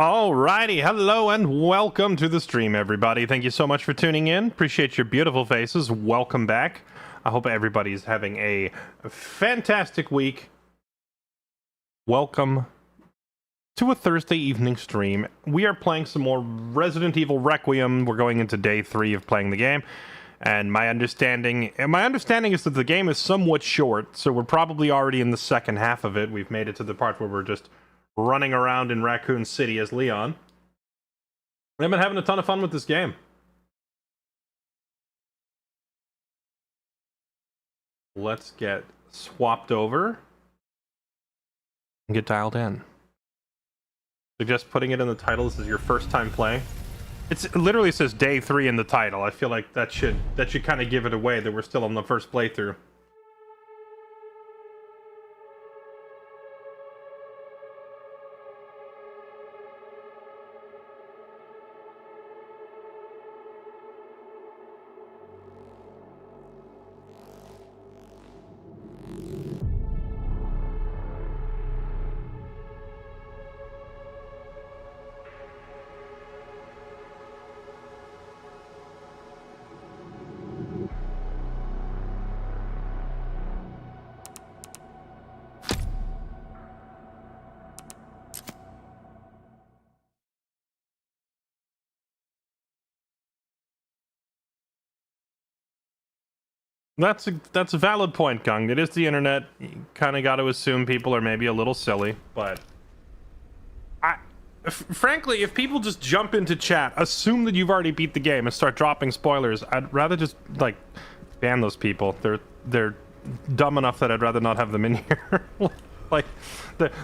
Alrighty, hello and welcome to the stream, everybody. Thank you so much for tuning in. Appreciate your beautiful faces. Welcome back. I hope everybody's having a fantastic week. Welcome to a Thursday evening stream. We are playing some more Resident Evil Requiem. We're going into day 3 of playing the game. And my understanding is that the game is somewhat short, so we're probably already in the second half of it. We've made it to the part where we're just running around in Raccoon City as Leon. I've been having a ton of fun with this game. Let's get swapped over and get dialed in. Suggest putting it in the title. This is your first time playing. It literally says day 3 in the title. I feel like that should kind of give it away that we're still on the first playthrough. That's a valid point, Gung. It is the internet. You kind of got to assume people are maybe a little silly, but frankly, if people just jump into chat, assume that you've already beat the game, and start dropping spoilers, I'd rather just like ban those people. They're dumb enough that I'd rather not have them in here. Like,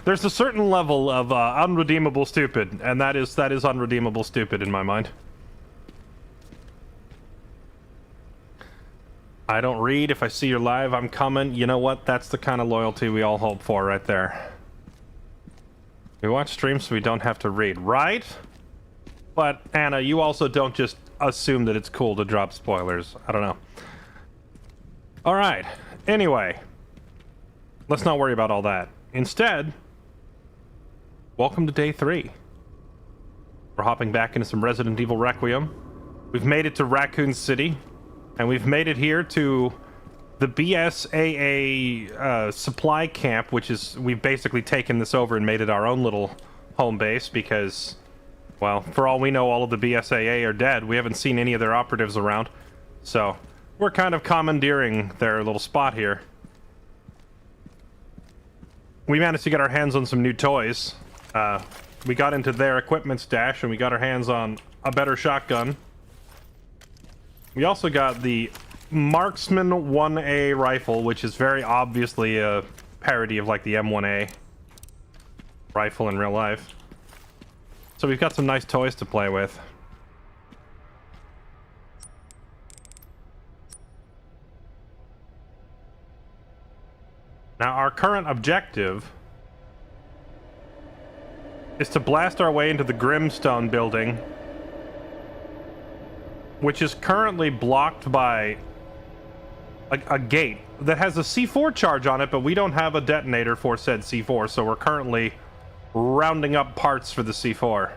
there's a certain level of unredeemable stupid, and that is unredeemable stupid in my mind. I don't read. If I see you're live, I'm coming. You know what? That's the kind of loyalty we all hope for right there. We watch streams so we don't have to read, right? But, Anna, you also don't just assume that it's cool to drop spoilers. I don't know. Alright. Anyway. Let's not worry about all that. Instead, welcome to day 3. We're hopping back into some Resident Evil Requiem. We've made it to Raccoon City. And we've made it here to the BSAA supply camp, which is, we've basically taken this over and made it our own little home base because, well, for all we know, all of the BSAA are dead. We haven't seen any of their operatives around. So, we're kind of commandeering their little spot here. We managed to get our hands on some new toys. We got into their equipment stash and we got our hands on a better shotgun. We also got the Marksman 1A rifle, which is very obviously a parody of like the M1A rifle in real life. So we've got some nice toys to play with. Now our current objective is to blast our way into the Grimstone building, which is currently blocked by a gate that has a C4 charge on it, but we don't have a detonator for said C4, so we're currently rounding up parts for the C4.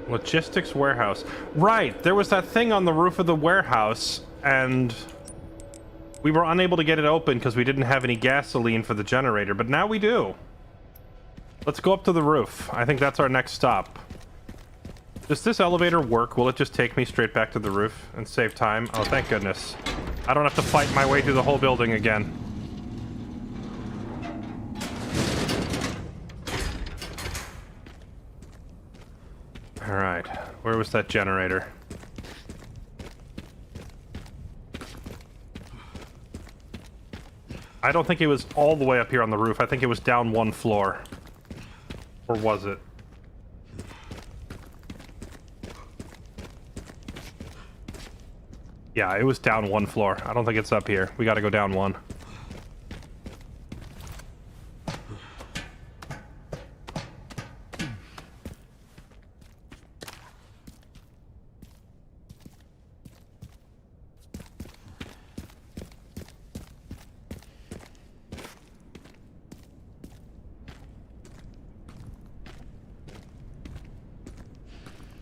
Logistics warehouse. Right, there was that thing on the roof of the warehouse, and we were unable to get it open because we didn't have any gasoline for the generator, but now we do. Let's go up to the roof. I think that's our next stop. Does this elevator work? Will it just take me straight back to the roof and save time? Oh, thank goodness. I don't have to fight my way through the whole building again. Alright, where was that generator? I don't think it was all the way up here on the roof. I think it was down one floor. Or was it? Yeah, it was down one floor. I don't think it's up here. We gotta go down one.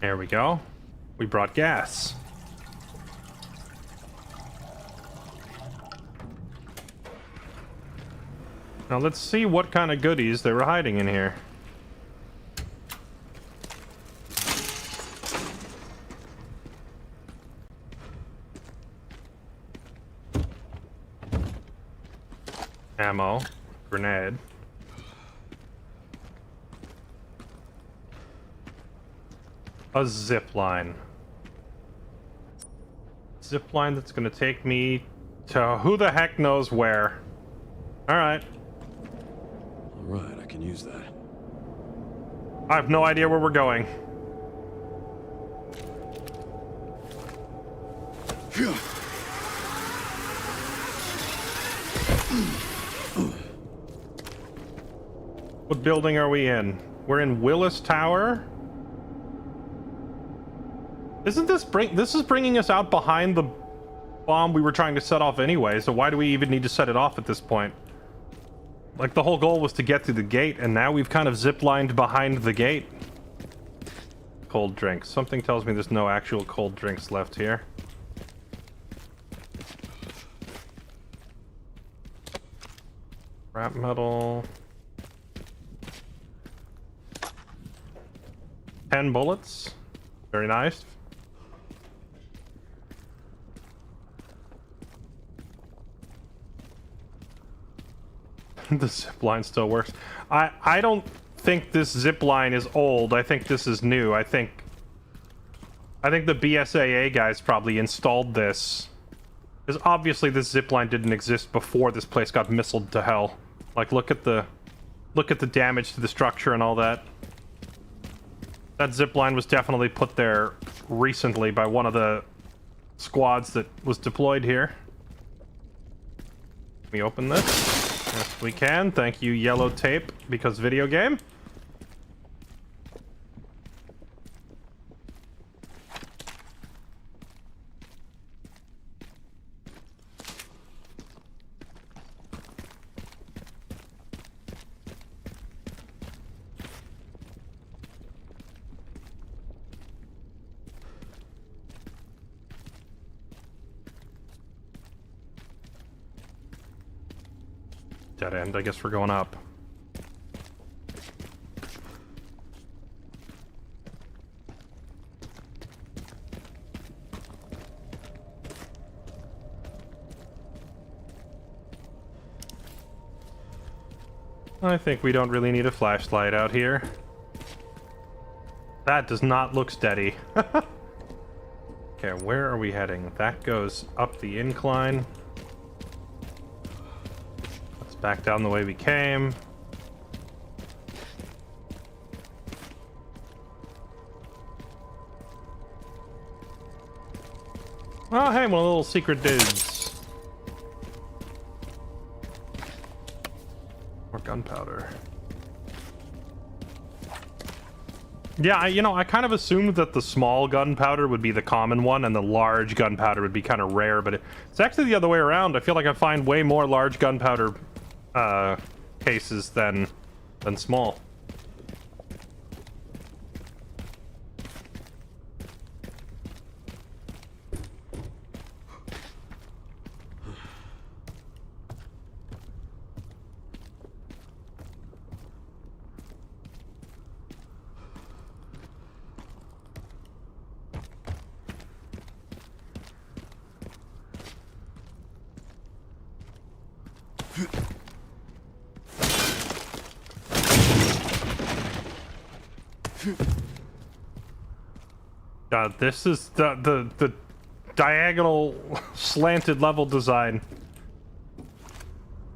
There we go. We brought gas. Now let's see what kind of goodies they were hiding in here. Ammo. Grenade. A zip line. Zip line that's gonna take me to who the heck knows where. Alright. Alright, I can use that. I have no idea where we're going. What building are we in? We're in Willis Tower? Isn't this this is bringing us out behind the bomb we were trying to set off anyway, so why do we even need to set it off at this point? Like, the whole goal was to get through the gate, and now we've kind of ziplined behind the gate. Cold drinks. Something tells me there's no actual cold drinks left here. Scrap metal. 10 bullets. Very nice. The zip line still works. I don't think this zip line is old. I think this is new. I think the BSAA guys probably installed this. Because obviously this zip line didn't exist before this place got missiled to hell. Like, look at the damage to the structure and all that. That zip line was definitely put there recently by one of the squads that was deployed here. Can we open this? Yes, we can. Thank you, yellow tape, because video game. Dead end. I guess we're going up. I think we don't really need a flashlight out here. That does not look steady. Okay, where are we heading? That goes up the incline. Back down the way we came. Oh, hey, one of the little secret dudes. More gunpowder. Yeah, I kind of assumed that the small gunpowder would be the common one and the large gunpowder would be kind of rare, but it's actually the other way around. I feel like I find way more large gunpowder cases than small. God, this is the diagonal slanted level design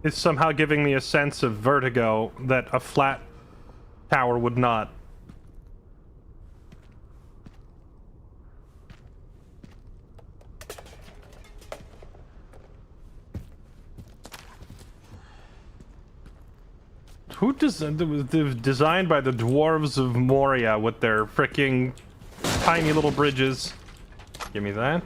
is somehow giving me a sense of vertigo that a flat tower would not. Who designed by the dwarves of Moria with their freaking tiny little bridges? Give me that.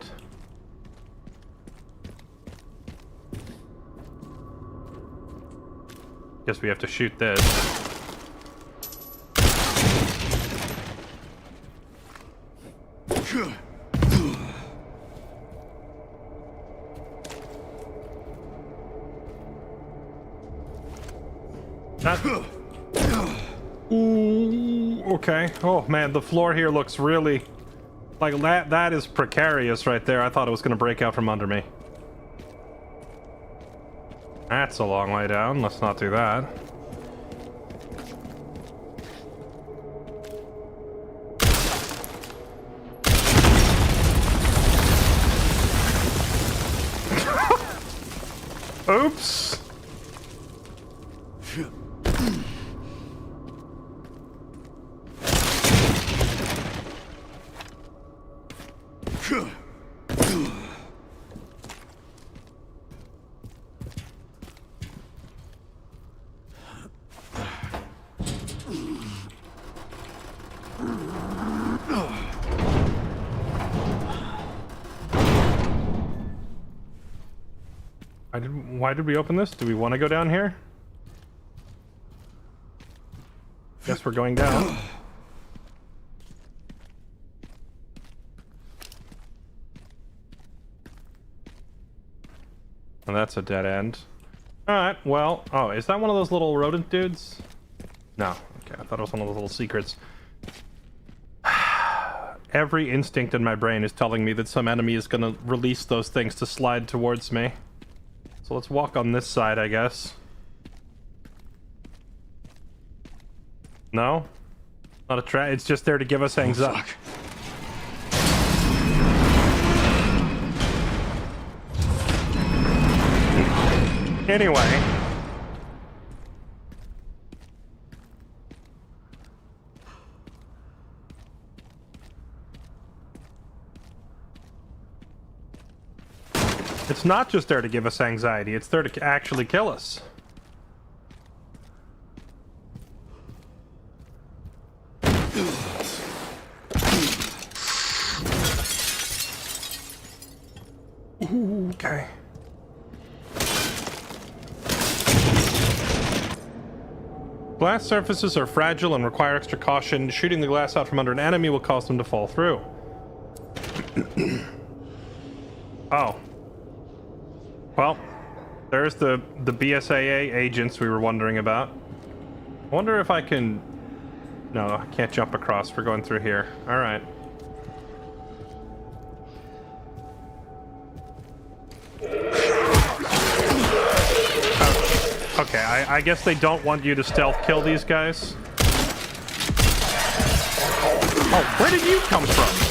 Guess we have to shoot this. That... Ooh, okay. Oh man, the floor here looks really... Like, that is precarious right there. I thought it was gonna break out from under me. That's a long way down. Let's not do that. Oops! Why did we open this? Do we want to go down here? Guess we're going down. And that's a dead end. Alright, well... Oh, is that one of those little rodent dudes? No. Okay, I thought it was one of those little secrets. Every instinct in my brain is telling me that some enemy is gonna release those things to slide towards me. So let's walk on this side, I guess. No? Not a trap. It's just there to give us anxiety. Anyway. It's not just there to give us anxiety, it's there to actually kill us. Ooh, okay. Glass surfaces are fragile and require extra caution. Shooting the glass out from under an enemy will cause them to fall through. Oh. Well, there's the BSAA agents we were wondering about. I wonder if I can... No, I can't jump across. We're going through here. Alright. Okay, I guess they don't want you to stealth kill these guys. Oh, where did you come from?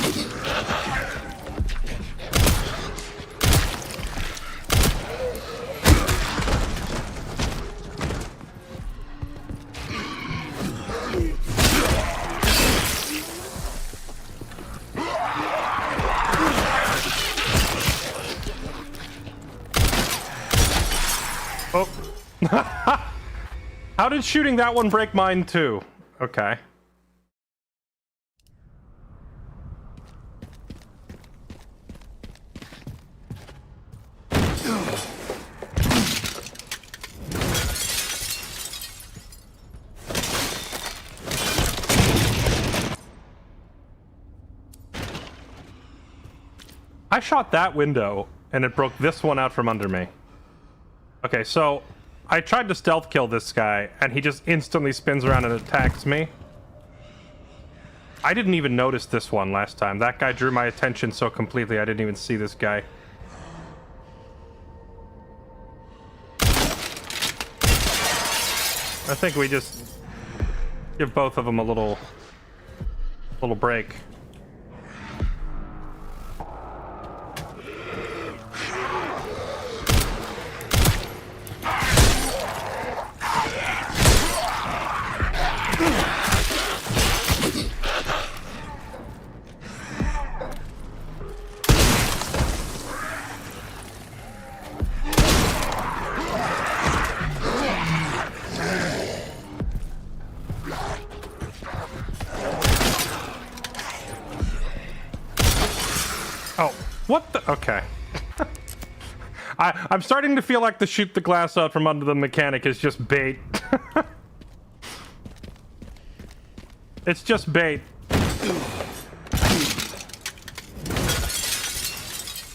Oh. How did shooting that one break mine too? Okay. I shot that window and it broke this one out from under me. Okay, so I tried to stealth kill this guy, and he just instantly spins around and attacks me. I didn't even notice this one last time. That guy drew my attention so completely I didn't even see this guy. I think we just give both of them a little break. What the? Okay. I'm starting to feel like the shoot the glass out from under the mechanic is just bait. It's just bait.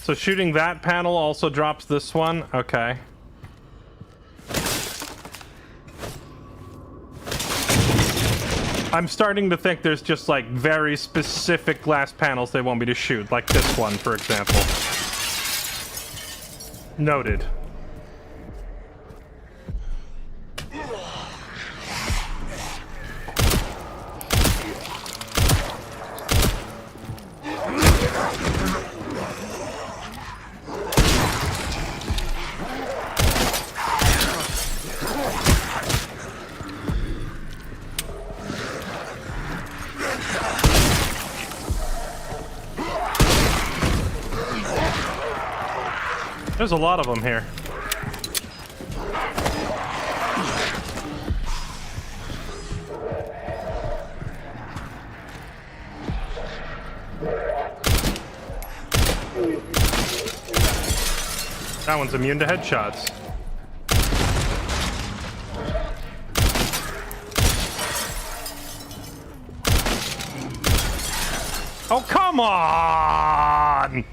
So shooting that panel also drops this one? Okay. I'm starting to think there's just, like, very specific glass panels they want me to shoot, like this one, for example. Noted. There's a lot of them here. That one's immune to headshots. Oh, come on!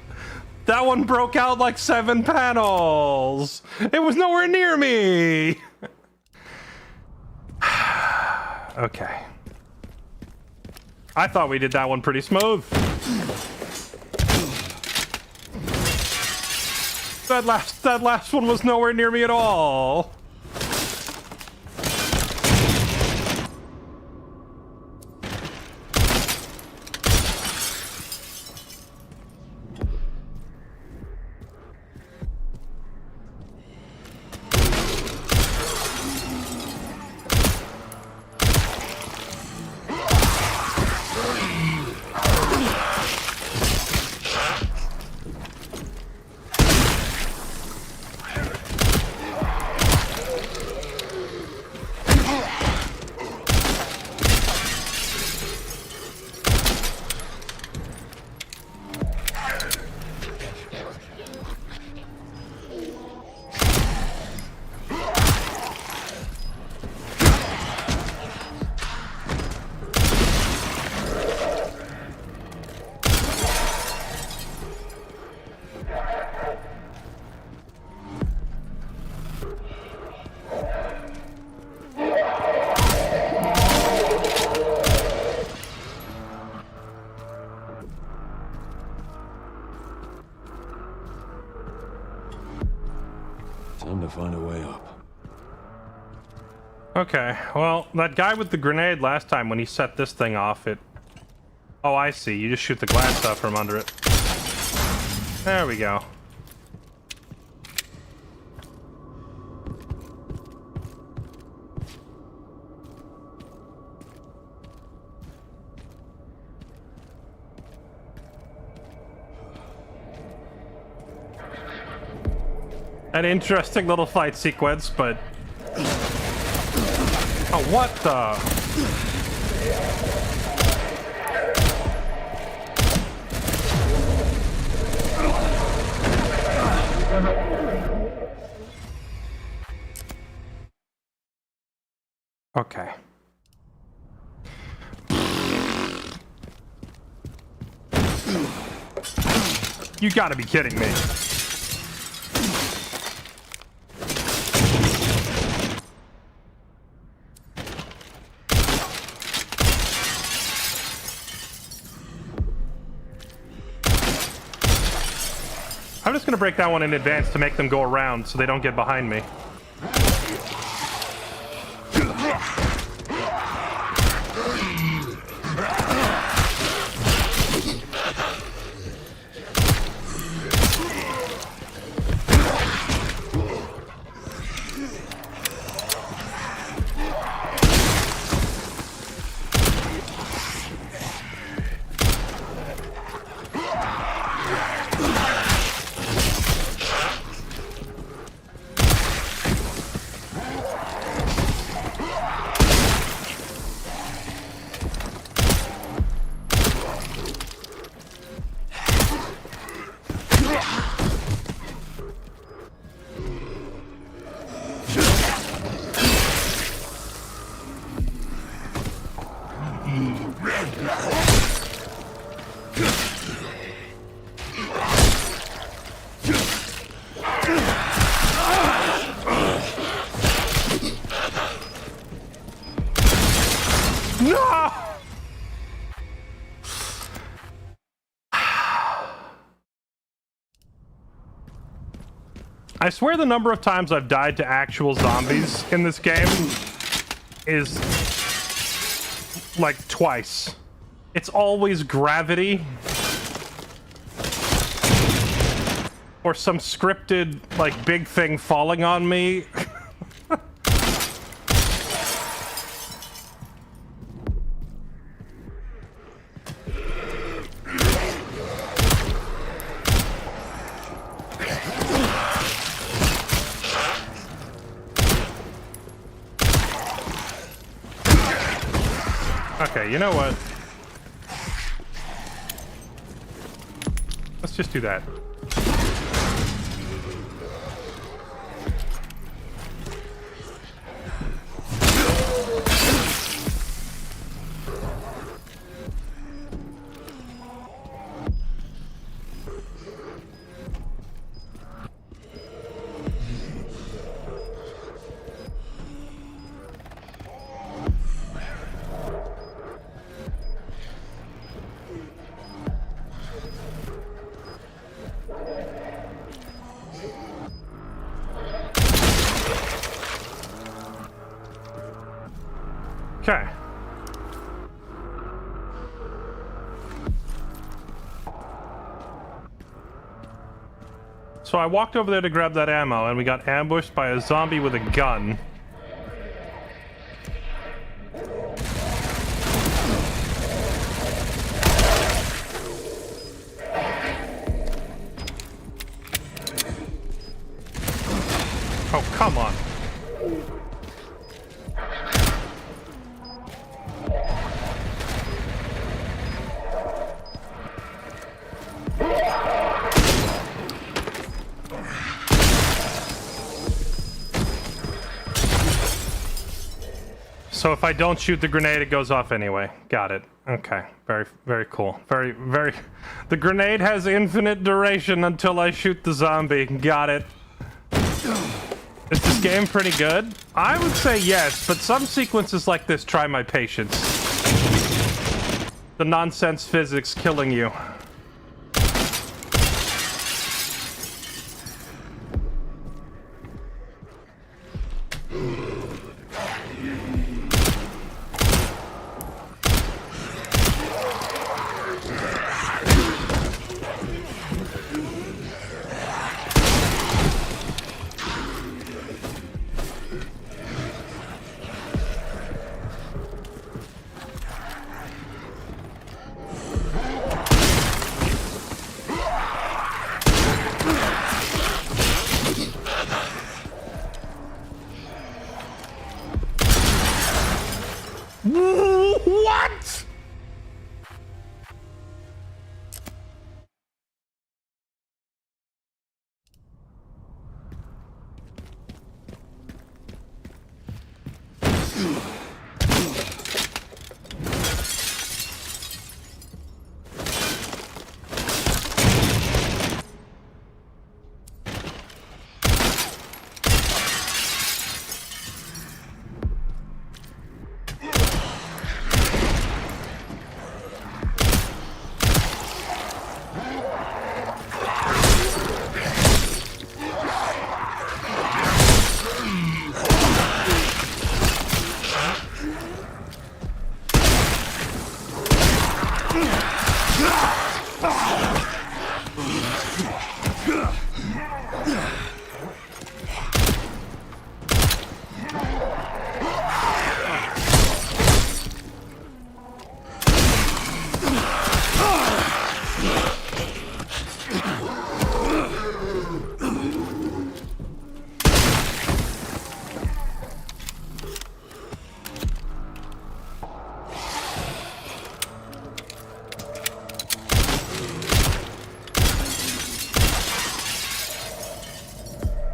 That one broke out like 7 panels! It was nowhere near me! Okay. I thought we did that one pretty smooth. That last one was nowhere near me at all. Time to find a way up. Okay, well, that guy with the grenade last time when he set this thing off, it... Oh, I see. You just shoot the glass stuff from under it. There we go. An interesting little fight sequence, but... Oh, what the... Okay. You gotta be kidding me. I'm just gonna break that one in advance to make them go around so they don't get behind me. I swear the number of times I've died to actual zombies in this game is like twice. It's always gravity or some scripted like big thing falling on me. Okay, you know what? Let's just do that. Okay. So I walked over there to grab that ammo, and we got ambushed by a zombie with a gun. Oh, come on. So if I don't shoot the grenade, it goes off anyway. Got it. Okay. Very, very cool. Very, very... The grenade has infinite duration until I shoot the zombie. Got it. Is this game pretty good? I would say yes, but some sequences like this try my patience. The nonsense physics killing you. What?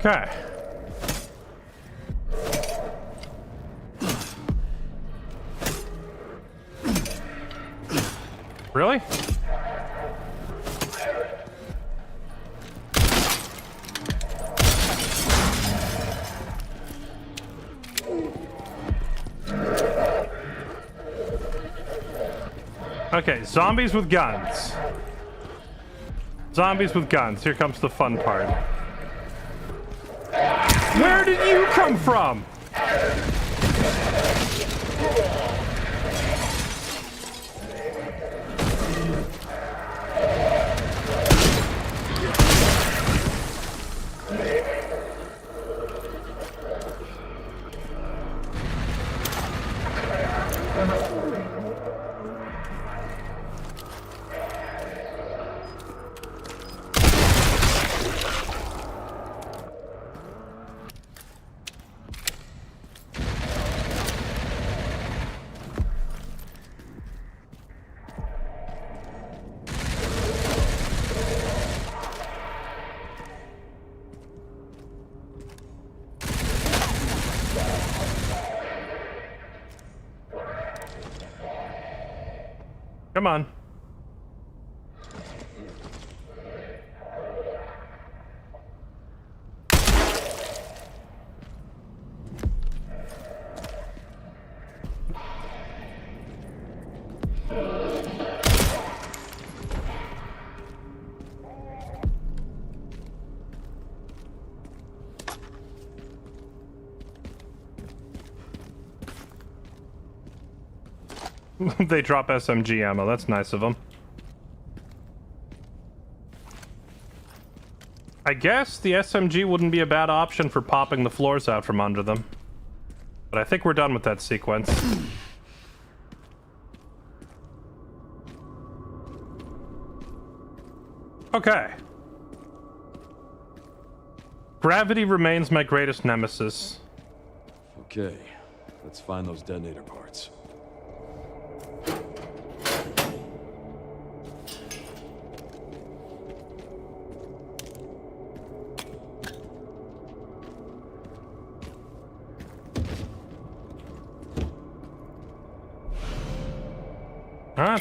Okay. Really? Okay, zombies with guns. Zombies with guns. Here comes the fun part. Where did you come from? Come on. They drop SMG ammo. That's nice of them. I guess the SMG wouldn't be a bad option for popping the floors out from under them. But I think we're done with that sequence. Okay. Gravity remains my greatest nemesis. Okay, let's find those detonator parts. Ah,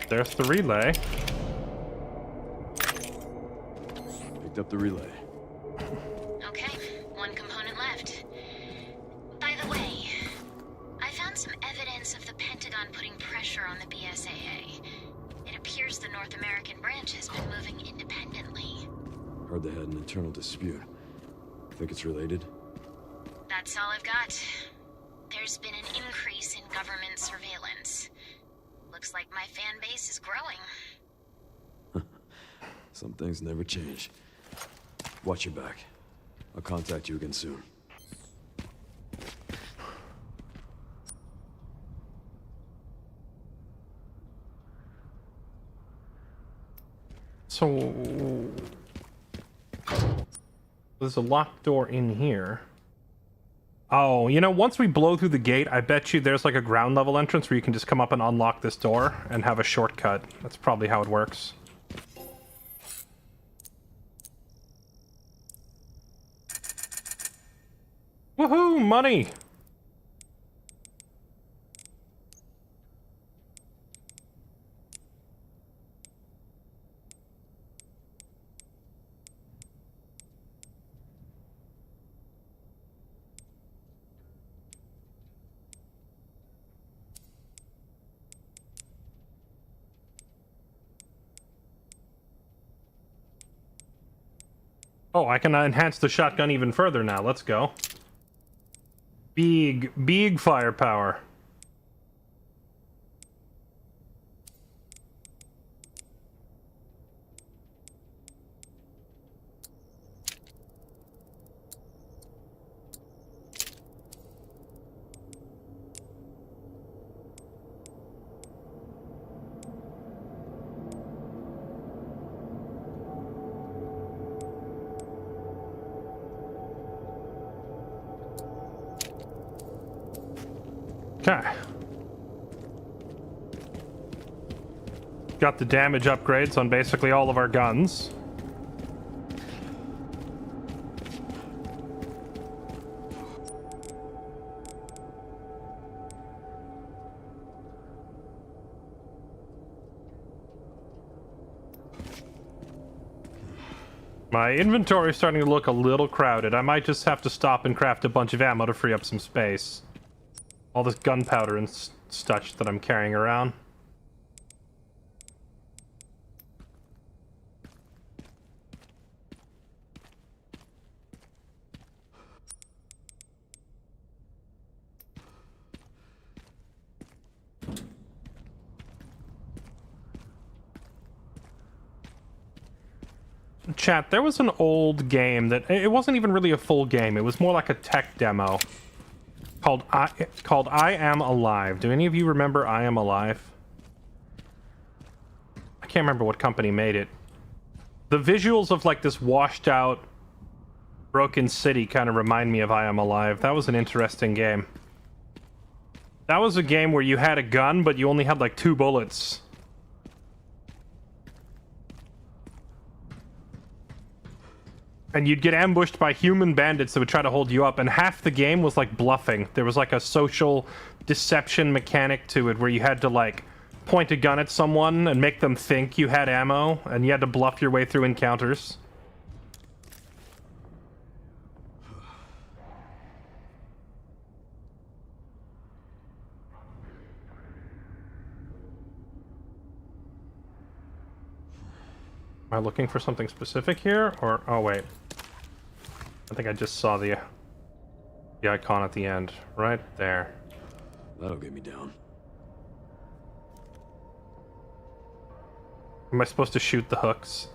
there's the relay. Picked up the relay. Okay, one component left. By the way, I found some evidence of the Pentagon putting pressure on the BSAA. It appears the North American branch has been moving independently. Heard they had an internal dispute. Think it's related? That's all I've got. There's been an increase in government surveillance. Looks like my fan base is growing. Some things never change. Watch your back. I'll contact you again soon. So there's a locked door in here. Oh, you know, once we blow through the gate, I bet you there's like a ground level entrance where you can just come up and unlock this door and have a shortcut. That's probably how it works. Woohoo, money! Oh, I can enhance the shotgun even further now. Let's go. Big firepower. Okay. Got the damage upgrades on basically all of our guns. My inventory is starting to look a little crowded. I might just have to stop and craft a bunch of ammo to free up some space. All this gunpowder and such that I'm carrying around. Chat, there was an old game that it wasn't even really a full game. It was more like a tech demo called I Am Alive. Do any of you remember I Am Alive? I can't remember what company made it. The visuals of like this washed out broken city kind of remind me of I Am Alive. That was an interesting game. That was a game where you had a gun, but you only had like 2 bullets. And you'd get ambushed by human bandits that would try to hold you up, and half the game was like bluffing. There was like a social deception mechanic to it where you had to like point a gun at someone and make them think you had ammo, and you had to bluff your way through encounters. Am I looking for something specific here, or... Oh, wait. I think I just saw the icon at the end. Right there. That'll get me down. Am I supposed to shoot the hooks?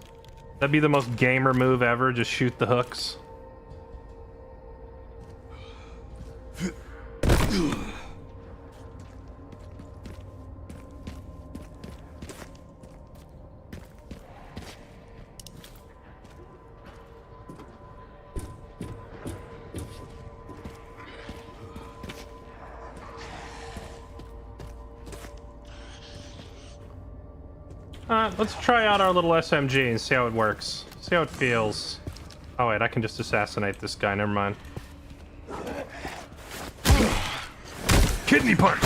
That'd be the most gamer move ever, just shoot the hooks. Let's try out our little SMG and see how it works. See how it feels. Oh wait, I can just assassinate this guy, never mind. Kidney punch!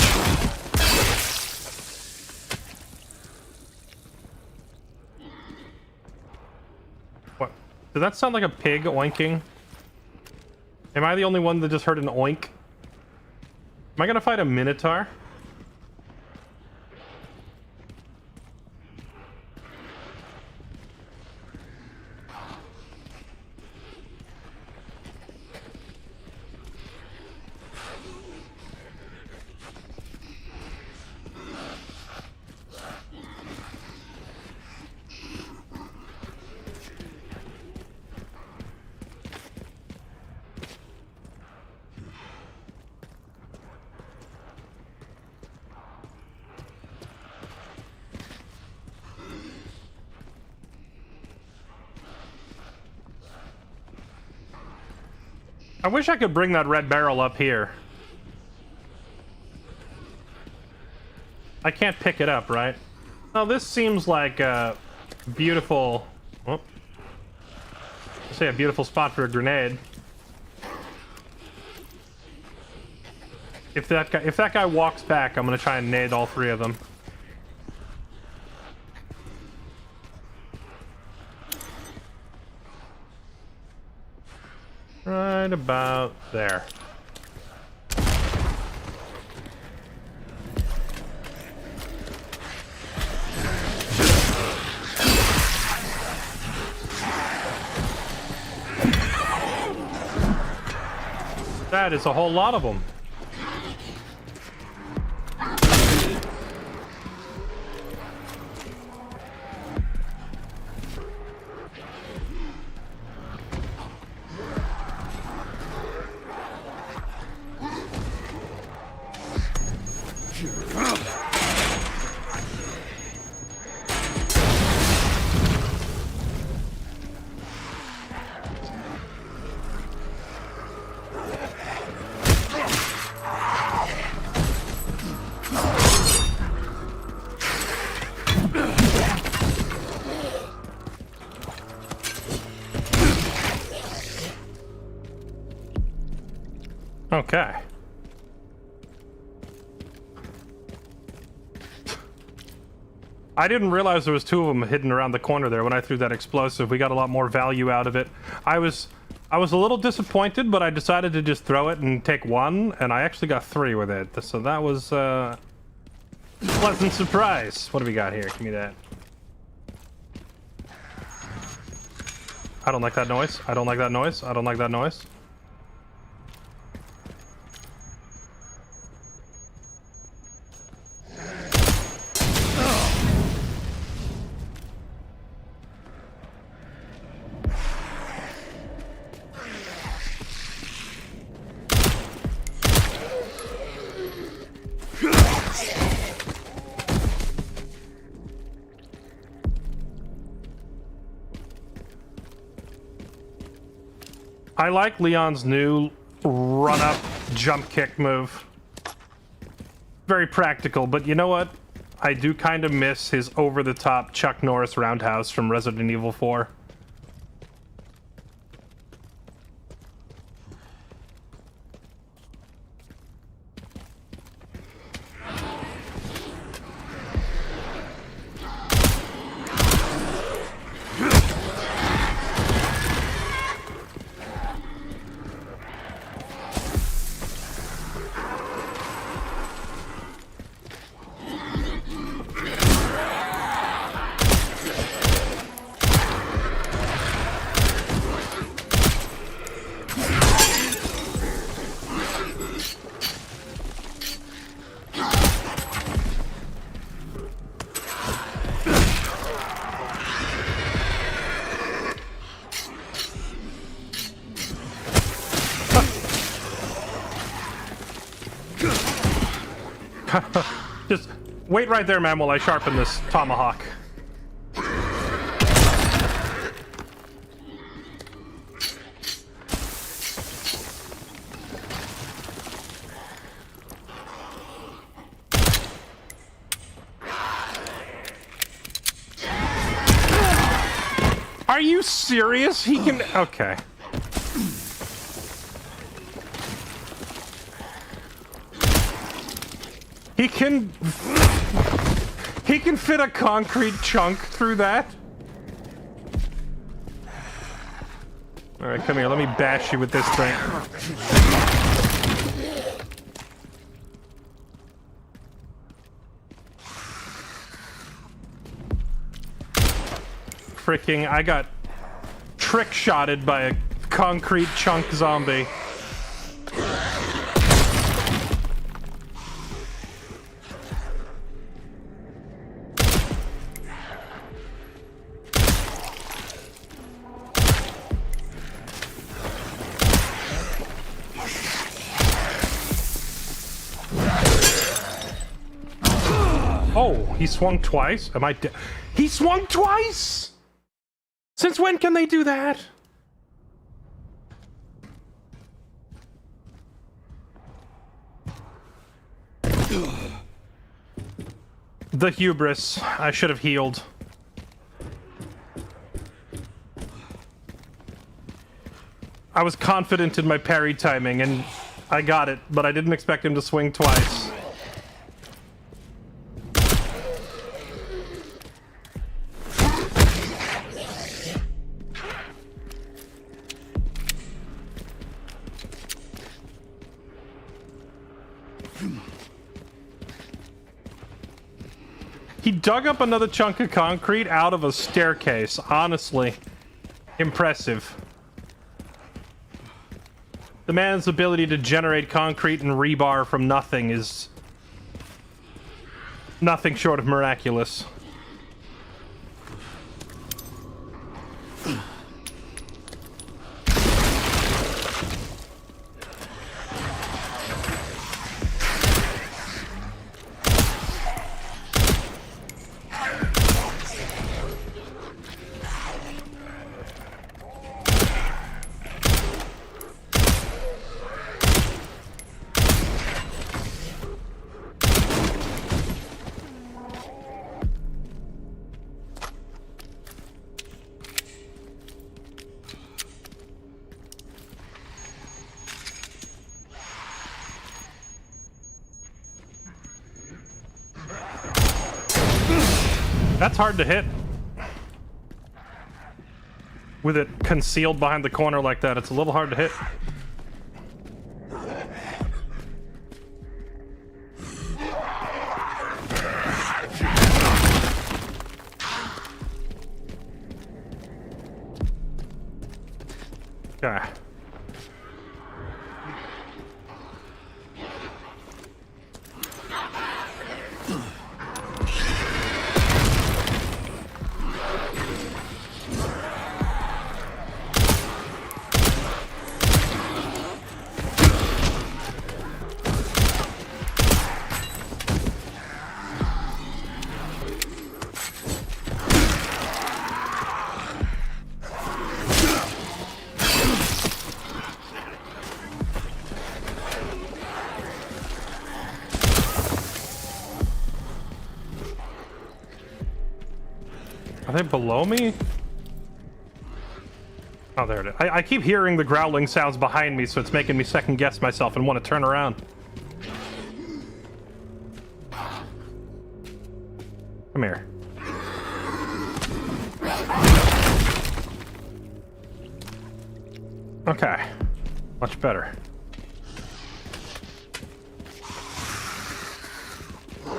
What? Did that sound like a pig oinking? Am I the only one that just heard an oink? Am I gonna fight a minotaur? I wish I could bring that red barrel up here. I can't pick it up, right? Oh, this seems like a beautiful... Oh. Let's say a beautiful spot for a grenade. If that guy walks back, I'm gonna try and nade all 3 of them. Right about there. That is a whole lot of them. Okay. I didn't realize there was 2 of them hidden around the corner there when I threw that explosive. We got a lot more value out of it. I was a little disappointed, but I decided to just throw it and take 1, and I actually got 3 with it. So that was a pleasant surprise. What do we got here? Give me that. I don't like that noise. I don't like that noise. I don't like that noise. I like Leon's new run-up jump kick move. Very practical, but you know what? I do kind of miss his over-the-top Chuck Norris roundhouse from Resident Evil 4. Just wait right there, man, while I sharpen this tomahawk. Are you serious? He can... Okay. He can fit a concrete chunk through that? Alright, come here, let me bash you with this thing. Freaking, I got trick-shotted by a concrete chunk zombie. Oh, he swung twice? Am I dead? He swung twice?! Since when can they do that? The hubris. I should have healed. I was confident in my parry timing, and I got it, but I didn't expect him to swing twice. He dug up another chunk of concrete out of a staircase. Honestly, impressive. The man's ability to generate concrete and rebar from nothing is nothing short of miraculous. That's hard to hit. With it concealed behind the corner like that, it's a little hard to hit. Okay. they below me? Oh, there it is. I keep hearing the growling sounds behind me, so it's making me second guess myself and want to turn around. Come here. Okay. Much better.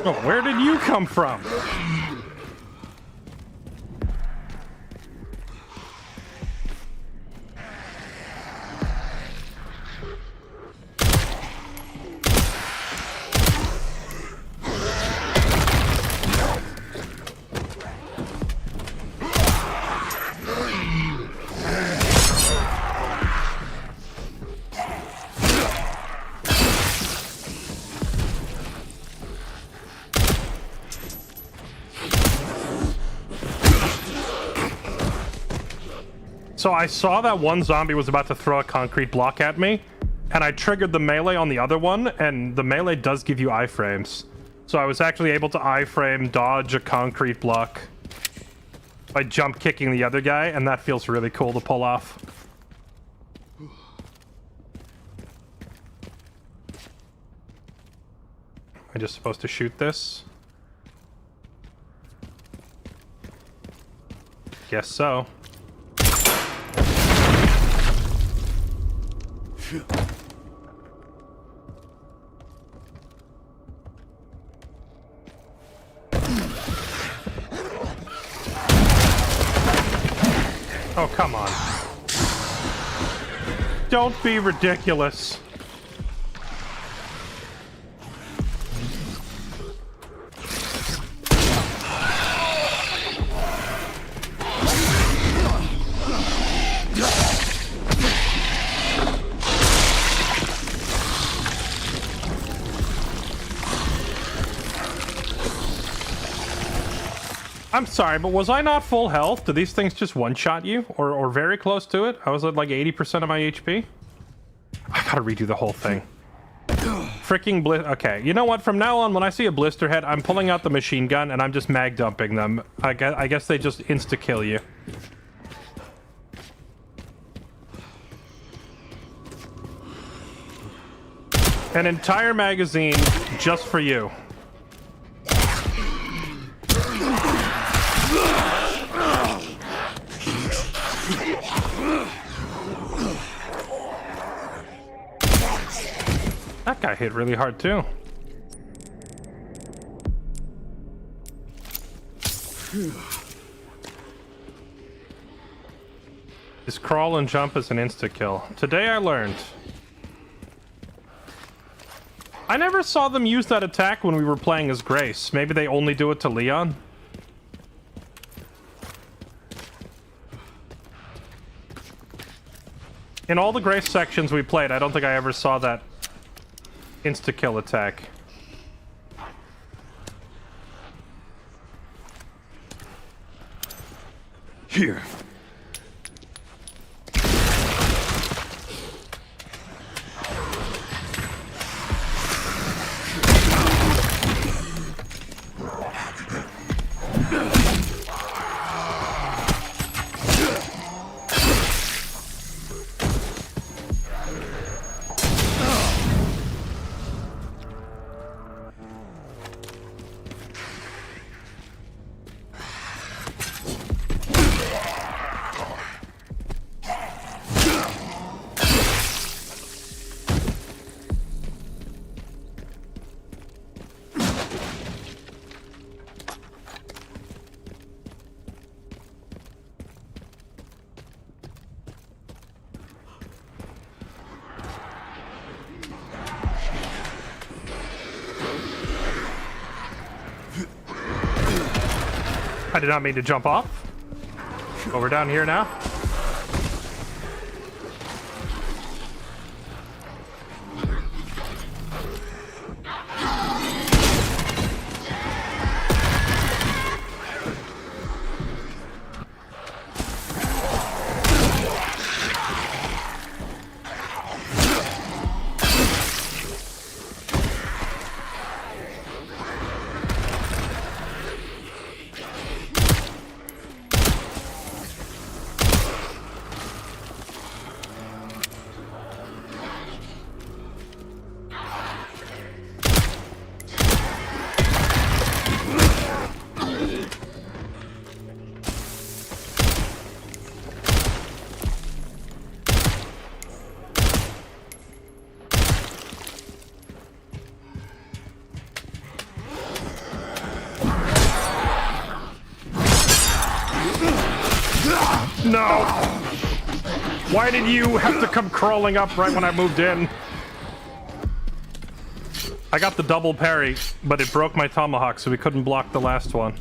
Oh, where did you come from? So I saw that one zombie was about to throw a concrete block at me, and I triggered the melee on the other one, and the melee does give you iframes. So I was actually able to iframe dodge a concrete block by jump kicking the other guy, and that feels really cool to pull off. Am I just supposed to shoot this? Guess so. Oh, come on. Don't be ridiculous. I'm sorry, but was I not full health? Do these things just one-shot you? Or very close to it? I was at like 80% of my HP? I gotta redo the whole thing. Freaking okay, you know what? From now on, when I see a blister head, I'm pulling out the machine gun and I'm just mag dumping them. I guess they just insta-kill you. An entire magazine just for you. That guy hit really hard too. This crawl and jump is an insta-kill. Today I learned. I never saw them use that attack when we were playing as Grace. Maybe they only do it to Leon? In all the Grace sections we played, I don't think I ever saw that insta-kill attack. Here. I did not mean to jump off. But we're down here now. No! Why did you have to come crawling up right when I moved in? I got the double parry, but it broke my tomahawk, so we couldn't block the last one.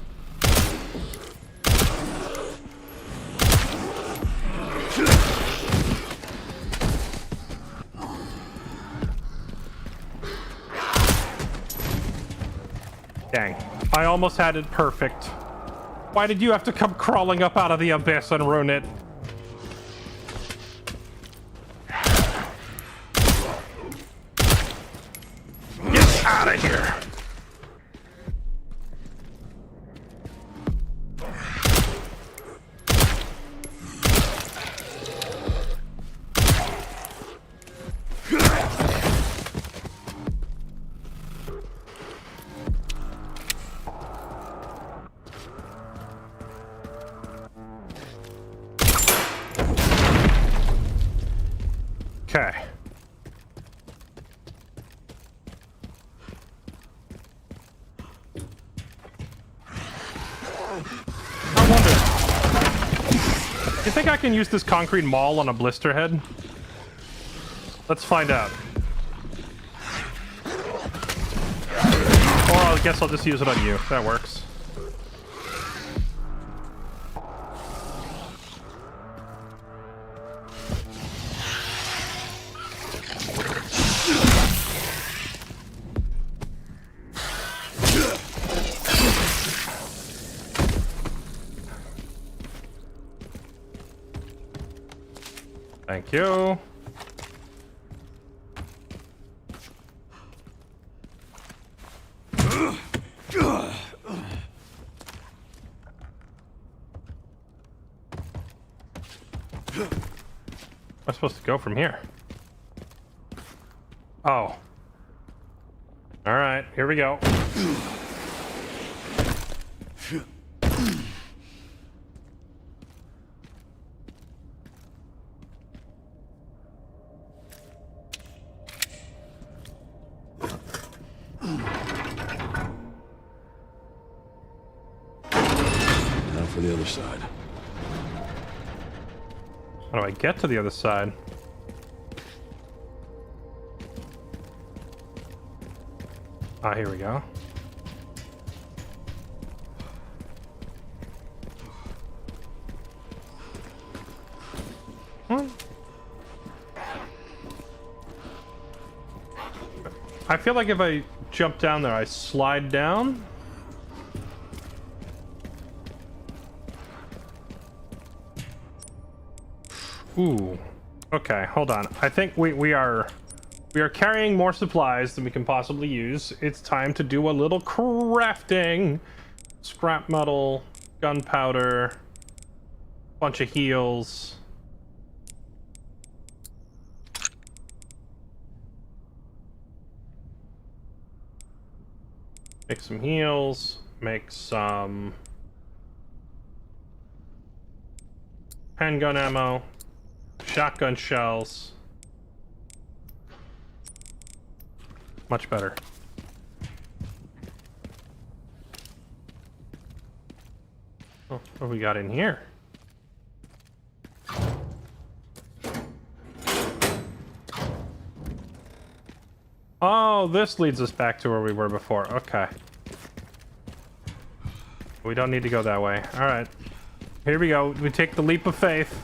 Dang. I almost had it perfect. Why did you have to come crawling up out of the abyss and ruin it? Get out of here! Okay. I wonder, you think I can use this concrete maul on a blister head? Let's find out. Or I guess I'll just use it on you. That works. Thank you. Am I supposed to go from here? Oh. All right, here we go. For the other side. How do I get to the other side? Ah, here we go. I feel like if I jump down there, I slide down. Ooh. Okay, hold on. I think we are carrying more supplies than we can possibly use. It's time to do a little crafting. Scrap metal, gunpowder, bunch of heals. Make some heals, make some handgun ammo, shotgun shells. Much better. Oh, what have we got in here? Oh, this leads us back to where we were before. Okay. We don't need to go that way. All right. Here we go. We take the leap of faith.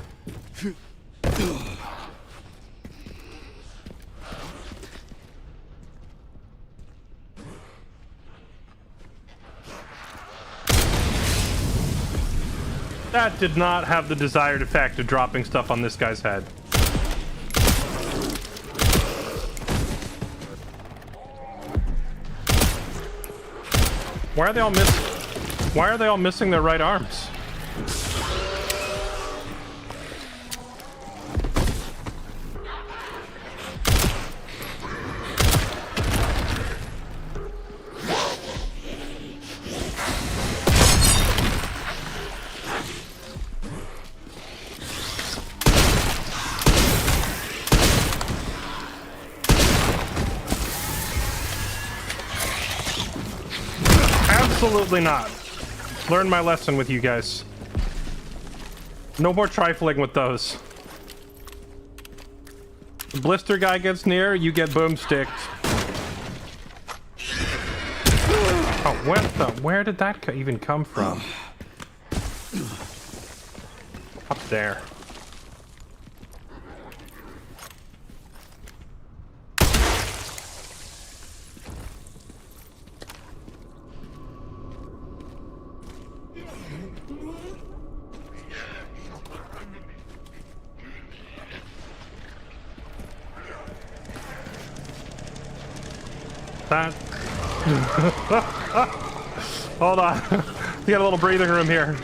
That did not have the desired effect of dropping stuff on this guy's head. Why are they all missing their right arms? Absolutely not. Learn my lesson with you guys. No more trifling with those. The blister guy gets near, you get boomsticked. Oh, where did that even come from? Up there. That. Hold on. We got a little breathing room here.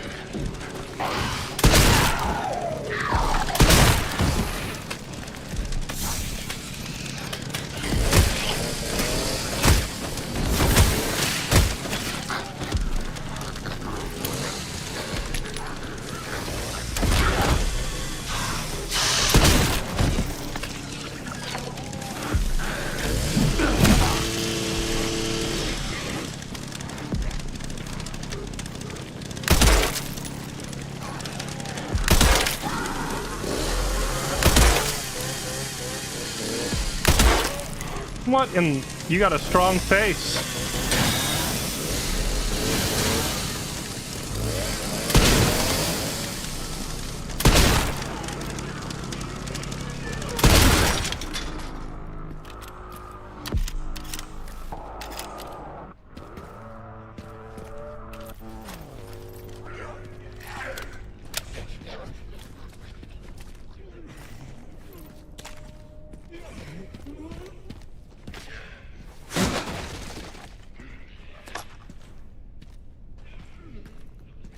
What in... You got a strong face.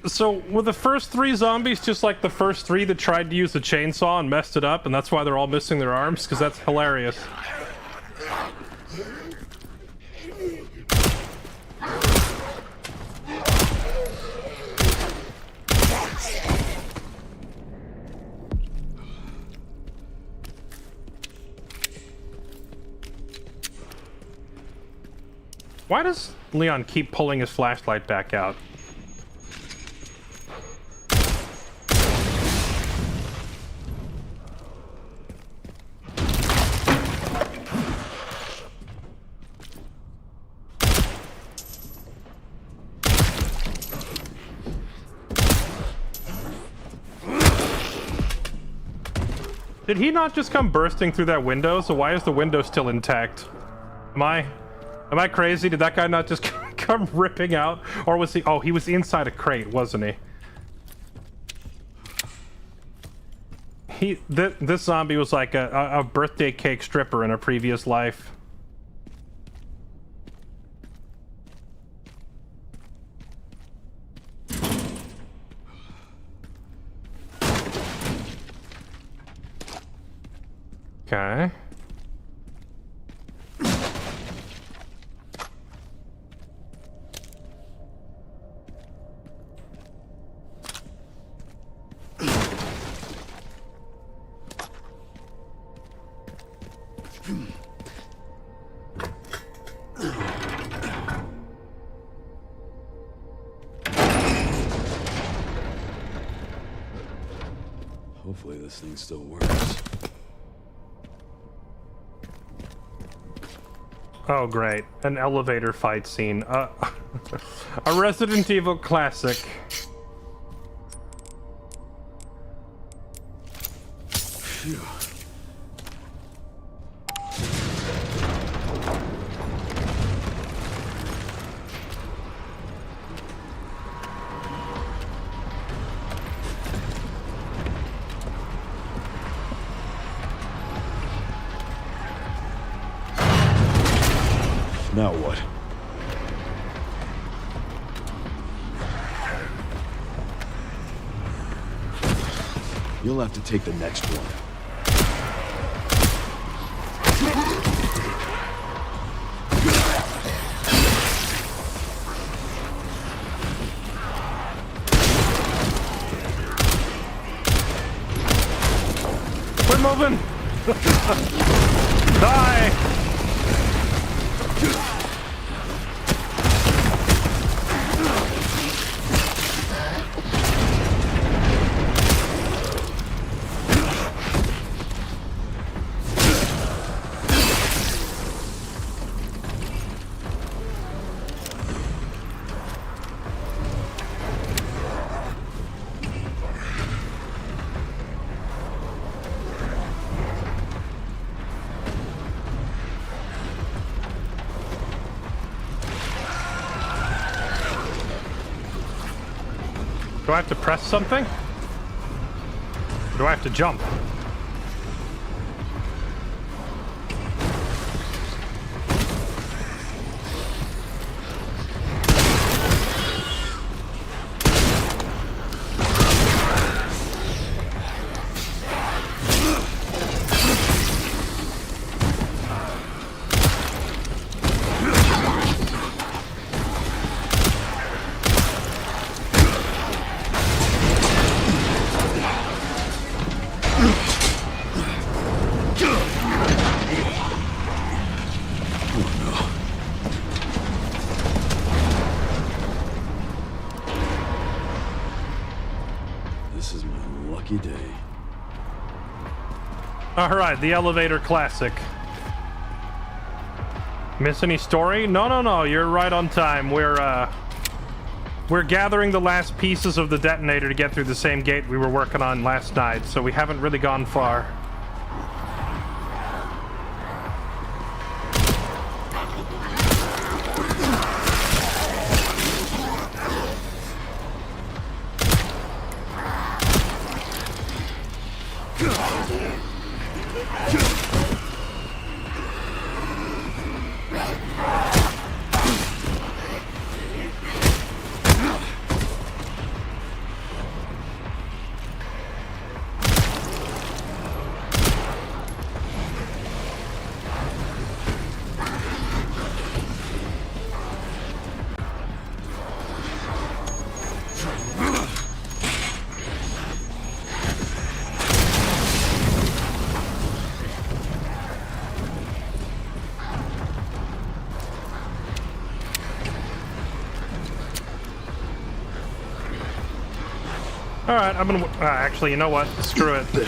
So, were the first 3 zombies just like the first 3 that tried to use the chainsaw and messed it up, and that's why they're all missing their arms? Because that's hilarious. Why does Leon keep pulling his flashlight back out? Did he not just come bursting through that window? So why is the window still intact? Am I crazy? Did that guy not just come ripping out? Or was he... Oh, he was inside a crate, wasn't he? This zombie was like a birthday cake stripper in a previous life. Okay. Hopefully this thing still works. Oh, great. An elevator fight scene. A Resident Evil classic. Phew. Now what? You'll have to take the next one. Quit moving! Die! Do I have to press something? Or do I have to jump? This is my lucky day. Alright, the elevator classic. Miss any story? No, you're right on time. We're gathering the last pieces of the detonator to get through the same gate we were working on last night, so we haven't really gone far. Alright, I'm gonna... actually, you know what? Screw it. I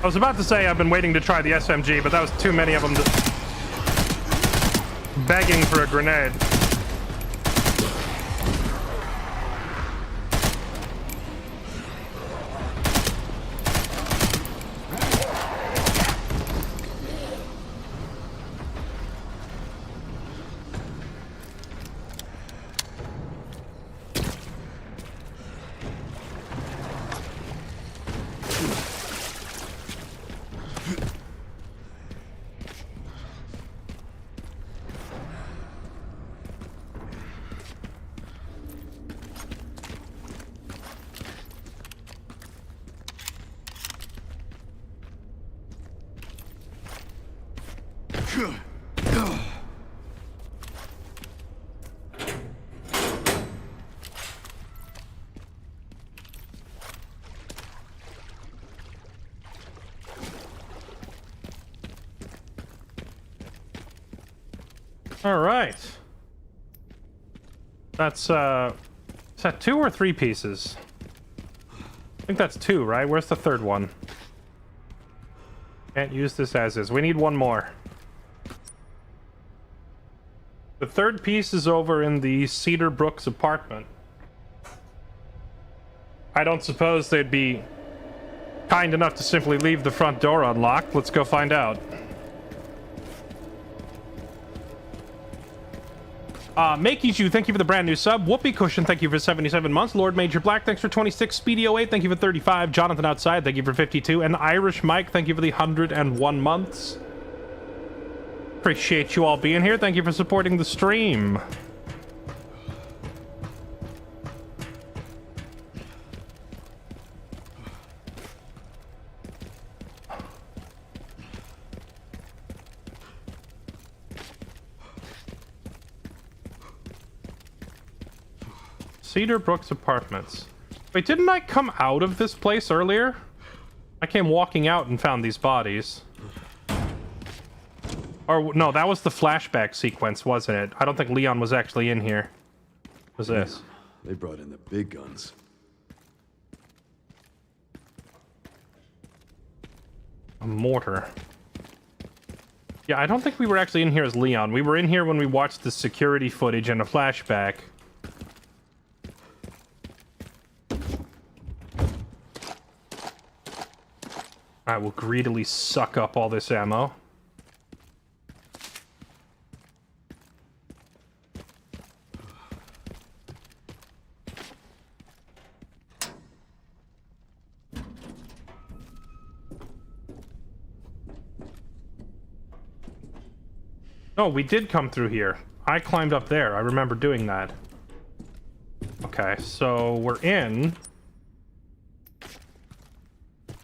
was about to say I've been waiting to try the SMG, but that was too many of them begging for a grenade. All right. That's, is that 2 or 3 pieces? I think that's 2, right? Where's the third one? Can't use this as is. We need one more. The third piece is over in the Cedar Brooks apartment. I don't suppose they'd be kind enough to simply leave the front door unlocked. Let's go find out. Makiju, thank you for the brand new sub. Whoopee Cushion, thank you for 77 months. Lord Major Black, thanks for 26. Speedy 08, thank you for 35. Jonathan Outside, thank you for 52. And Irish Mike, thank you for the 101 months. Appreciate you all being here. Thank you for supporting the stream. Cedar Brooks Apartments. Wait, didn't I come out of this place earlier? I came walking out and found these bodies. Or, no, that was the flashback sequence, wasn't it? I don't think Leon was actually in here. What was this? They brought in the big guns. A mortar. Yeah, I don't think we were actually in here as Leon. We were in here when we watched the security footage and a flashback. I will greedily suck up all this ammo. Oh, we did come through here. I climbed up there. I remember doing that. Okay, so we're in.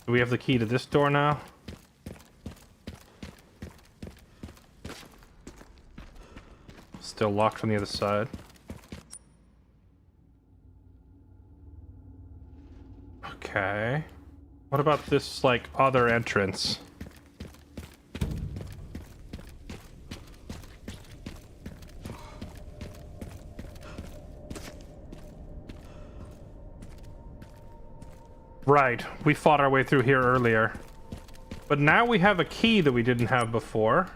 Do we have the key to this door now? Still locked from the other side. Okay. What about this, like, other entrance? Right, we fought our way through here earlier. But now we have a key that we didn't have before.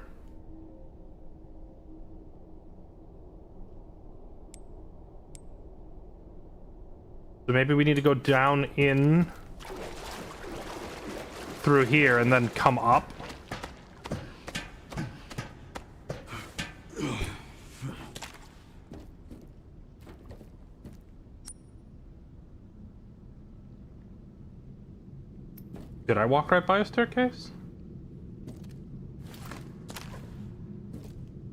So maybe we need to go down in through here and then come up. Did I walk right by a staircase?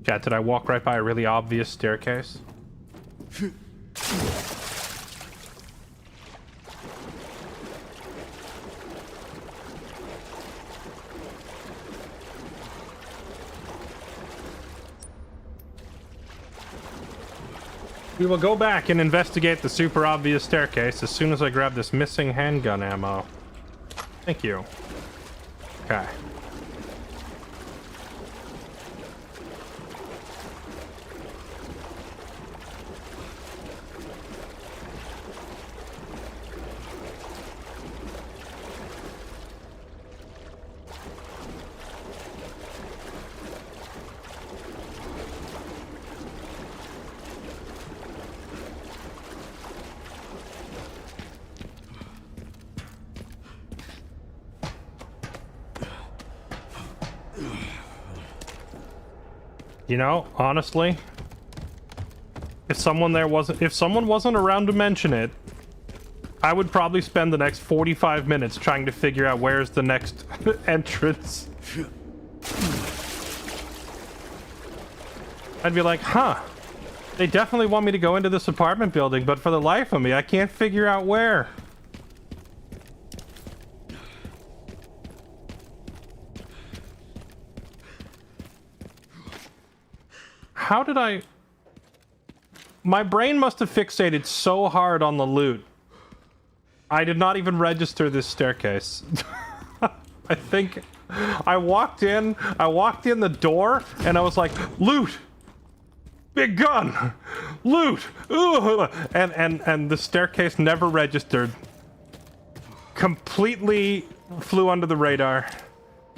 Chat, did I walk right by a really obvious staircase? We will go back and investigate the super obvious staircase as soon as I grab this missing handgun ammo. Thank you. Okay. You know, honestly, if someone wasn't around to mention it, I would probably spend the next 45 minutes trying to figure out where's the next entrance. I'd be like, huh, they definitely want me to go into this apartment building, but for the life of me, I can't figure out where. How did I... My brain must have fixated so hard on the loot. I did not even register this staircase. I think I walked in the door, and I was like, loot! Big gun! Loot! Ooh! And the staircase never registered. Completely flew under the radar.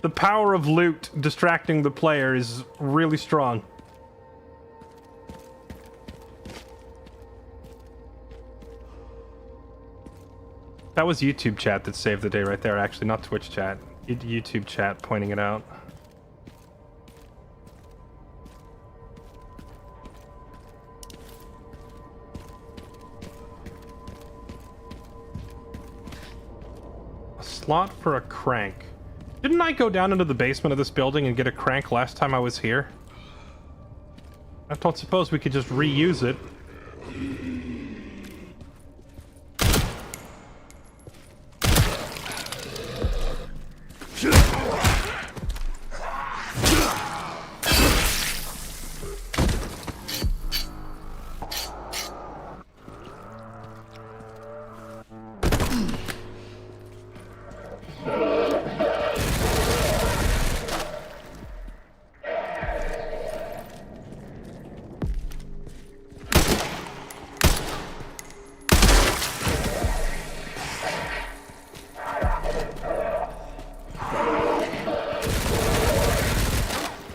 The power of loot distracting the player is really strong. That was YouTube chat that saved the day right there, actually, not Twitch chat. YouTube chat pointing it out. A slot for a crank. Didn't I go down into the basement of this building and get a crank last time I was here? I don't suppose we could just reuse it.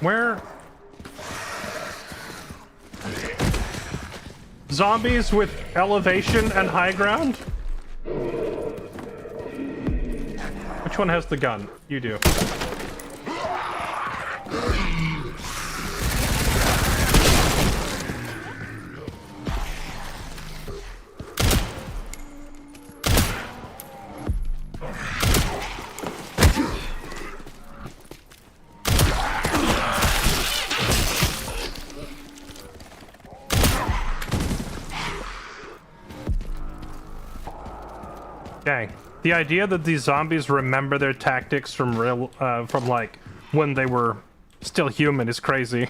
Where? Zombies with elevation and high ground? Which one has the gun? You do. Dang. The idea that these zombies remember their tactics from like when they were still human is crazy.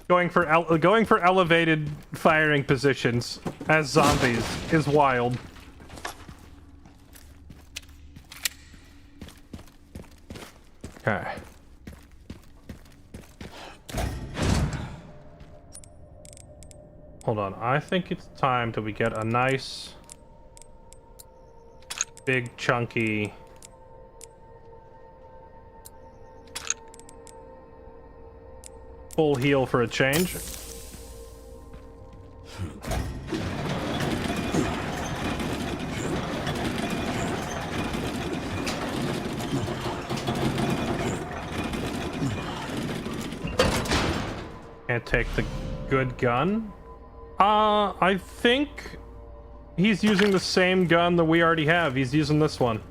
Going for elevated firing positions as zombies is wild. Okay. Hold on. I think it's time till we get a nice big chunky full heal for a change. Can't take the good gun. I think he's using the same gun that we already have. He's using this one.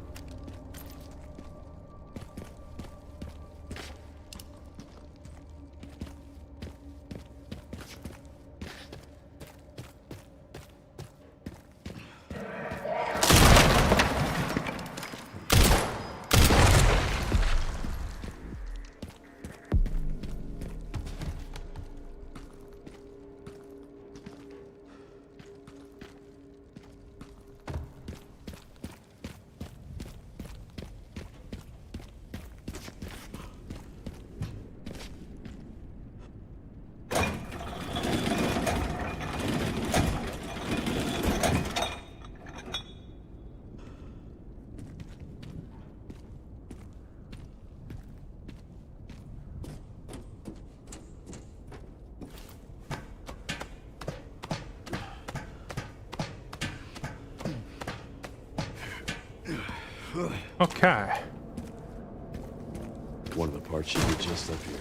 Okay. One of the parts should be just up here.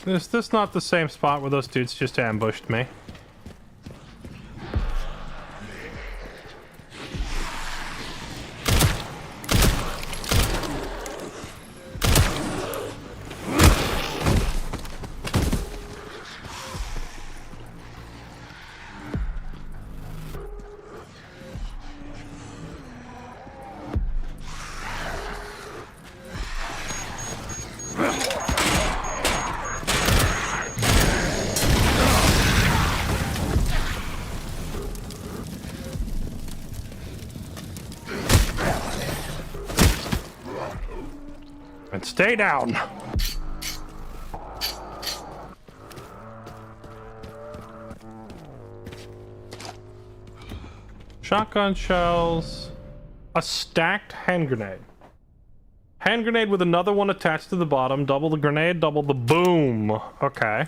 Is this not the same spot where those dudes just ambushed me? And stay down. Shotgun shells. A stacked hand grenade. Hand grenade with another one attached to the bottom. Double the grenade, double the boom. Okay.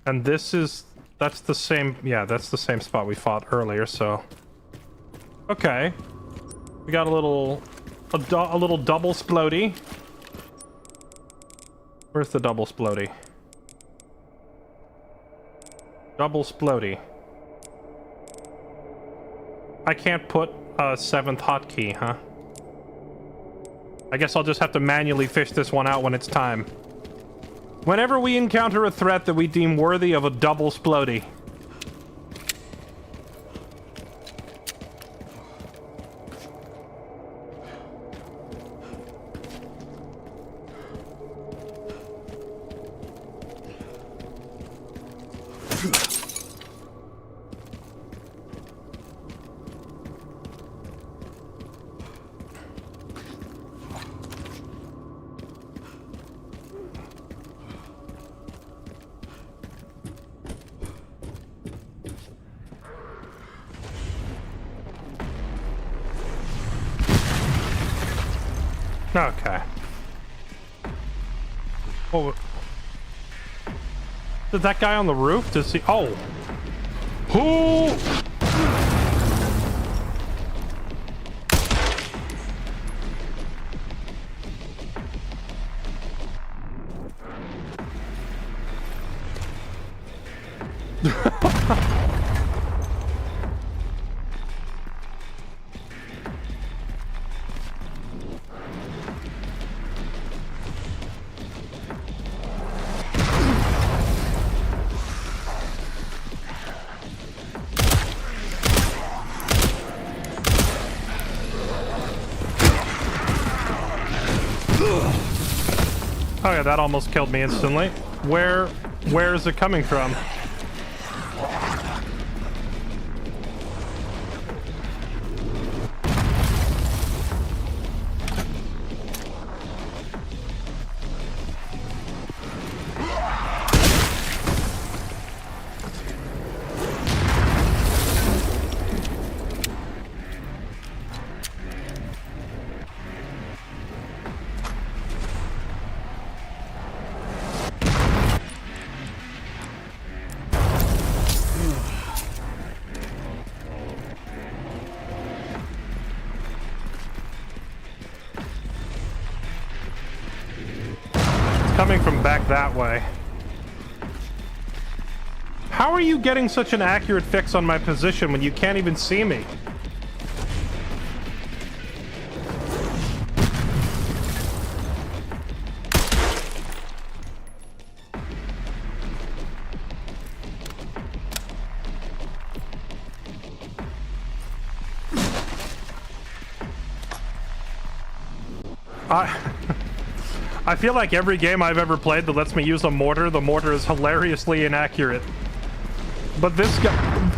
And this is... that's the same... yeah, that's the same spot we fought earlier, so... okay. We got a little double splody. Where's the double splody? Double splody. I can't put a 7th hotkey, huh? I guess I'll just have to manually fish this one out when it's time. Whenever we encounter a threat that we deem worthy of a double splody. Okay. Oh. Did that guy on the roof? Does he... oh. Who? Oh yeah, that almost killed me instantly. Where is it coming from? Coming from back that way. How are you getting such an accurate fix on my position when you can't even see me? I feel like every game I've ever played that lets me use a mortar, the mortar is hilariously inaccurate. But this guy...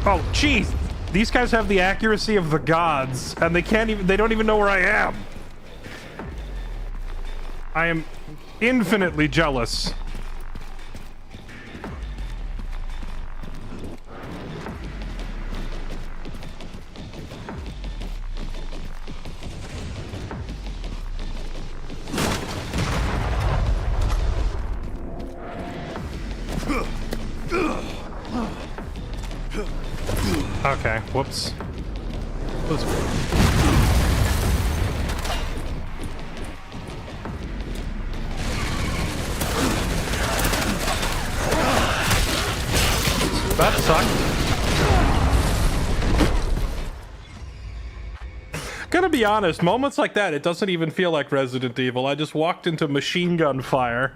Oh, jeez! These guys have the accuracy of the gods, and they don't even know where I am. I am infinitely jealous. Okay, whoops. That sucked. Gotta be honest, moments like that, it doesn't even feel like Resident Evil. I just walked into machine gun fire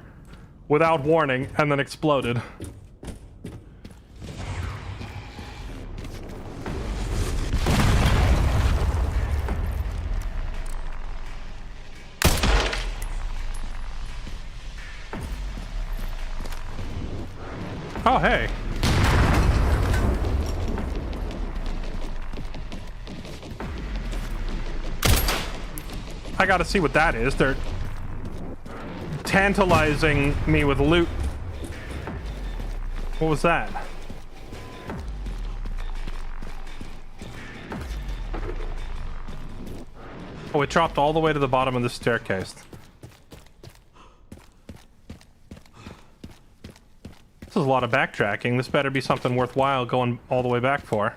without warning and then exploded. Oh, hey. I gotta see what that is. They're tantalizing me with loot. What was that? Oh, it dropped all the way to the bottom of the staircase. This is a lot of backtracking. This better be something worthwhile going all the way back for.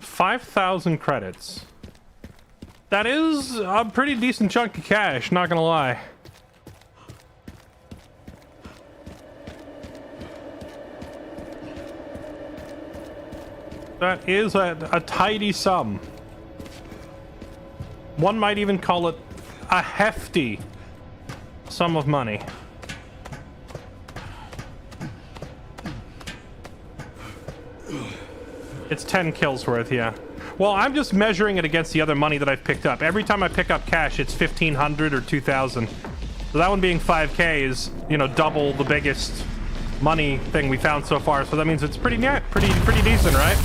$5,000 credits. That is a pretty decent chunk of cash, not gonna lie. That is a tidy sum. One might even call it a hefty sum of money. It's 10 kills worth, yeah. Well, I'm just measuring it against the other money that I've picked up. Every time I pick up cash, it's 1,500 or 2,000. So that one being 5K is, you know, double the biggest money thing we found so far. So that means it's pretty decent, right?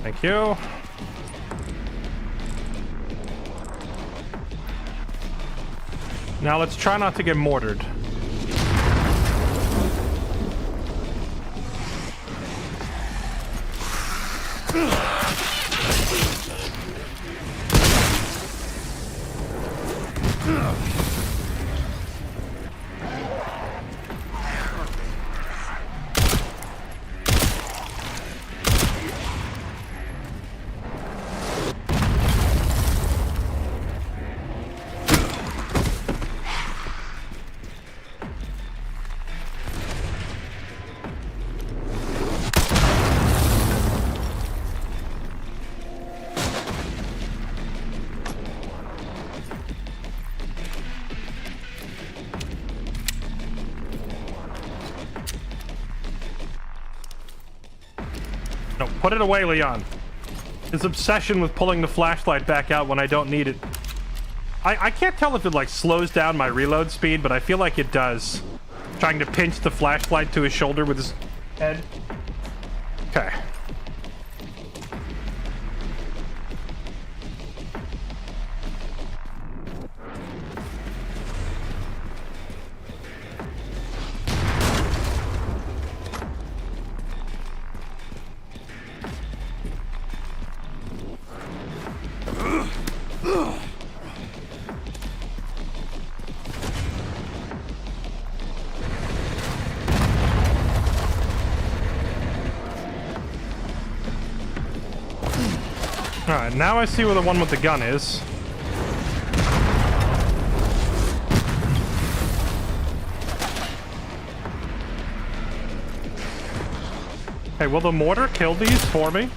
Thank you. Now let's try not to get mortared. Put it away, Leon. His obsession with pulling the flashlight back out when I don't need it. I can't tell if it, like, slows down my reload speed, but I feel like it does. Trying to pinch the flashlight to his shoulder with his head. Okay. Alright, now I see where the one with the gun is. Hey, will the mortar kill these for me?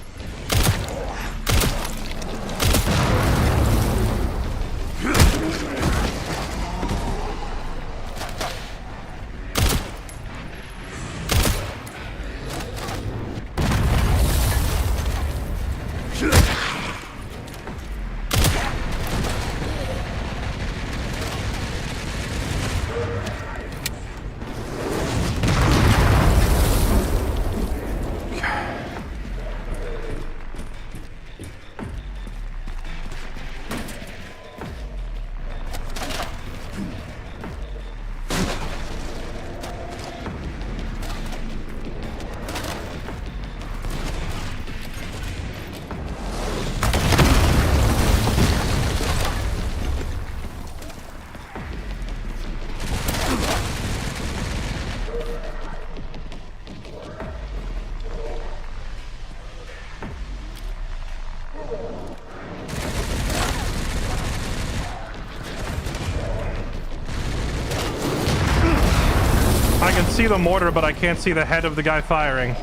I can see the mortar, but I can't see the head of the guy firing.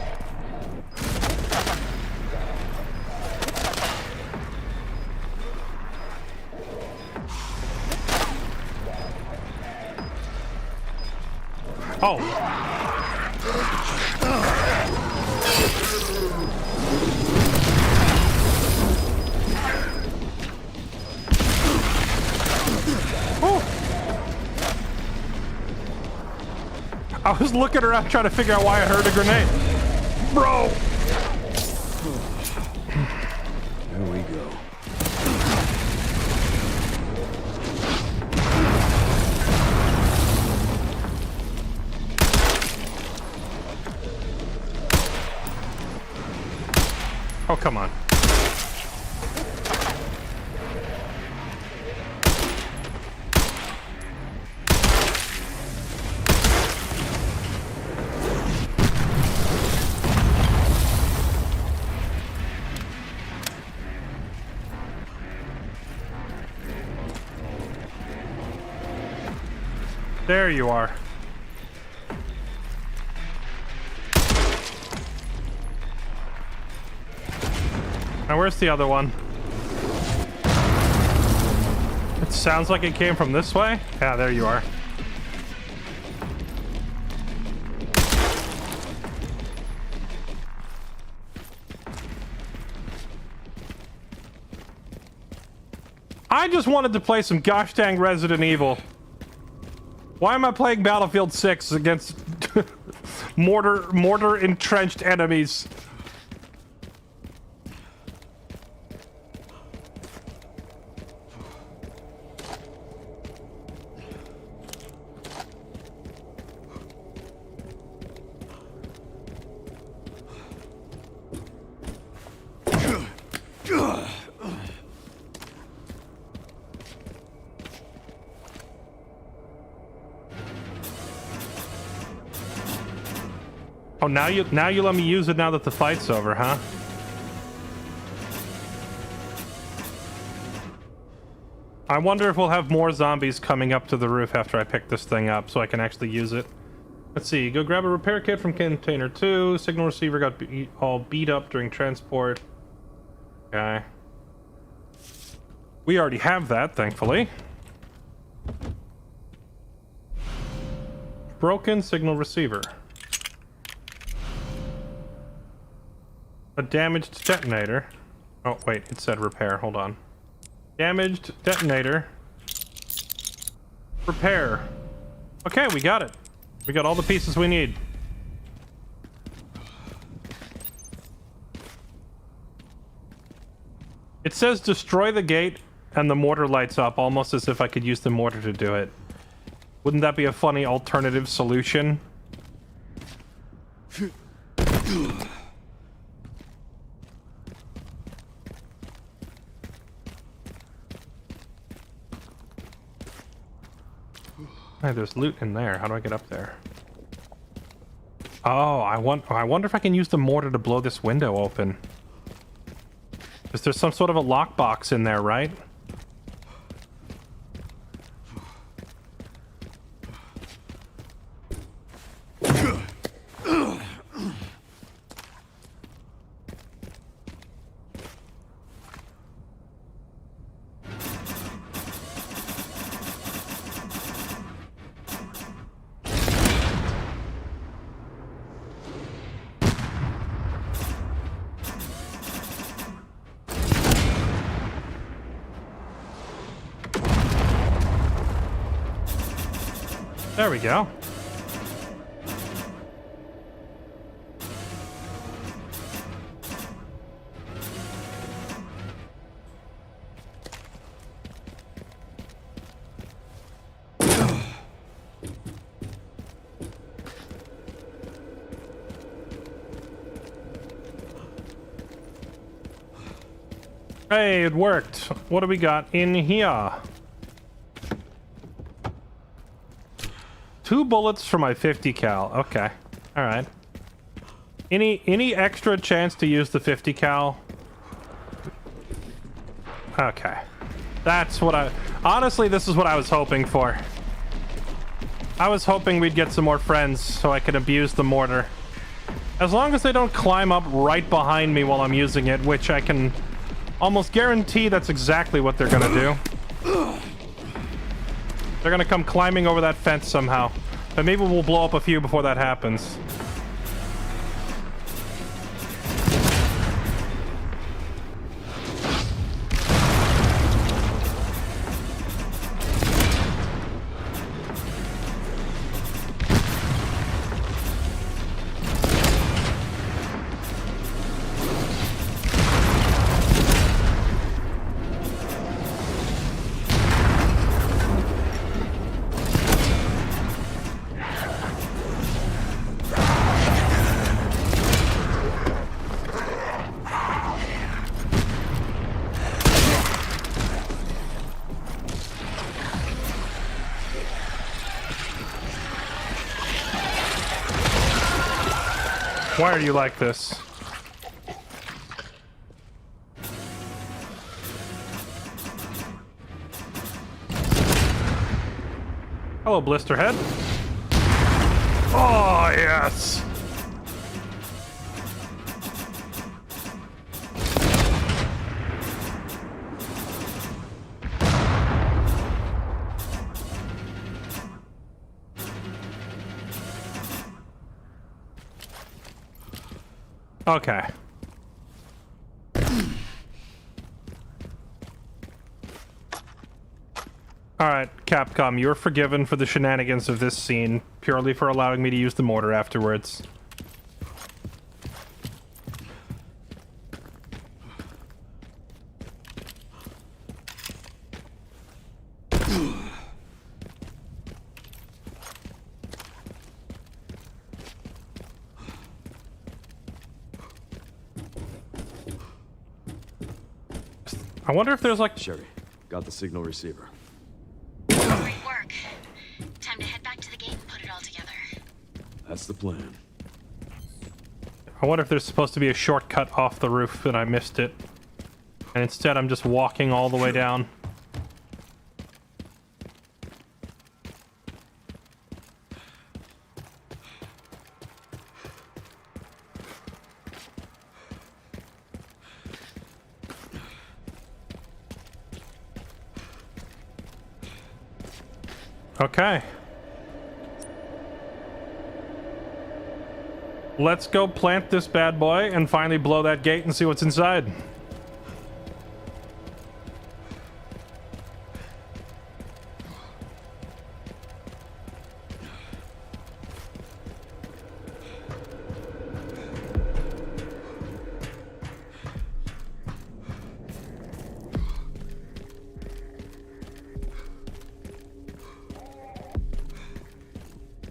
Oh. I was looking around trying to figure out why I heard a grenade. Bro! There we go. Oh, come on. There you are. Now where's the other one? It sounds like it came from this way. Yeah, there you are. I just wanted to play some gosh dang Resident Evil. Why am I playing Battlefield 6 against mortar entrenched enemies? Oh, now you let me use it now that the fight's over, huh? I wonder if we'll have more zombies coming up to the roof after I pick this thing up so I can actually use it. Let's see, go grab a repair kit from Container 2. Signal receiver got all beat up during transport. Okay. We already have that, thankfully. Broken signal receiver. A damaged detonator. Oh, wait, it said repair. Hold on. Damaged detonator. Repair. Okay, we got it. We got all the pieces we need. It says destroy the gate and the mortar lights up, almost as if I could use the mortar to do it. Wouldn't that be a funny alternative solution? Hey, there's loot in there. How do I get up there? Oh, I wonder if I can use the mortar to blow this window open. Is there some sort of a lockbox in there, right? There we go. Hey, it worked. What do we got in here? 2 bullets for my 50 cal. Okay. All right. Any extra chance to use the 50 cal? Okay. That's what honestly, this is what I was hoping for. I was hoping we'd get some more friends so I could abuse the mortar. As long as they don't climb up right behind me while I'm using it, which I can almost guarantee that's exactly what they're gonna do. They're gonna come climbing over that fence somehow. But maybe we'll blow up a few before that happens. Why are you like this? Hello, Blisterhead. Oh, yes! Okay. Alright, Capcom, you're forgiven for the shenanigans of this scene, purely for allowing me to use the mortar afterwards. I wonder if there's like... Sherry, got the signal receiver. Great work. Time to head back to the gate and put it all together. That's the plan. I wonder if there's supposed to be a shortcut off the roof and I missed it. And instead I'm just walking all the way down. Okay. Let's go plant this bad boy and finally blow that gate and see what's inside.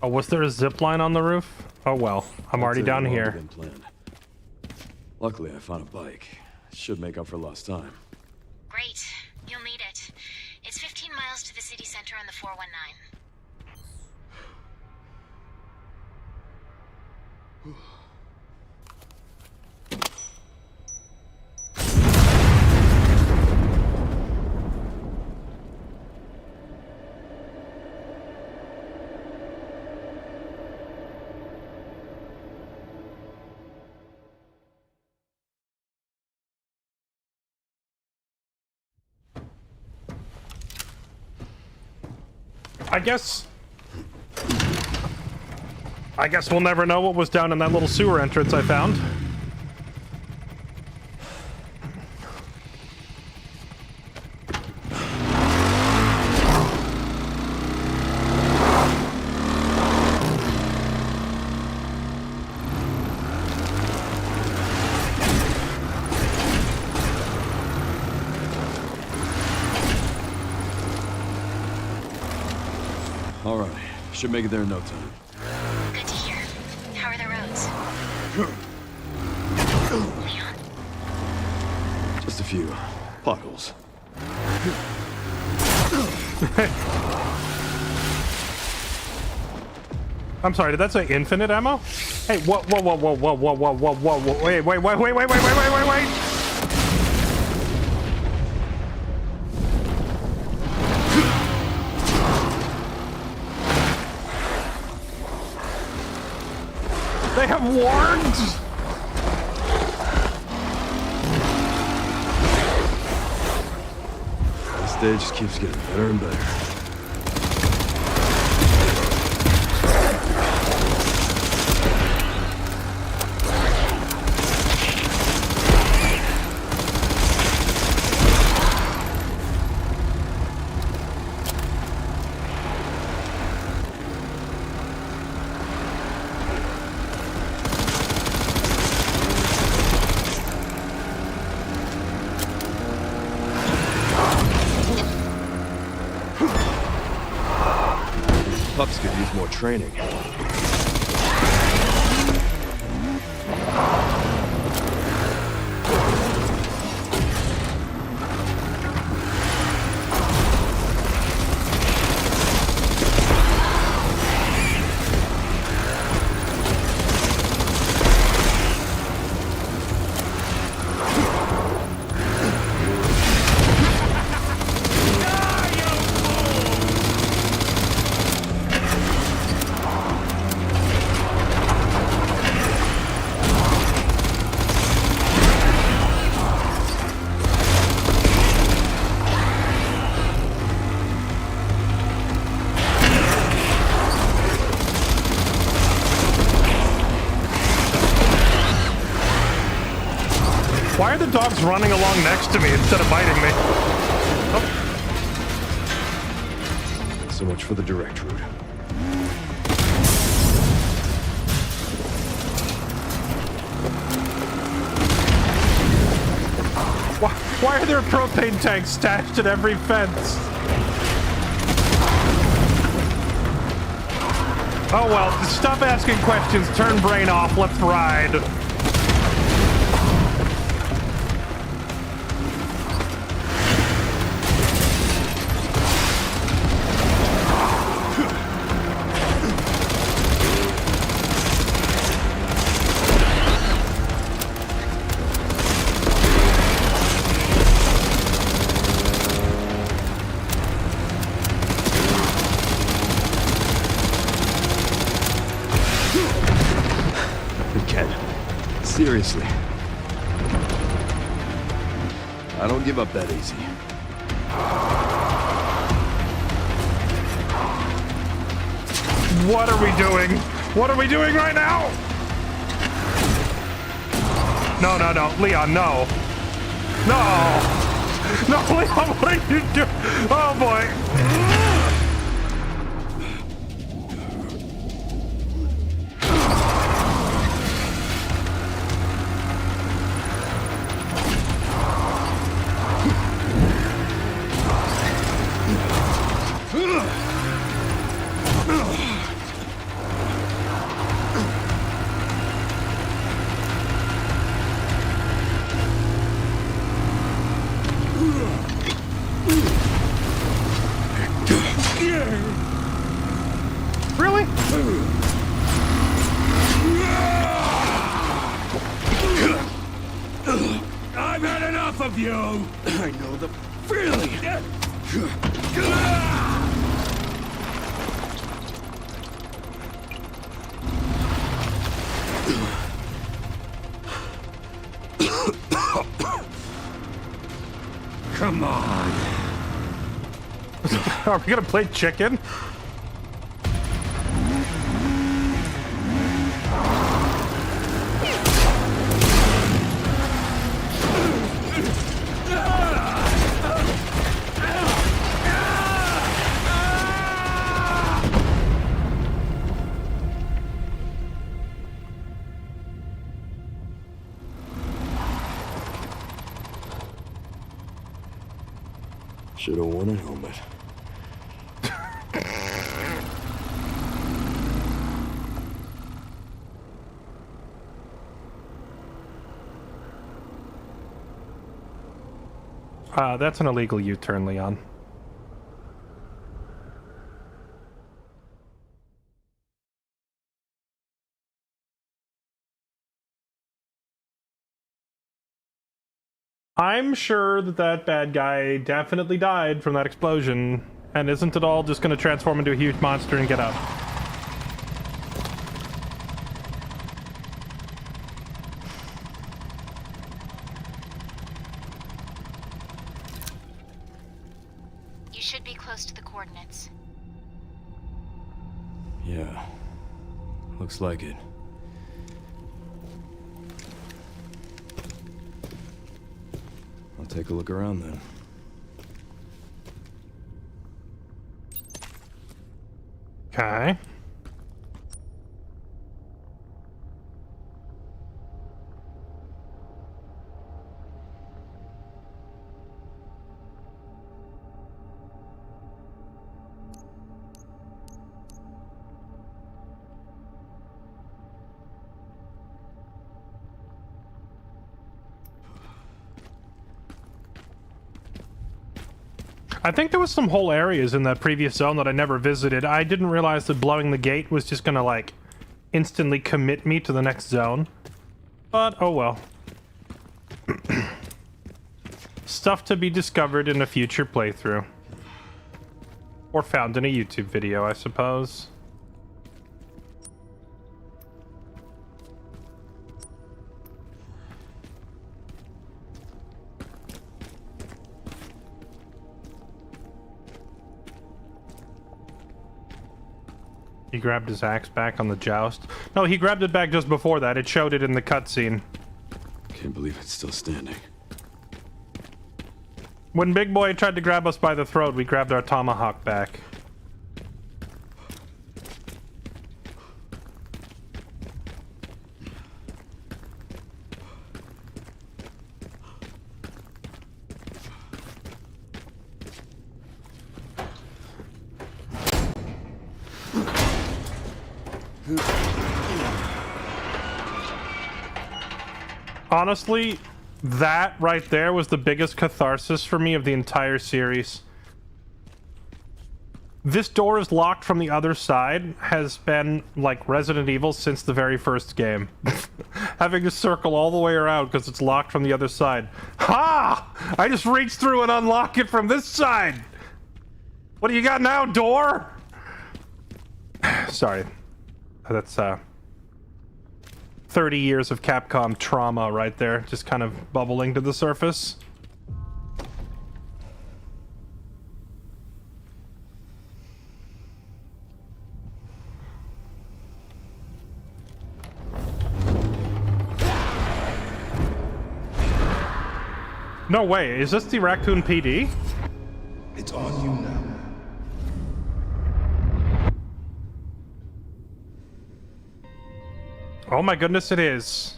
Oh, was there a zip line on the roof? Oh well, I'm already down here. Luckily, I found a bike. Should make up for lost time. Great. You'll need it. It's 15 miles to the city center on the 419. I guess we'll never know what was down in that little sewer entrance I found. All right, should make it there in no time. Good to hear. How are the roads? Leon? Just a few potholes. I'm sorry, did that say infinite ammo? Hey, whoa, whoa, whoa, whoa, whoa, whoa, whoa, whoa, whoa, whoa, wait, wait, wait, wait, wait, wait, wait, wait, wait, wait. They have wards! This stage just keeps getting better and better. Pups could use more training. Why are the dogs running along next to me instead of biting me? Oh. So much for the direct route. Why are there propane tanks stashed at every fence? Oh well, stop asking questions, turn brain off, let's ride. Seriously. I don't give up that easy. What are we doing? What are we doing right now? No, no, no. Leon, no. No! No, Leon, what are you doing? Oh, boy. Really? I've had enough of you! I know the feeling! Come on! Are we gonna play chicken? Should have worn a helmet. That's an illegal U-turn, Leon. I'm sure that that bad guy definitely died from that explosion, and isn't it all just going to transform into a huge monster and get up? You should be close to the coordinates. Yeah. Looks like it. I'll take a look around then. Okay. I think there was some whole areas in that previous zone that I never visited. I didn't realize that blowing the gate was just gonna, like, instantly commit me to the next zone. But, oh well. Stuff to be discovered in a future playthrough. Or found in a YouTube video, I suppose. He grabbed his axe back on the joust. No, he grabbed it back just before that. It showed it in the cutscene. Can't believe it's still standing. When Big Boy tried to grab us by the throat, we grabbed our tomahawk back. Honestly, that right there was the biggest catharsis for me of the entire series. This door is locked from the other side has been like Resident Evil since the very first game. Having to circle all the way around because it's locked from the other side. Ha! I just reached through and unlock it from this side! What do you got now, door? Sorry. That's 30 years of Capcom trauma right there, just kind of bubbling to the surface. No way. Is this the Raccoon PD? It's on you now. Oh my goodness, it is.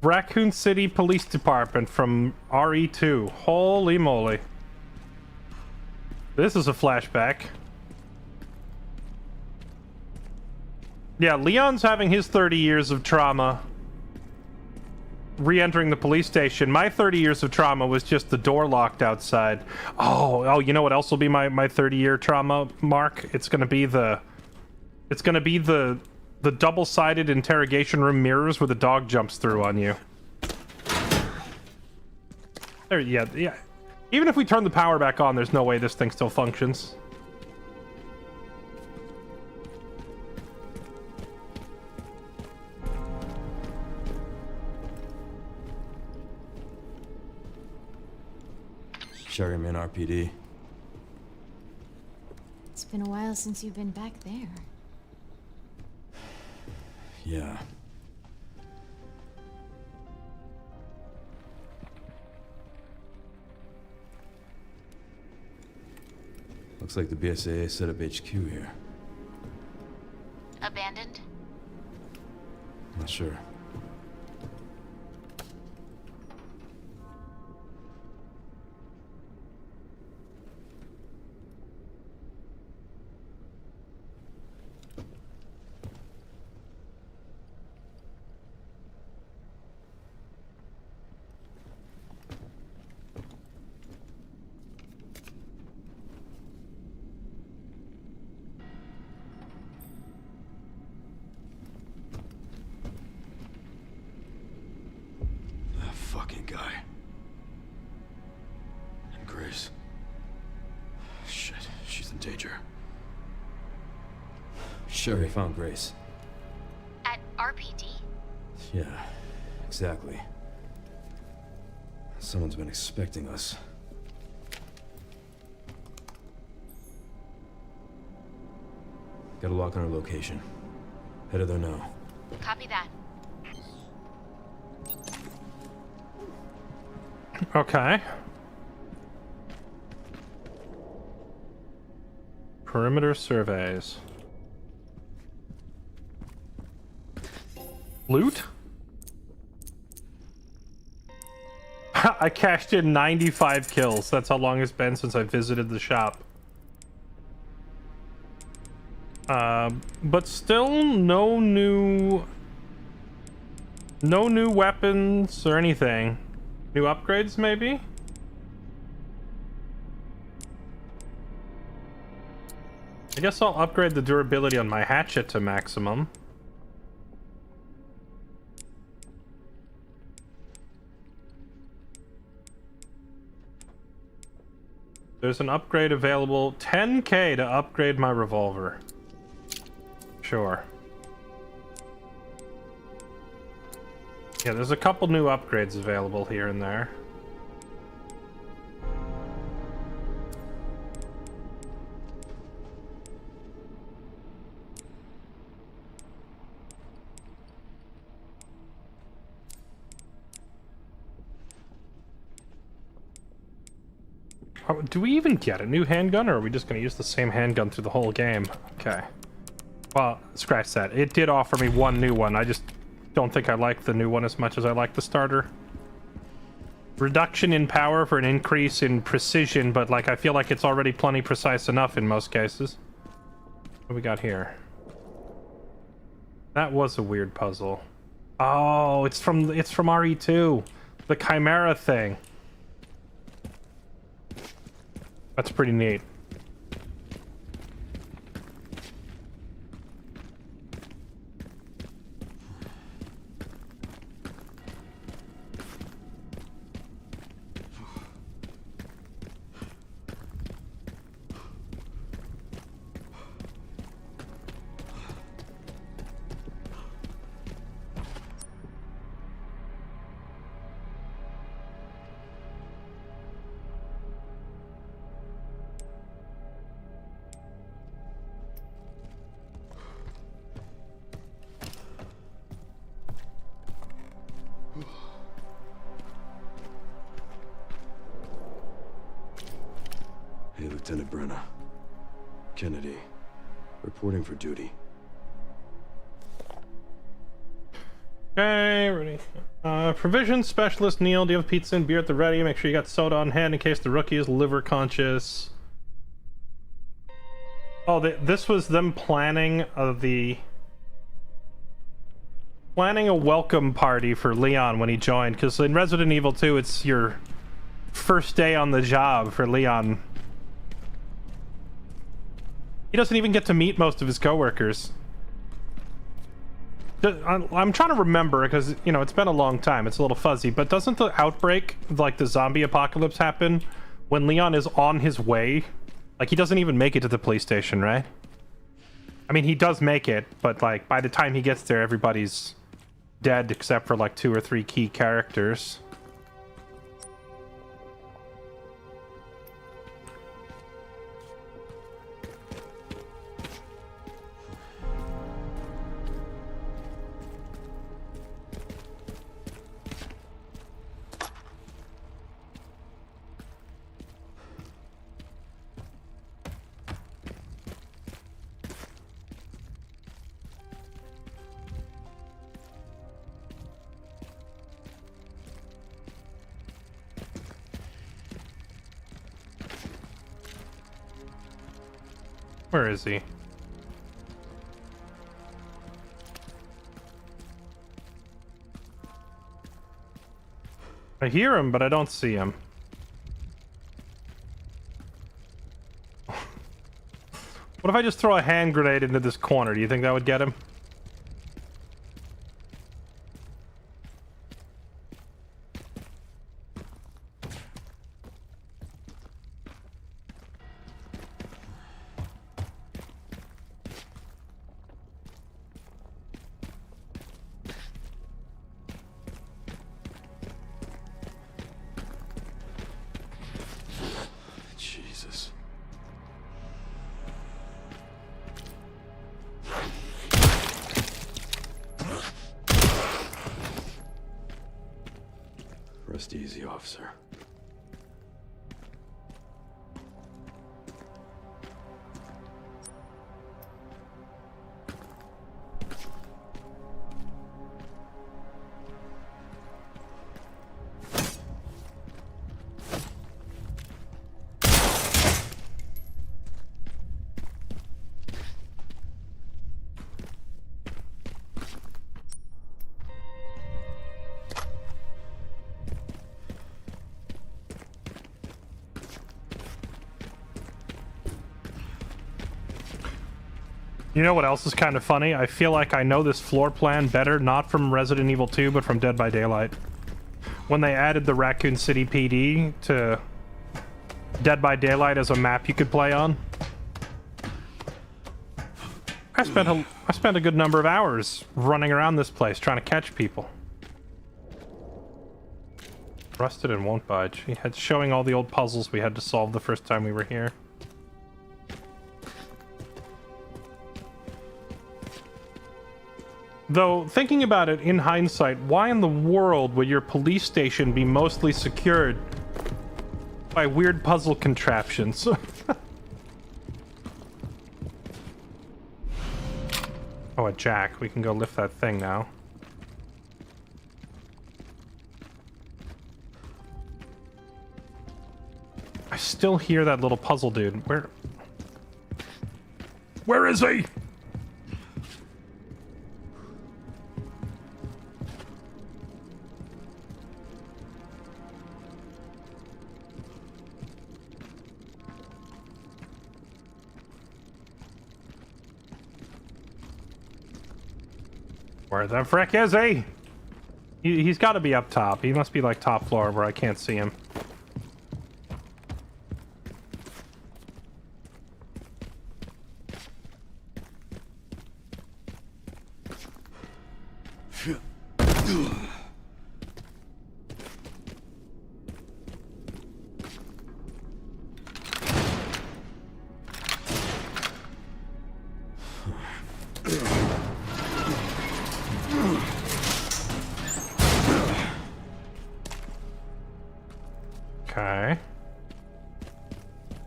Raccoon City Police Department from RE2. Holy moly. This is a flashback. Yeah, Leon's having his 30 years of trauma re-entering the police station. My 30 years of trauma was just the door locked outside. Oh, you know what else will be my 30-year trauma, Mark? It's gonna be the double-sided interrogation room mirrors where the dog jumps through on you. There, yeah. Even if we turn the power back on, there's no way this thing still functions. Sherryman RPD. It's been a while since you've been back there. Yeah. Looks like the BSAA set up HQ here. Abandoned? Not sure. Fucking guy. And Grace. Shit, she's in danger. Sherry found Grace. At RPD? Yeah, exactly. Someone's been expecting us. Got a lock on our location. Headed there now. Copy that. Okay. Perimeter surveys. Loot? I cashed in 95 kills. That's how long it's been since I visited the shop. But still no new weapons or anything. New upgrades, maybe? I guess I'll upgrade the durability on my hatchet to maximum. There's an upgrade available. 10k to upgrade my revolver. Sure. Yeah, there's a couple new upgrades available here and there. Oh, do we even get a new handgun, or are we just going to use the same handgun through the whole game? Okay. Well, scratch that. It did offer me one new one. I just don't think I like the new one as much as I like the starter. Reduction in power for an increase in precision, but like I feel like it's already plenty precise enough in most cases. What do we got here? That was a weird puzzle. Oh, it's from RE2. The Chimera thing. That's pretty neat. Hey, Lieutenant Brenna. Kennedy. Reporting for duty. Okay, ready. Provision specialist Neil, do you have pizza and beer at the ready? Make sure you got soda on hand in case the rookie is liver conscious. Oh, this was them planning a welcome party for Leon when he joined, because in Resident Evil 2 it's your first day on the job for Leon. He doesn't even get to meet most of his coworkers. I'm trying to remember, because, you know, it's been a long time. It's a little fuzzy, but doesn't the outbreak, like the zombie apocalypse, happen when Leon is on his way? Like, he doesn't even make it to the police station, right? I mean, he does make it, but, like, by the time he gets there, everybody's dead except for, like, 2 or 3 key characters. Where is he? I hear him, but I don't see him. What if I just throw a hand grenade into this corner? Do you think that would get him? Jesus. Rest easy, officer. You know what else is kind of funny? I feel like I know this floor plan better, not from Resident Evil 2, but from Dead by Daylight. When they added the Raccoon City PD to Dead by Daylight as a map you could play on. I spent a good number of hours running around this place trying to catch people. Rusted and won't budge. He had showing all the old puzzles we had to solve the first time we were here. Though, thinking about it in hindsight, why in the world would your police station be mostly secured by weird puzzle contraptions? Oh, a jack. We can go lift that thing now. I still hear that little puzzle dude. Where is he? Where the frick is he? He's got to be up top. He must be like top floor where I can't see him.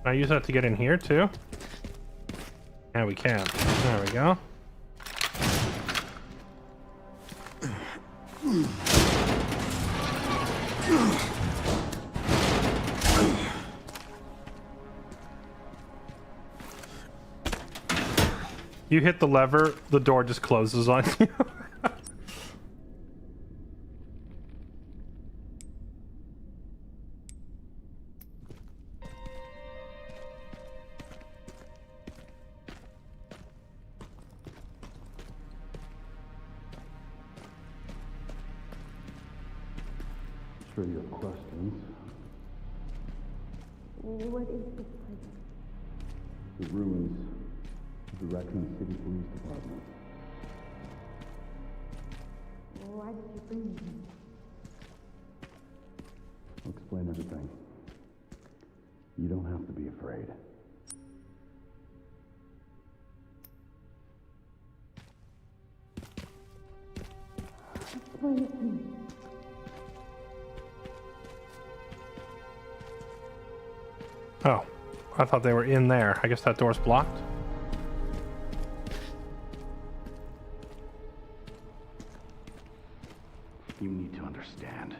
I use that to get in here too? Yeah, we can. There we go. You hit the lever, the door just closes on you. Sure you have questions. What is this place? The ruins of the Raccoon City Police Department. Why did you bring me here? I'll explain everything. You don't have to be afraid. Explain it to me. Oh, I thought they were in there. I guess that door's blocked. You need to understand.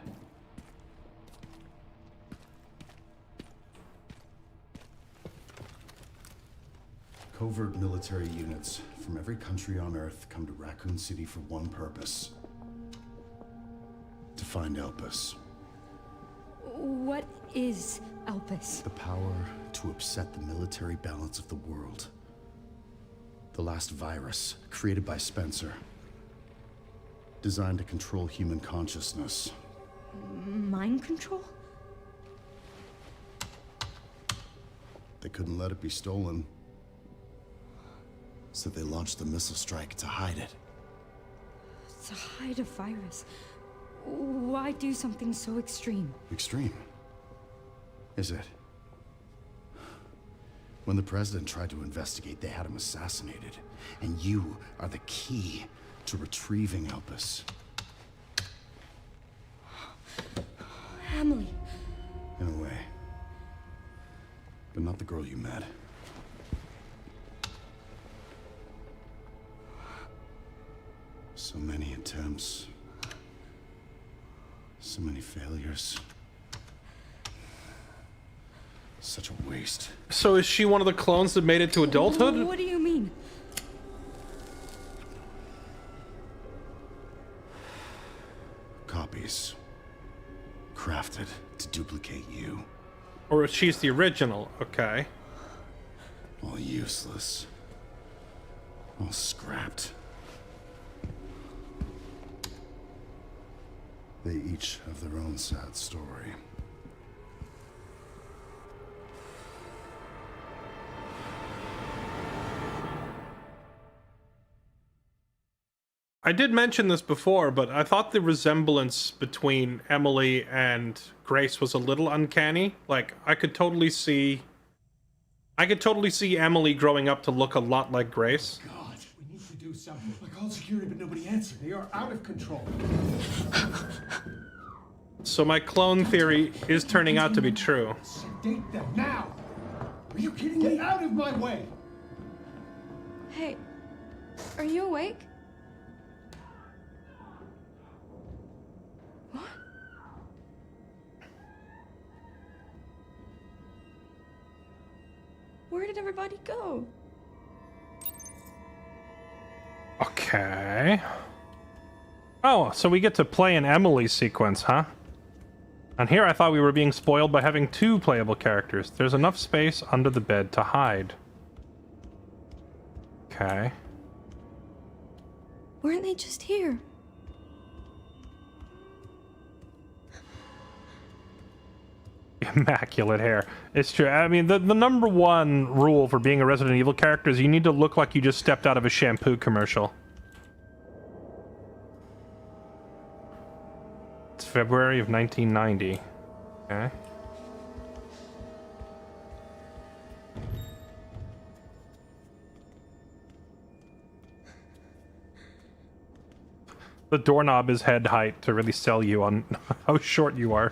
Covert military units from every country on Earth come to Raccoon City for one purpose. To find Elpis. What is Elpis? The power to upset the military balance of the world. The last virus, created by Spencer. Designed to control human consciousness. Mind control? They couldn't let it be stolen. So they launched the missile strike to hide it. To hide a virus. Why do something so extreme? Extreme? Is it? When the president tried to investigate, they had him assassinated. And you are the key to retrieving Elpis. Emily. In a way. But not the girl you met. So many attempts. So many failures. Such a waste. So is she one of the clones that made it to adulthood? What do you mean? Copies. Crafted to duplicate you. Or she's the original? Okay. All useless. All scrapped. They each have their own sad story. I did mention this before, but I thought the resemblance between Emily and Grace was a little uncanny. Like, I could totally see Emily growing up to look a lot like Grace. God, we need to do something. I called security, but nobody answered. They are out of control. So my clone theory is turning out to be true. Sedate them now. Are you kidding me? Get out of my way. Hey, are you awake? What? Where did everybody go? Okay. Oh, so we get to play an Emily sequence, huh? And here I thought we were being spoiled by having two playable characters. There's enough space under the bed to hide. Okay. Weren't they just here? Immaculate hair. It's true. I mean, the number one rule for being a Resident Evil character is you need to look like you just stepped out of a shampoo commercial. It's February of 1990. Okay. The doorknob is head height to really sell you on how short you are.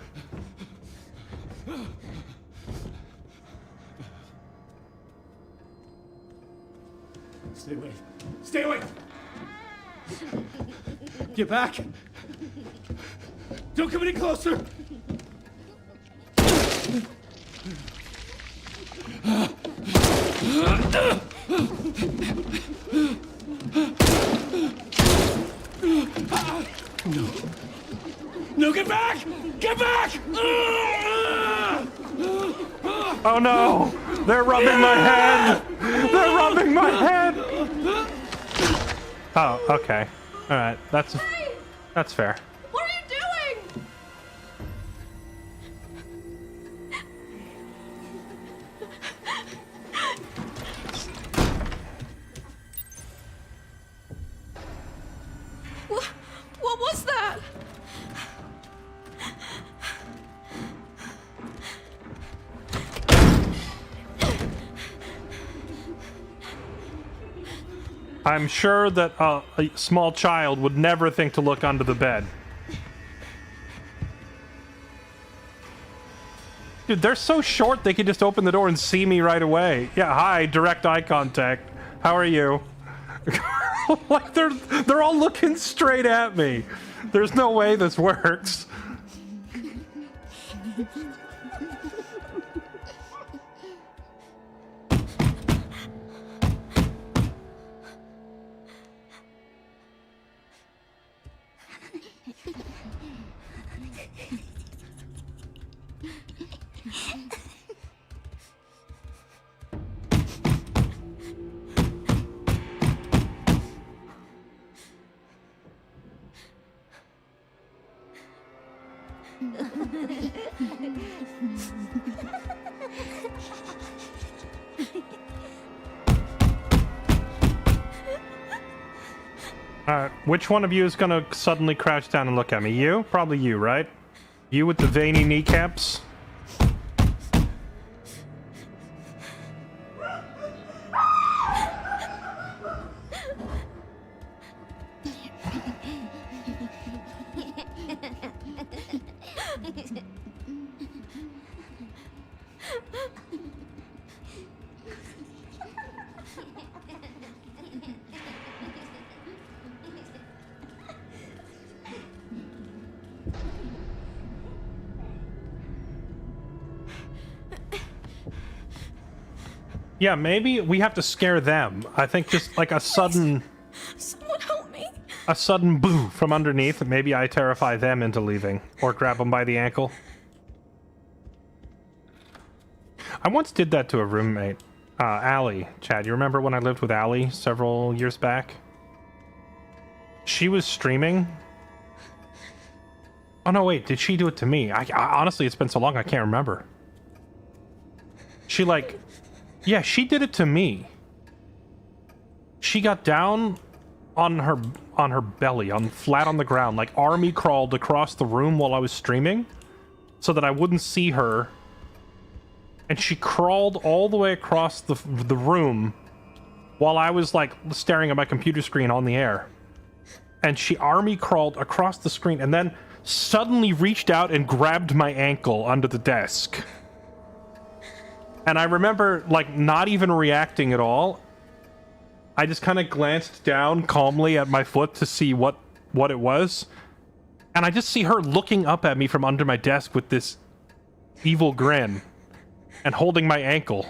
Stay away. Stay away! Get back! Don't come any closer! No. No, get back! Get back! Oh no! They're rubbing my head! They're rubbing my head! Oh, okay. Alright, that's fair. What are you doing? What was that? I'm sure that a small child would never think to look under the bed. Dude, they're so short they can just open the door and see me right away. Yeah, hi, direct eye contact. How are you? Like they're all looking straight at me. There's no way this works. Which one of you is gonna suddenly crouch down and look at me? You? Probably you, right? You with the veiny kneecaps? Yeah, maybe we have to scare them. I think just like a sudden... Someone help me. A sudden boo from underneath. Maybe I terrify them into leaving. Or grab them by the ankle. I once did that to a roommate. Allie. Chad, you remember when I lived with Allie several years back? She was streaming. Oh no, wait. Did she do it to me? I honestly, it's been so long I can't remember. She like... Yeah, she did it to me. She got down on her belly, flat on the ground, like army crawled across the room while I was streaming so that I wouldn't see her. And she crawled all the way across the room while I was like staring at my computer screen on the air. And she army crawled across the screen and then suddenly reached out and grabbed my ankle under the desk. And I remember, like, not even reacting at all. I just kind of glanced down calmly at my foot to see what it was. And I just see her looking up at me from under my desk with this evil grin and holding my ankle.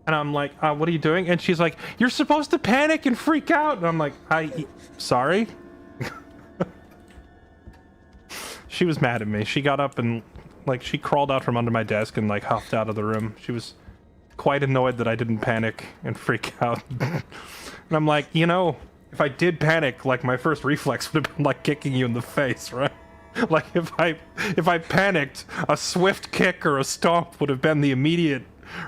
And I'm like, what are you doing? And she's like, you're supposed to panic and freak out. And I'm like, sorry? She was mad at me. She got up and, like, she crawled out from under my desk and, like, huffed out of the room. She was quite annoyed that I didn't panic and freak out. And I'm like, you know, if I did panic, like, my first reflex would have been like kicking you in the face, right? Like if I panicked, a swift kick or a stomp would have been the immediate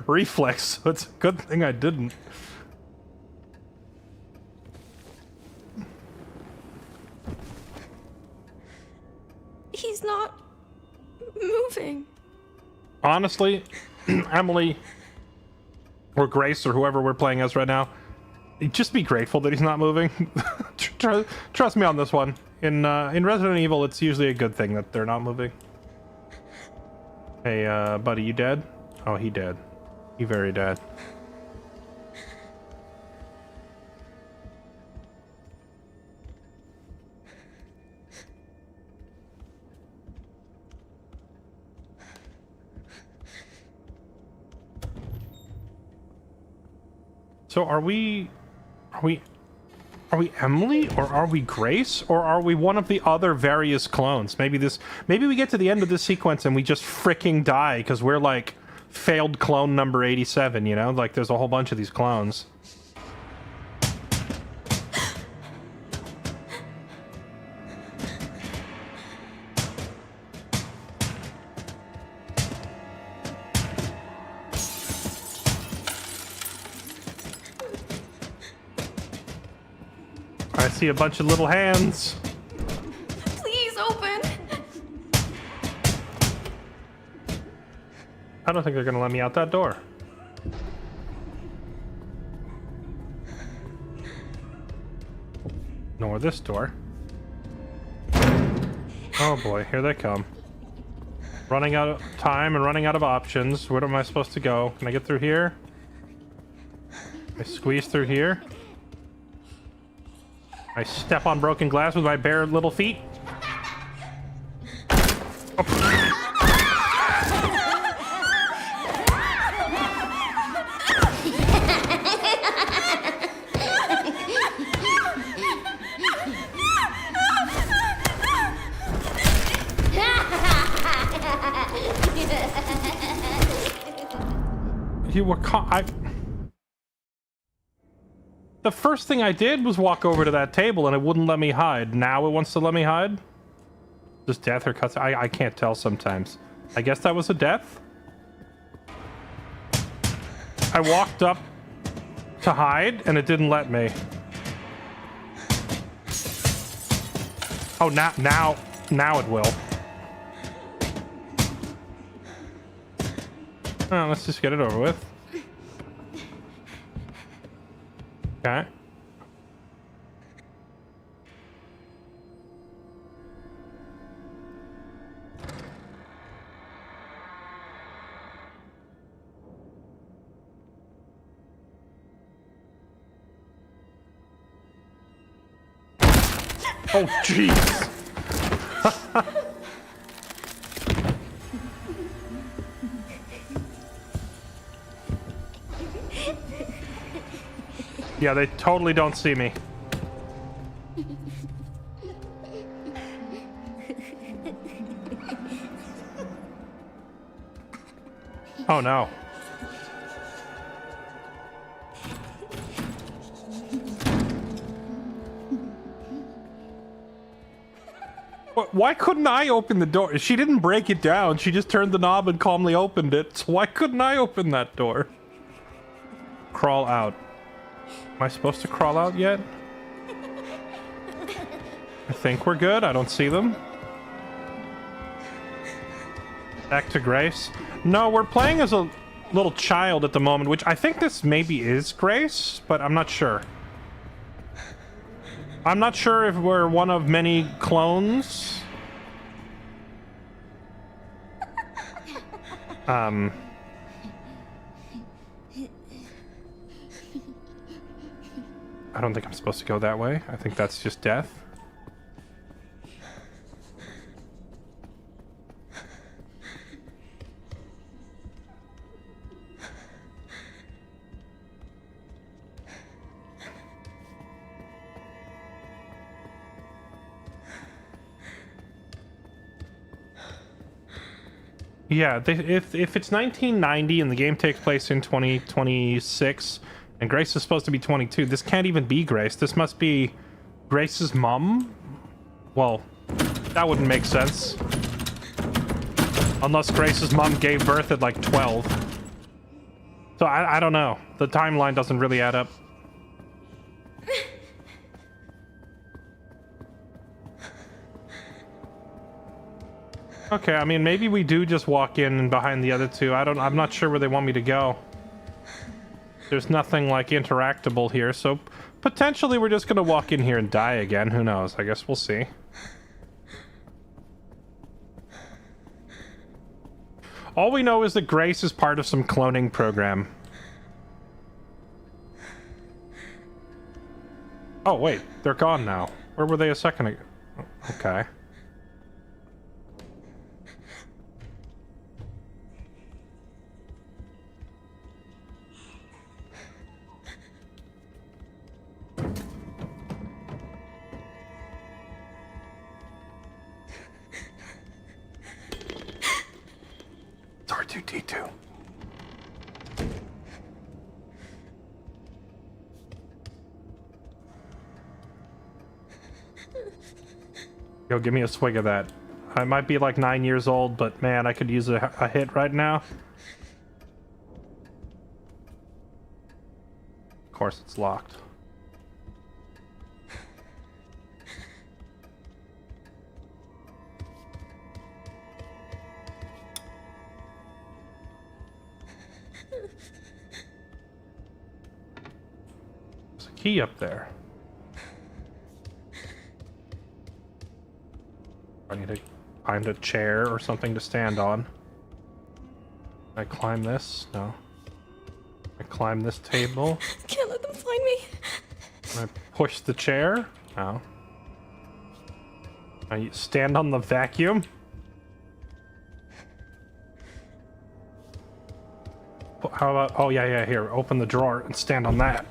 reflex. So it's a good thing I didn't. He's not moving. Honestly, Emily or Grace or whoever we're playing as right now, just be grateful that he's not moving. Trust me on this one. In Resident Evil, it's usually a good thing that they're not moving. Hey, buddy, you dead? Oh, he dead. He very dead. So are we Emily, or are we Grace, or are we one of the other various clones? Maybe we get to the end of this sequence and we just freaking die because we're like failed clone number 87, you know? Like there's a whole bunch of these clones. I see a bunch of little hands. Please open. I don't think they're gonna let me out that door. Nor this door. Oh boy, here they come. Running out of time and running out of options. Where am I supposed to go? Can I get through here? I squeeze through here. I step on broken glass with my bare little feet. Oh. You were The first thing I did was walk over to that table and it wouldn't let me hide. Now it wants to let me hide? Just death or cuts? I can't tell sometimes. I guess that was a death? I walked up to hide and it didn't let me. Oh, now it will. Oh, let's just get it over with. Okay. Oh, jeez. Yeah, they totally don't see me. Oh no. Why couldn't I open the door? She didn't break it down. She just turned the knob and calmly opened it. So why couldn't I open that door? Crawl out. Am I supposed to crawl out yet? I think we're good. I don't see them. Back to Grace. No, we're playing as a little child at the moment, which I think this maybe is Grace, but I'm not sure. I'm not sure if we're one of many clones. I don't think I'm supposed to go that way. I think that's just death. Yeah, if it's 1990 and the game takes place in 2026 and Grace is supposed to be 22, this can't even be Grace. This must be Grace's mom? Well, that wouldn't make sense. Unless Grace's mom gave birth at like 12. So I don't know. The timeline doesn't really add up. Okay, I mean, maybe we do just walk in behind the other two. I'm not sure where they want me to go. There's nothing, like, interactable here, so potentially we're just gonna walk in here and die again. Who knows? I guess we'll see. All we know is that Grace is part of some cloning program. Oh, wait. They're gone now. Where were they a second ago? Okay. R2-D2. Yo, give me a swig of that. I might be like 9 years old, but man, I could use a hit right now. Of course, it's locked. There's a key up there. I need to find a chair or something to stand on. Can I climb this? No. Can I climb this table? Can't let them find me. Can I push the chair? No. Can I stand on the vacuum? How about... Oh, yeah, here. Open the drawer and stand on that.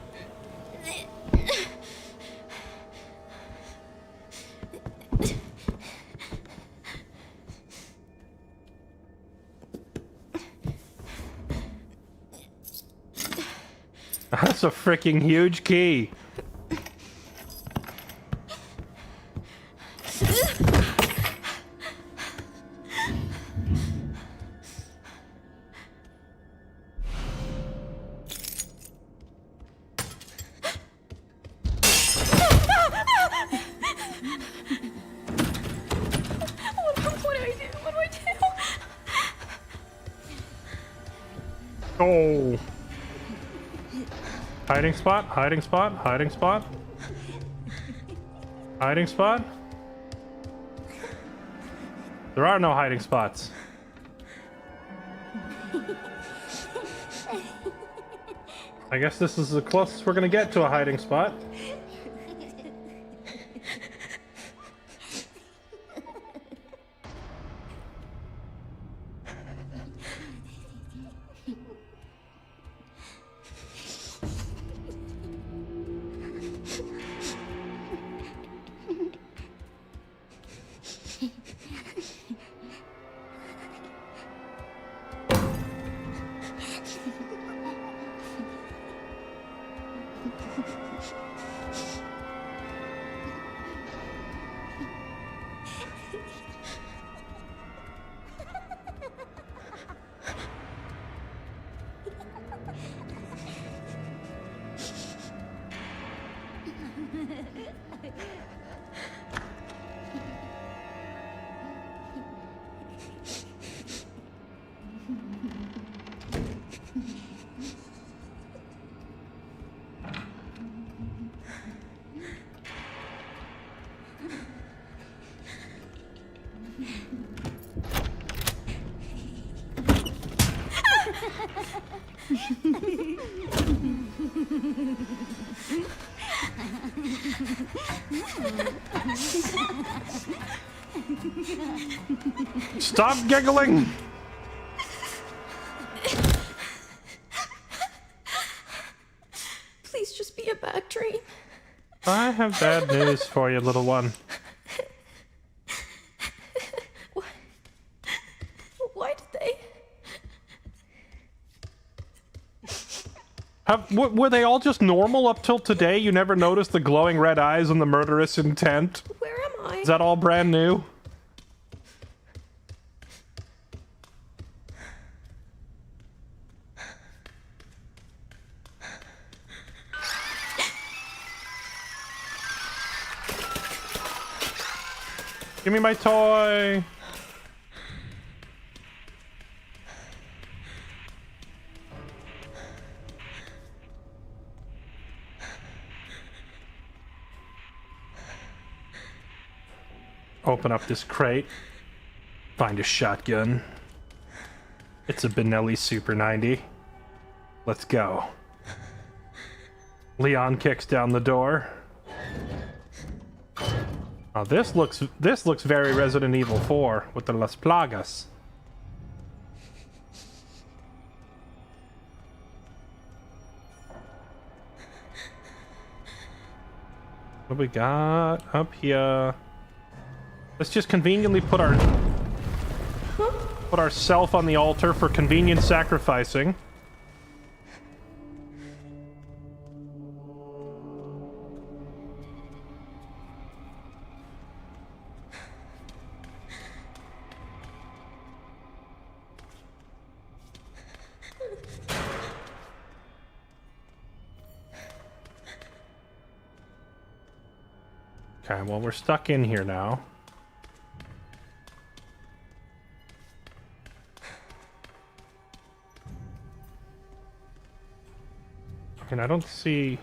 That's a freaking huge key. What do I do? What do I do? Oh. Hiding spot, hiding spot, hiding spot. Hiding spot? There are no hiding spots. I guess this is the closest we're gonna get to a hiding spot. Stop giggling! Please just be a bad dream. I have bad news for you, little one. Why did they? Were they all just normal up till today? You never noticed the glowing red eyes and the murderous intent? Where am I? Is that all brand new? Give me my toy! Open up this crate. Find a shotgun. It's a Benelli Super 90. Let's go. Leon kicks down the door. Oh, this looks very Resident Evil 4 with the Las Plagas. What do we got up here? Let's just conveniently put our... Huh? Put ourself on the altar for convenient sacrificing. Okay, well, we're stuck in here now. And I don't see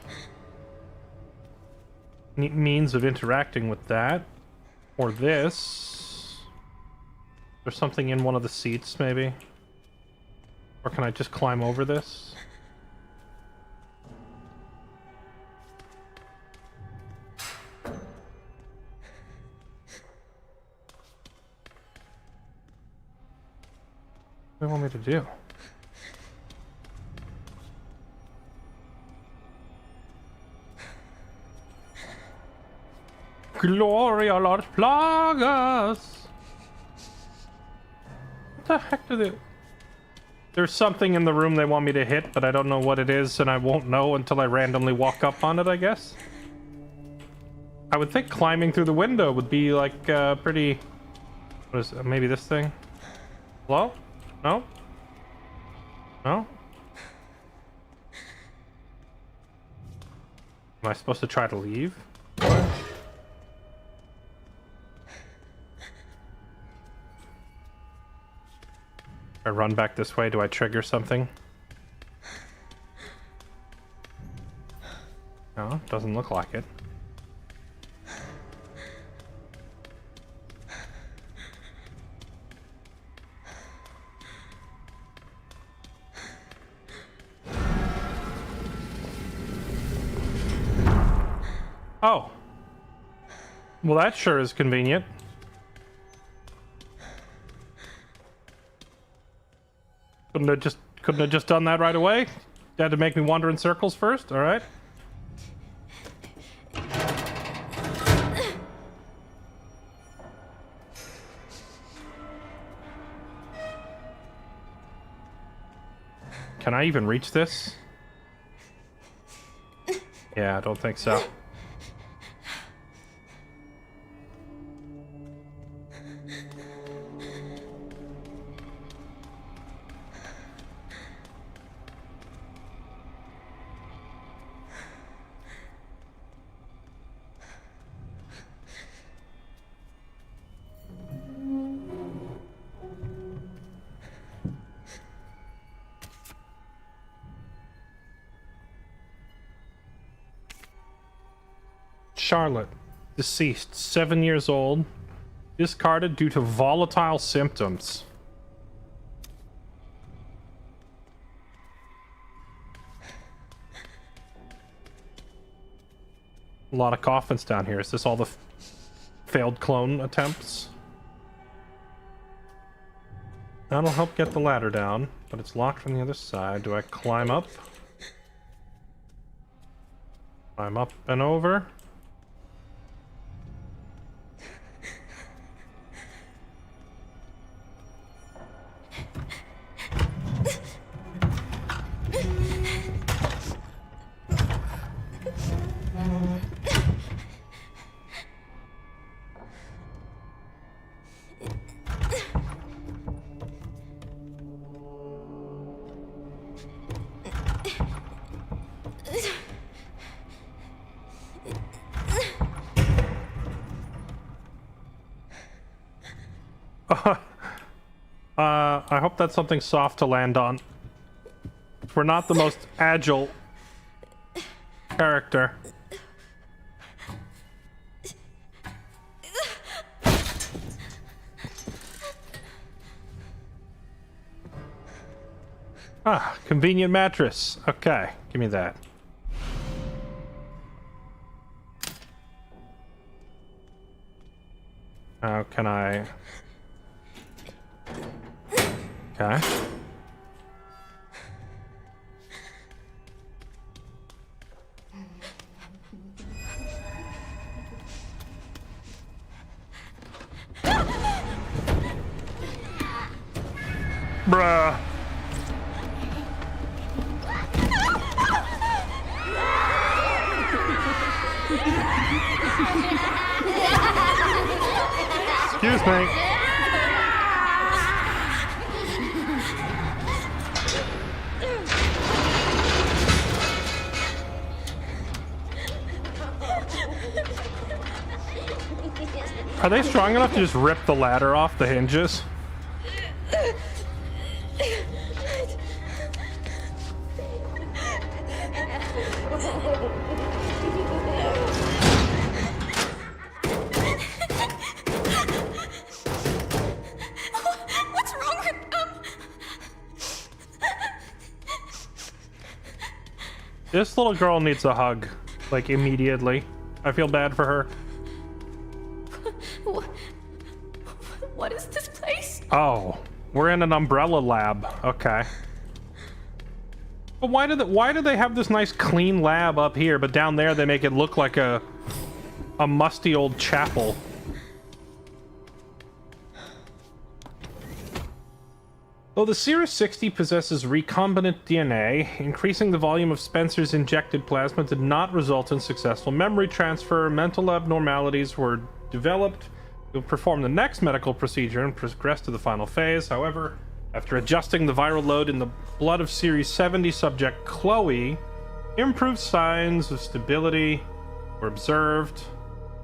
any means of interacting with that. Or this. There's something in one of the seats, maybe. Or can I just climb over this? What do you want me to do? Gloria Las Plagas! What the heck do they... There's something in the room they want me to hit, but I don't know what it is, and I won't know until I randomly walk up on it, I guess. I would think climbing through the window would be, like, pretty... What is it? Maybe this thing? Hello? No? No? Am I supposed to try to leave? I run back this way, do I trigger something? No, doesn't look like it. Oh. Well, that sure is convenient. Couldn't have just done that right away? You had to make me wander in circles first? Alright. Can I even reach this? Yeah, I don't think so. Charlotte, deceased, 7 years old, discarded due to volatile symptoms. A lot of coffins down here. Is this all the failed clone attempts? That'll help get the ladder down, but it's locked from the other side. Do I climb up? Climb up and over. I hope that's something soft to land on. We're not the most agile character. Ah, convenient mattress. Okay, give me that. How can I... Okay. Bruh. Excuse me. Are they strong enough to just rip the ladder off the hinges? What's wrong with them? This little girl needs a hug, like immediately. I feel bad for her. What is this place? Oh, we're in an umbrella lab. Okay. But why do they have this nice clean lab up here, but down there they make it look like a musty old chapel? Though the Cirrus 60 possesses recombinant DNA, increasing the volume of Spencer's injected plasma did not result in successful memory transfer. Mental abnormalities were developed. He'll perform the next medical procedure and progress to the final phase. However, after adjusting the viral load in the blood of Series 70 subject Chloe, improved signs of stability were observed.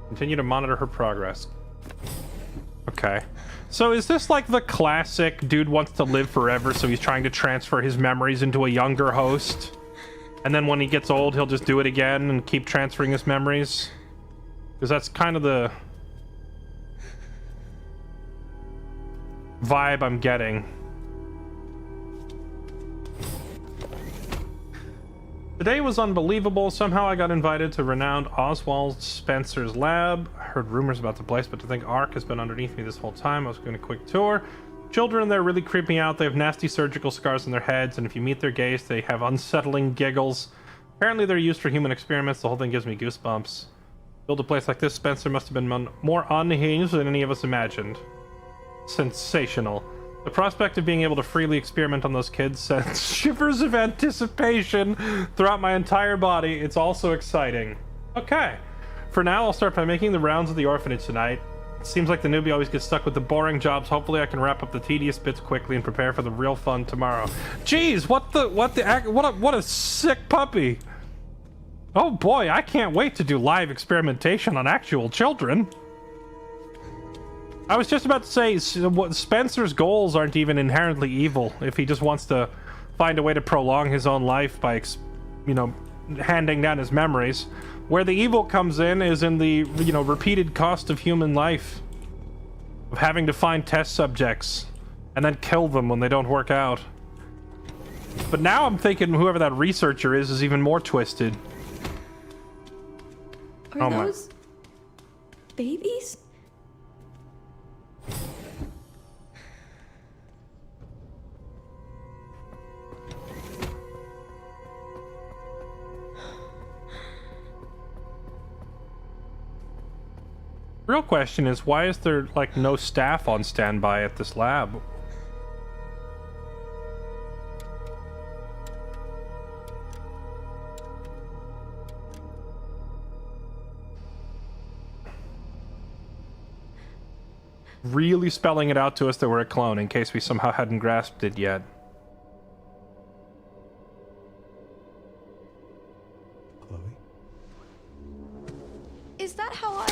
Continue to monitor her progress. Okay. So is this like the classic dude wants to live forever, so he's trying to transfer his memories into a younger host? And then when he gets old, he'll just do it again and keep transferring his memories? Because that's kind of the vibe I'm getting. Today was unbelievable. Somehow I got invited to renowned Oswald Spencer's lab. I heard rumors about the place, but to think Ark has been underneath me this whole time. I was doing a quick tour. Children in there really creep me out. They have nasty surgical scars on their heads, and if you meet their gaze, they have unsettling giggles. Apparently they're used for human experiments. The whole thing gives me goosebumps. Build a place like this, Spencer must have been more unhinged than any of us imagined. Sensational. The prospect of being able to freely experiment on those kids sends shivers of anticipation throughout my entire body. It's also exciting. Okay. For now, I'll start by making the rounds of the orphanage tonight. It seems like the newbie always gets stuck with the boring jobs. Hopefully I can wrap up the tedious bits quickly and prepare for the real fun tomorrow. Jeez, what a sick puppy. Oh boy, I can't wait to do live experimentation on actual children. I was just about to say, Spencer's goals aren't even inherently evil if he just wants to find a way to prolong his own life by, handing down his memories. Where the evil comes in is in the, repeated cost of human life. Of having to find test subjects and then kill them when they don't work out. But now I'm thinking whoever that researcher is even more twisted. Are those babies? Real question is, why is there, like, no staff on standby at this lab? Really spelling it out to us that we're a clone, in case we somehow hadn't grasped it yet. Chloe? Is that how I...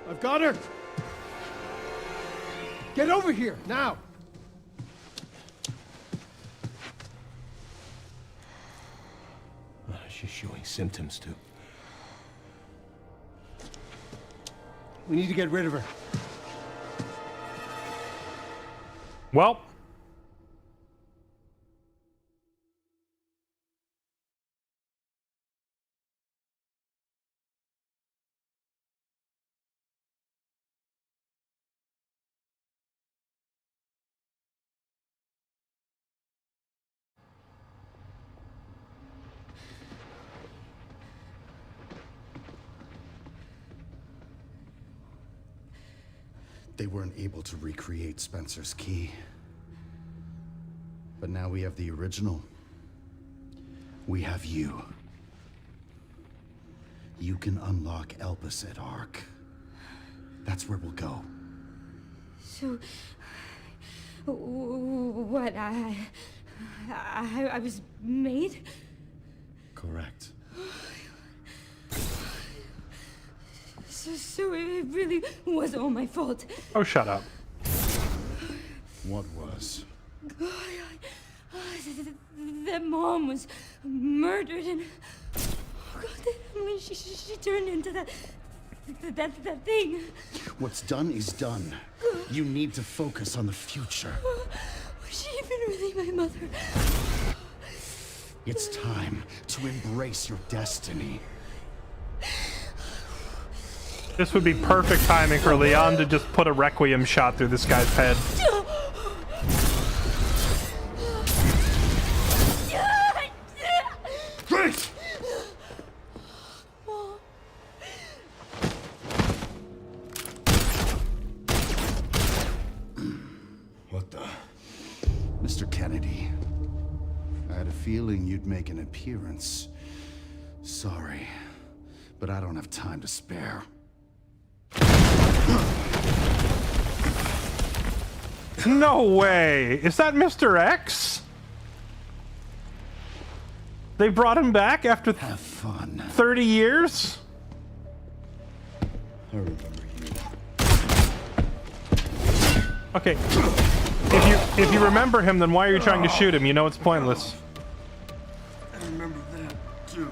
I've got her! Get over here, now! She's showing symptoms, too. We need to get rid of her. Well... They weren't able to recreate Spencer's key. But now we have the original. We have you. You can unlock Elpis at Ark. That's where we'll go. So, what, I was made? Correct. So it really was all my fault. Oh, shut up. What was? That mom was murdered, and oh God, when she turned into that thing. What's done is done. You need to focus on the future. Was she even really my mother? It's time to embrace your destiny. This would be perfect timing for Leon to just put a Requiem shot through this guy's head. Great! What the? Mr. Kennedy, I had a feeling you'd make an appearance. Sorry, but I don't have time to spare. No way! Is that Mr. X? They brought him back after Have fun. 30 years? I remember you. Okay. If you remember him, then why are you trying to shoot him? You know it's pointless. I remember that, too.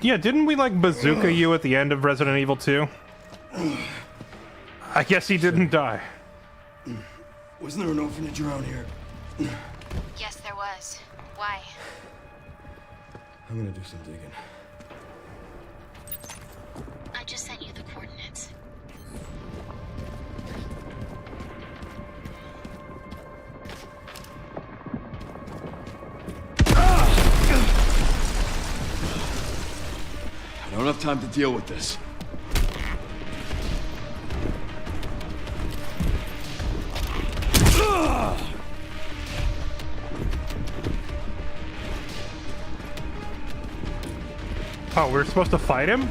Yeah, didn't we, like, bazooka you at the end of Resident Evil 2? I guess he didn't die. Wasn't there an orphanage around here? Yes, there was. Why? I'm gonna do some digging. I just sent you the coordinates. I don't have time to deal with this. Oh, we're supposed to fight him?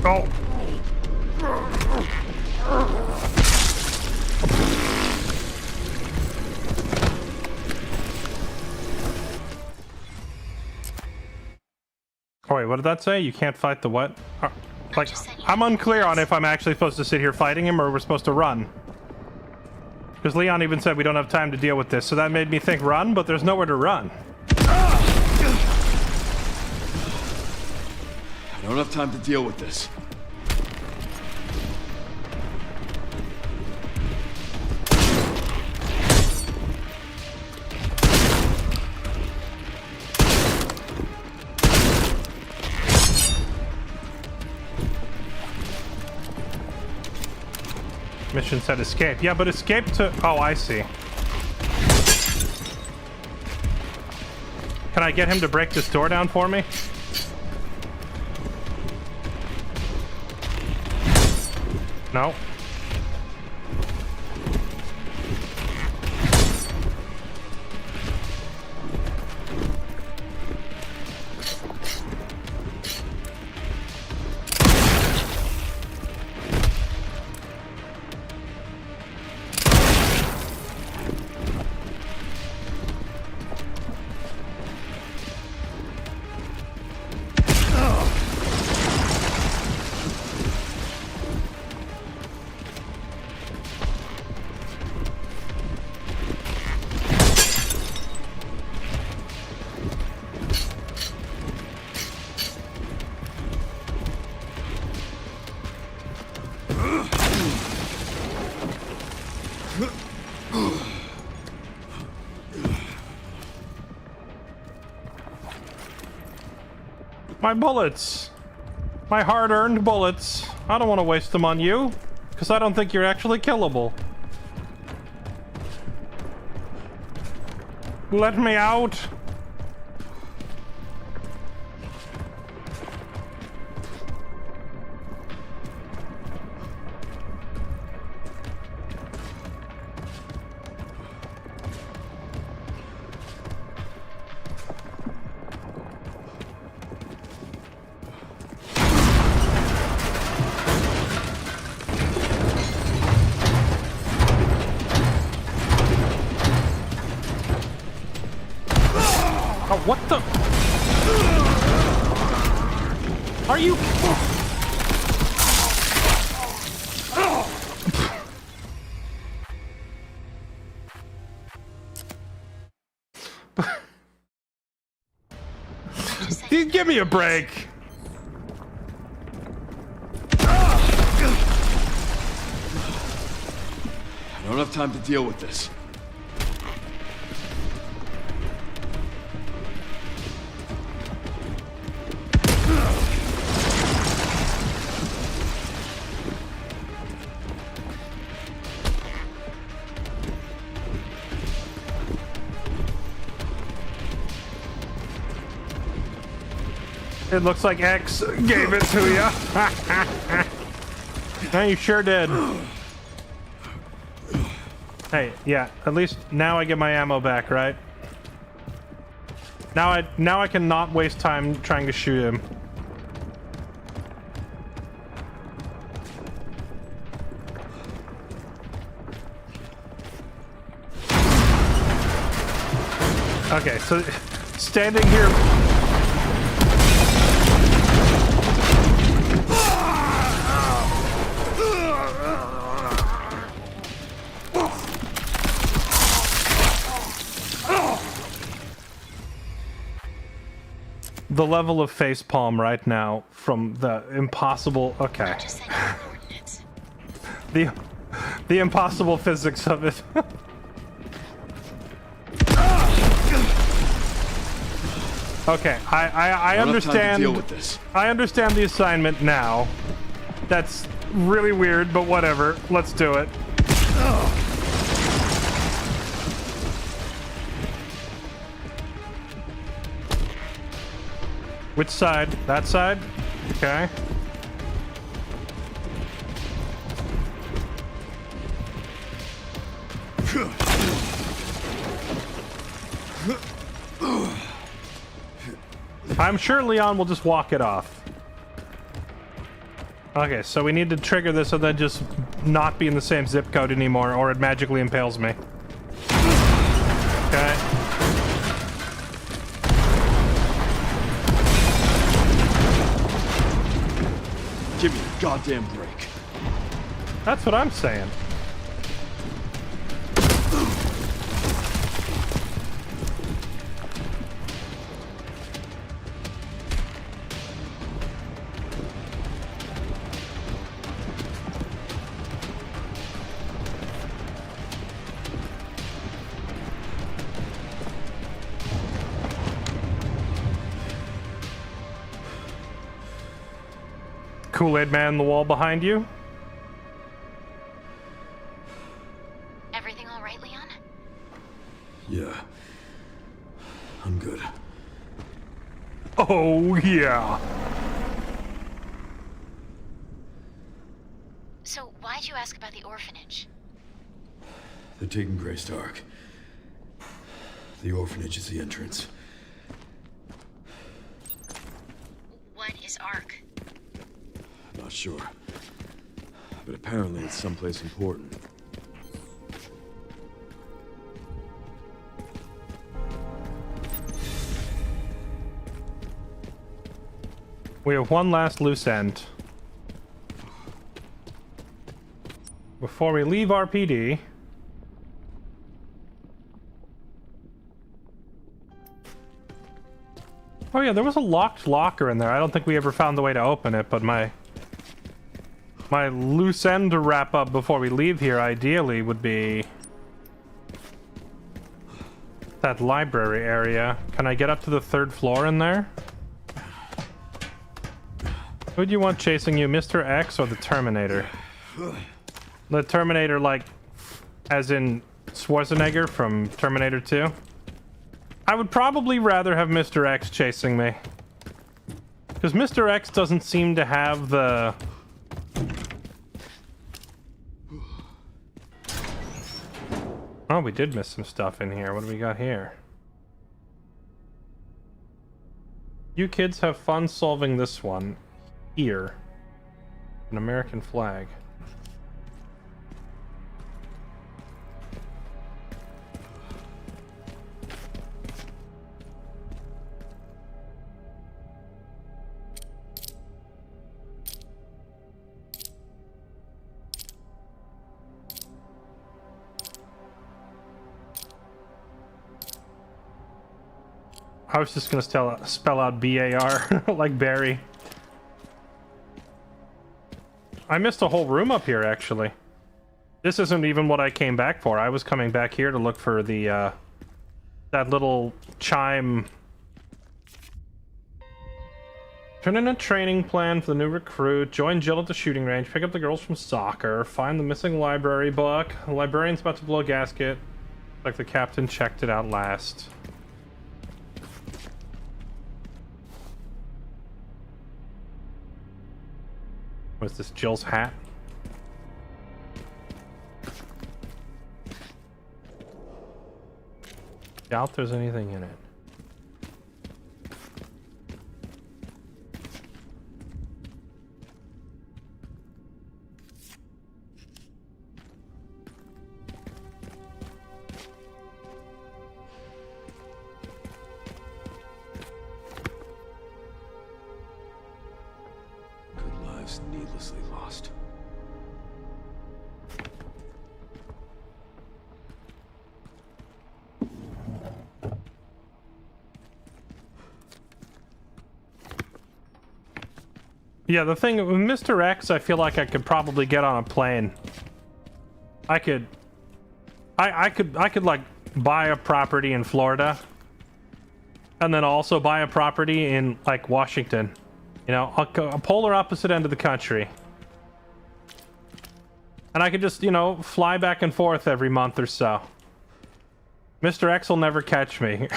Oh. Oh wait, what did that say? You can't fight the what? Like, I'm unclear on if I'm actually supposed to sit here fighting him or we're supposed to run. Because Leon even said we don't have time to deal with this, so that made me think run, but there's nowhere to run. I don't have time to deal with this. Mission said escape. Yeah, but escape to... Oh, I see. Can I get him to break this door down for me? No. My bullets. My hard-earned bullets. I don't want to waste them on you, because I don't think you're actually killable. Let me out. Oh, what the? Are you? Give me a break. I don't have time to deal with this. It looks like X gave it to you. No, you sure did. Hey, yeah, at least now I get my ammo back, right? Now I can not waste time trying to shoot him. Okay, so standing here. The level of facepalm right now from the impossible. Okay. Just send you coordinates. The impossible physics of it. Okay, I understand. Deal with this. I understand the assignment now. That's really weird, but whatever. Let's do it. Which side? That side? Okay. I'm sure Leon will just walk it off. Okay, so we need to trigger this and then just not be in the same zip code anymore, or it magically impales me. Okay. Give me a goddamn break. That's what I'm saying. Kool-Aid man on the wall behind you? Everything all right, Leon? Yeah. I'm good. Oh, yeah. So why'd you ask about the orphanage? They're taking Grey Stark. The orphanage is the entrance. What is ARC? Not sure. But apparently it's someplace important. We have one last loose end. Before we leave RPD... Oh yeah, there was a locked locker in there. I don't think we ever found the way to open it, but my loose end to wrap up before we leave here, ideally, would be that library area. Can I get up to the 3rd floor in there? Who do you want chasing you, Mr. X or the Terminator? The Terminator, like, as in Schwarzenegger from Terminator 2? I would probably rather have Mr. X chasing me. Because Mr. X doesn't seem to have the... Oh, we did miss some stuff in here. What do we got here? You kids have fun solving this one. Here. An American flag. I was just gonna spell out B-A-R like Barry. I missed a whole room up here, actually. This isn't even what I came back for. I was coming back here to look for the, that little chime. Turn in a training plan for the new recruit. Join Jill at the shooting range. Pick up the girls from soccer. Find the missing library book. The librarian's about to blow a gasket. Like the captain checked it out last. What's this, Jill's hat? Doubt there's anything in it. Needlessly lost. Yeah, the thing with Mr. X, I feel like I could probably get on a plane. I could like buy a property in Florida and then also buy a property in like Washington. You know, a polar opposite end of the country. And I could just, you know, fly back and forth every month or so. Mr. X will never catch me.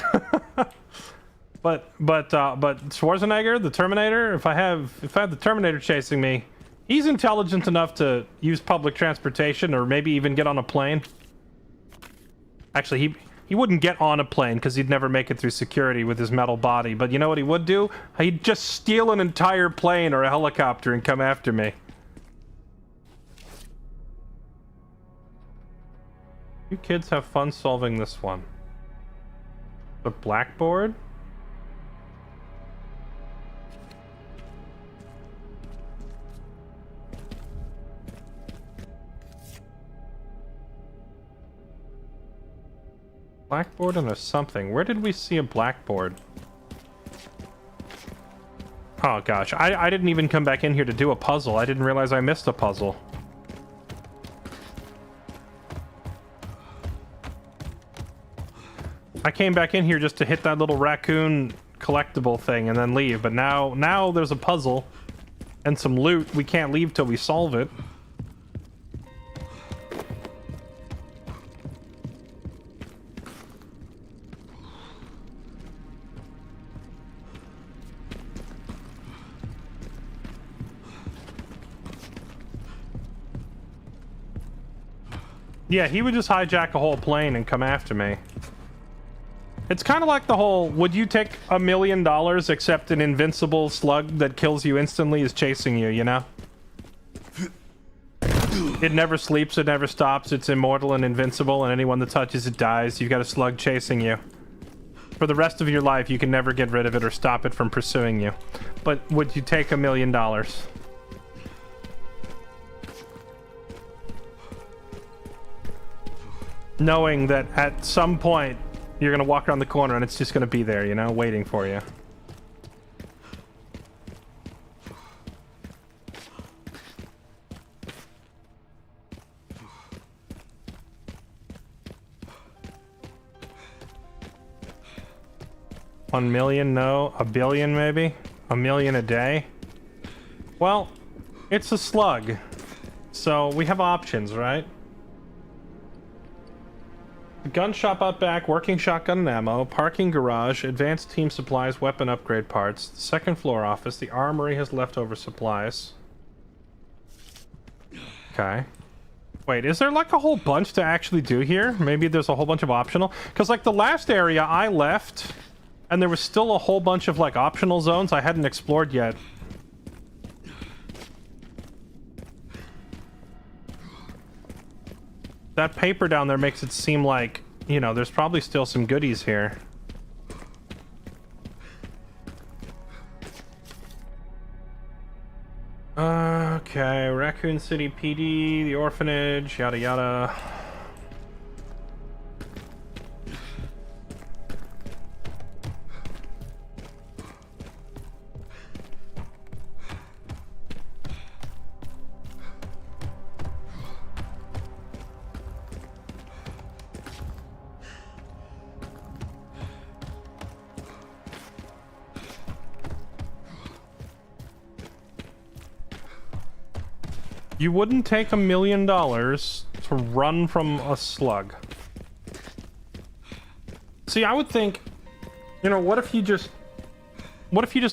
But Schwarzenegger, the Terminator, if I have the Terminator chasing me, he's intelligent enough to use public transportation or maybe even get on a plane. Actually, he wouldn't get on a plane because he'd never make it through security with his metal body. But you know what he would do? He'd just steal an entire plane or a helicopter and come after me. You kids have fun solving this one. The blackboard? Blackboard and a something. Where did we see a blackboard? Oh gosh, I didn't even come back in here to do a puzzle. I didn't realize I missed a puzzle. I came back in here just to hit that little raccoon collectible thing and then leave, but now there's a puzzle and some loot. We can't leave till we solve it. Yeah, he would just hijack a whole plane and come after me. It's kind of like the whole, would you take $1 million except an invincible slug that kills you instantly is chasing you, you know? It never sleeps, it never stops, it's immortal and invincible, and anyone that touches it dies. You've got a slug chasing you. For the rest of your life, you can never get rid of it or stop it from pursuing you. But would you take $1 million? Knowing that at some point, you're gonna walk around the corner and it's just gonna be there, you know, waiting for you. $1 million, no. $1 billion, maybe? $1 million a day? Well, it's a slug. So we have options, right? Gun shop out back, working shotgun and ammo, parking garage, advanced team supplies, weapon upgrade parts, the second floor office, the armory has leftover supplies. Okay. Wait, is there like a whole bunch to actually do here? Maybe there's a whole bunch of optional? Because like the last area I left, and there was still a whole bunch of like optional zones I hadn't explored yet. That paper down there makes it seem like, you know, there's probably still some goodies here. Okay, Raccoon City PD, the orphanage, yada yada. You wouldn't take $1 million to run from a slug. See, I would think, you know, what if you just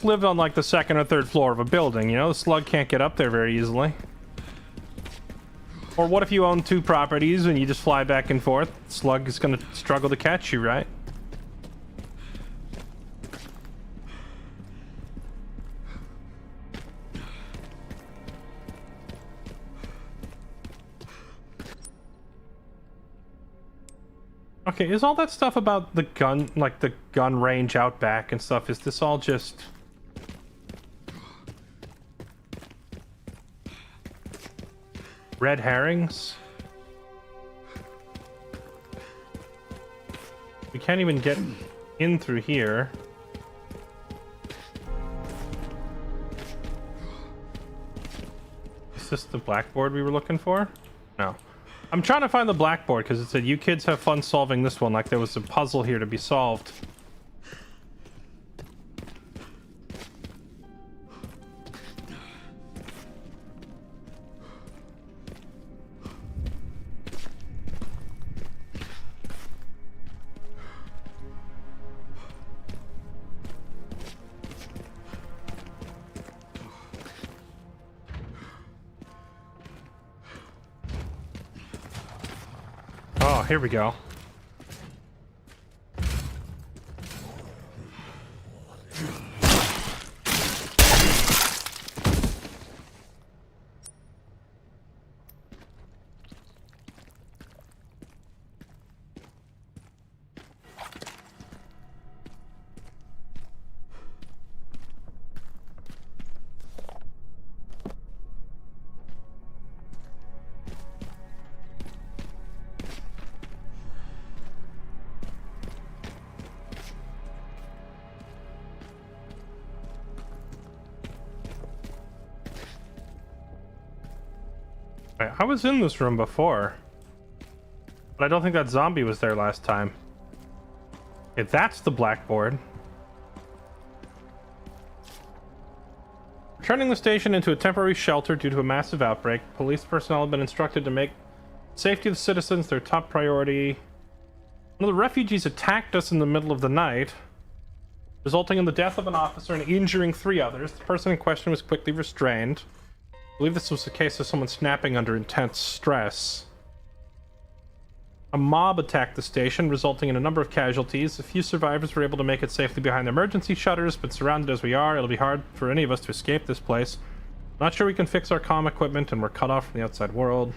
lived on like the second or third floor of a building? You know, the slug can't get up there very easily. Or what if you own 2 properties and you just fly back and forth? The slug is gonna struggle to catch you, right? Okay, is all that stuff about the gun, like the gun range out back and stuff, is this all just... red herrings? We can't even get in through here. Is this the blackboard we were looking for? No. I'm trying to find the blackboard because it said you kids have fun solving this one, like there was a puzzle here to be solved. Oh, here we go. I was in this room before, but I don't think that zombie was there last time. Okay, that's the blackboard. Turning the station into a temporary shelter due to a massive outbreak, police personnel have been instructed to make safety of the citizens their top priority. One of the refugees attacked us in the middle of the night, resulting in the death of an officer and injuring 3 others. The person in question was quickly restrained. I believe this was a case of someone snapping under intense stress. A mob attacked the station, resulting in a number of casualties. A few survivors were able to make it safely behind the emergency shutters, but surrounded as we are, it'll be hard for any of us to escape this place. Not sure we can fix our comm equipment, and we're cut off from the outside world.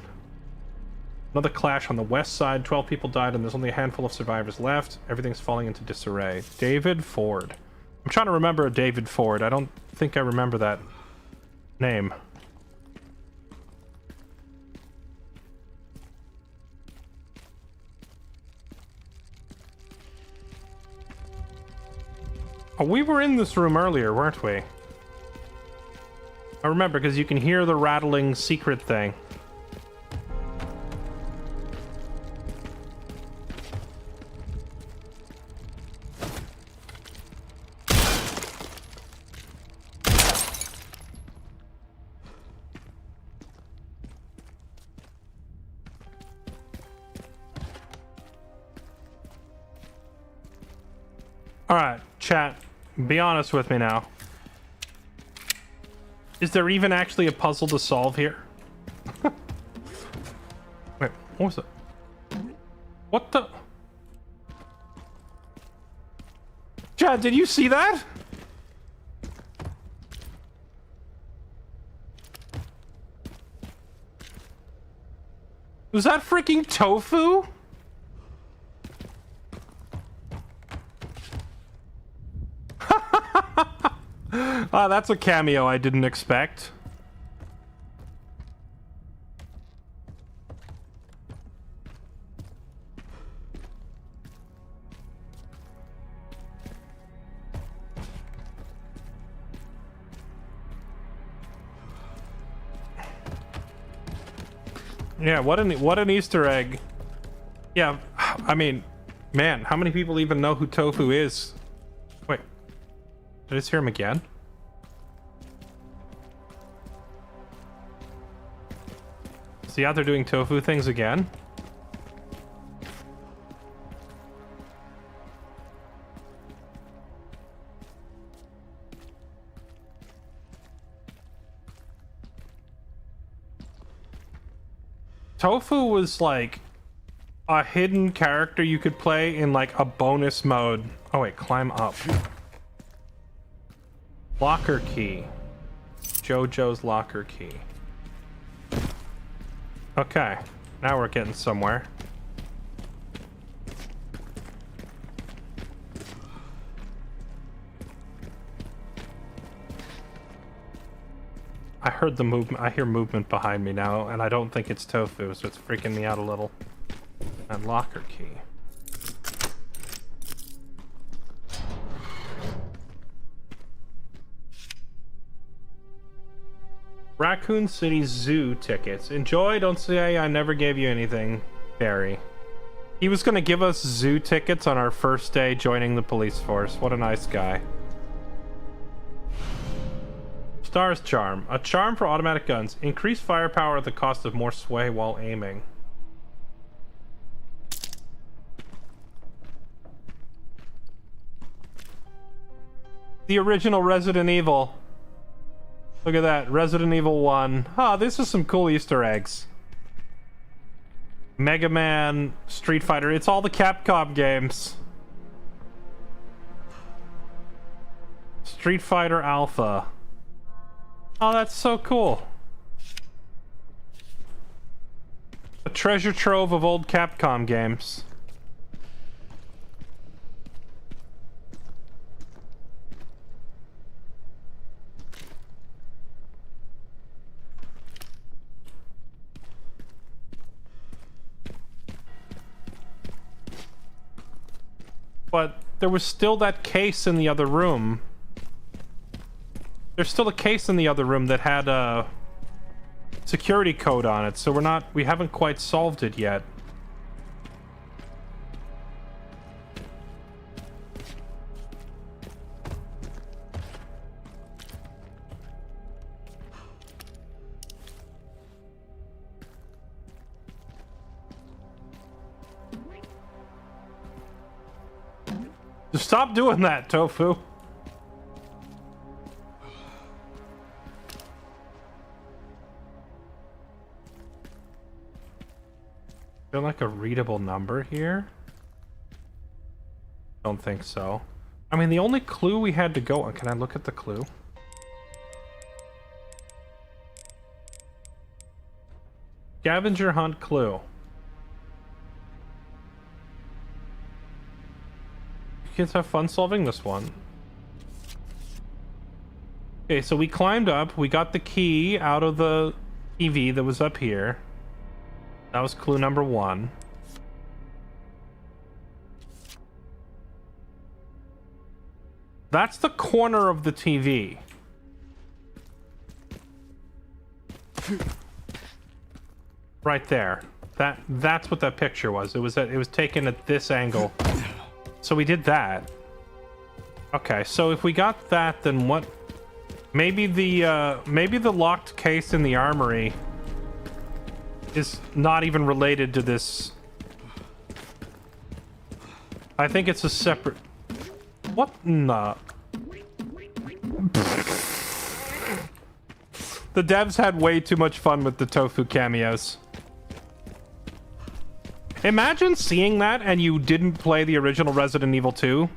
Another clash on the west side. 12 people died, and there's only a handful of survivors left. Everything's falling into disarray. David Ford. I'm trying to remember a David Ford. I don't think I remember that name. Oh, we were in this room earlier, weren't we? I remember, because you can hear the rattling secret thing. Alright, chat. Be honest with me now. Is there even actually a puzzle to solve here? Wait, what was it? What the? Chad, did you see that? Was that freaking tofu? Ah, that's a cameo I didn't expect. Yeah, what an Easter egg. Yeah, I mean, man, how many people even know who Tofu is? Wait, did I just hear him again? Is he out there doing tofu things again? Tofu was like a hidden character you could play in like a bonus mode. Oh wait, climb up. Locker key. JoJo's locker key. Okay, now we're getting somewhere. I heard the movement. I hear movement behind me now, and I don't think it's Tofu, so it's freaking me out a little. And locker key. Raccoon City Zoo tickets. Enjoy, don't say I never gave you anything, Barry. He was gonna give us zoo tickets on our first day joining the police force. What a nice guy. Star's Charm. A charm for automatic guns. Increase firepower at the cost of more sway while aiming. The original Resident Evil. Look at that, Resident Evil 1. Ah, this is some cool Easter eggs. Mega Man, Street Fighter, it's all the Capcom games. Street Fighter Alpha. Oh, that's so cool. A treasure trove of old Capcom games. But there was still that case in the other room. There's still a case in the other room that had a security code on it, so we haven't quite solved it yet. Just stop doing that, Tofu. Feel like a readable number here? Don't think so. I mean, the only clue we had to go on. Can I look at the clue? Scavenger hunt clue. Kids have fun solving this one. Okay, so we climbed up. We got the key out of the TV that was up here. That was clue number 1. That's the corner of the TV. Right there. That's what that picture was. It was taken at this angle. So we did that. Okay, so if we got that, then what? Maybe the locked case in the armory is not even related to this. I think it's a separate. What in the... The devs had way too much fun with the tofu cameos. Imagine seeing that and you didn't play the original Resident Evil 2.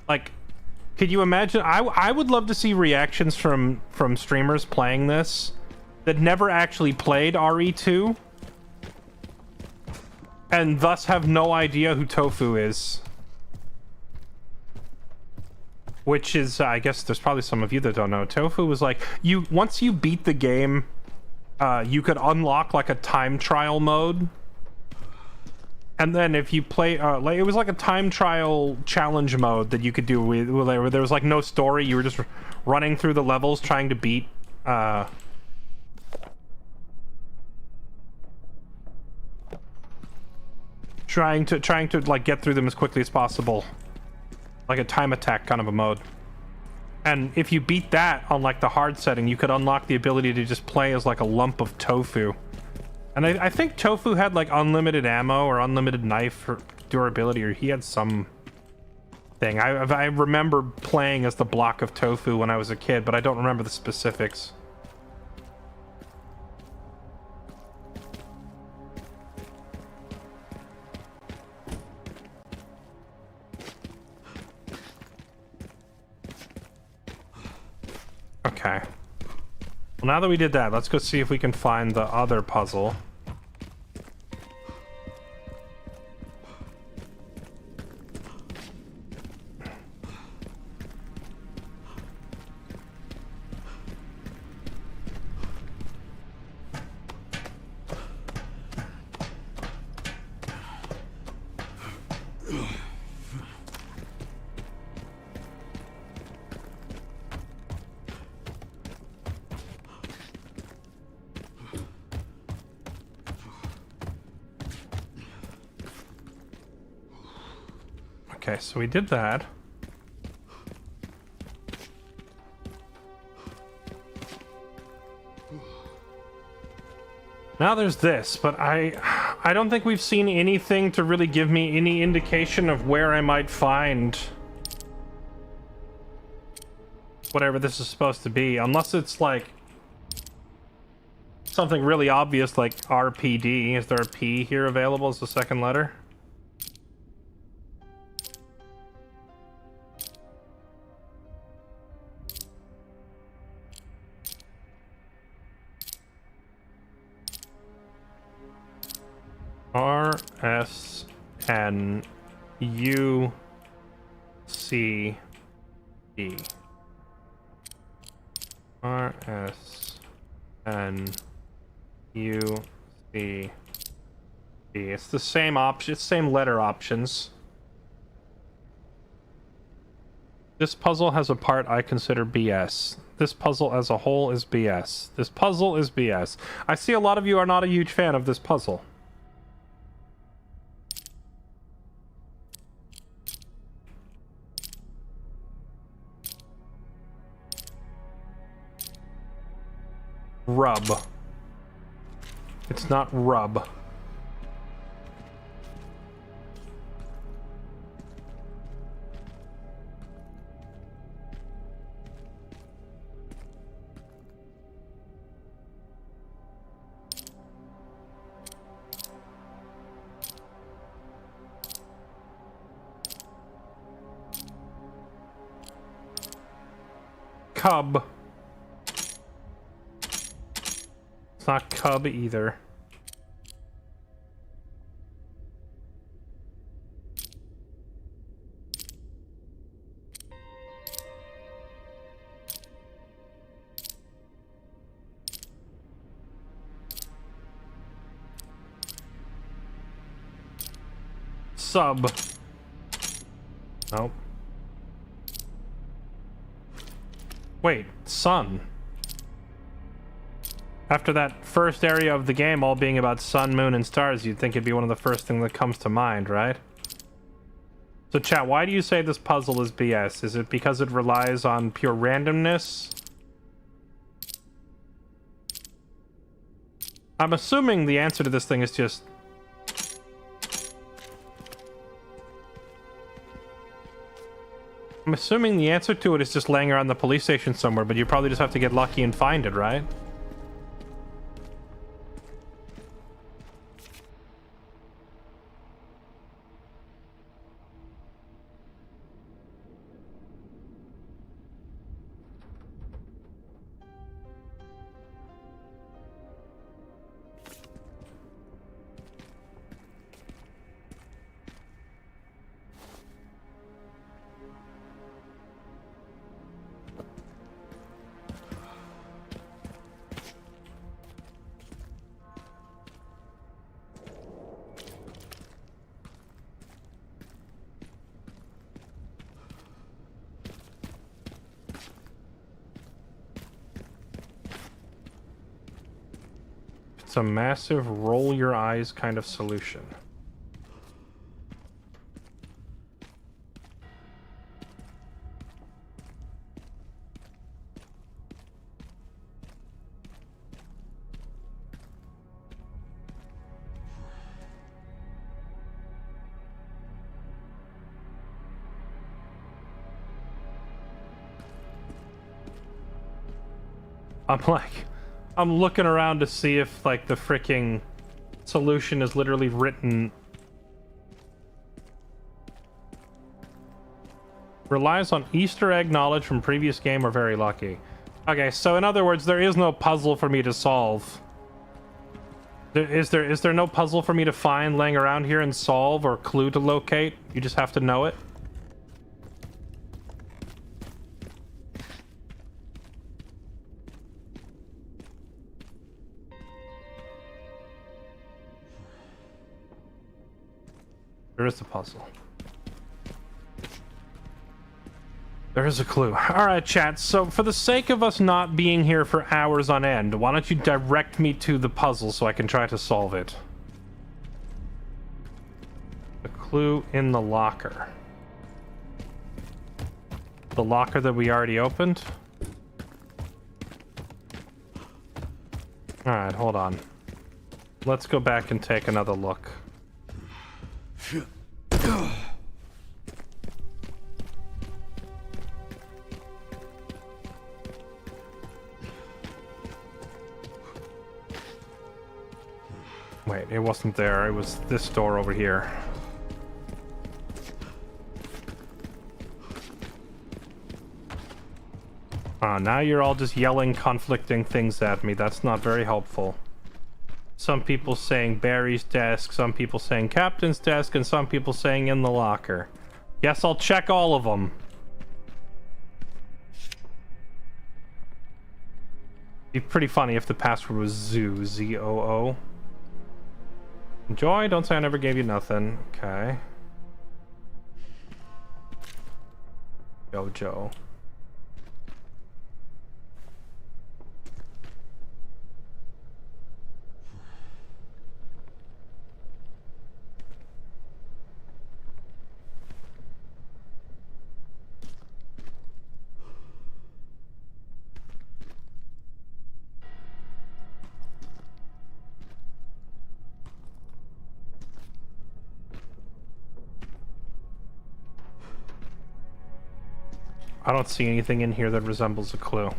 Like, could you imagine? I would love to see reactions from streamers playing this that never actually played RE2 and thus have no idea who Tofu is. Which is, I guess there's probably some of you that don't know. Tofu was like, once you beat the game, you could unlock like a time trial mode. And then if you play, like, it was like a time trial challenge mode that you could do where there was like no story. You were just running through the levels trying to beat, trying to like get through them as quickly as possible. Like a time attack kind of a mode. And if you beat that on like the hard setting, you could unlock the ability to just play as like a lump of tofu. And I think Tofu had like unlimited ammo or unlimited knife or durability, or he had some thing. I remember playing as the block of tofu when I was a kid, but I don't remember the specifics. Okay. Well, now that we did that, let's go see if we can find the other puzzle. Okay, so we did that. Now there's this, but I don't think we've seen anything to really give me any indication of where I might find whatever this is supposed to be, unless it's like something really obvious like RPD. Is there a P here available as the second letter? RSNUCD. RSNUCD. It's the same option, it's same letter options. This puzzle has a part I consider BS. This puzzle as a whole is BS. This puzzle is BS. I see a lot of you are not a huge fan of this puzzle. Rub. It's not rub. Cub. It's not cub either. Sub. Nope. Wait, sun. After that first area of the game all being about sun, moon, and stars, you'd think it'd be one of the first things that comes to mind, right? So chat, why do you say this puzzle is BS? Is it because it relies on pure randomness? I'm assuming the answer to this thing is just... I'm assuming the answer to it is just laying around the police station somewhere, but you probably just have to get lucky and find it, right? It's a massive roll your eyes kind of solution. I'm looking around to see if, like, the freaking solution is literally written. Relies on Easter egg knowledge from previous game or very lucky. Okay, so in other words, there is no puzzle for me to solve. Is there no puzzle for me to find laying around here and solve, or clue to locate? You just have to know it? There is a puzzle. There is a clue. Alright, chat, so for the sake of us not being here for hours on end, why don't you direct me to the puzzle so I can try to solve it? The clue in the locker. The locker that we already opened? Alright, hold on. Let's go back and take another look. Wait, it wasn't there. It was this door over here. Now you're all just yelling conflicting things at me. That's not very helpful. Some people saying Barry's desk, some people saying Captain's desk, and some people saying in the locker. Guess I'll check all of them. Be pretty funny if the password was Zoo, Z-O-O. Joy, don't say I never gave you nothing. Okay. Joe. I don't see anything in here that resembles a clue.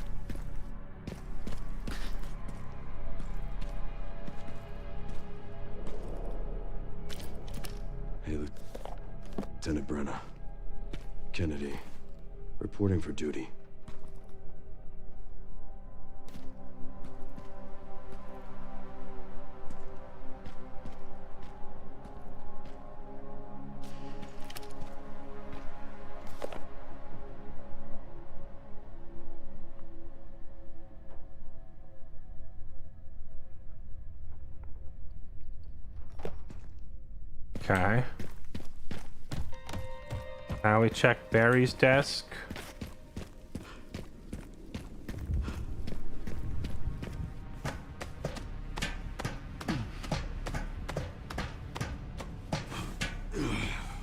Hey, Lieutenant Brenna. Kennedy. Reporting for duty. Okay. Now we check Barry's desk.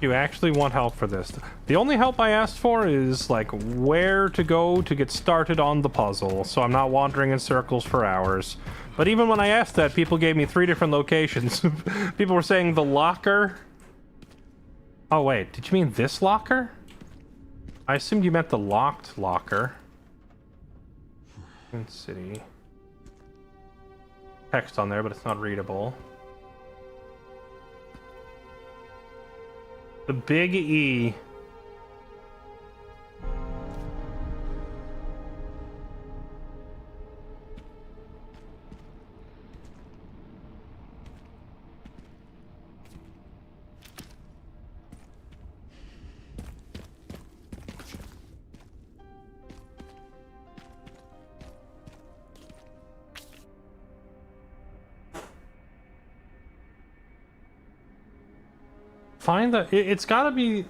You actually want help for this. The only help I asked for is, like, where to go to get started on the puzzle, so I'm not wandering in circles for hours. But even when I asked that, people gave me 3 different locations. People were saying the locker. Oh, wait. Did you mean this locker? I assumed you meant the locked locker. City. Text on there, but it's not readable. The big E. Find the. It's gotta be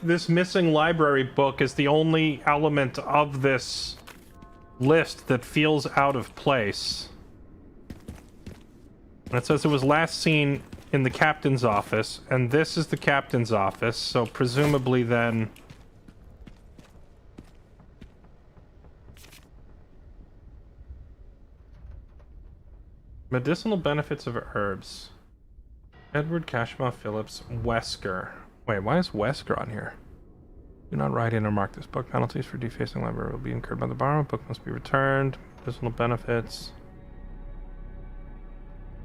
this missing library book is the only element of this list that feels out of place. And it says it was last seen in the captain's office, and this is the captain's office, so presumably then... Medicinal benefits of herbs. Edward Cashmore Phillips Wesker. Wait, why is Wesker on here? Do not write in or mark this book. Penalties for defacing library will be incurred by the borrower. Book must be returned. Medicinal benefits.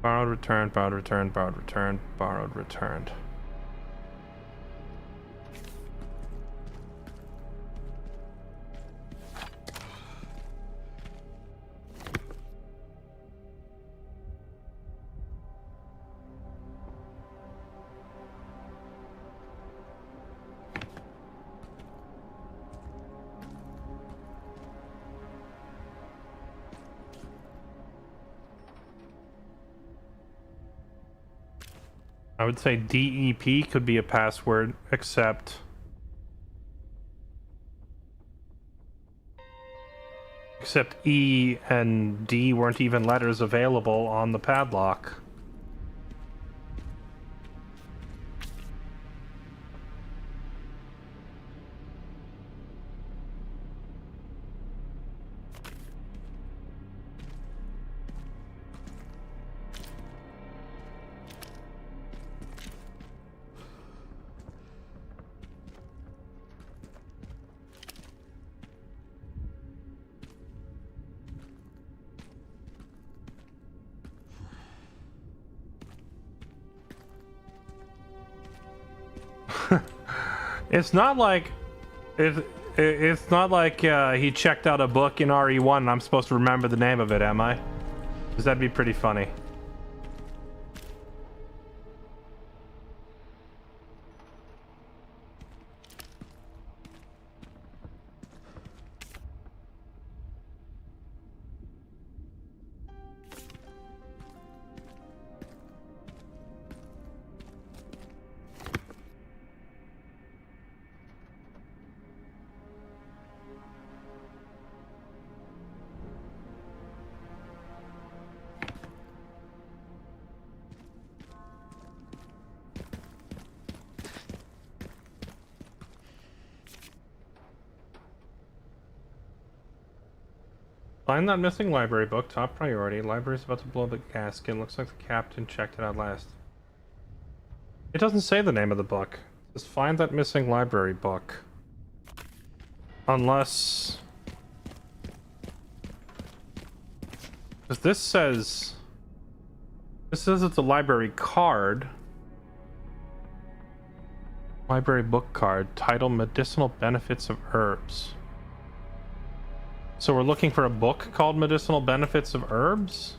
Borrowed, returned, borrowed, returned, borrowed, returned, borrowed, returned. I would say DEP could be a password, except E and D weren't even letters available on the padlock. It's not like it's not like he checked out a book in RE1 and I'm supposed to remember the name of it, am I? Because that'd be pretty funny. Find that missing library book, top priority. Library's about to blow the gasket. Looks like the captain checked it out last. It doesn't say the name of the book. Just find that missing library book. Unless... Because this says it's a library card. Library book card. Title, Medicinal Benefits of Herbs. So we're looking for a book called Medicinal Benefits of Herbs?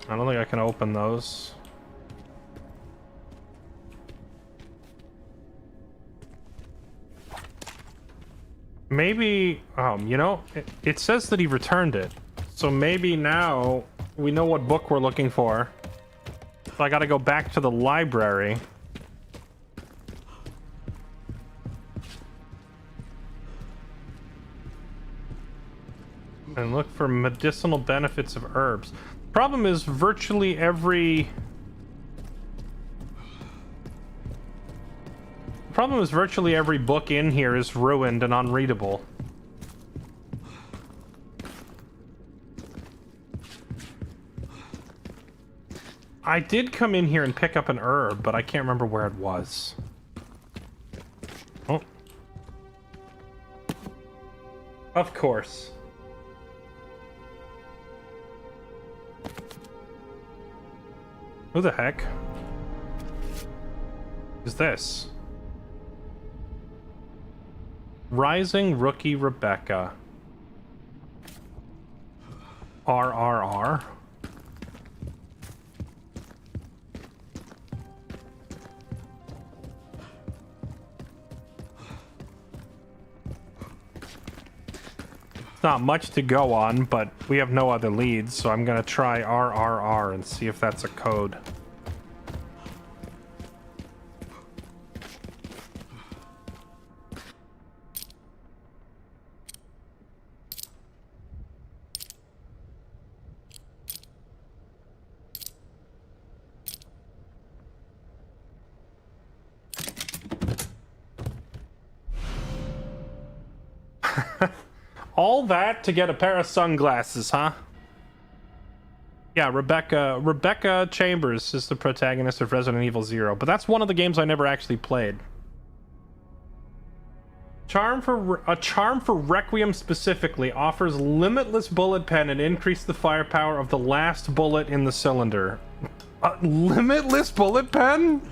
I don't think I can open those. Maybe, you know, it says that he returned it. So maybe now we know what book we're looking for. So I gotta go back to the library. And look for medicinal benefits of herbs. Problem is virtually every problem is virtually every book in here is ruined and unreadable. I did come in here and pick up an herb, but I can't remember where it was. Oh. Of course. Who the heck is this? Rising Rookie Rebecca. RRR. It's not much to go on, but we have no other leads, so I'm gonna try RRR and see if that's a code. All that to get a pair of sunglasses, huh? Yeah, Rebecca Chambers is the protagonist of Resident Evil 0, but that's one of the games I never actually played. A charm for Requiem specifically offers limitless bullet pen and increase the firepower of the last bullet in the cylinder. Limitless bullet pen?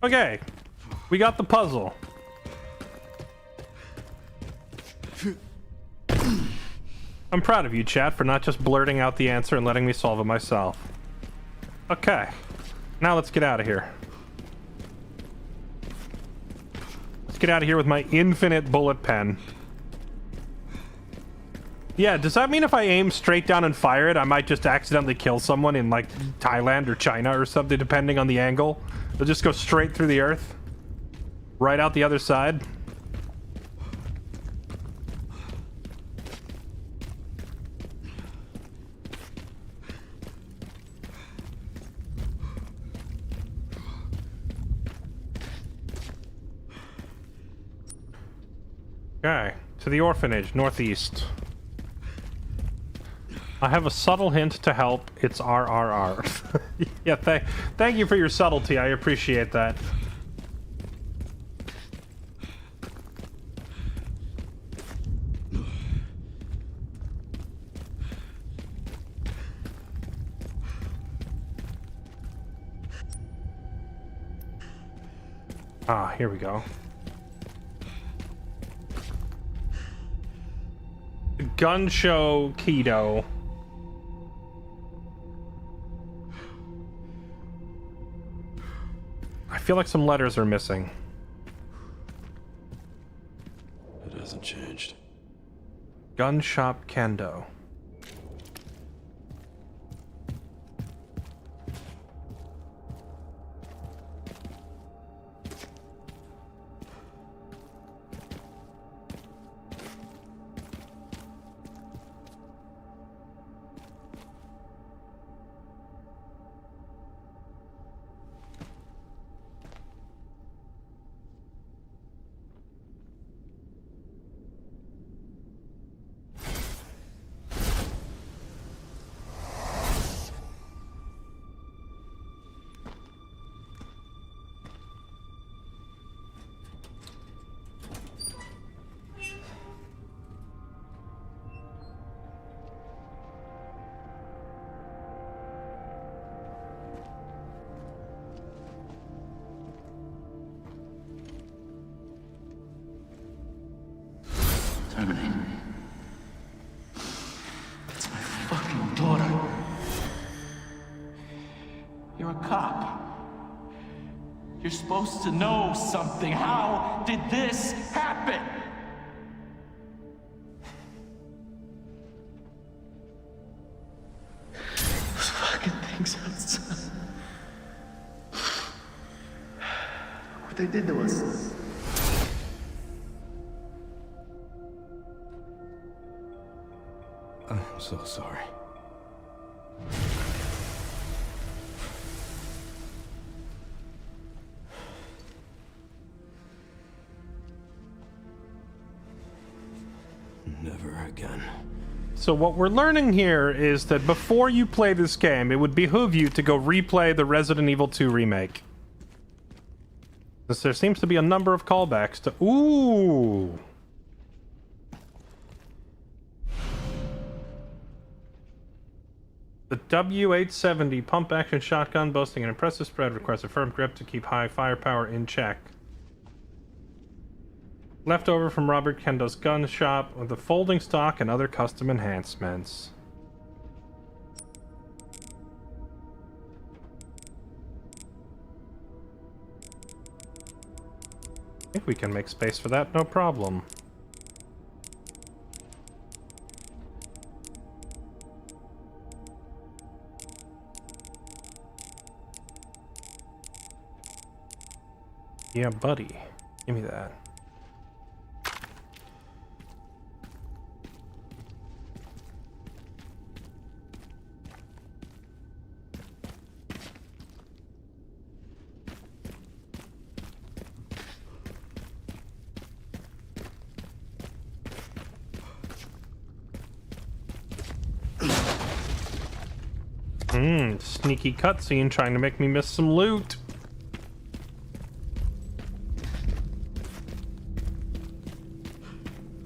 Okay, we got the puzzle. I'm proud of you, chat, for not just blurting out the answer and letting me solve it myself. Okay, now let's get out of here. Let's get out of here with my infinite bullet pen. Yeah, does that mean if I aim straight down and fire it, I might just accidentally kill someone in, like, Thailand or China or something, depending on the angle? They'll just go straight through the earth. Right out the other side. Okay, to the orphanage, northeast. I have a subtle hint to help. It's RRR. Yeah, thank you for your subtlety. I appreciate that. Ah, here we go. Gun show Kendo. I feel like some letters are missing. It hasn't changed. Gun shop Kendo. Terminate. That's my fucking daughter. You're a cop. You're supposed to know something. How did this happen? Those fucking things outside. What they did to us. I'm so sorry. Never again. So what we're learning here is that before you play this game, it would behoove you to go replay the Resident Evil 2 remake. Because there seems to be a number of callbacks to... Ooh! The W870 pump-action shotgun, boasting an impressive spread, requires a firm grip to keep high firepower in check. Leftover from Robert Kendo's gun shop with the folding stock and other custom enhancements. I think we can make space for that, no problem. Yeah, buddy. Give me that. Sneaky cutscene trying to make me miss some loot.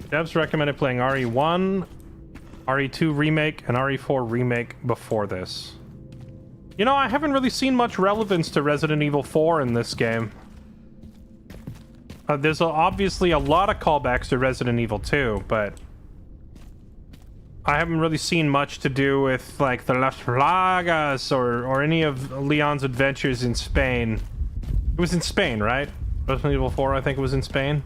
Devs recommended playing RE1, RE2 Remake, and RE4 Remake before this. You know, I haven't really seen much relevance to Resident Evil 4 in this game. There's obviously a lot of callbacks to Resident Evil 2, but I haven't really seen much to do with, like, the Las Plagas or any of Leon's adventures in Spain. It was in Spain, right? Resident Evil 4, I think it was in Spain.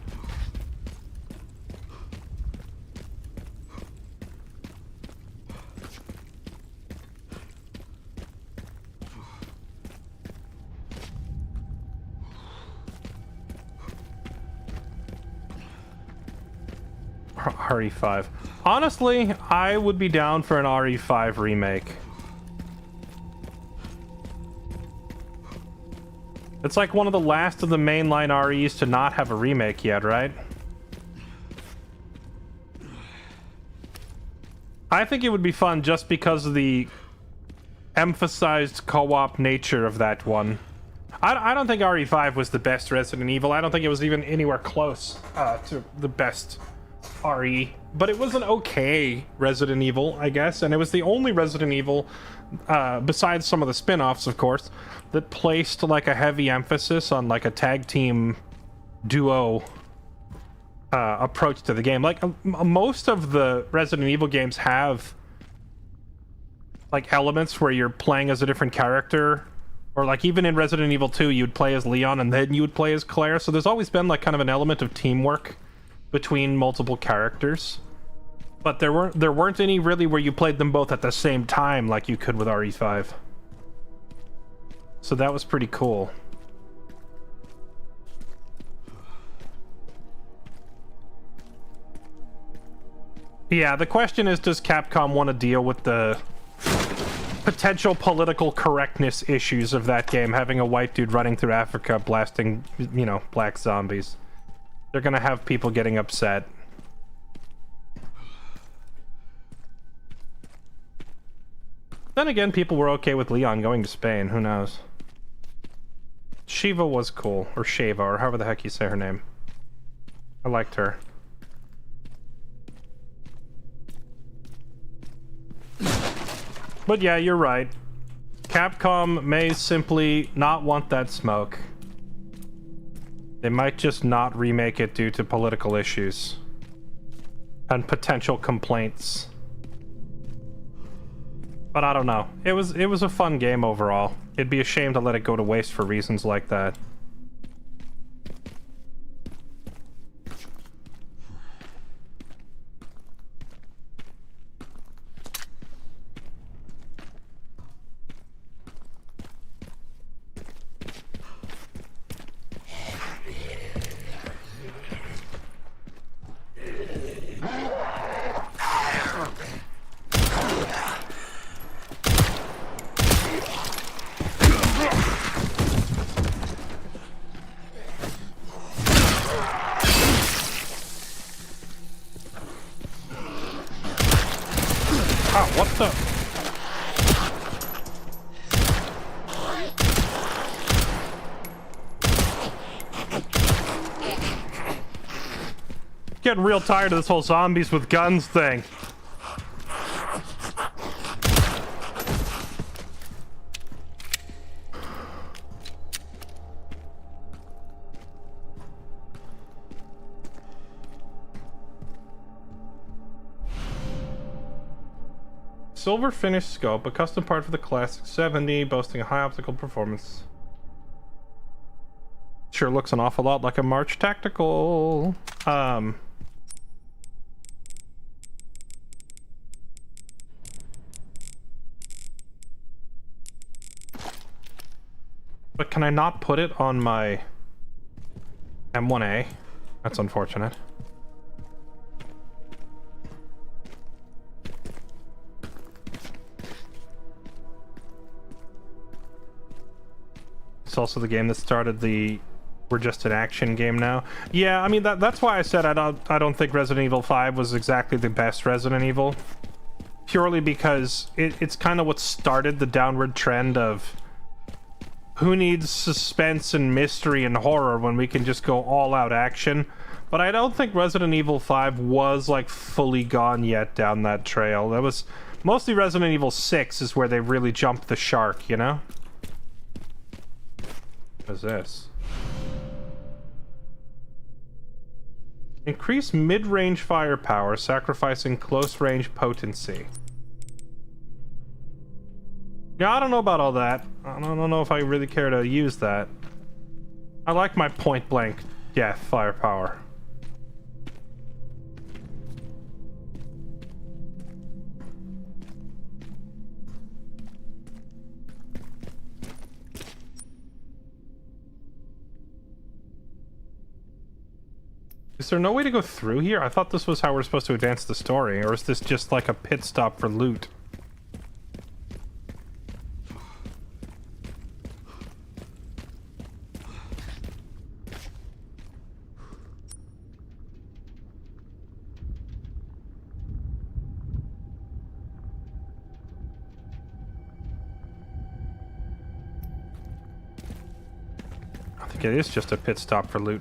RE5. Honestly, I would be down for an RE5 remake. It's like one of the last of the mainline REs to not have a remake yet, right? I think it would be fun just because of the emphasized co-op nature of that one. I don't think RE5 was the best Resident Evil. I don't think it was even anywhere close to the best RE, but it was an okay Resident Evil, I guess, and it was the only Resident Evil, besides some of the spin-offs, of course, that placed like a heavy emphasis on like a tag team duo approach to the game. Like most of the Resident Evil games have like elements where you're playing as a different character, or like even in Resident Evil 2 you'd play as Leon and then you would play as Claire, so there's always been like kind of an element of teamwork between multiple characters, but there weren't any really where you played them both at the same time like you could with RE5. So that was pretty cool. Yeah, the question is, does Capcom want to deal with the potential political correctness issues of that game, having a white dude running through Africa blasting, you know, black zombies? They're gonna have people getting upset. Then again, people were okay with Leon going to Spain. Who knows? Shiva was cool. Or Sheva, or however the heck you say her name. I liked her. But yeah, you're right. Capcom may simply not want that smoke. They might just not remake it due to political issues and potential complaints. But I don't know. It was a fun game overall. It'd be a shame to let it go to waste for reasons like that. What the? Getting real tired of this whole zombies with guns thing. Silver finished scope, a custom part for the classic 70, boasting a high optical performance. Sure looks an awful lot like a March Tactical. But can I not put it on my M1A? That's unfortunate. It's also the game that started the we're just an action game now. Yeah, I mean that's why I said I don't think Resident Evil 5 was exactly the best Resident Evil. Purely because it's kind of what started the downward trend of who needs suspense and mystery and horror when we can just go all out action. But I don't think Resident Evil 5 was like fully gone yet down that trail. That was mostly Resident Evil 6 is where they really jumped the shark, you know? What is this? Increase mid-range firepower, sacrificing close-range potency. Yeah, I don't know about all that. I don't know if I really care to use that. I like my point-blank death firepower. Is there no way to go through here? I thought this was how we're supposed to advance the story, or is this just like a pit stop for loot? I think it is just a pit stop for loot.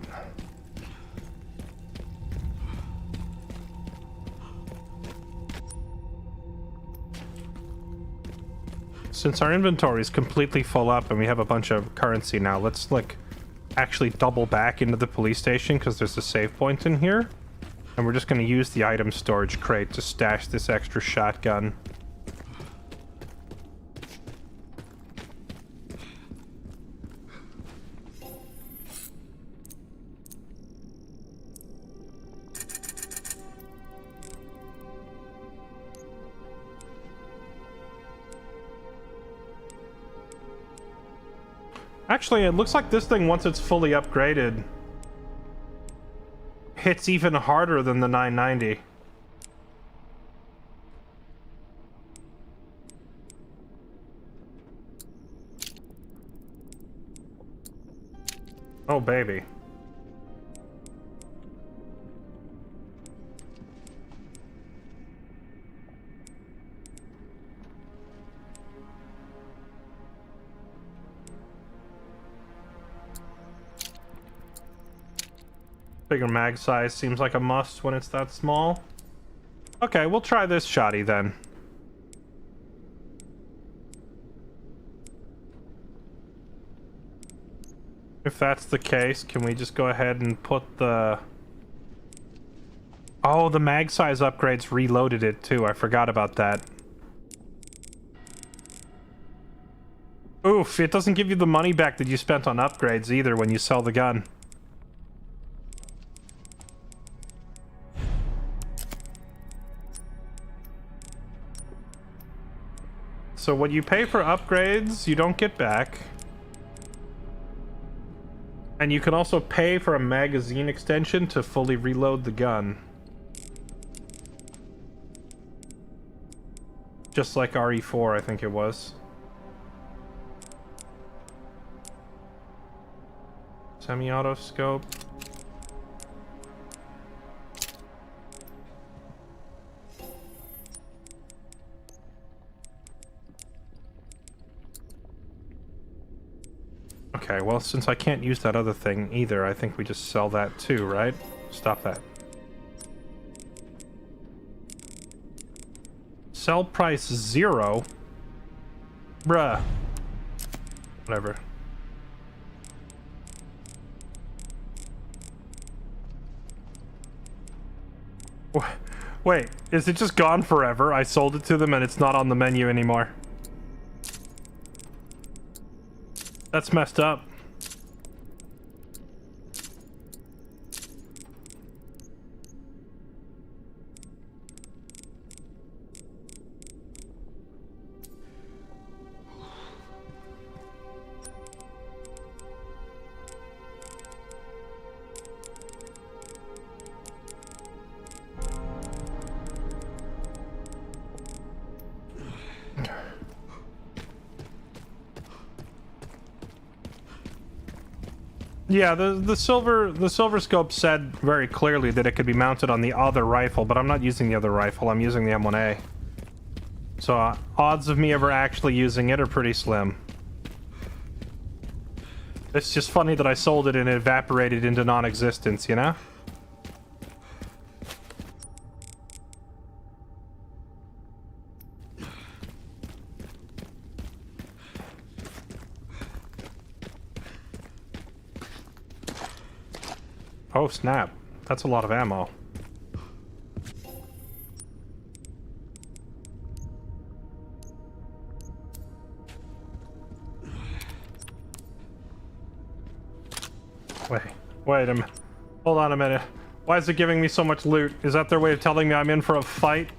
Since our inventory is completely full up and we have a bunch of currency now, let's like actually double back into the police station because there's a save point in here. And we're just going to use the item storage crate to stash this extra shotgun. Actually, it looks like this thing, once it's fully upgraded, hits even harder than the 990. Oh, baby. Bigger mag size seems like a must when it's that small. Okay, we'll try this shotty then. If that's the case, can we just go ahead and put the... Oh, the mag size upgrades reloaded it too. I forgot about that. Oof, it doesn't give you the money back that you spent on upgrades either when you sell the gun. So what you pay for upgrades, you don't get back. And you can also pay for a magazine extension to fully reload the gun. Just like RE4, I think it was. Semi-auto scope. Okay, well, since I can't use that other thing either, I think we just sell that too, right? Stop that. Sell price 0? Bruh. Whatever. Wait, is it just gone forever? I sold it to them and it's not on the menu anymore. That's messed up. Yeah, the silver scope said very clearly that it could be mounted on the other rifle, but I'm not using the other rifle. I'm using the M1A. So odds of me ever actually using it are pretty slim. It's just funny that I sold it and it evaporated into non-existence, you know? Oh snap, that's a lot of ammo. Wait a minute. Hold on a minute. Why is it giving me so much loot? Is that their way of telling me I'm in for a fight?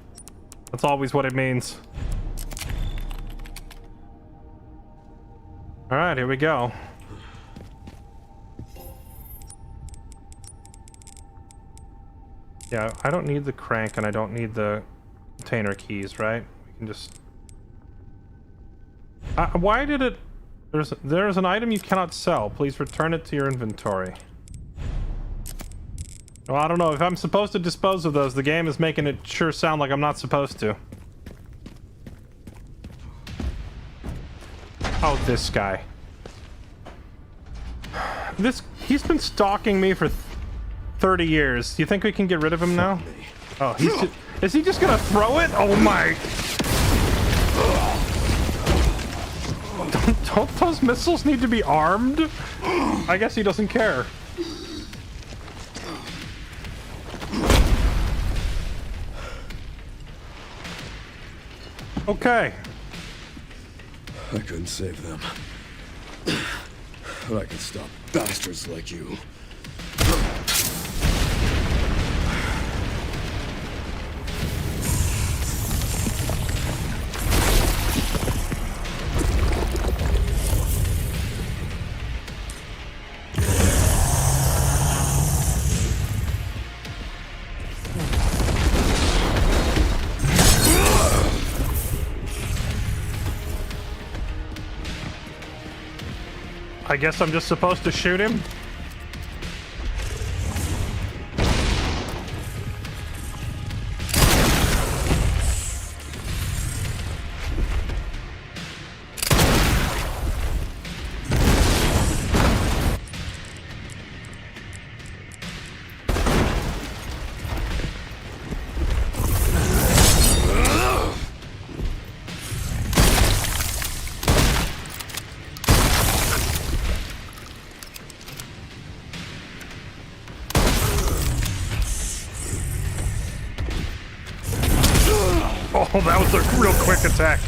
That's always what it means. Alright, here we go. Yeah, I don't need the crank and I don't need the container keys, right? We can just... why did it... There's an item you cannot sell. Please return it to your inventory. Well, I don't know. If I'm supposed to dispose of those, the game is making it sure sound like I'm not supposed to. Oh, this guy. He's been stalking me for 30 years. Do you think we can get rid of him now? Oh, is he just gonna throw it? Oh my... Don't those missiles need to be armed? I guess he doesn't care. Okay. I couldn't save them. But I can stop bastards like you. I guess I'm just supposed to shoot him? Oh, that was a real quick attack.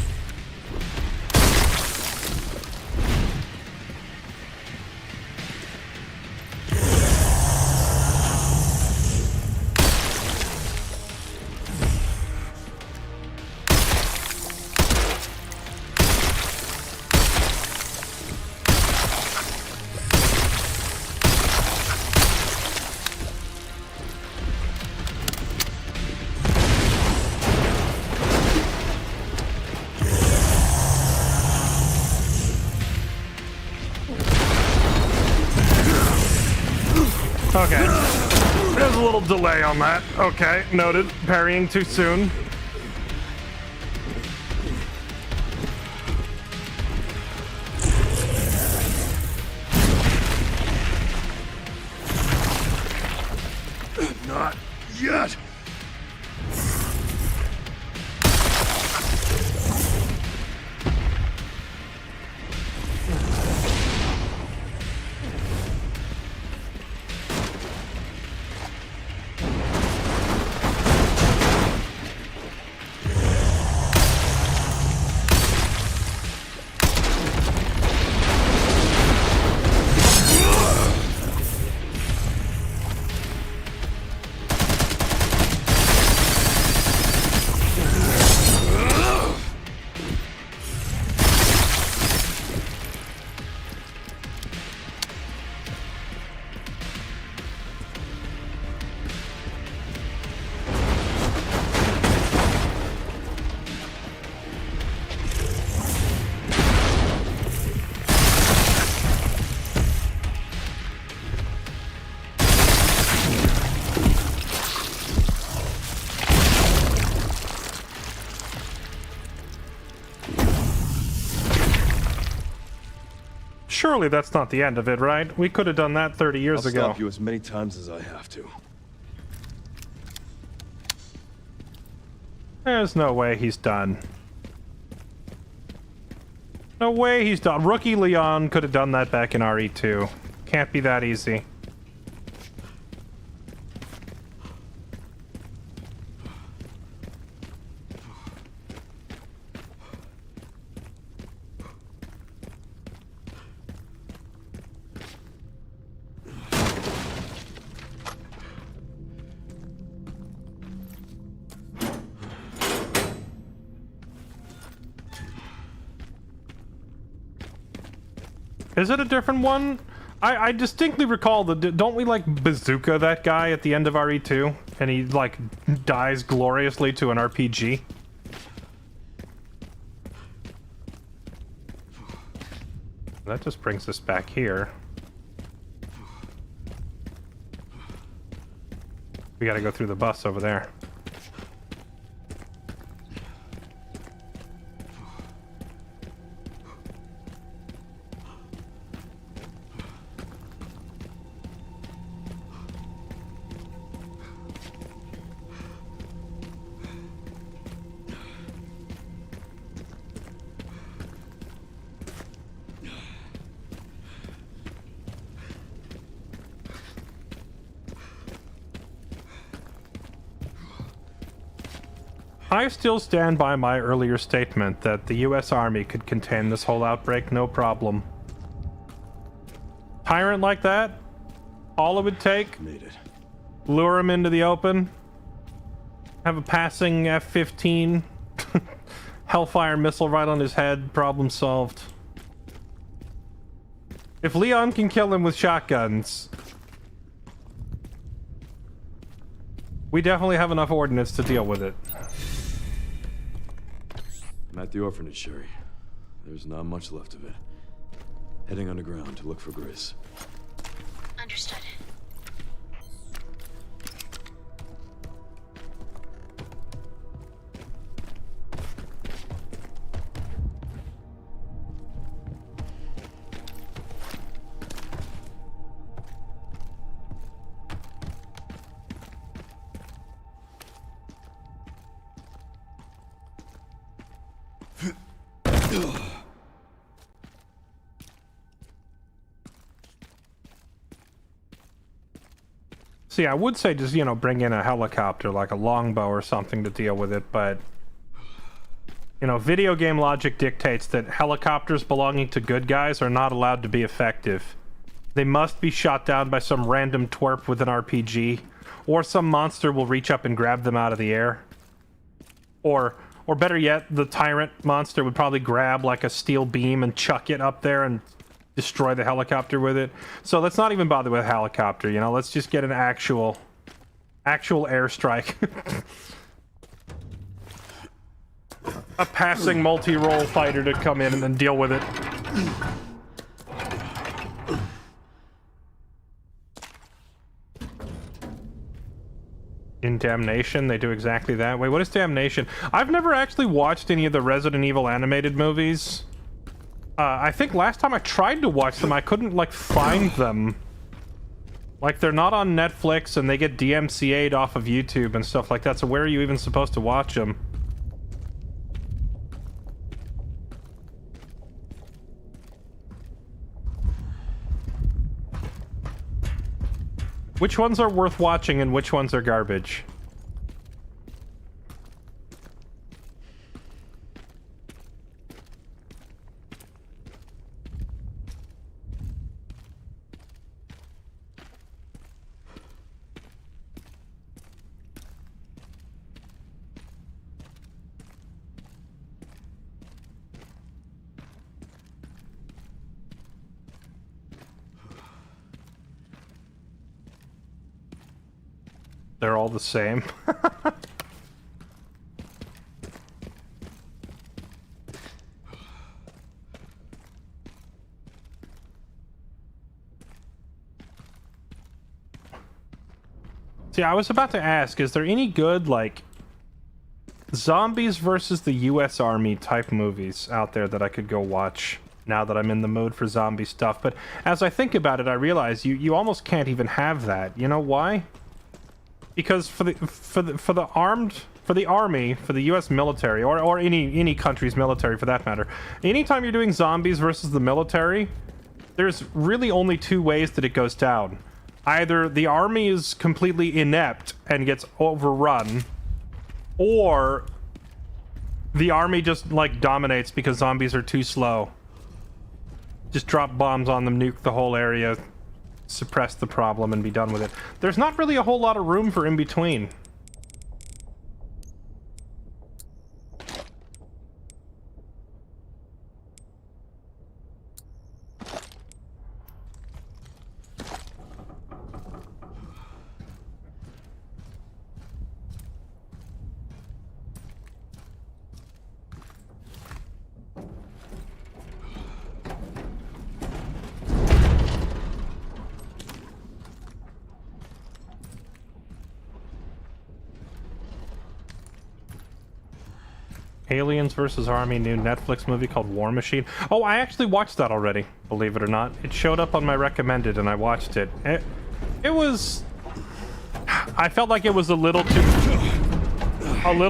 Okay. There's a little delay on that. Okay, noted. Parrying too soon. Not yet! Surely that's not the end of it, right? We could have done that 30 years I'll ago. stop you as many times as I have to. There's no way he's done. No way he's done. Rookie Leon could have done that back in RE2. Can't be that easy. Is it a different one? I distinctly recall don't we like bazooka that guy at the end of RE2 and he like dies gloriously to an RPG? That just brings us back here. We gotta go through the bus over there. I still stand by my earlier statement that the US Army could contain this whole outbreak, no problem. Tyrant like that? All it would take? Made it. Lure him into the open? Have a passing F-15? Hellfire missile right on his head, problem solved. If Leon can kill him with shotguns, we definitely have enough ordnance to deal with it. I'm at the orphanage, Sherry. There's not much left of it. Heading underground to look for Gris. Understood. See, I would say just, you know, bring in a helicopter, like a longbow or something to deal with it, but... You know, video game logic dictates that helicopters belonging to good guys are not allowed to be effective. They must be shot down by some random twerp with an RPG, or some monster will reach up and grab them out of the air. Or better yet, the tyrant monster would probably grab, like, a steel beam and chuck it up there and destroy the helicopter with it. So let's not even bother with a helicopter, you know? Let's just get an actual airstrike. A passing multi-role fighter to come in and then deal with it. In Damnation, they do exactly that. Wait, what is Damnation? I've never actually watched any of the Resident Evil animated movies. I think last time I tried to watch them, I couldn't, like, find them. Like, they're not on Netflix and they get DMCA'd off of YouTube and stuff like that, so where are you even supposed to watch them? Which ones are worth watching and which ones are garbage? They're all the same. See, I was about to ask, is there any good, like, zombies versus the US Army type movies out there that I could go watch now that I'm in the mood for zombie stuff? But as I think about it, I realize you almost can't even have that. You know why? Because for the army, for the U.S. military, or any country's military for that matter, anytime you're doing zombies versus the military, there's really only two ways that it goes down. Either the army is completely inept and gets overrun, or the army just, like, dominates because zombies are too slow. Just drop bombs on them, nuke the whole area, suppress the problem, and be done with it. There's not really a whole lot of room for in between. Aliens vs. Army, new Netflix movie called War Machine. Oh, I actually watched that already, believe it or not. It showed up on my recommended and I watched it. It was... I felt like it was a little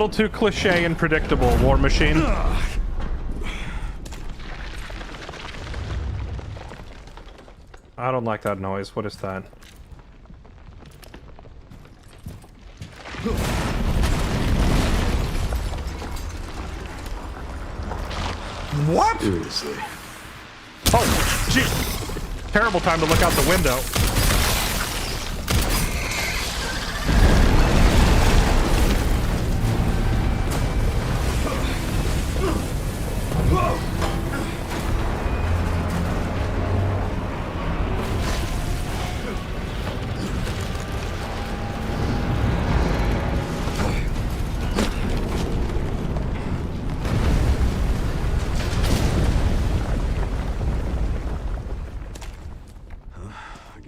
too cliche and predictable, War Machine. I don't like that noise. What is that? What? Seriously. Oh, jeez. Terrible time to look out the window.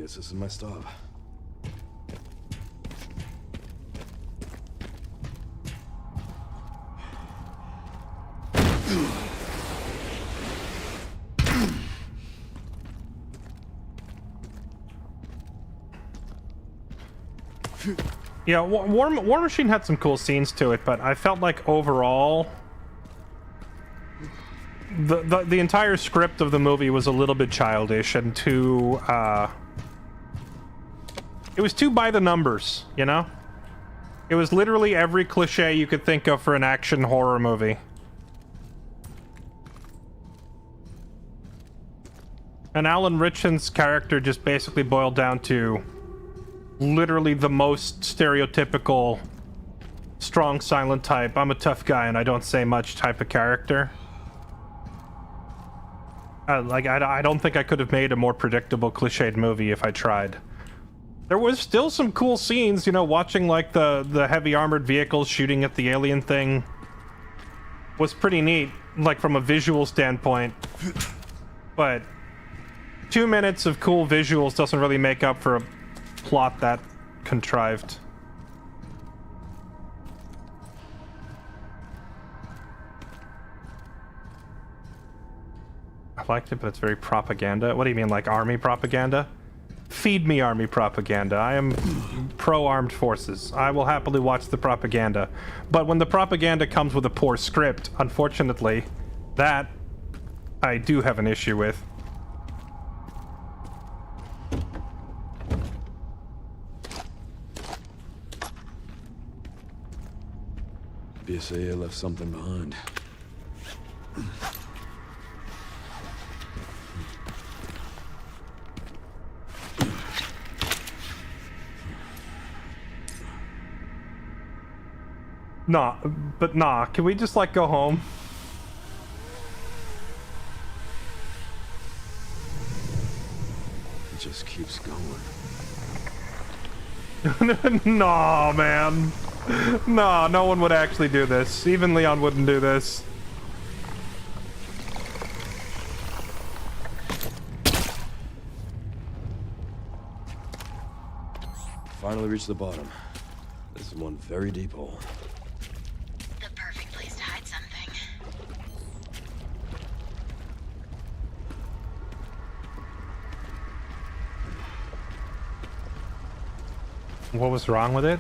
This is my stop. Yeah, War Machine had some cool scenes to it, but I felt like overall the entire script of the movie was a little bit childish and too it was too by the numbers, you know? It was literally every cliche you could think of for an action horror movie. And Alan Ritchson's character just basically boiled down to literally the most stereotypical strong silent type, I'm a tough guy and I don't say much type of character. Like, I don't think I could have made a more predictable cliched movie if I tried. There was still some cool scenes, you know, watching like the heavy armored vehicles shooting at the alien thing was pretty neat, like from a visual standpoint. But 2 minutes of cool visuals doesn't really make up for a plot that contrived. I liked it, but it's very propaganda. What do you mean, like army propaganda? Feed me army propaganda. I am pro-armed forces. I will happily watch the propaganda. But when the propaganda comes with a poor script, unfortunately, that I do have an issue with. BSAA left something behind. Nah, can we just, like, go home? It just keeps going. Nah, man. Nah, no one would actually do this. Even Leon wouldn't do this. Finally reached the bottom. This is one very deep hole. The perfect place to hide something. What was wrong with it?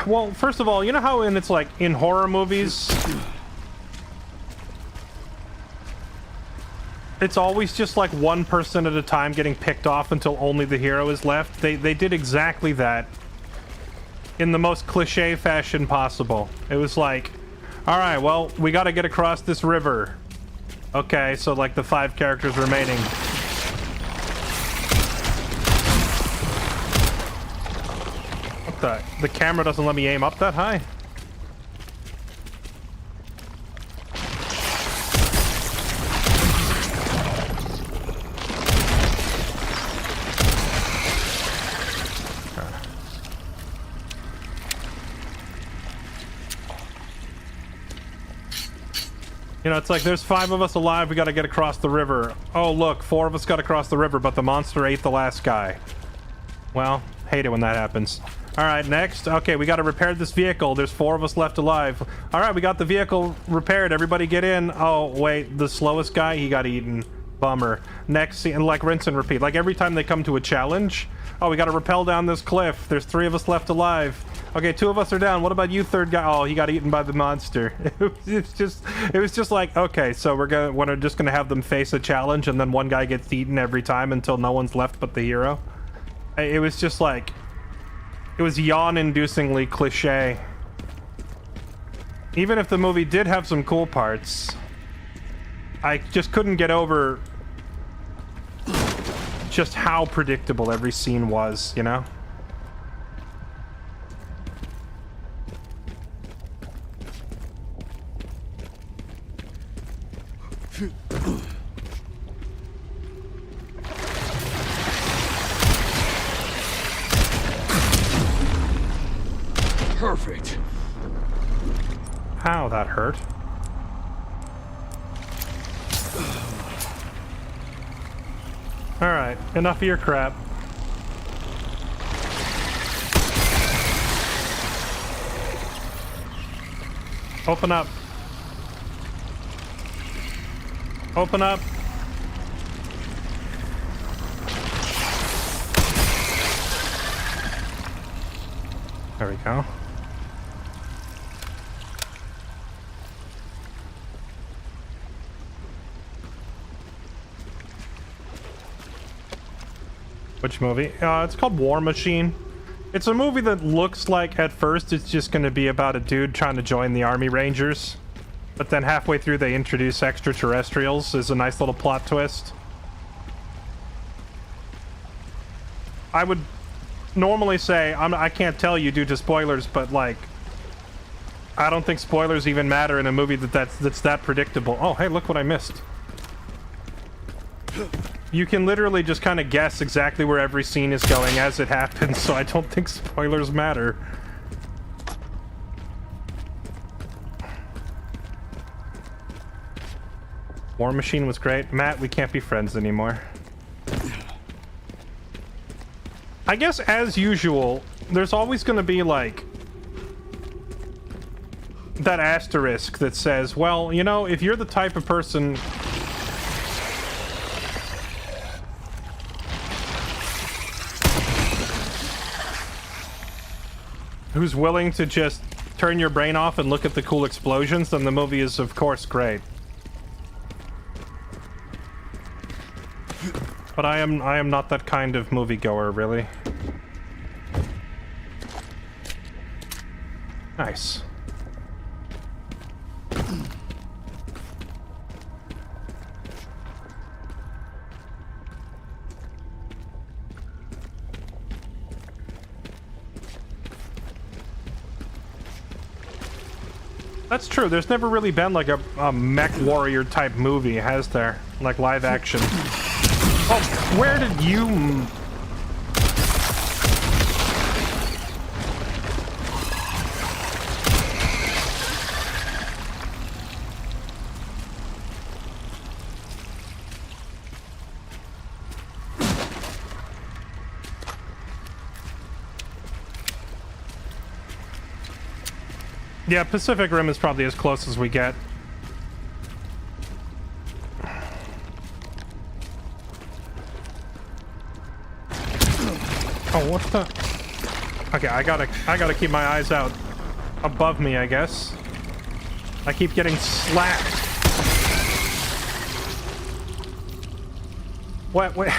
Well, first of all, you know how it's like in horror movies, it's always just like one person at a time getting picked off until only the hero is left? They did exactly that in the most cliche fashion possible. It was like, all right, well, we got to get across this river. Okay, so like the 5 characters remaining. The camera doesn't let me aim up that high. You know, it's like there's 5 of us alive, we gotta get across the river. Oh look, 4 of us got across the river, but the monster ate the last guy. Well, hate it when that happens. Alright, next. Okay, we gotta repair this vehicle. There's 4 of us left alive. Alright, we got the vehicle repaired. Everybody get in. Oh, wait, the slowest guy, he got eaten. Bummer. Next scene, like rinse and repeat. Like every time they come to a challenge. Oh, we gotta rappel down this cliff. There's 3 of us left alive. Okay, 2 of us are down. What about you, third guy? Oh, he got eaten by the monster. It was just like, okay, so we're just gonna have them face a challenge and then one guy gets eaten every time until no one's left but the hero. It was just like, it was yawn-inducingly cliche. Even if the movie did have some cool parts, I just couldn't get over just how predictable every scene was, you know? Perfect. Ow, that hurt. Alright, enough of your crap. Open up. Open up. There we go. Which movie? It's called War Machine. It's a movie that looks like, at first, it's just going to be about a dude trying to join the Army Rangers. But then halfway through, they introduce extraterrestrials as a nice little plot twist. I would normally say, I can't tell you due to spoilers, but, like, I don't think spoilers even matter in a movie that's that predictable. Oh, hey, look what I missed. You can literally just kind of guess exactly where every scene is going as it happens, so I don't think spoilers matter. War Machine was great. Matt, we can't be friends anymore. I guess, as usual, there's always going to be, like, that asterisk that says, well, you know, if you're the type of person who's willing to just turn your brain off and look at the cool explosions, then the movie is of course great. But I am not that kind of moviegoer, really. Nice. That's true. There's never really been like a mech warrior type movie, has there? Like live action. Oh, where did you... Yeah, Pacific Rim is probably as close as we get. Oh, what the? Okay, I gotta keep my eyes out above me, I guess. I keep getting slapped. What? Wait,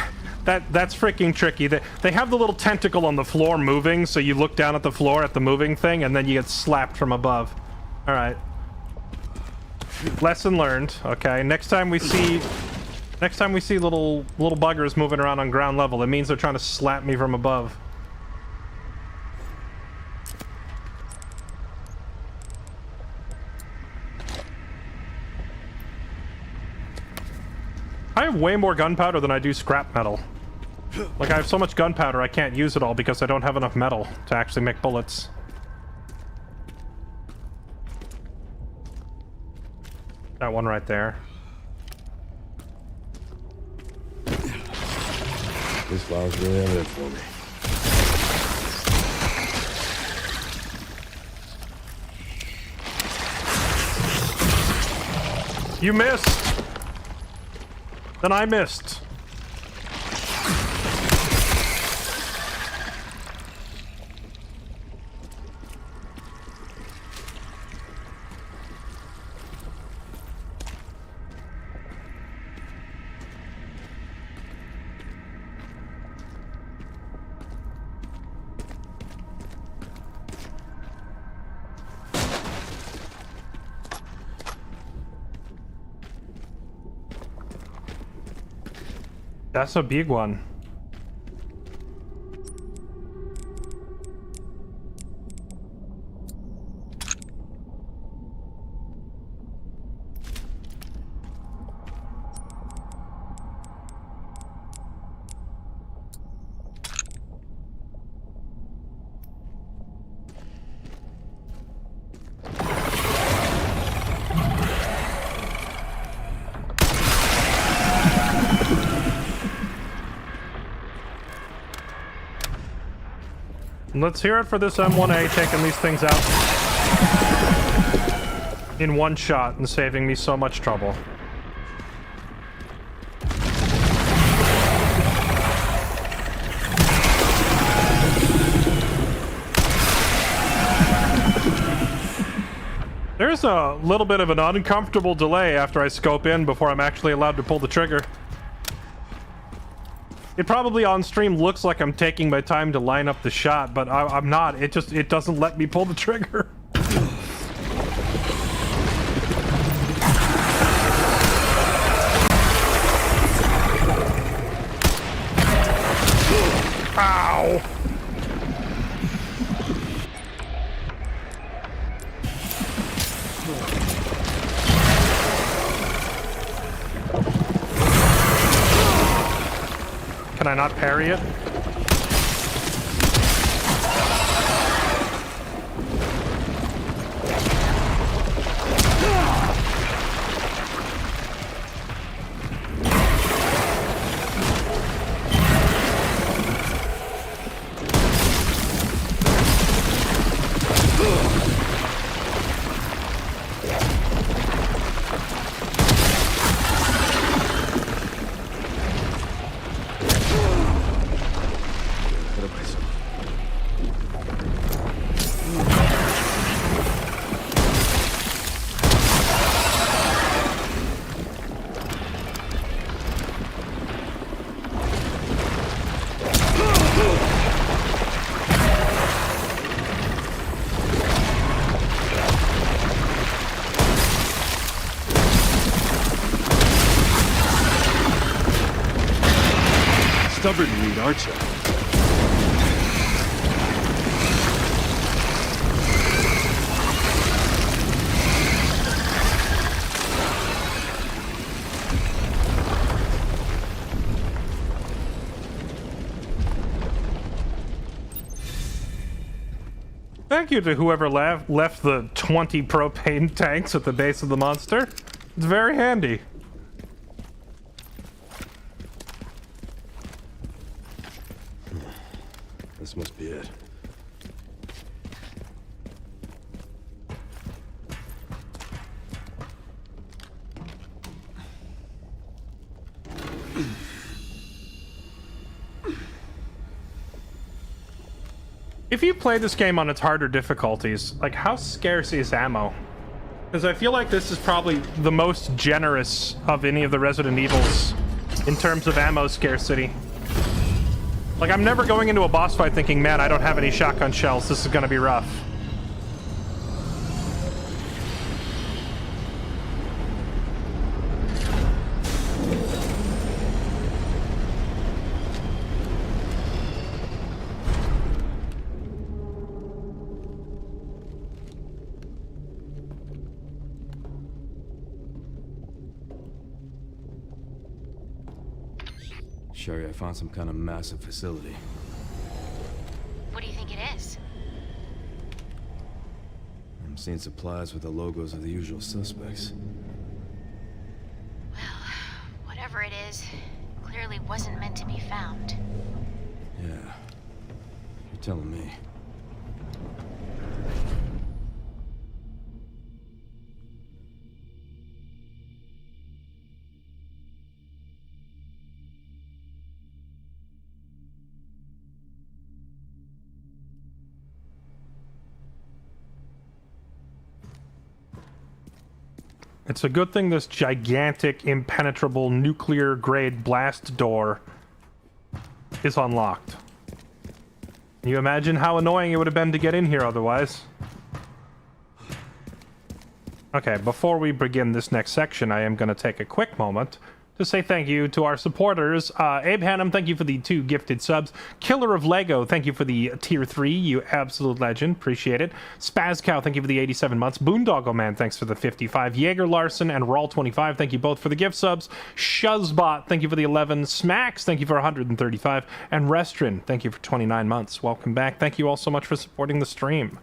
that's freaking tricky. They have the little tentacle on the floor moving, so you look down at the floor at the moving thing, and then you get slapped from above. All right. Lesson learned. Okay. Next time we see little buggers moving around on ground level, it means they're trying to slap me from above. I have way more gunpowder than I do scrap metal. Like, I have so much gunpowder I can't use it all because I don't have enough metal to actually make bullets. That one right there. This file's really evident for me. You missed! Then I missed. That's a big one. Let's hear it for this M1A taking these things out in one shot and saving me so much trouble. There's a little bit of an uncomfortable delay after I scope in before I'm actually allowed to pull the trigger. It probably on stream looks like I'm taking my time to line up the shot, but I'm not. It doesn't let me pull the trigger. Ow! Can I not parry it? aren't you? Thank you to whoever left the 20 propane tanks at the base of the monster. It's very handy. This must be it. If you play this game on its harder difficulties, like, how scarce is ammo? Because I feel like this is probably the most generous of any of the Resident Evils in terms of ammo scarcity. Like, I'm never going into a boss fight thinking, man, I don't have any shotgun shells, this is gonna be rough. Sherry, I found some kind of massive facility. What do you think it is? I'm seeing supplies with the logos of the usual suspects. Well, whatever it is, clearly wasn't meant to be found. Yeah. You're telling me. It's a good thing this gigantic, impenetrable, nuclear-grade blast door is unlocked. Can you imagine how annoying it would have been to get in here otherwise? Okay, before we begin this next section, I am going to take a quick moment to say thank you to our supporters. Abe Hannum, thank you for the 2 gifted subs. Killer of Lego, thank you for the tier 3, you absolute legend, appreciate it. Spazcow, thank you for the 87 months. Boondoggle Man, thanks for the 55. Jaeger Larson and Rawl25, thank you both for the gift subs. Shuzbot, thank you for the 11. Smacks, thank you for 135. And Restrin, thank you for 29 months. Welcome back. Thank you all so much for supporting the stream.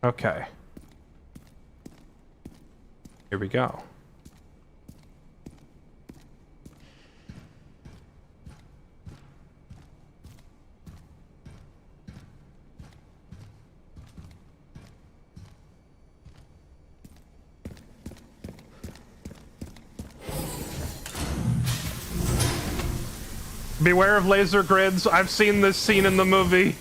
Okay. Here we go. Beware of laser grids. I've seen this scene in the movie.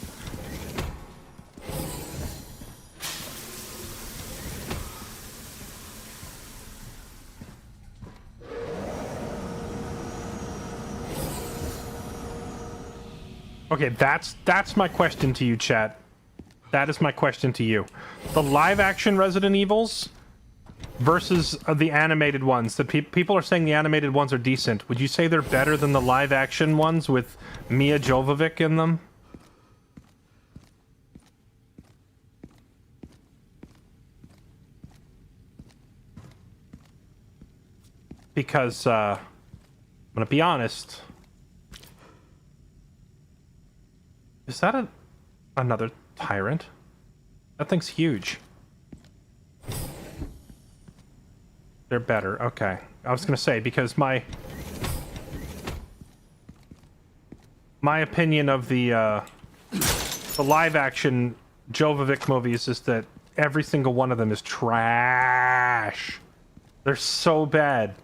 Okay, that's my question to you, chat. That is my question to you. The live-action Resident Evils versus the animated ones. The people are saying the animated ones are decent. Would you say they're better than the live-action ones with Mia Jovovich in them? Because, I'm gonna be honest. Is that another tyrant? That thing's huge. They're better. Okay. I was gonna say, because my opinion of the live-action Jovovich movies is that every single one of them is trash. They're so bad.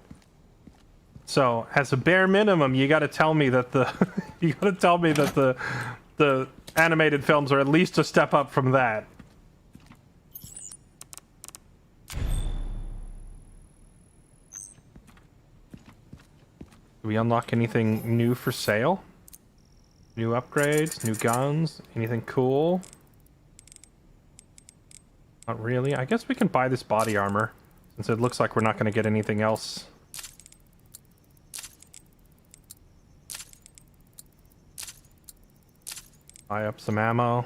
So, as a bare minimum, you gotta tell me that the animated films are at least a step up from that. Do we unlock anything new for sale? New upgrades, new guns, anything cool? Not really. I guess we can buy this body armor, since it looks like we're not going to get anything else. Buy up some ammo.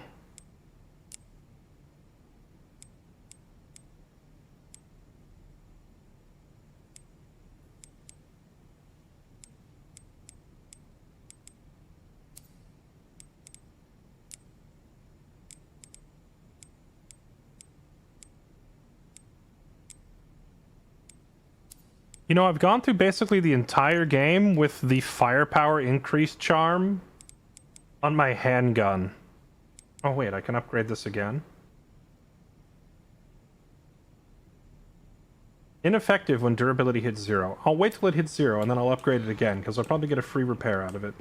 You know, I've gone through basically the entire game with the firepower increased charm on my handgun. Oh wait, I can upgrade this again. Ineffective when durability hits 0. I'll wait till it hits 0 and then I'll upgrade it again, because I'll probably get a free repair out of it.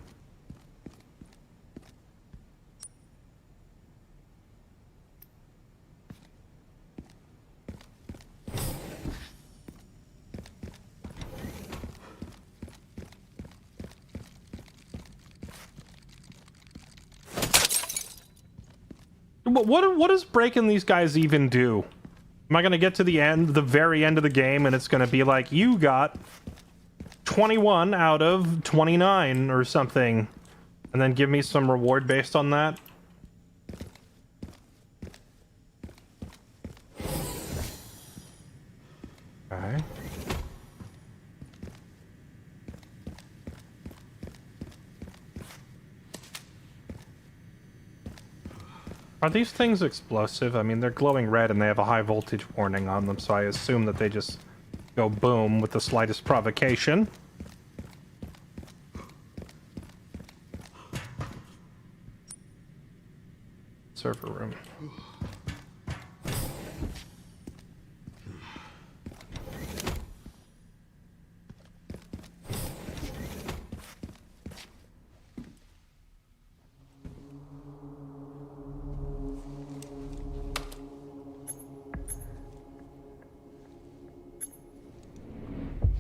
What does breaking these guys even do? Am I gonna get to the end, the very end of the game, and it's gonna be like, you got 21 out of 29 or something, and then give me some reward based on that? Okay. Are these things explosive? I mean, they're glowing red and they have a high voltage warning on them, so I assume that they just go boom with the slightest provocation. Server room.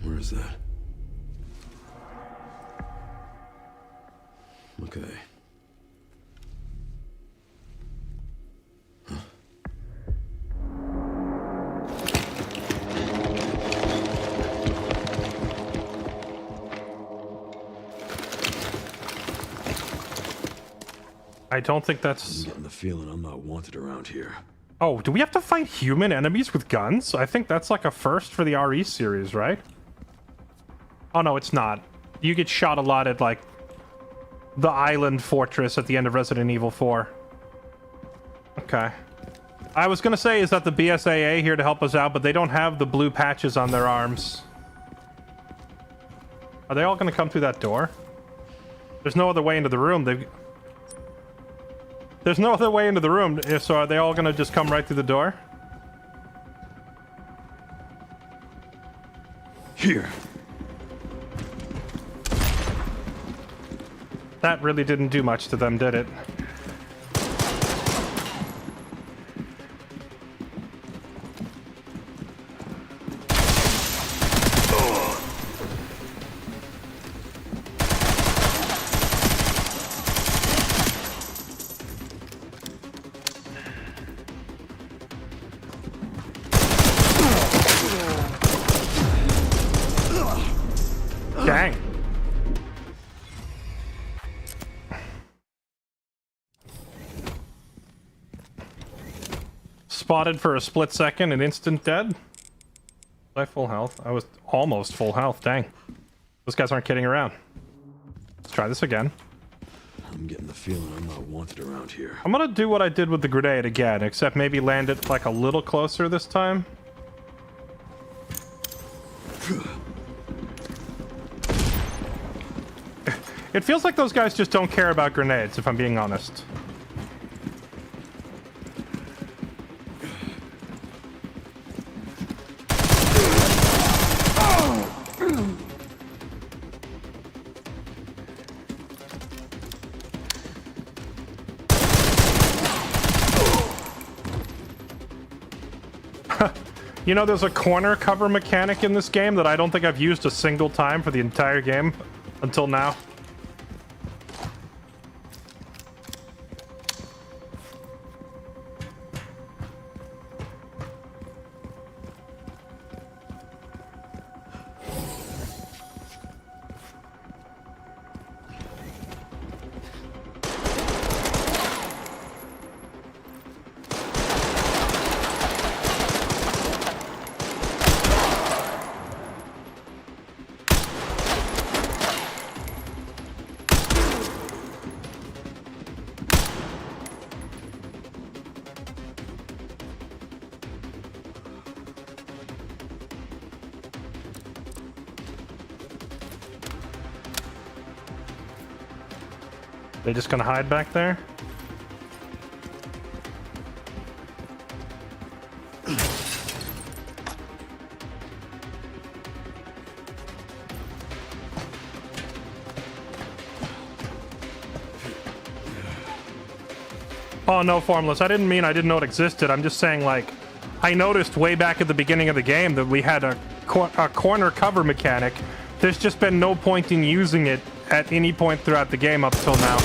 Where is that? Okay. I don't think that's... I'm getting the feeling I'm not wanted around here. Oh, do we have to fight human enemies with guns? I think that's like a first for the RE series, right? Oh no, it's not. You get shot a lot at like the island fortress at the end of Resident Evil 4. Okay. I was gonna say, is that the BSAA here to help us out, but they don't have the blue patches on their arms. Are they all gonna come through that door? There's no other way into the room. There's no other way into the room, so are they all gonna just come right through the door? Here. That really didn't do much to them, did it? Dang. Spotted for a split second and instant dead. Was I full health? I was almost full health. Dang. Those guys aren't kidding around. Let's try this again. I'm getting the feeling I'm not wanted around here. I'm gonna do what I did with the grenade again, except maybe land it like a little closer this time. It feels like those guys just don't care about grenades, if I'm being honest. You know, there's a corner cover mechanic in this game that I don't think I've used a single time for the entire game until now. They just gonna hide back there? Oh, no, Formless. I didn't mean I didn't know it existed. I'm just saying, like, I noticed way back at the beginning of the game that we had a corner cover mechanic. There's just been no point in using it at any point throughout the game up till now.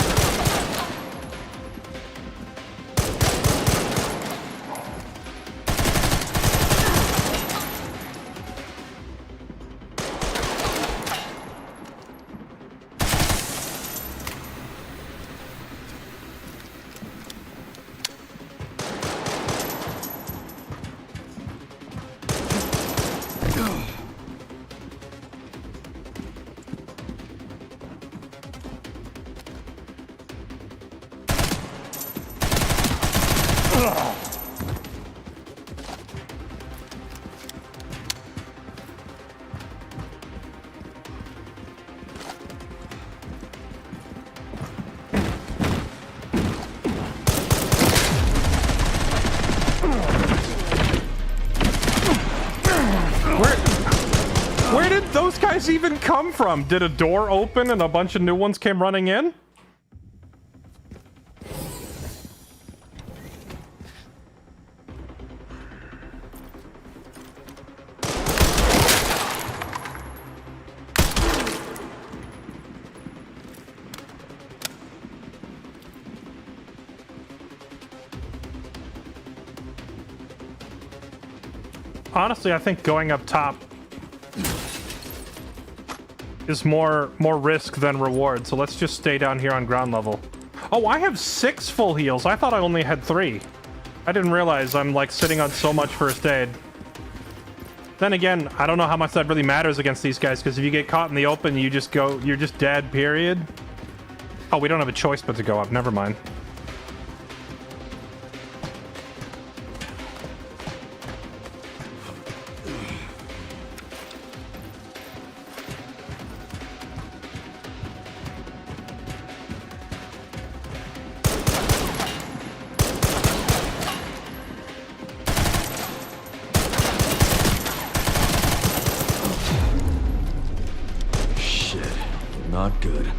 Where did those guys even come from? Did a door open and a bunch of new ones came running in? Honestly, I think going up top is more risk than reward, so let's just stay down here on ground level. Oh, I have 6 full heals. I thought I only had 3. I didn't realize I'm, like, sitting on so much first aid. Then again, I don't know how much that really matters against these guys, because if you get caught in the open, you're just dead, period. Oh, we don't have a choice but to go up. Never mind. Not good.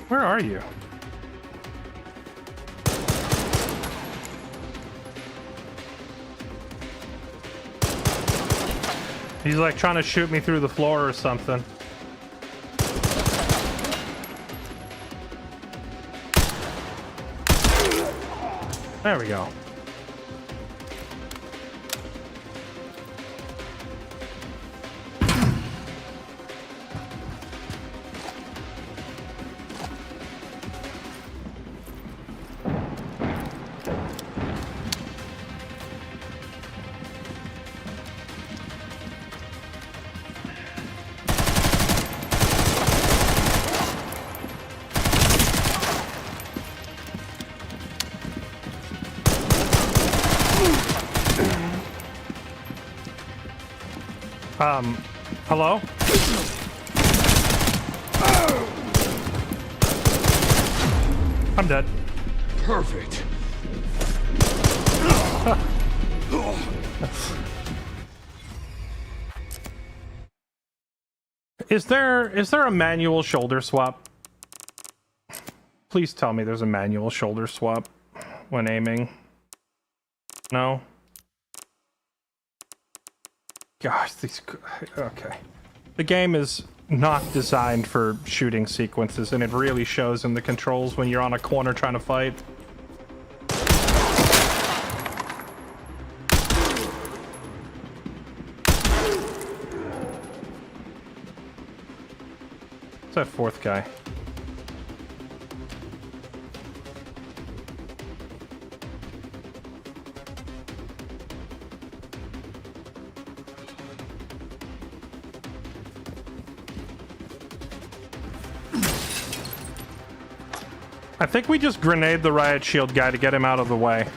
Where are you? He's like trying to shoot me through the floor or something. There we go. Hello? I'm dead. Perfect. Is there a manual shoulder swap? Please tell me there's a manual shoulder swap when aiming. No? Gosh, these... Okay. The game is not designed for shooting sequences, and it really shows in the controls when you're on a corner trying to fight. What's that fourth guy? I think we just grenade the riot shield guy to get him out of the way.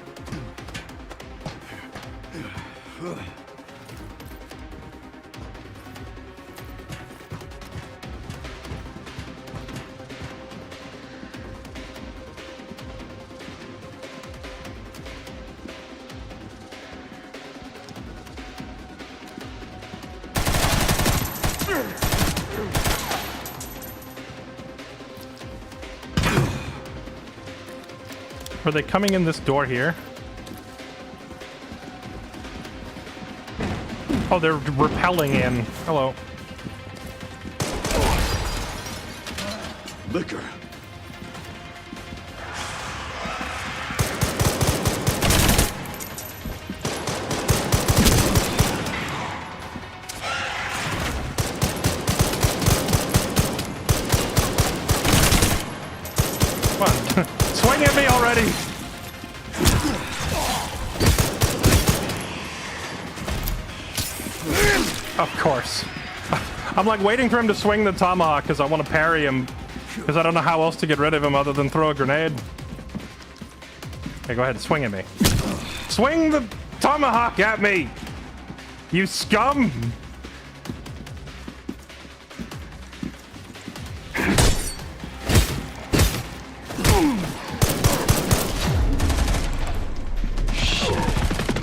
Are they coming in this door here? Oh, they're repelling in. Hello. Liquor. Come on. Swing at me already! Of course. I'm like waiting for him to swing the tomahawk because I want to parry him. Because I don't know how else to get rid of him other than throw a grenade. Okay, go ahead and swing at me. Swing the tomahawk at me! You scum!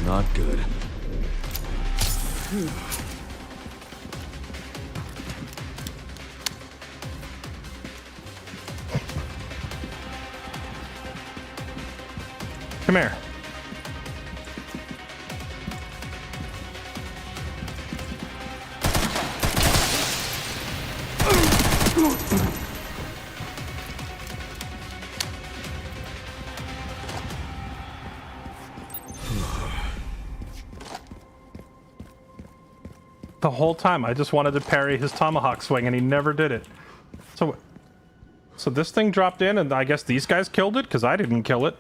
Not good. Come here. The whole time I just wanted to parry his tomahawk swing and he never did it. So this thing dropped in and I guess these guys killed it because I didn't kill it.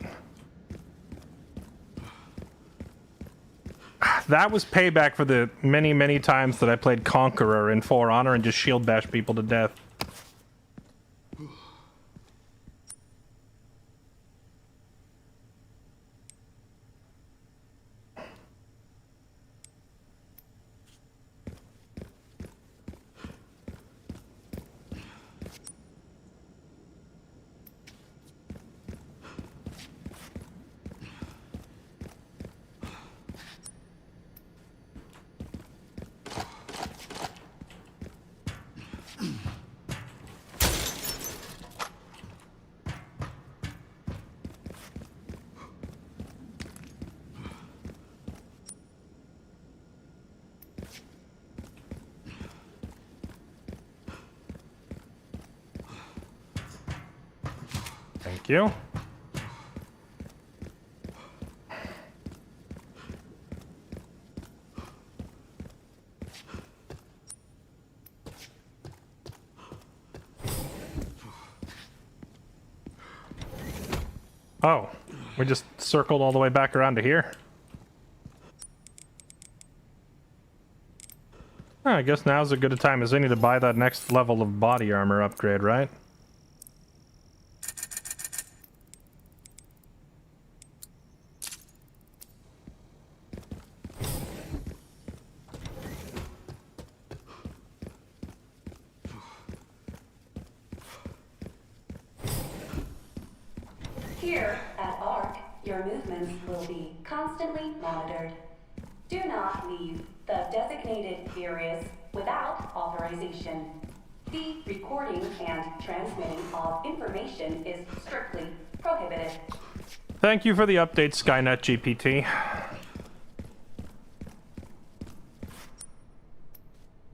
That was payback for the many, many times that I played Conqueror in For Honor and just shield bash people to death. Thank you. Oh, we just circled all the way back around to here. Oh, I guess now's as good a time as any to buy that next level of body armor upgrade, right? Here at ARC, your movements will be constantly monitored. Do not leave the designated areas without authorization. The recording and transmitting of information is strictly prohibited. Thank you for the update, Skynet GPT.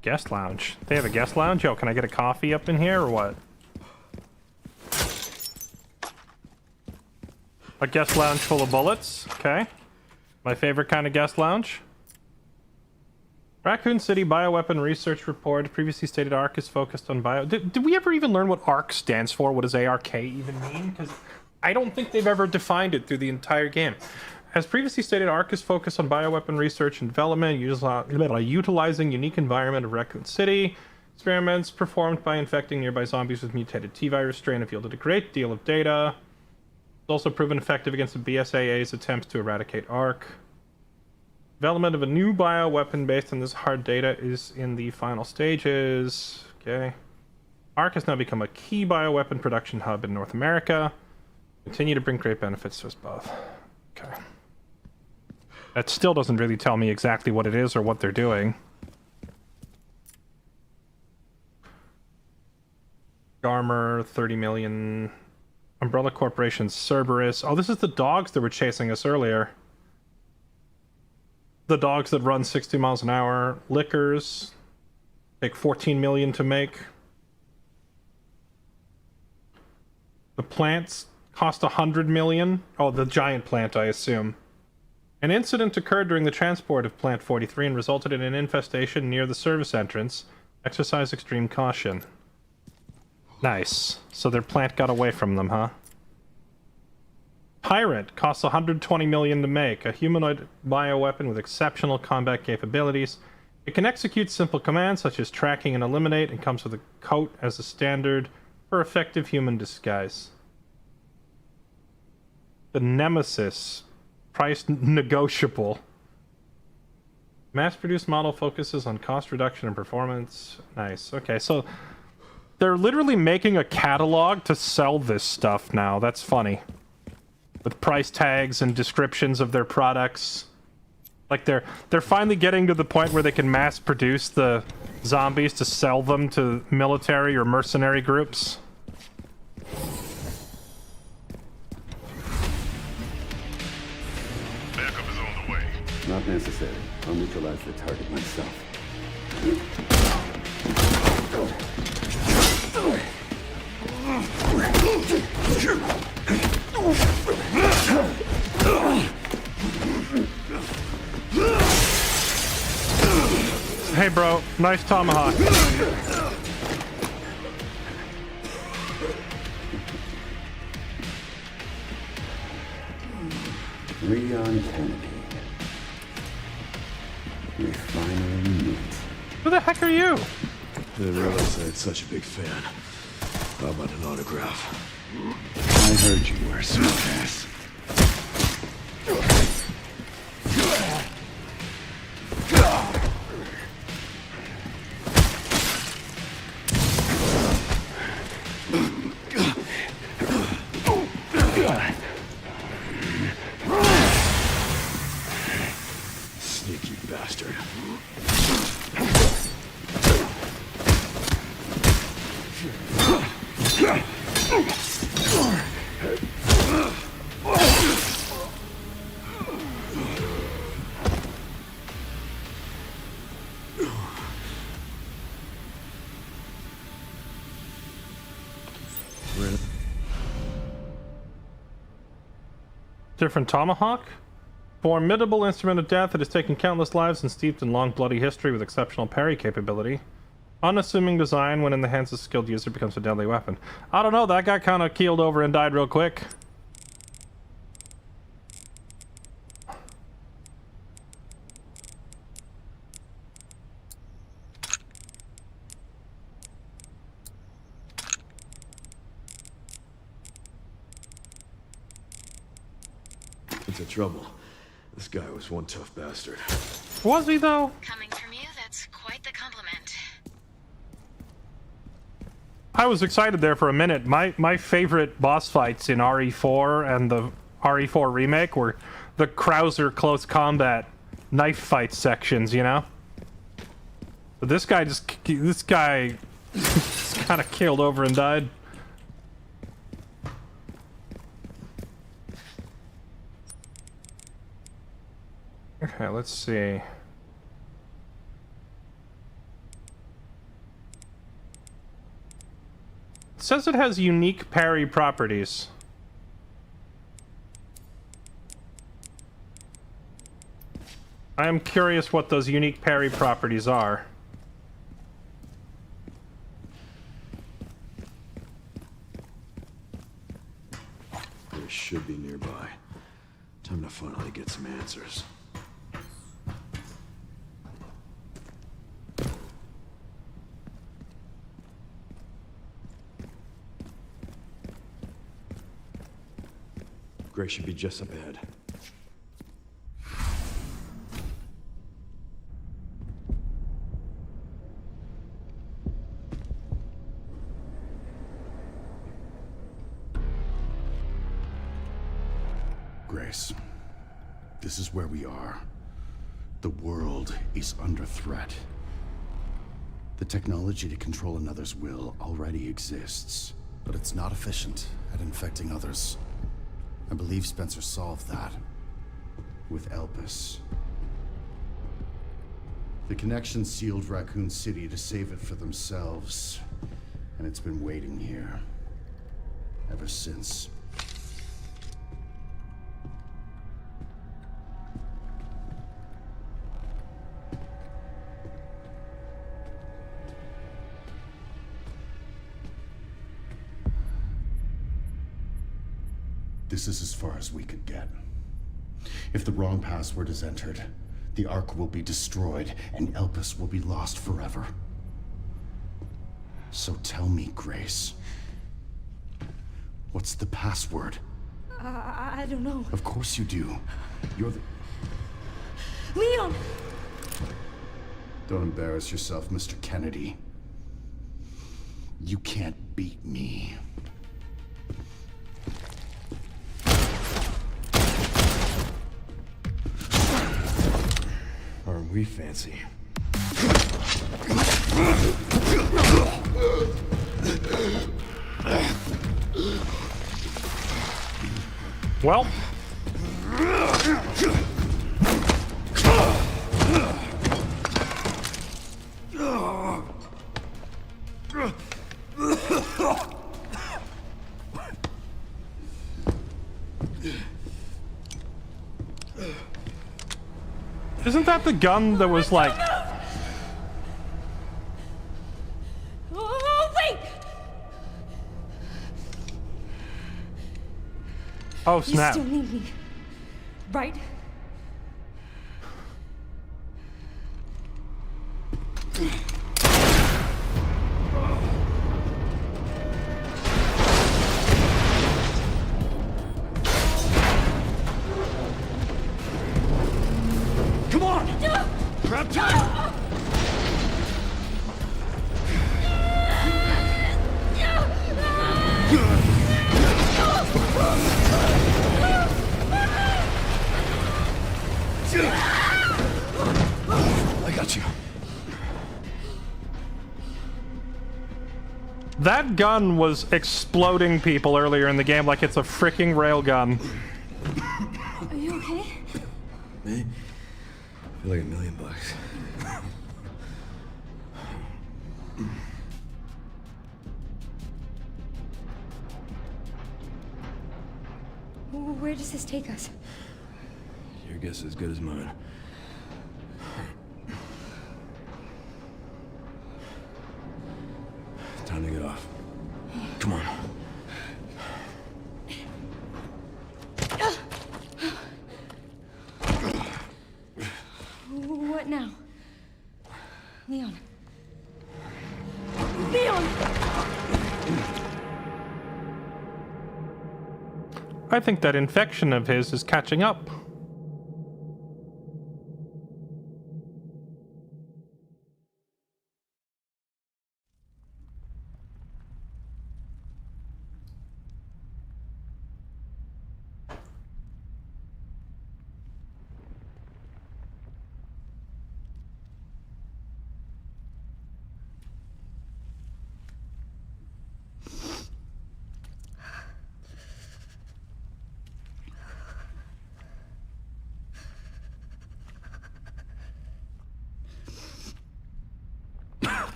Guest lounge. They have a guest lounge? Yo, can I get a coffee up in here or what? A guest lounge full of bullets. Okay. My favorite kind of guest lounge. Raccoon City Bioweapon Research Report. Previously stated ARC is focused on bio... Did we ever even learn what ARC stands for? What does ARK even mean? Because I don't think they've ever defined it through the entire game. As previously stated, ARC is focused on bioweapon research and development, utilizing unique environment of Raccoon City. Experiments performed by infecting nearby zombies with mutated T-virus strain have yielded a great deal of data. It's also proven effective against the BSAA's attempts to eradicate ARC. Development of a new bioweapon based on this hard data is in the final stages. Okay. ARC has now become a key bioweapon production hub in North America. Continue to bring great benefits to us both. Okay. That still doesn't really tell me exactly what it is or what they're doing. Armor, 30 million. Umbrella Corporation, Cerberus. Oh, this is the dogs that were chasing us earlier. The dogs that run 60 miles an hour. Liquors. Take 14 million to make. The plants cost 100 million. Oh, the giant plant, I assume. An incident occurred during the transport of Plant 43 and resulted in an infestation near the service entrance. Exercise extreme caution. Nice. So their plant got away from them, huh? Pirate costs 120 million to make. A humanoid bioweapon with exceptional combat capabilities. It can execute simple commands such as tracking and eliminate, and comes with a coat as a standard for effective human disguise. The Nemesis. Price negotiable. Mass-produced model focuses on cost reduction and performance. Nice. Okay, so they're literally making a catalog to sell this stuff now. That's funny. With price tags and descriptions of their products. Like they're finally getting to the point where they can mass produce the zombies to sell them to military or mercenary groups. Backup is on the way. Not necessary. I'll neutralize the target myself. Hey bro, nice tomahawk. Leon Kennedy. We finally meet. Who the heck are you? I didn't realize I had such a big fan. How about an autograph? I heard you were, smartass. Sneaky bastard. Different tomahawk? Formidable instrument of death that has taken countless lives and steeped in long bloody history with exceptional parry capability. Unassuming design, when in the hands of a skilled user, becomes a deadly weapon. I don't know, that got kind of keeled over and died real quick. Into trouble. This guy was one tough bastard. Was he though? Coming from you, that's quite the compliment. I was excited there for a minute. My favorite boss fights in RE4 and the RE4 remake were the Krauser close combat knife fight sections, you know? But this guy just kind of keeled over and died. Okay, let's see. It says it has unique parry properties. I am curious what those unique parry properties are. They should be nearby. Time to finally get some answers. Gray should be just up ahead. Grace, this is where we are. The world is under threat. The technology to control another's will already exists, but it's not efficient at infecting others. I believe Spencer solved that with Elpis. The Connection sealed Raccoon City to save it for themselves, and it's been waiting here ever since. This is as far as we could get. If the wrong password is entered, the Ark will be destroyed, and Elpis will be lost forever. So tell me, Grace, what's the password? I don't know. Of course you do. You're the... Leon! Don't embarrass yourself, Mr. Kennedy. You can't beat me. Aren't we fancy? Well. Isn't that the gun that was like... Oh, wait! Oh, snap. You still need me, right? Come on! Grab time! I got you. That gun was exploding people earlier in the game like it's a freaking railgun. Are you okay? Me? I feel like $1 million. Where does this take us? Your guess is as good as mine. Time to get off. Come on. What now? Leon. Leon! I think that infection of his is catching up.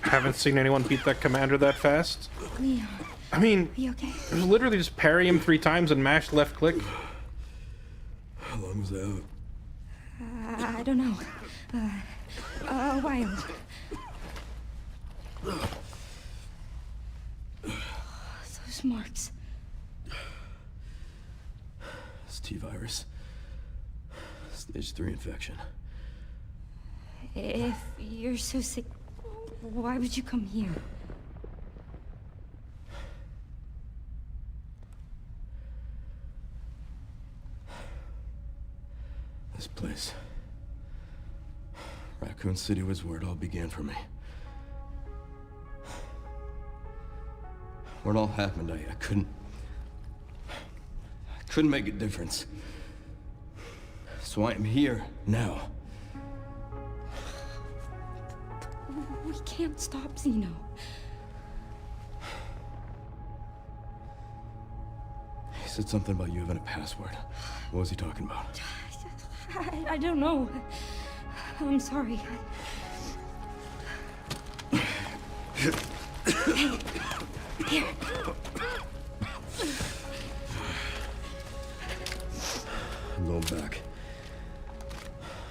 Haven't seen anyone beat that commander that fast. Leon. I mean, Are you okay? it was literally just parry him 3 times and mash left click. How long was that? I don't know. A while. Those marks. It's T-virus. Stage 3 infection. If you're so sick, why would you come here? This place. Raccoon City was where it all began for me. Where it all happened, I couldn't make a difference. So I am here now. We can't stop Zeno. He said something about you having a password. What was he talking about? I don't know. I'm sorry. Here. I'm going back.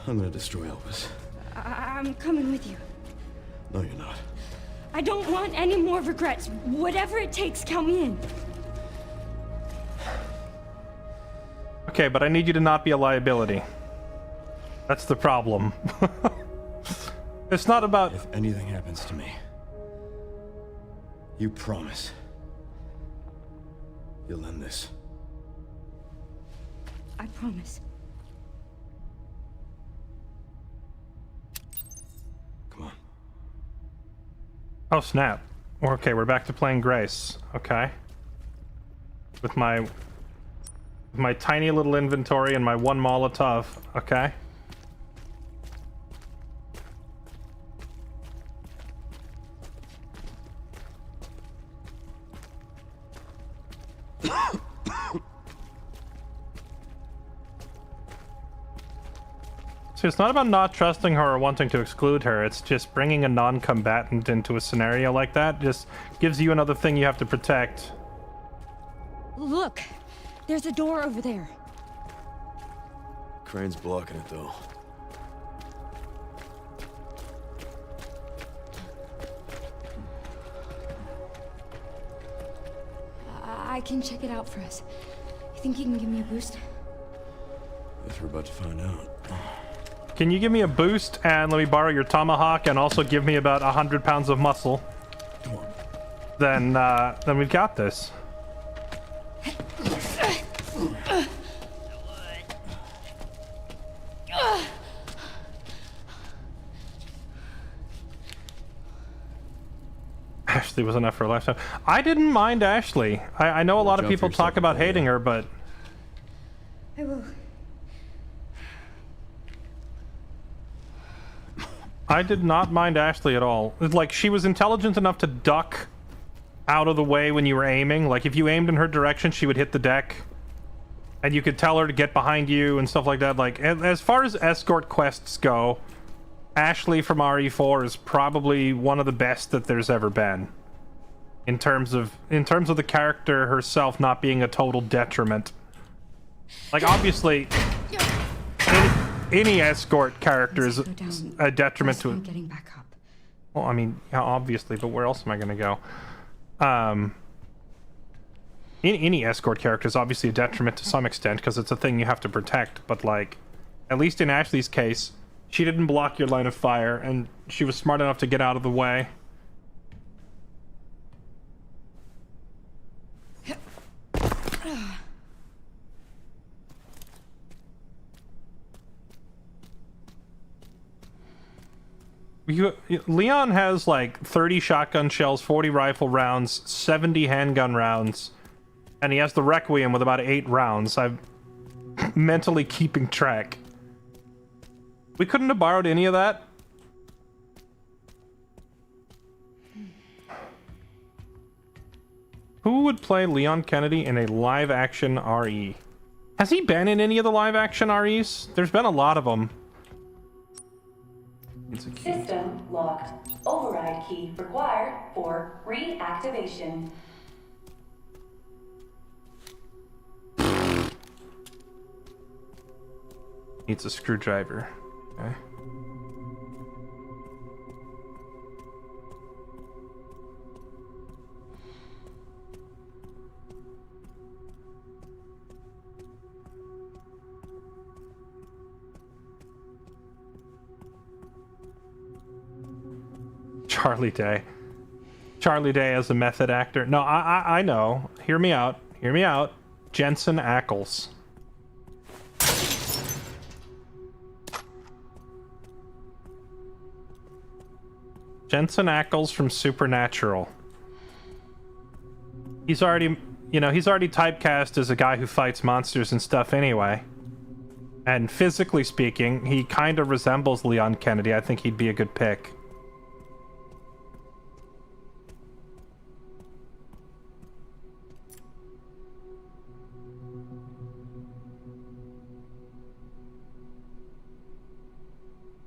I'm gonna destroy Elvis. I'm coming with you. No, you're not. I don't want any more regrets. Whatever it takes, count me in. Okay, but I need you to not be a liability. That's the problem. It's not about... If anything happens to me, you promise you'll end this. I promise. Come on. Oh, snap. Okay, we're back to playing Grace. Okay. With my tiny little inventory and my one Molotov. Okay. So it's not about not trusting her or wanting to exclude her, it's just bringing a non-combatant into a scenario like that just gives you another thing you have to protect. Look, there's a door over there. Crane's blocking it, though. I can check it out for us. You think you can give me a boost? Guess we're about to find out. Can you give me a boost and let me borrow your tomahawk and also give me about 100 pounds of muscle? Come on. Then we've got this. Ashley was enough for a lifetime. I didn't mind Ashley. I know a lot of people talk about hating her, but... I will. I did not mind Ashley at all. Like, she was intelligent enough to duck out of the way when you were aiming. Like, if you aimed in her direction, she would hit the deck. And you could tell her to get behind you and stuff like that. Like, as far as escort quests go, Ashley from RE4 is probably one of the best that there's ever been. In terms of the character herself not being a total detriment. Like, obviously... Any escort character is a detriment to it. Getting back up. Well, I mean, yeah, obviously, but where else am I going to go? Any escort character is obviously a detriment to some extent because it's a thing you have to protect. But like, at least in Ashley's case, she didn't block your line of fire, and she was smart enough to get out of the way. Leon has like 30 shotgun shells, 40 rifle rounds, 70 handgun rounds, and he has the Requiem with about 8 rounds. I'm mentally keeping track. We couldn't have borrowed any of that. Who would play Leon Kennedy in a live-action RE? Has he been in any of the live-action REs? There's been a lot of them. System locked. Override key required for reactivation. Needs a screwdriver. Okay. Charlie Day. Charlie Day as a method actor. No, I know. Hear me out. Hear me out. Jensen Ackles. Jensen Ackles from Supernatural. He's already, he's already typecast as a guy who fights monsters and stuff anyway. And physically speaking, he kind of resembles Leon Kennedy. I think he'd be a good pick.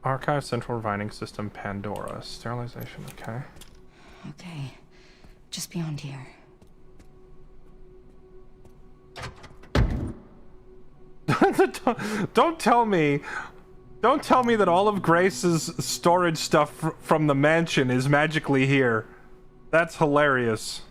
Archive, Central Refining System, Pandora. Sterilization, okay. Okay. Just beyond here. Don't tell me that all of Grace's storage stuff from the mansion is magically here. That's hilarious.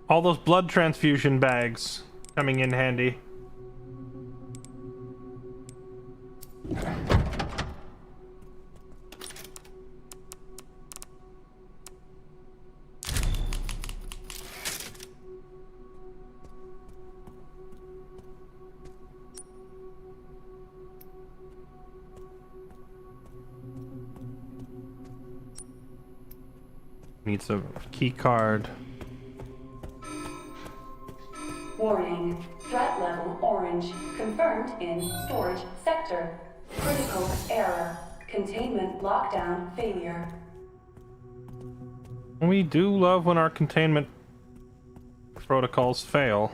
All those blood transfusion bags coming in handy. Needs a key card. Warning. Threat level orange. Confirmed in storage sector. Critical error. Containment lockdown failure. We do love when our containment protocols fail.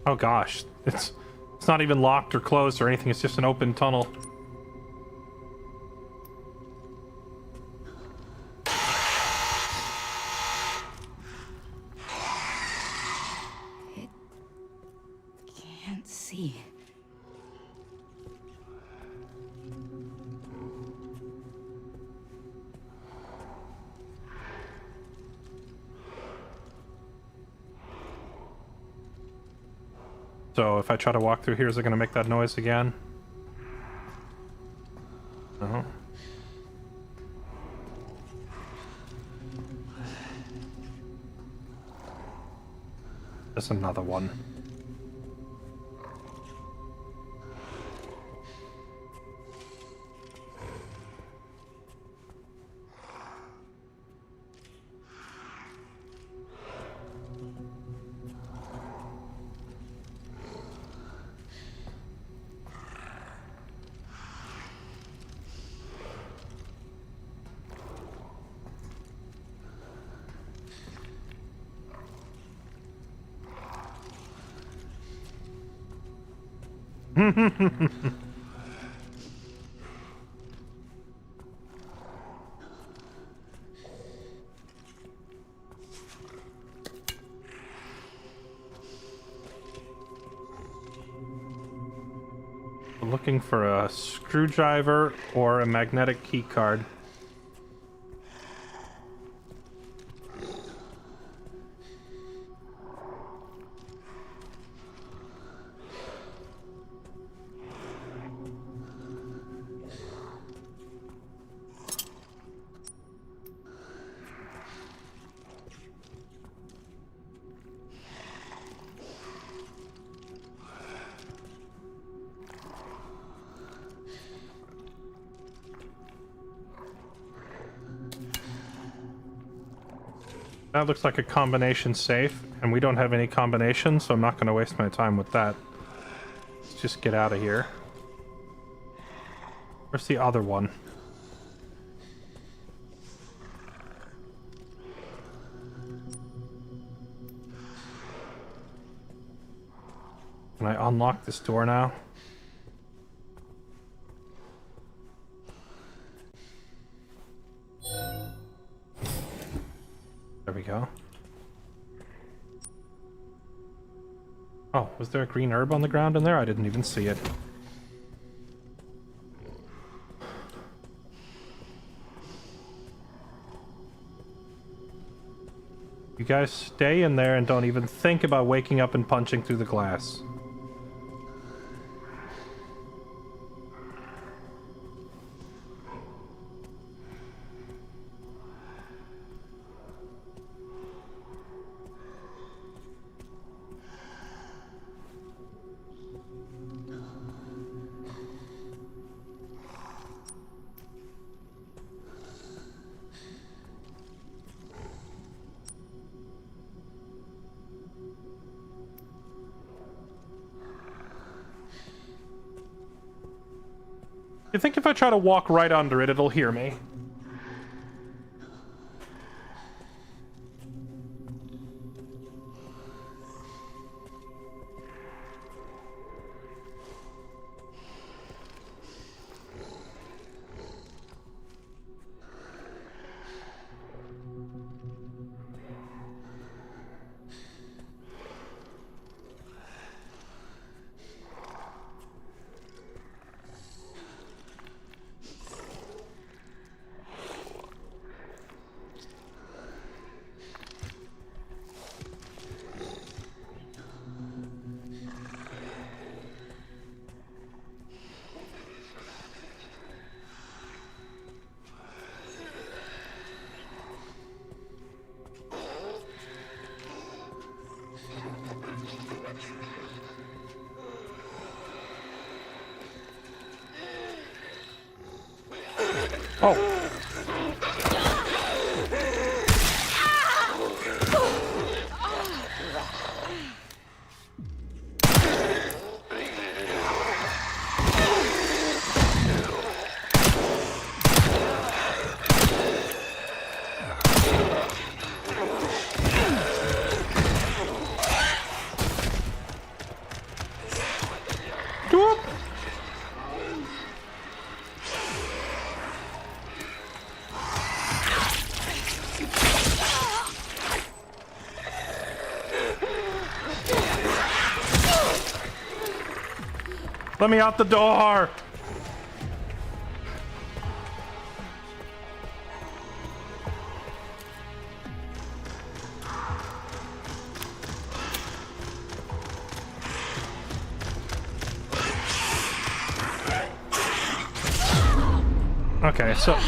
Oh gosh, it's not even locked or closed or anything, it's just an open tunnel. It can't see. So if I try to walk through here, is it going to make that noise again? Uh-huh. There's another one. I'm looking for a screwdriver or a magnetic key card. That looks like a combination safe, and we don't have any combinations, so I'm not going to waste my time with that. Let's just get out of here. Where's the other one? Can I unlock this door now? There we go. Oh, was there a green herb on the ground in there? I didn't even see it. You guys stay in there and don't even think about waking up and punching through the glass. You think if I try to walk right under it, it'll hear me? Oh. Let me out the door! Okay, so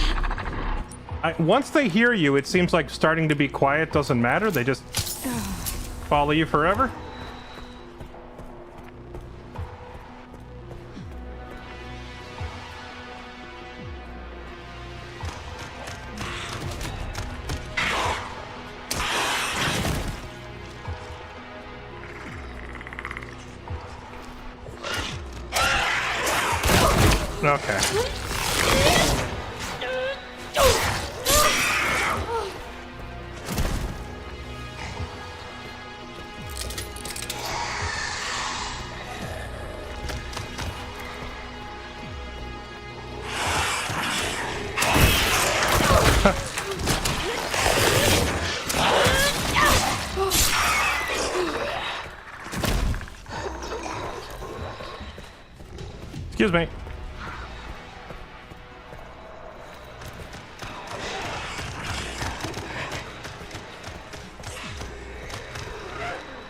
once they hear you, it seems like starting to be quiet doesn't matter. They just follow you forever. Okay. Excuse me.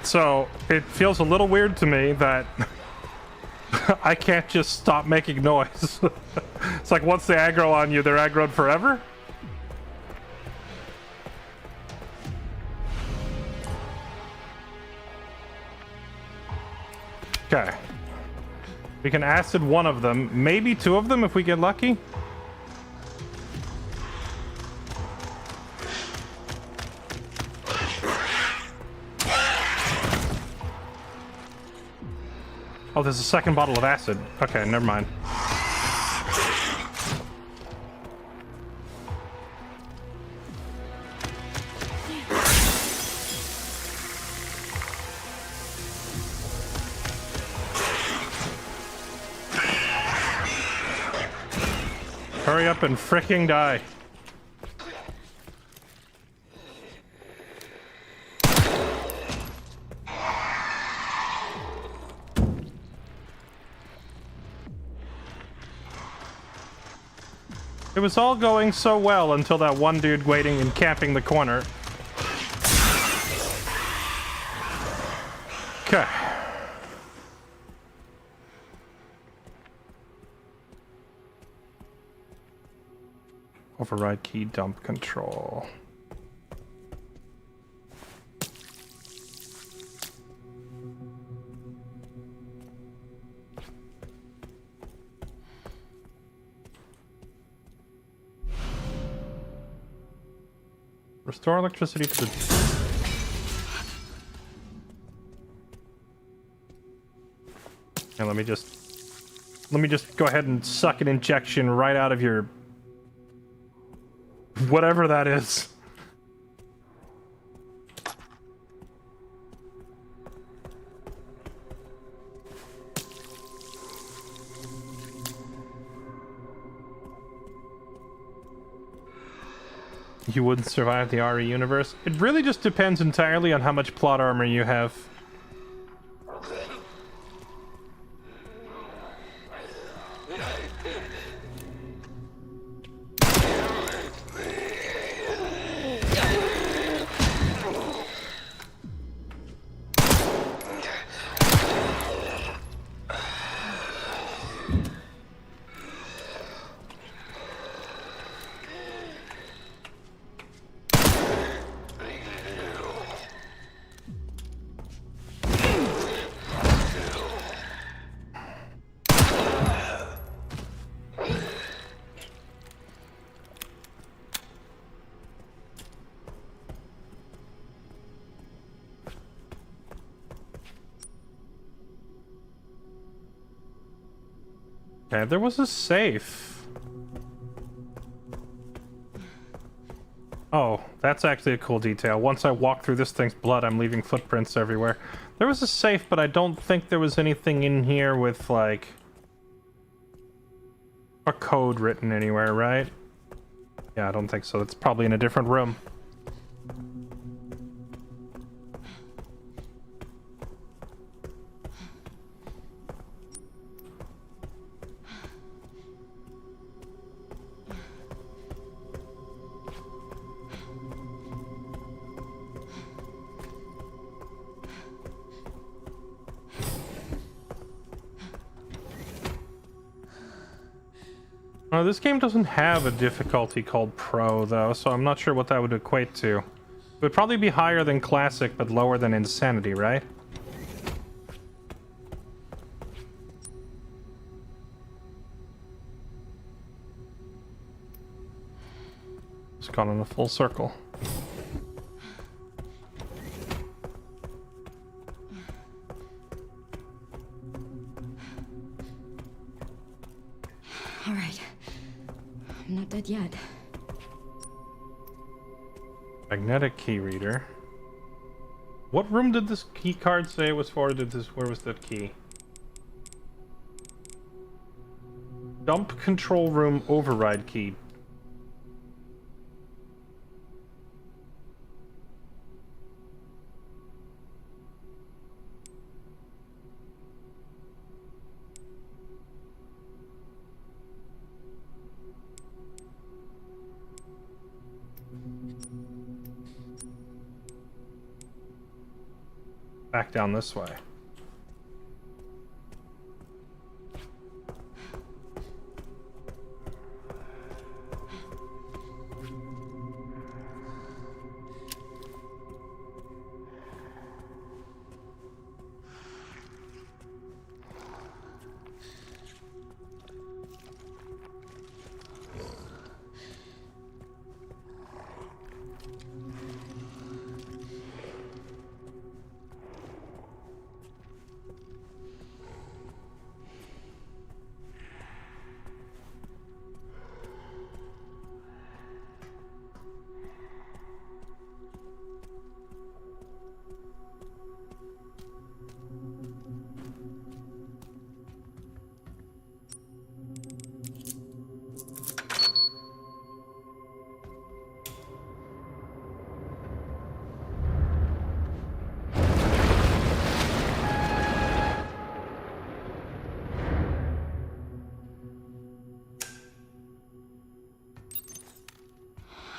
So, it feels a little weird to me that I can't just stop making noise. It's like once they aggro on you, they're aggroed forever? Okay. We can acid one of them, maybe two of them if we get lucky. Oh, there's a second bottle of acid. Okay, never mind. Hurry up and fricking die. It was all going so well until that one dude waiting and camping the corner. Okay. Override key, dump control. Restore electricity to the... And let me just go ahead and suck an injection right out of your... whatever that is. You wouldn't survive the RE universe? It really just depends entirely on how much plot armor you have. Okay, there was a safe. Oh, that's actually a cool detail. Once I walk through this thing's blood, I'm leaving footprints everywhere. There was a safe, but I don't think there was anything in here with, like, a code written anywhere, right? Yeah, I don't think so. It's probably in a different room. This game doesn't have a difficulty called Pro, though, so I'm not sure what that would equate to. It would probably be higher than Classic, but lower than Insanity, right? It's gone in a full circle. All right. I'm not dead yet. Magnetic key reader. What room did this key card say it was for? Where was that key? Dump control room override key. Back down this way.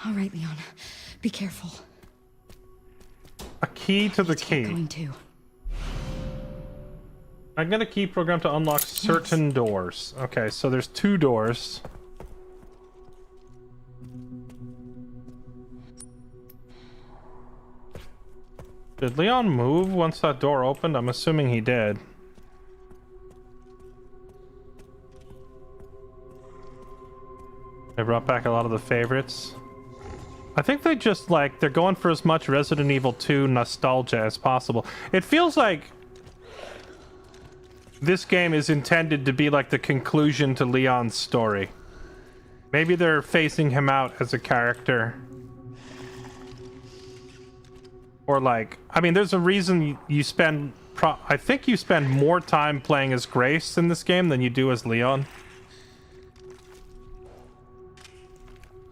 All right, Leon. Be careful. A key to the key. Going to. I'm gonna key program to unlock certain doors. Okay, so there's 2 doors. Did Leon move once that door opened? I'm assuming he did. They brought back a lot of the favorites. I think they just, like, they're going for as much Resident Evil 2 nostalgia as possible. It feels like this game is intended to be like the conclusion to Leon's story. Maybe they're phasing him out as a character. Or like, I mean, there's a reason you spend, I think you spend more time playing as Grace in this game than you do as Leon.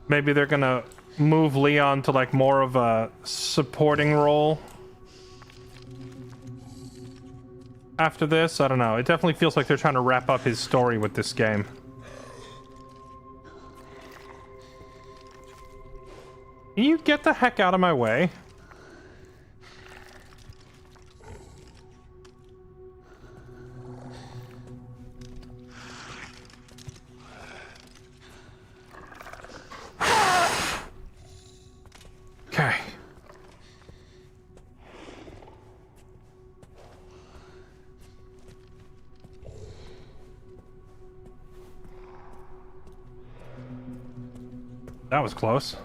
Maybe they're gonna move Leon to like more of a supporting role after this. I don't know. It definitely feels like they're trying to wrap up his story with this game. Can you get the heck out of my way? Okay. That was close.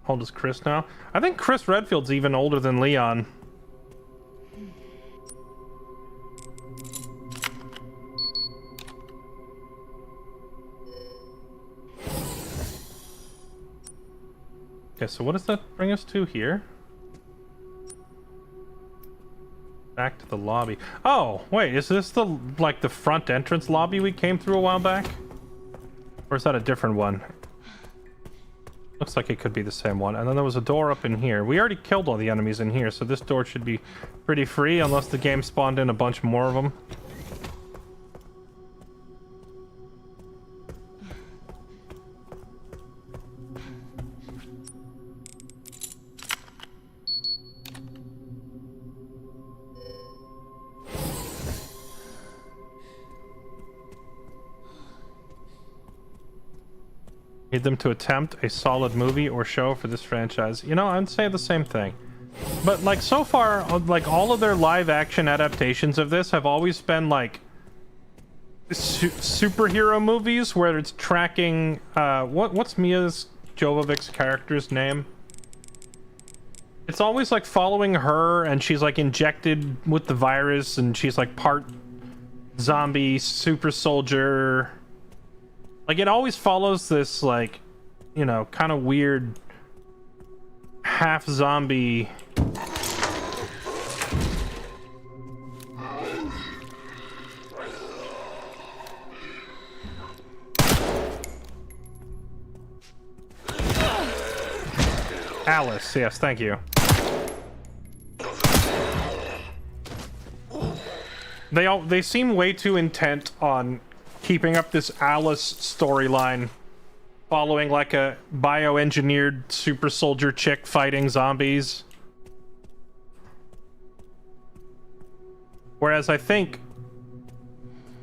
How old is Chris now? I think Chris Redfield's even older than Leon. Okay, so what does that bring us to here? Back to the lobby. Oh, wait, is this the, like, the front entrance lobby we came through a while back? Or is that a different one? Looks like it could be the same one. And then there was a door up in here. We already killed all the enemies in here, so this door should be pretty free, unless the game spawned in a bunch more of them. Need them to attempt a solid movie or show for this franchise. You know, I'd say the same thing. But, like, so far, like, all of their live-action adaptations of this have always been, like, superhero movies where it's tracking... what's Mia Jovovic's character's name? It's always, like, following her, and she's, like, injected with the virus, and she's, like, part zombie, super soldier... Like, it always follows this, like, you know, kind of weird half-zombie... Alice, yes, thank you. They seem way too intent on keeping up this Alice storyline, following like a bioengineered super soldier chick fighting zombies. Whereas I think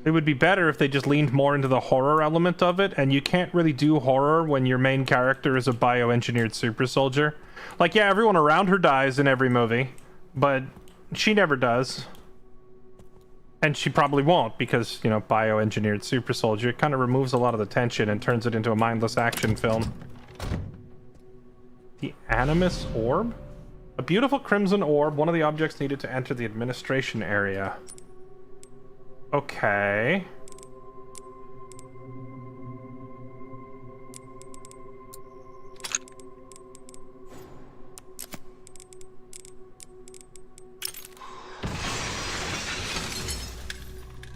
it would be better if they just leaned more into the horror element of it, and you can't really do horror when your main character is a bioengineered super soldier. Like, yeah, everyone around her dies in every movie, but she never does. And she probably won't, because, you know, bioengineered super soldier, it kind of removes a lot of the tension and turns it into a mindless action film. The Animus Orb? A beautiful crimson orb, one of the objects needed to enter the administration area. Okay.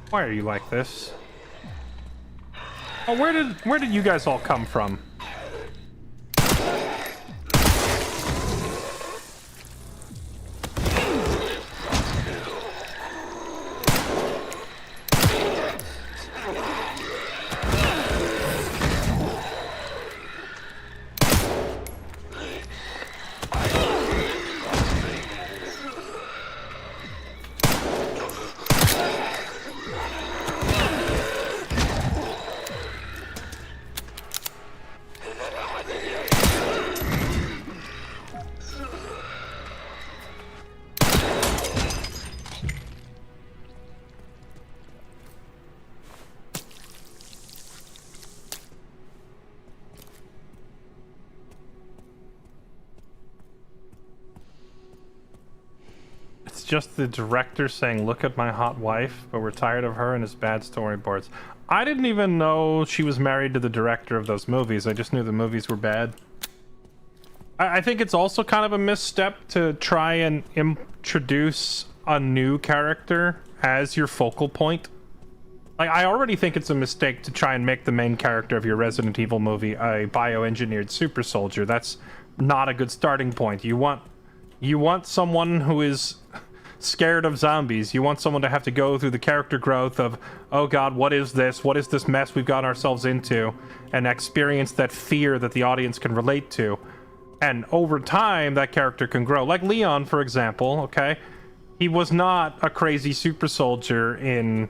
Why are you like this? Oh, where did you guys all come from? just the director saying, "Look at my hot wife," but we're tired of her and his bad storyboards. I didn't even know she was married to the director of those movies. I just knew the movies were bad. I think it's also kind of a misstep to try and introduce a new character as your focal point. Like, I already think it's a mistake to try and make the main character of your Resident Evil movie a bioengineered super soldier. That's not a good starting point. You want someone who is scared of zombies. You want someone to have to go through the character growth of, oh god, what is this? What is this mess we've got ourselves into? And experience that fear that the audience can relate to. And over time, that character can grow. Like Leon, for example, okay? He was not a crazy super soldier in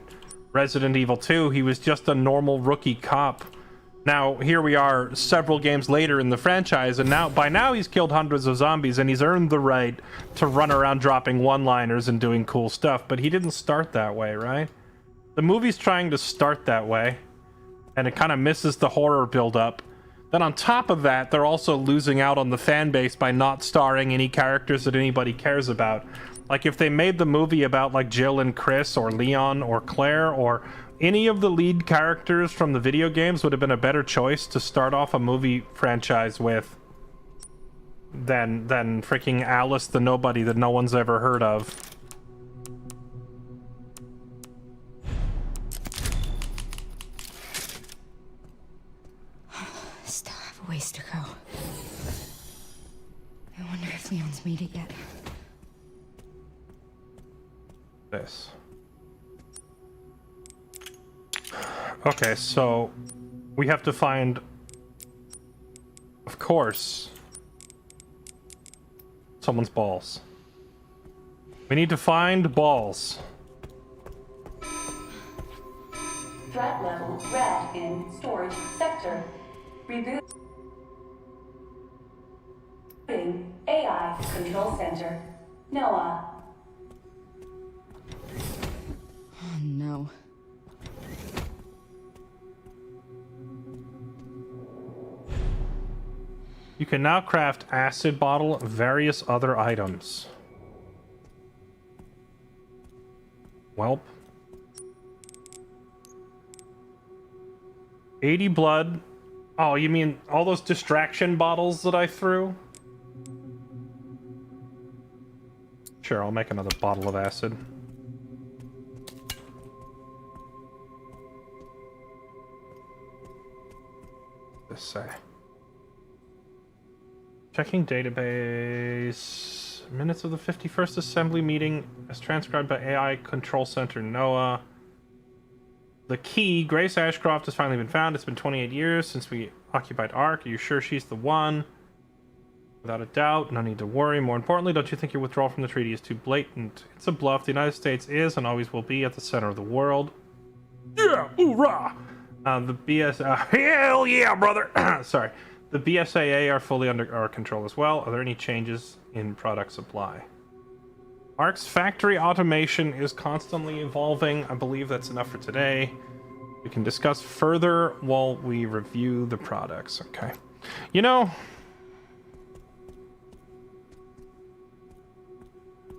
Resident Evil 2. He was just a normal rookie cop. Now, here we are several games later in the franchise, and by now he's killed hundreds of zombies, and he's earned the right to run around dropping one-liners and doing cool stuff, but he didn't start that way, right? The movie's trying to start that way, and it kind of misses the horror build-up. Then on top of that, they're also losing out on the fan base by not starring any characters that anybody cares about. Like, if they made the movie about, like, Jill and Chris, or Leon, or Claire, or any of the lead characters from the video games would have been a better choice to start off a movie franchise with than freaking Alice the Nobody that no one's ever heard of. Still have a ways to go. I wonder if Leon's made it yet. This. Okay, so we have to find, of course, someone's balls. We need to find balls. Threat level red in storage sector. Rebooting AI control center. Noah. Oh no. You can now craft acid bottle, various other items. Welp. 80 blood. Oh, you mean all those distraction bottles that I threw? Sure, I'll make another bottle of acid. This say. Checking database. Minutes of the 51st assembly meeting as transcribed by AI Control Center NOAA. The key, Grace Ashcroft, has finally been found. It's been 28 years since we occupied Ark. Are you sure she's the one? Without a doubt, no need to worry. More importantly, don't you think your withdrawal from the treaty is too blatant? It's a bluff. The United States is and always will be at the center of the world. Yeah, hoorah! The hell yeah, brother! Sorry. The BSAA are fully under our control as well. Are there any changes in product supply? Ark's factory automation is constantly evolving. I believe that's enough for today. We can discuss further while we review the products. Okay. You know,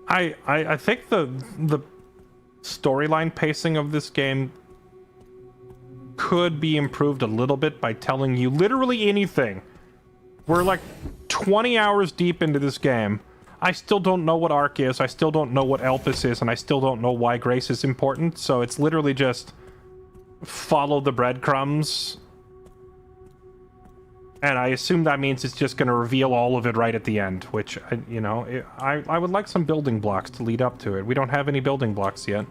I think the storyline pacing of this game could be improved a little bit by telling you literally anything. We're like 20 hours deep into this game. I still don't know what Ark is, I still don't know what Elpis is, and I still don't know why Grace is important, so it's literally just follow the breadcrumbs. And I assume that means it's just going to reveal all of it right at the end, which, you know, I would like some building blocks to lead up to it. We don't have any building blocks yet.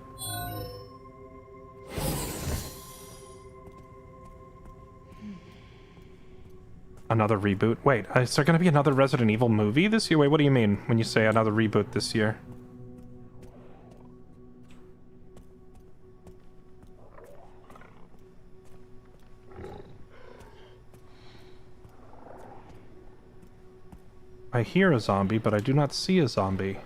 Another reboot? Wait, is there going to be another Resident Evil movie this year? Wait, what do you mean when you say another reboot this year? I hear a zombie, but I do not see a zombie.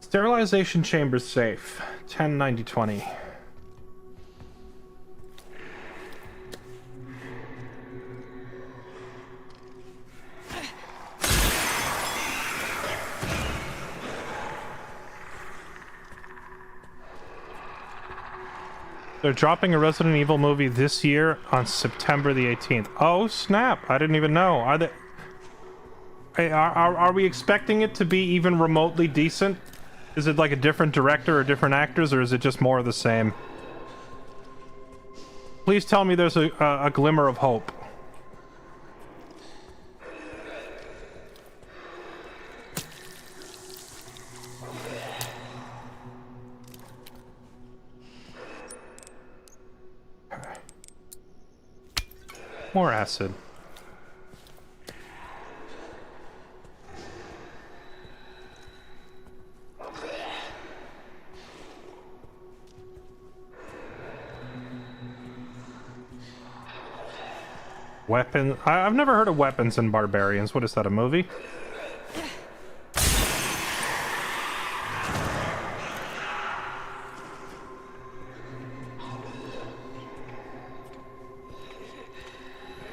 Sterilization chamber safe. 10, 90, 20. They're dropping a Resident Evil movie this year on September the 18th. Oh, snap. I didn't even know. Are they... Are we expecting it to be even remotely decent? Is it like a different director or different actors, or is it just more of the same? Please tell me there's a glimmer of hope. More acid. Weapon. I've never heard of Weapons and Barbarians. What is that, a movie?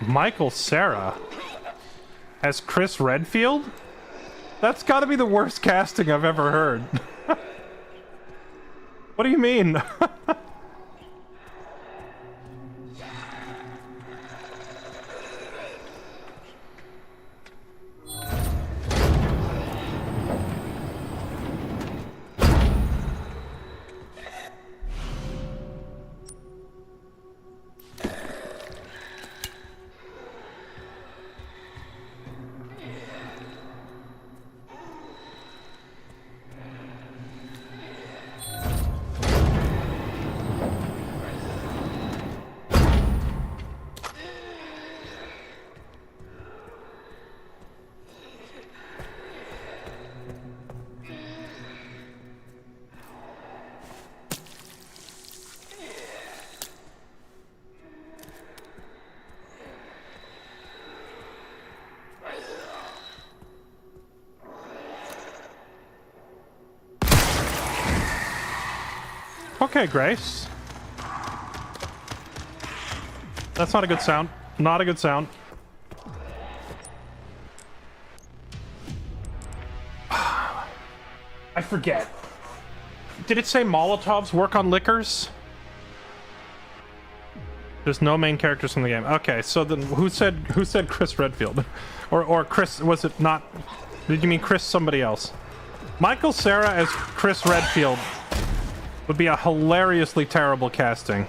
Michael Cera as Chris Redfield? That's gotta be the worst casting I've ever heard. What do you mean? Okay, Grace. That's not a good sound. Not a good sound. I forget. Did it say Molotovs work on liquors? There's no main characters from the game. Okay, so then who said Chris Redfield? or Chris, was it not? Did you mean Chris somebody else? Michael Cera as Chris Redfield would be a hilariously terrible casting.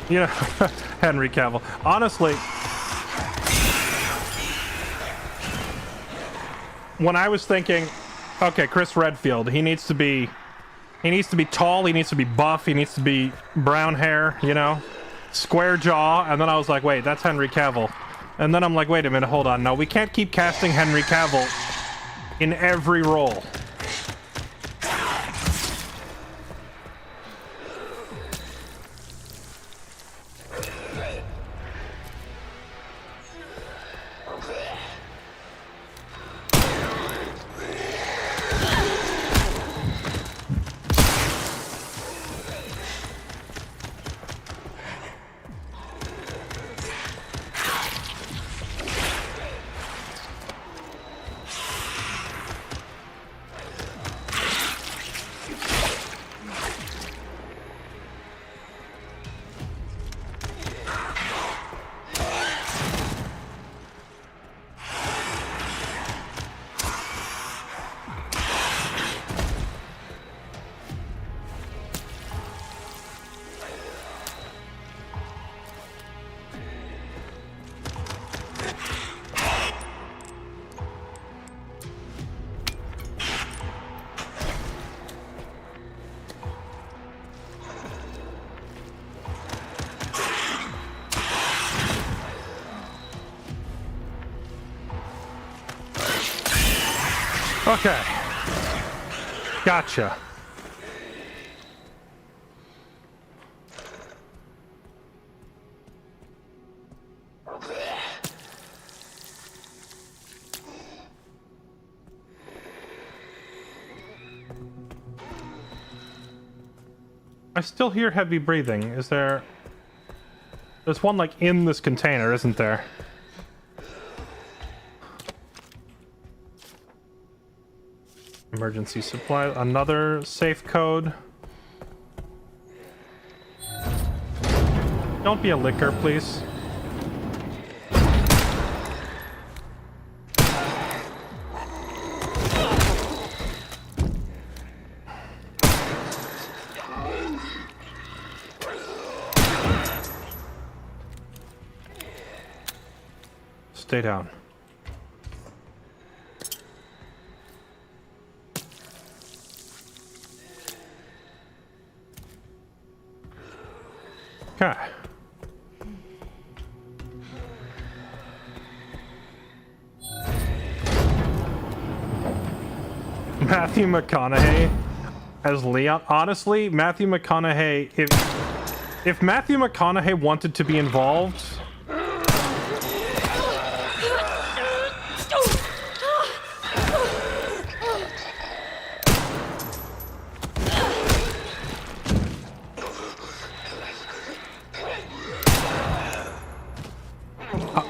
You know, Henry Cavill. Honestly, when I was thinking, okay, Chris Redfield, he needs to be tall, he needs to be buff, he needs to be brown hair, you know, square jaw, and then I was like, wait, that's Henry Cavill. And then I'm like, wait a minute, hold on. No, we can't keep casting Henry Cavill in every role. Okay. Gotcha. I still hear heavy breathing. Is there... There's one, like, in this container, isn't there? Emergency supply. Another safe code. Don't be a licker, please. Stay down. Okay. Matthew McConaughey as Leon. Honestly, Matthew McConaughey, if Matthew McConaughey wanted to be involved,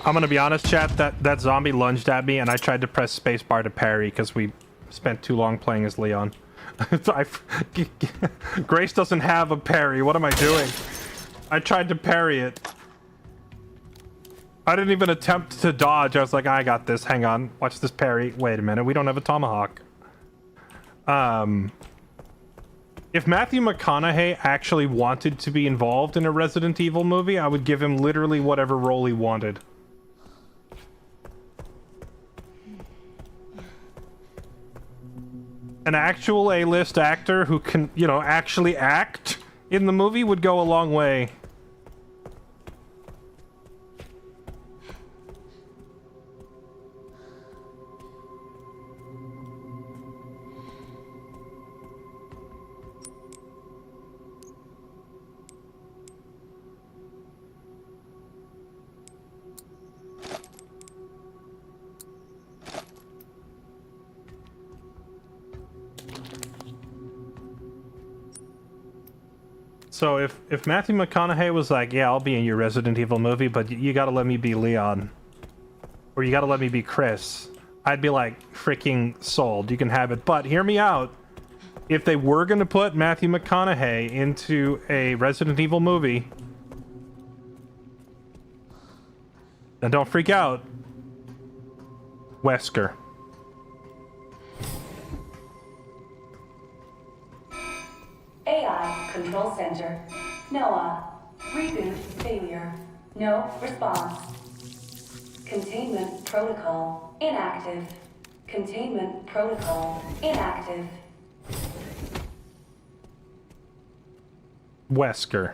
I'm gonna be honest, chat, that zombie lunged at me and I tried to press spacebar to parry because we spent too long playing as Leon. Grace doesn't have a parry. What am I doing? I tried to parry it. I didn't even attempt to dodge. I was like, I got this. Hang on. Watch this parry. Wait a minute. We don't have a tomahawk. If Matthew McConaughey actually wanted to be involved in a Resident Evil movie, I would give him literally whatever role he wanted. An actual A-list actor who can, you know, actually act in the movie would go a long way. So if Matthew McConaughey was like, yeah, I'll be in your Resident Evil movie, but you gotta let me be Leon. Or you gotta let me be Chris. I'd be like, freaking sold. You can have it. But hear me out. If they were gonna put Matthew McConaughey into a Resident Evil movie, then don't freak out. Wesker. AI Control Center. NOAA. Reboot failure. No response. Containment protocol inactive. Containment protocol inactive. Wesker.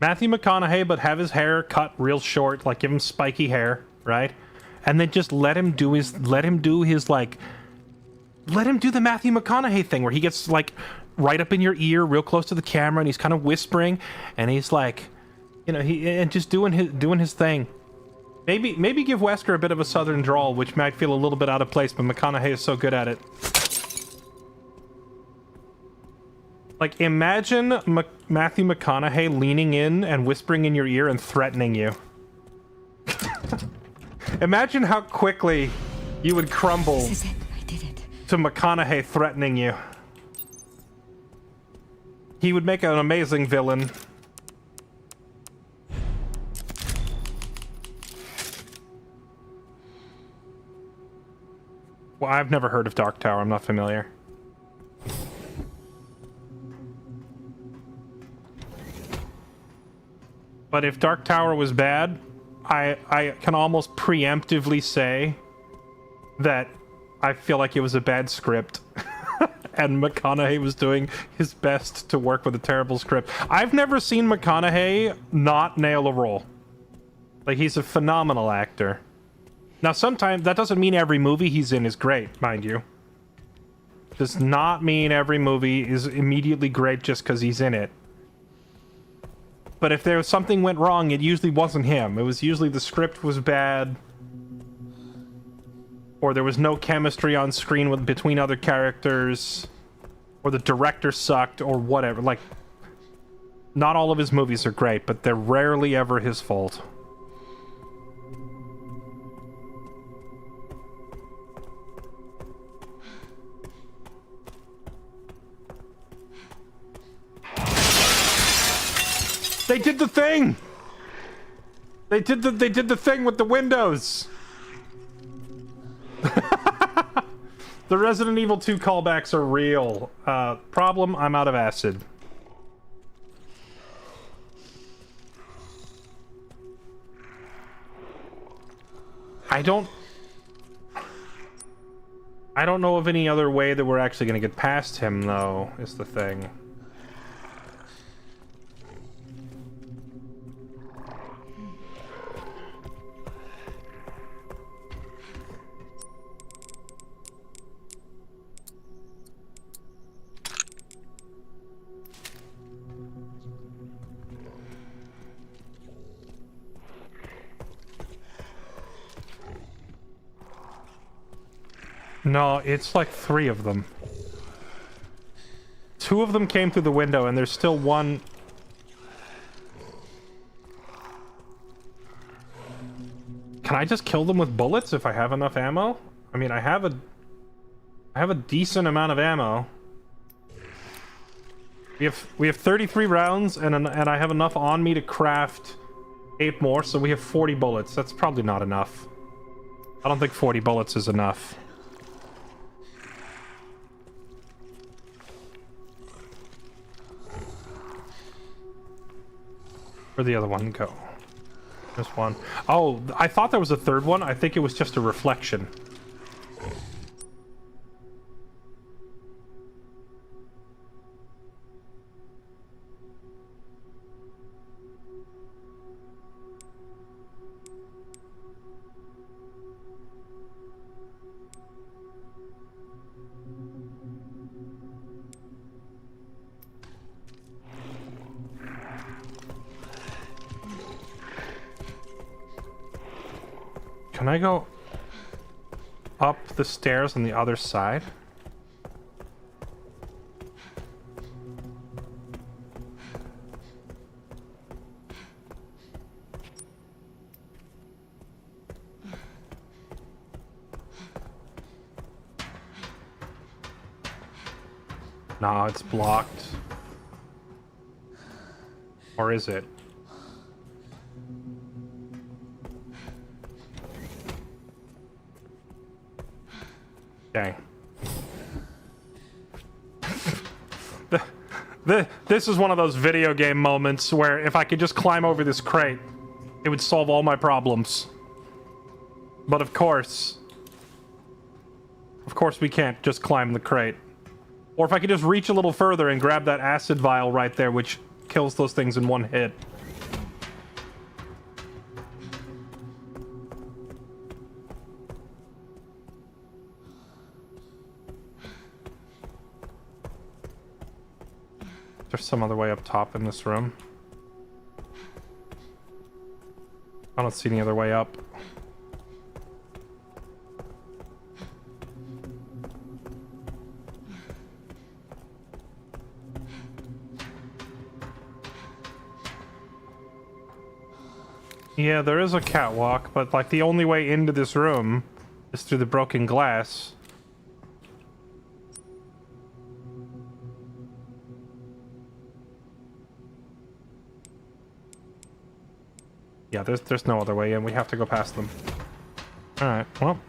Matthew McConaughey, but have his hair cut real short, like give him spiky hair, right? And then just let him do the Matthew McConaughey thing where he gets like right up in your ear, real close to the camera, and he's kind of whispering, and he's like, you know, and just doing his thing. Maybe give Wesker a bit of a southern drawl, which might feel a little bit out of place, but McConaughey is so good at it. Like, imagine Matthew McConaughey leaning in and whispering in your ear and threatening you. Imagine how quickly you would crumble. This is it. I did it. To McConaughey threatening you. He would make an amazing villain. Well, I've never heard of Dark Tower. I'm not familiar. But if Dark Tower was bad, I can almost preemptively say that I feel like it was a bad script. And McConaughey was doing his best to work with a terrible script. I've never seen McConaughey not nail a role. Like, he's a phenomenal actor. Now, sometimes that doesn't mean every movie he's in is great, mind you. Does not mean every movie is immediately great just because he's in it. But if there was something went wrong, it usually wasn't him. It was usually the script was bad, or there was no chemistry on screen between other characters, or the director sucked, or whatever. Like, not all of his movies are great, but they're rarely ever his fault. They did the thing! They did the thing with the windows! The Resident Evil 2 callbacks are real. Problem, I'm out of acid. I don't know of any other way that we're actually gonna get past him, though, is the thing. No, it's like 3 of them. 2 of them came through the window, and there's still one. Can I just kill them with bullets if I have enough ammo? I mean, I have a decent amount of ammo. We have 33 rounds, and I have enough on me to craft 8 more, so we have 40 bullets. That's probably not enough. I don't think 40 bullets is enough. Where'd the other one go? There's one. Oh, I thought there was a third one. I think it was just a reflection. Can I go up the stairs on the other side? No, it's blocked. Or is it? Dang. This is one of those video game moments where if I could just climb over this crate, it would solve all my problems. But of course we can't just climb the crate. Or if I could just reach a little further and grab that acid vial right there, which kills those things in one hit. There's some other way up top in this room. I don't see any other way up. Yeah, there is a catwalk, but like the only way into this room is through the broken glass. Yeah, there's no other way in. We have to go past them. Alright, well.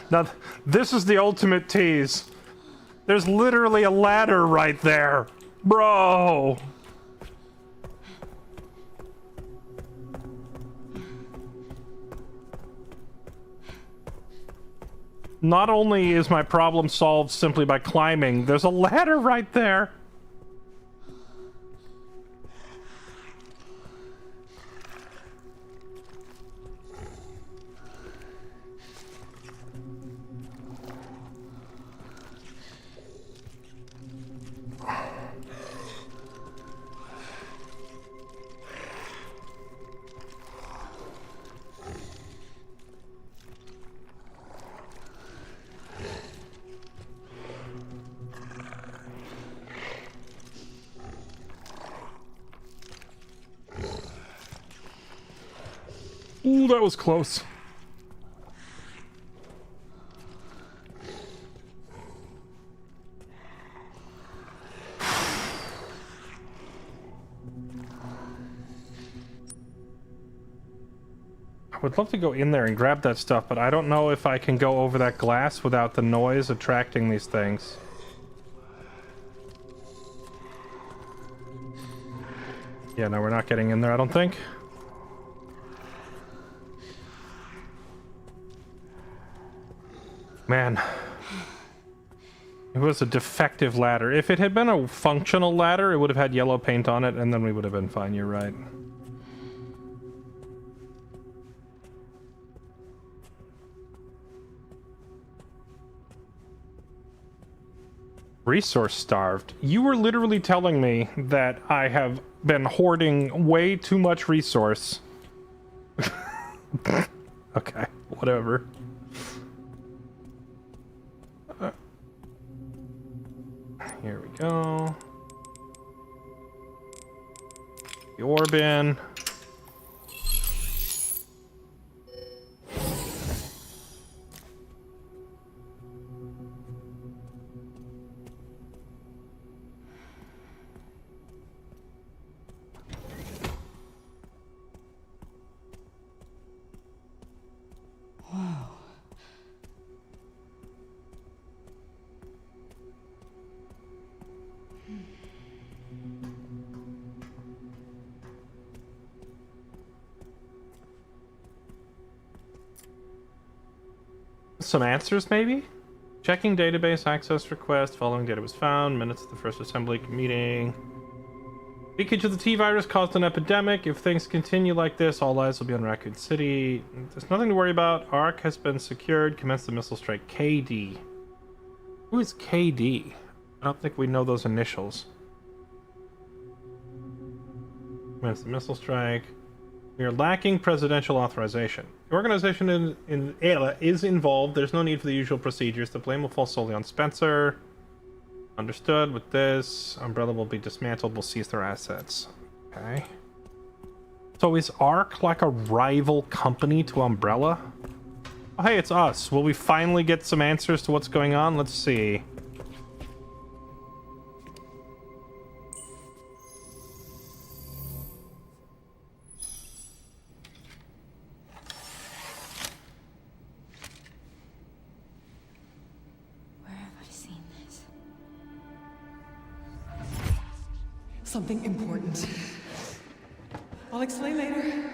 Now, this is the ultimate tease. There's literally a ladder right there. Bro! Not only is my problem solved simply by climbing, there's a ladder right there. Ooh, that was close. I would love to go in there and grab that stuff, but I don't know if I can go over that glass without the noise attracting these things. Yeah, no, we're not getting in there, I don't think. Man. It was a defective ladder. If it had been a functional ladder, it would have had yellow paint on it, and then we would have been fine, you're right. Resource starved. You were literally telling me that I have been hoarding way too much resource. Okay, whatever. Here we go. The orb in. Some answers, maybe? Checking database access request. Following data was found. Minutes of the first assembly meeting. Leakage of the T-virus caused an epidemic. If things continue like this, all lives will be on Raccoon City. There's nothing to worry about. Ark has been secured. Commence the missile strike. KD. Who is KD? I don't think we know those initials. Commence the missile strike. We are lacking presidential authorization. The organization is involved. There's no need for the usual procedures. The blame will fall solely on Spencer. Understood. With this, Umbrella will be dismantled. We'll seize their assets. Okay. So is Ark like a rival company to Umbrella? Oh, hey, it's us. Will we finally get some answers to what's going on? Let's see. Something important. I'll explain later.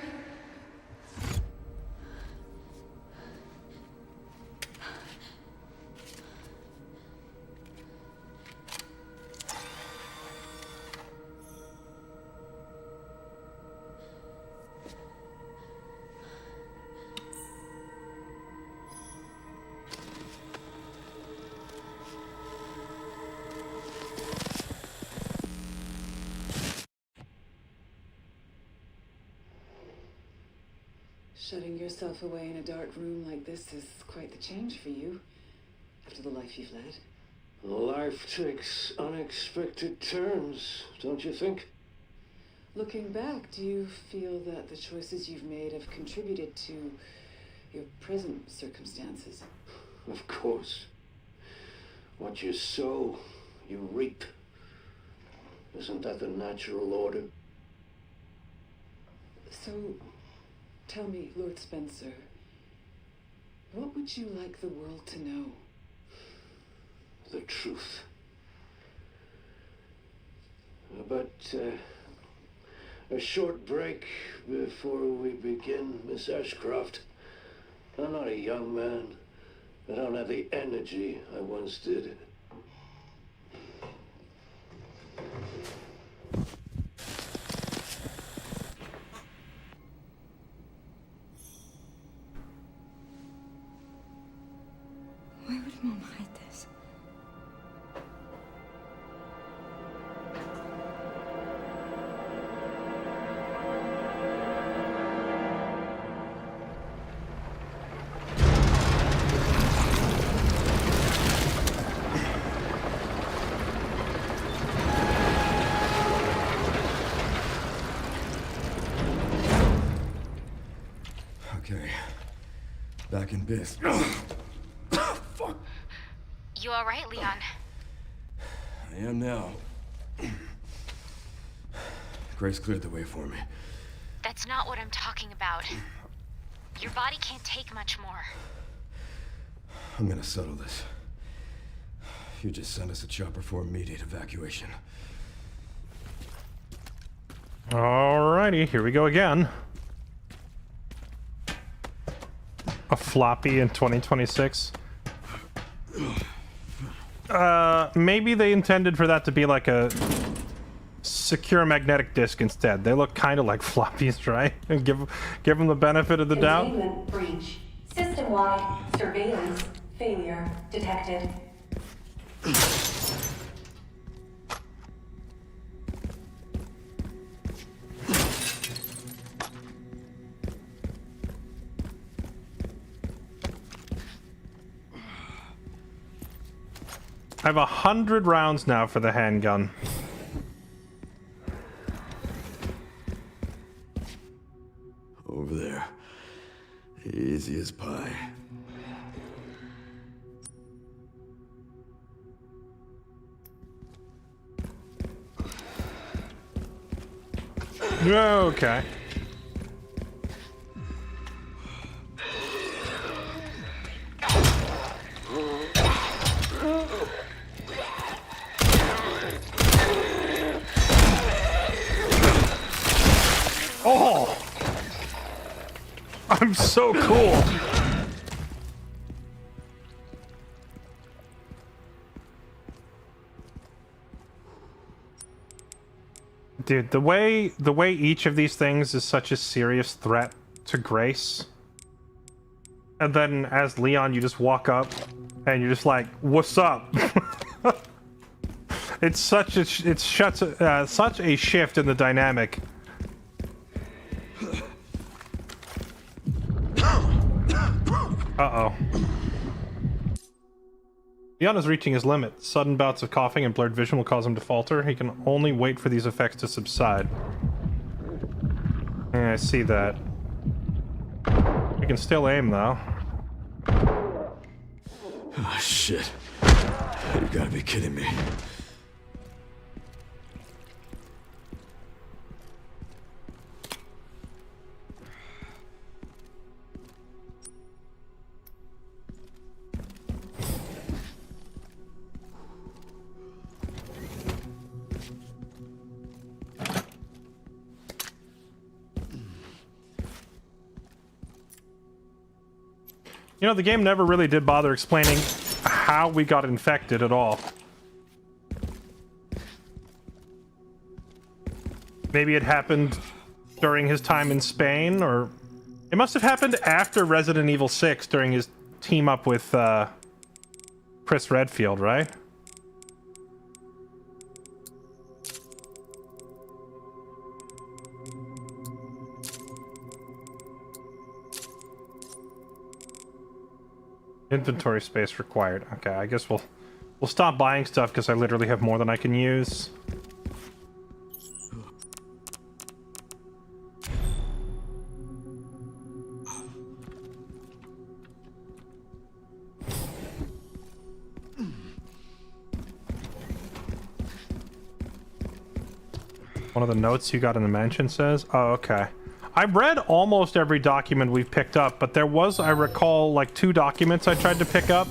Shutting yourself away in a dark room like this is quite the change for you, after the life you've led. Life takes unexpected turns, don't you think? Looking back, do you feel that the choices you've made have contributed to your present circumstances? Of course. What you sow, you reap. Isn't that the natural order? So, tell me, Lord Spencer, What would you like the world to know? The truth. But a short break before we begin, Miss Ashcroft. I'm not a young man. I don't have the energy I once did. Why would Mom hide this? Okay. Back in biz. Fuck. You alright, Leon? I am now. Grace cleared the way for me. That's not what I'm talking about. Your body can't take much more. I'm gonna settle this. You just sent us a chopper for immediate evacuation. Alrighty, here we go again. A floppy in 2026. Maybe they intended for that to be like a secure magnetic disk instead. They look kind of like floppies, right? And give them the benefit of the doubt. Containment breach. System-wide surveillance failure detected. I have 100 rounds now for the handgun. Over there. Easy as pie. Okay. Oh! I'm so cool! Dude, the way each of these things is such a serious threat to Grace. And then as Leon, you just walk up and you're just like, "What's up?" It's such a such a shift in the dynamic. Uh-oh. Leon is reaching his limit. Sudden bouts of coughing and blurred vision will cause him to falter. He can only wait for these effects to subside. Yeah, I see that. We can still aim, though. Oh, shit. You gotta be kidding me. You know, the game never really did bother explaining how we got infected at all. Maybe it happened during his time in Spain, or... It must have happened after Resident Evil 6 during his team up with, Chris Redfield, right? Inventory space required. Okay, I guess we'll stop buying stuff because I literally have more than I can use. One of the notes you got in the mansion says, oh, okay. I read almost every document we've picked up, but there was, I recall, like 2 documents I tried to pick up,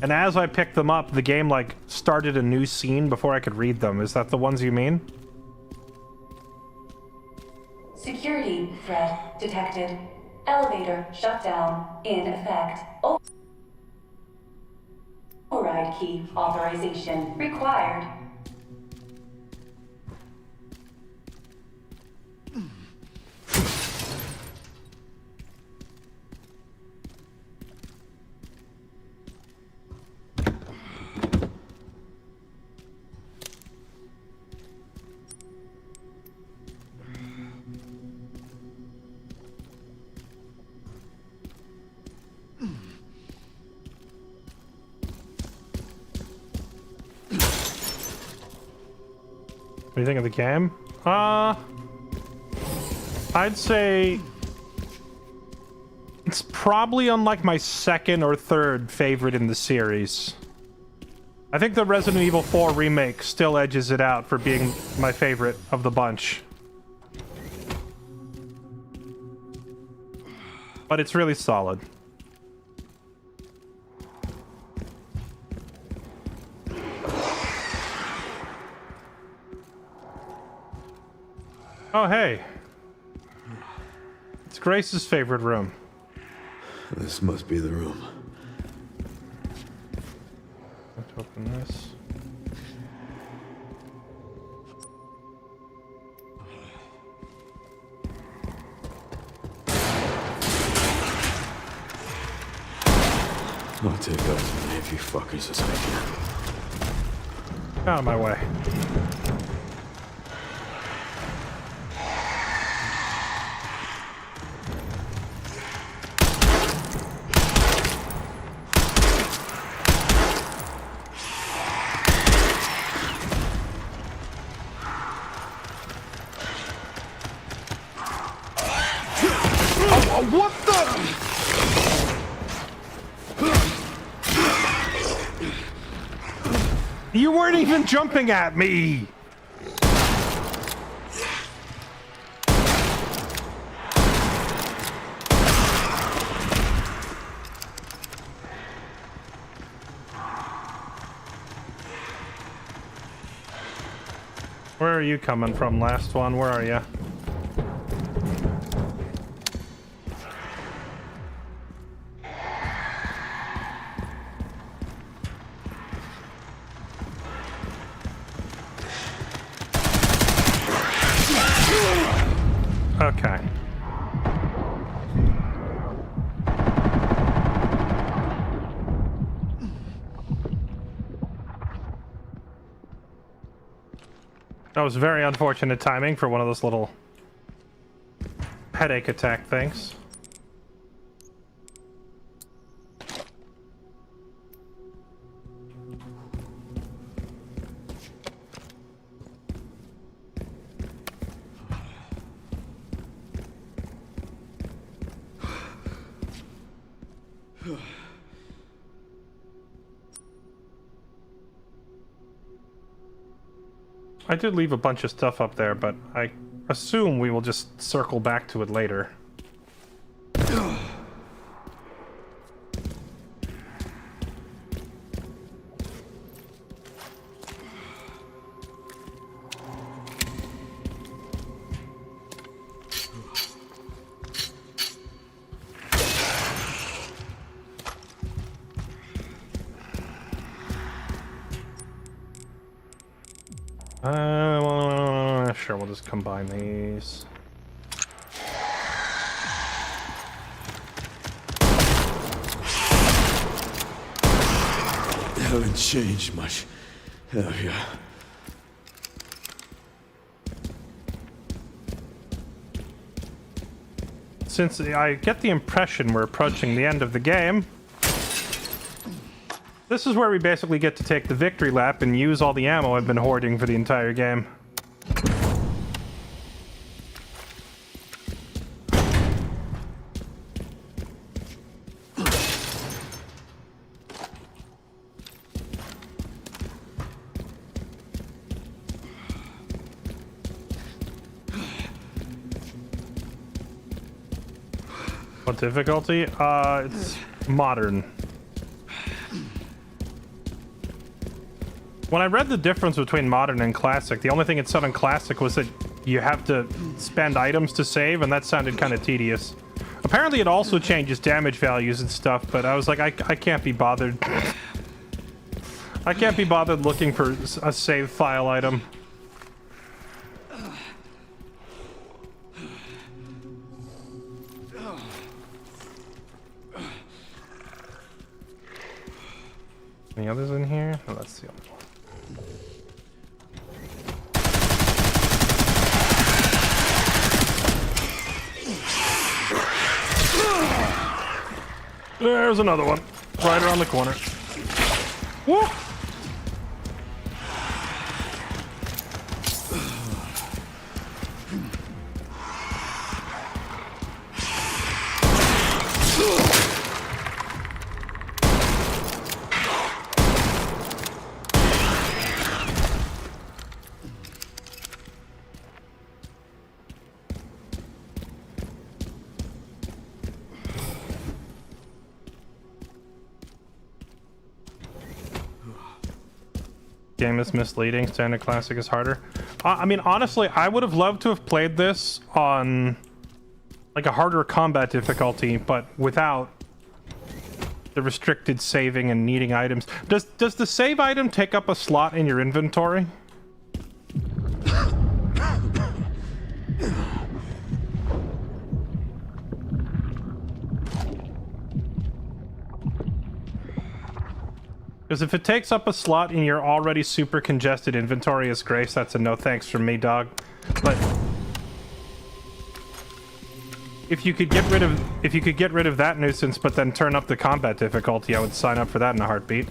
and as I picked them up, the game, like, started a new scene before I could read them. Is that the ones you mean? Security threat detected. Elevator shutdown in effect. Override key authorization required. What do you think of the game? I'd say it's probably on like my 2nd or 3rd favorite in the series. I think the Resident Evil 4 remake still edges it out for being my favorite of the bunch. But it's really solid. Oh, hey. It's Grace's favorite room. This must be the room. Let's open this. I'll take out as many of you fuckers as I can. Out of my way. What the? You weren't even jumping at me! Where are you coming from, last one? Where are you? Okay. That was very unfortunate timing for one of those little headache attack things. I did leave a bunch of stuff up there, but I assume we will just circle back to it later. Sure, we'll just combine these. Haven't changed much, have ya? Since I get the impression we're approaching the end of the game, this is where we basically get to take the victory lap and use all the ammo I've been hoarding for the entire game. What difficulty? It's modern. When I read the difference between modern and classic, the only thing it said on classic was that you have to spend items to save, and that sounded kind of tedious. Apparently it also changes damage values and stuff, but I was like, I can't be bothered. I can't be bothered looking for a save file item. Any others in here? Oh, that's the only one. There's another one. Right around the corner. Woo! Game is misleading. Standard classic is harder. I mean, honestly, I would have loved to have played this on like a harder combat difficulty, but without the restricted saving and needing items. Does the save item take up a slot in your inventory? Because if it takes up a slot in your already super congested inventory as Grace, that's a no thanks from me, dog. But if you could get rid of that nuisance, but then turn up the combat difficulty, I would sign up for that in a heartbeat.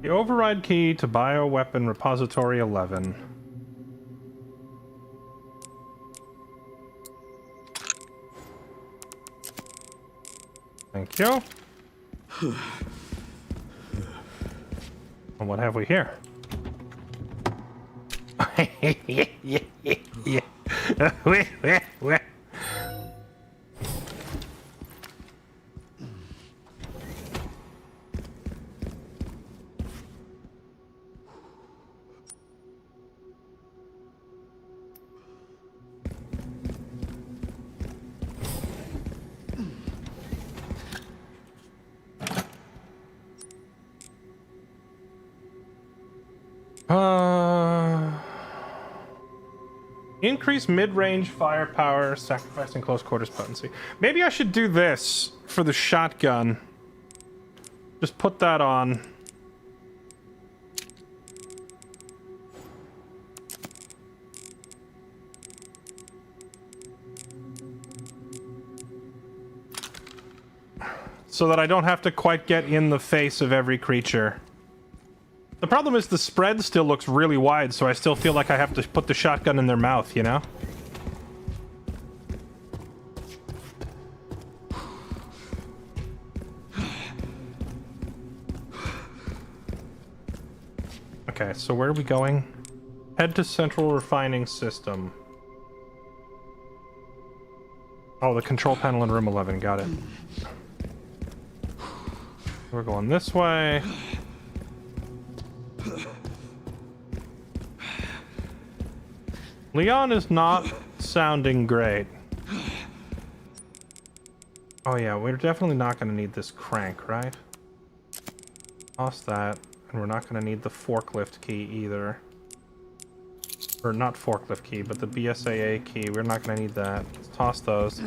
The override key to Bioweapon Repository 11. Thank you. And what have we here? Increase mid-range firepower, sacrificing close quarters potency. Maybe I should do this for the shotgun. Just put that on. So that I don't have to quite get in the face of every creature. The problem is the spread still looks really wide, so I still feel like I have to put the shotgun in their mouth, you know? Okay, so where are we going? Head to Central Refining System. Oh, the control panel in room 11, got it. We're going this way. Leon is not sounding great. Oh yeah, we're definitely not going to need this crank, right? Toss that, and we're not going to need the forklift key either. Or not forklift key, but the BSAA key. We're not going to need that. Let's toss those.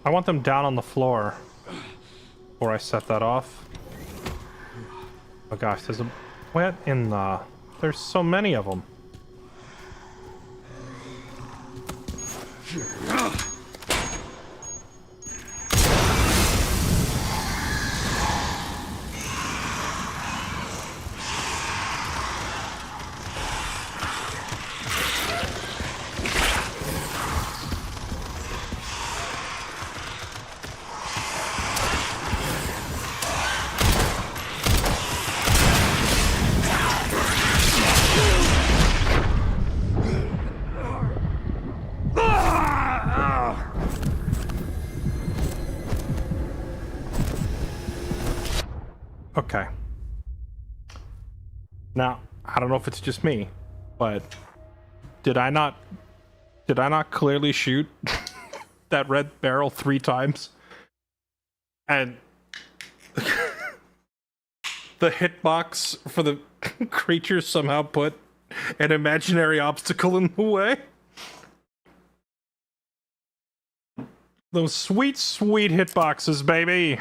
I want them down on the floor before I set that off. Oh gosh, there's a... What in the... There's so many of them. Okay. Now, I don't know if it's just me, but did I not clearly shoot that red barrel 3 times? And the hitbox for the creature somehow put an imaginary obstacle in the way? Those sweet, sweet hitboxes, baby!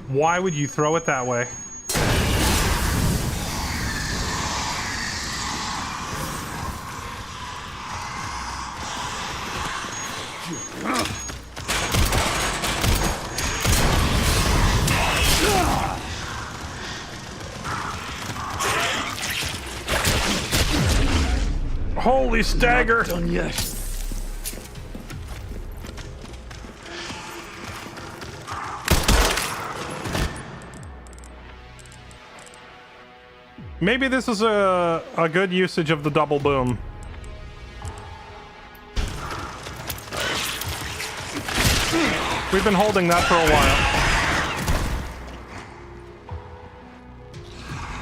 Why would you throw it that way? Holy stagger! Not done yet. Maybe this is a good usage of the double boom. We've been holding that for a while.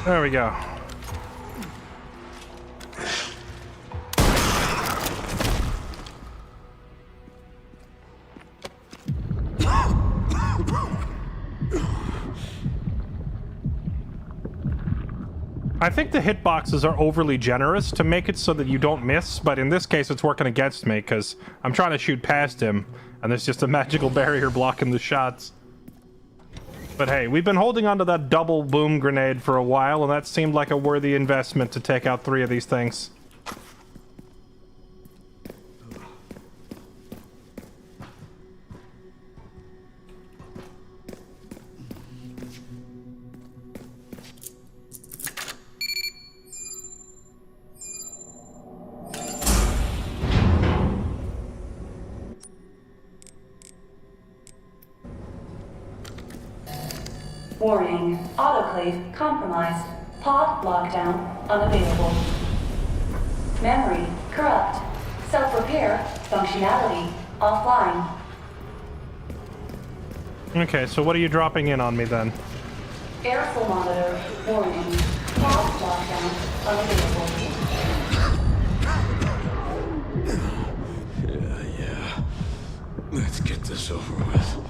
There we go. I think the hitboxes are overly generous to make it so that you don't miss, but in this case it's working against me because I'm trying to shoot past him and there's just a magical barrier blocking the shots. But hey, we've been holding onto that double boom grenade for a while and that seemed like a worthy investment to take out 3 of these things. Warning, autoclave compromised. Pod lockdown unavailable. Memory corrupt. Self-repair functionality offline. Okay, so what are you dropping in on me then? Airflow monitor warning. Pod lockdown unavailable. Yeah. Let's get this over with.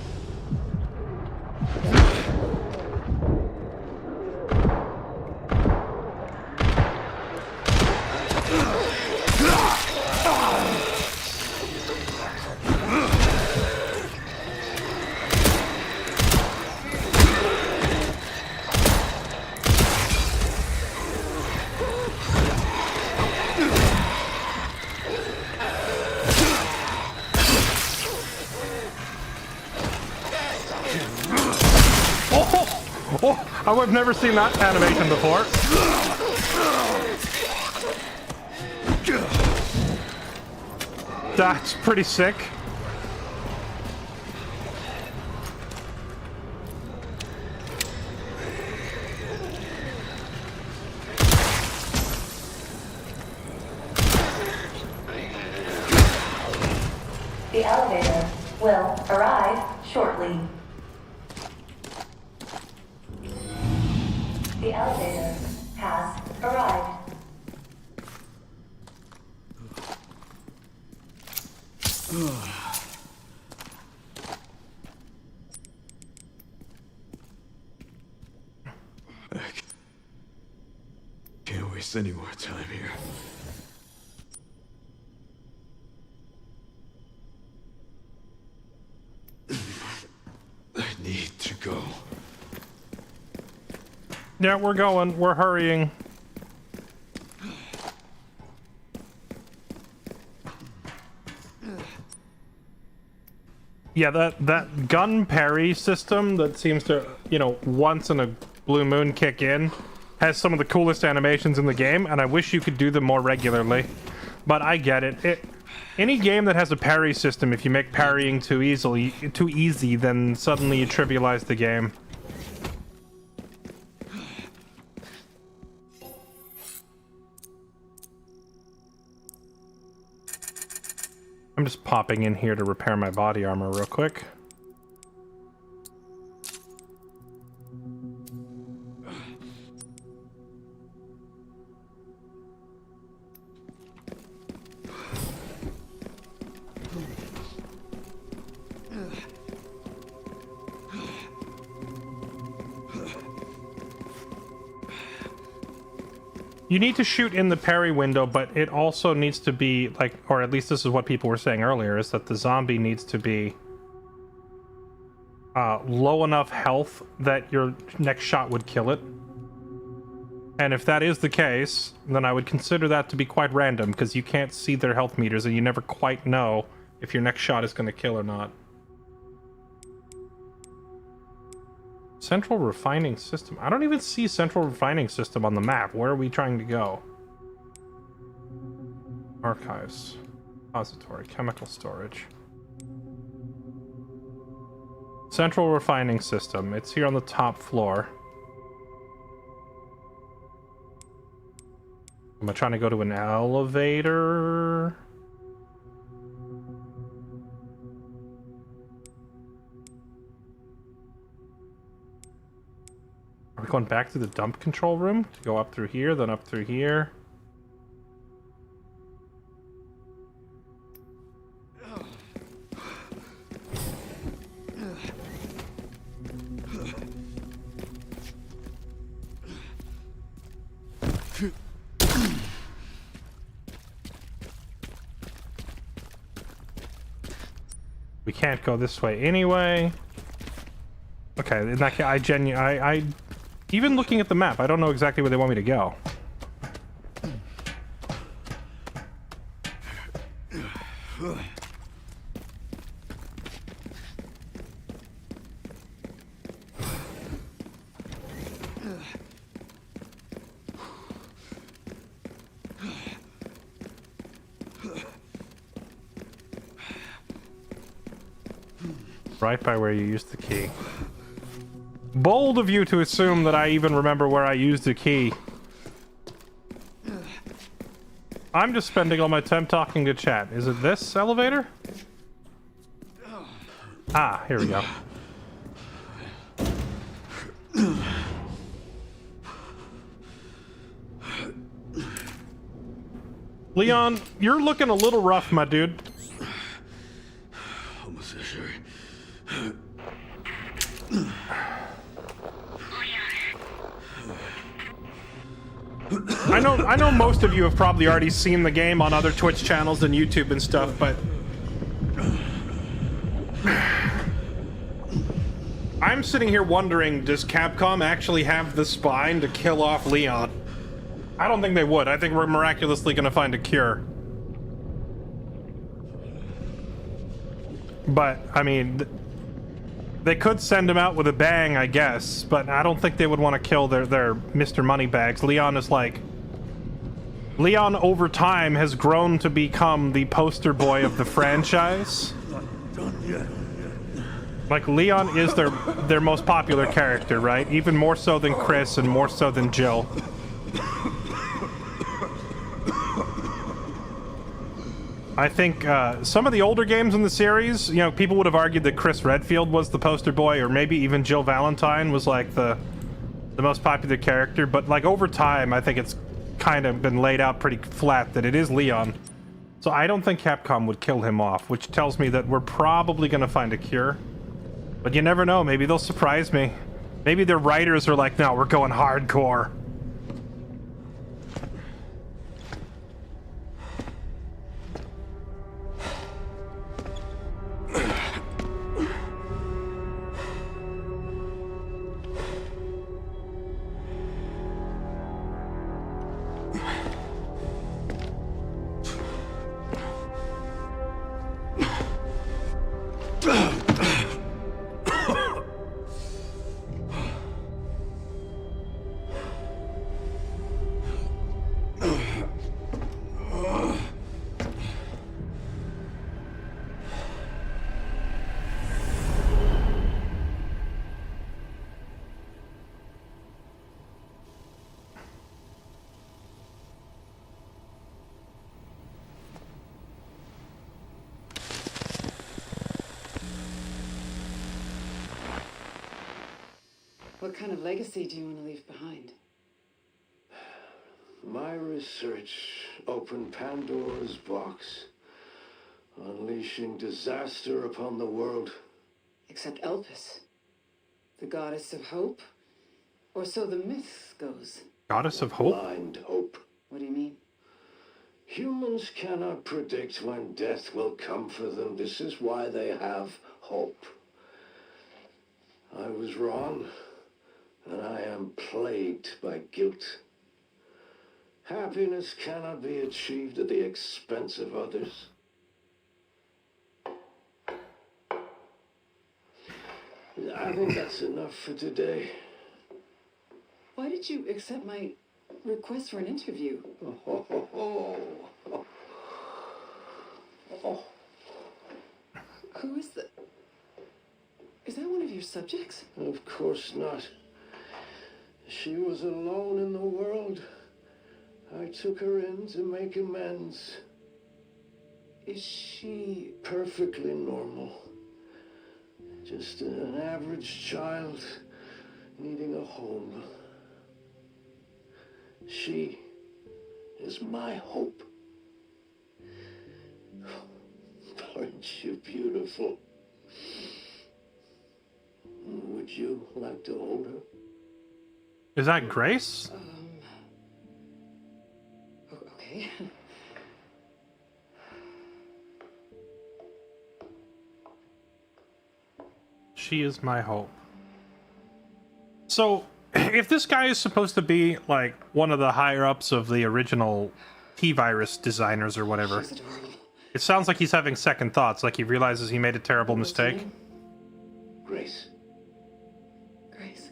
I've never seen that animation before. That's pretty sick. The elevator will arrive shortly. The elevator has arrived. I can't waste any more time here. I need to go. Yeah, we're going. We're hurrying. Yeah, that gun parry system that seems to, you know, once in a blue moon kick in, has some of the coolest animations in the game, and I wish you could do them more regularly. But I get it. Any game that has a parry system, if you make parrying too easy, then suddenly you trivialize the game. I'm just popping in here to repair my body armor real quick. You need to shoot in the parry window, but it also needs to be, like, or at least this is what people were saying earlier, is that the zombie needs to be low enough health that your next shot would kill it. And if that is the case, then I would consider that to be quite random, because you can't see their health meters and you never quite know if your next shot is going to kill or not. Central refining system. I don't even see central refining system on the map. Where are we trying to go? Archives. Repository. Chemical storage. Central refining system. It's here on the top floor. Am I trying to go to an elevator? Are we going back to the dump control room to go up through here, then up through here? We can't go this way anyway. Okay, in that case, I even looking at the map, I don't know exactly where they want me to go. Right by where you used the key. Bold of you to assume that I even remember where I used the key. I'm just spending all my time talking to chat. Is it this elevator? Ah, here we go. Leon, you're looking a little rough, my dude. Almost sure. I know most of you have probably already seen the game on other Twitch channels and YouTube and stuff, but I'm sitting here wondering, does Capcom actually have the spine to kill off Leon? I don't think they would. I think we're miraculously gonna find a cure. But, I mean, they could send him out with a bang, I guess, but I don't think they would want to kill their Mr. Moneybags. Leon is like... Leon, over time, has grown to become the poster boy of the franchise. Like, Leon is their most popular character, right? Even more so than Chris and more so than Jill. I think some of the older games in the series, you know, people would have argued that Chris Redfield was the poster boy, or maybe even Jill Valentine was like the most popular character, but like over time, I think it's kind of been laid out pretty flat that it is Leon. So I don't think Capcom would kill him off, which tells me that we're probably going to find a cure. But you never know, maybe they'll surprise me. Maybe the writers are like, no, we're going hardcore. What kind of legacy do you want to leave behind? My research opened Pandora's box, unleashing disaster upon the world. Except Elpis, the goddess of hope? Or so the myth goes. Goddess of hope? Blind hope. What do you mean? Humans cannot predict when death will come for them. This is why they have hope. I was wrong, and I am plagued by guilt. Happiness cannot be achieved at the expense of others. I think that's enough for today. Why did you accept my request for an interview? Who is that? Is that one of your subjects? Of course not. She was alone in the world. I took her in to make amends. Is she perfectly normal? Just an average child needing a home. She is my hope. Aren't you beautiful? Would you like to hold her? Is that Grace? Okay. She is my hope. So, if this guy is supposed to be, like, one of the higher-ups of the original T-Virus designers or whatever, it sounds like he's having second thoughts, like he realizes he made a terrible mistake. Grace. Grace.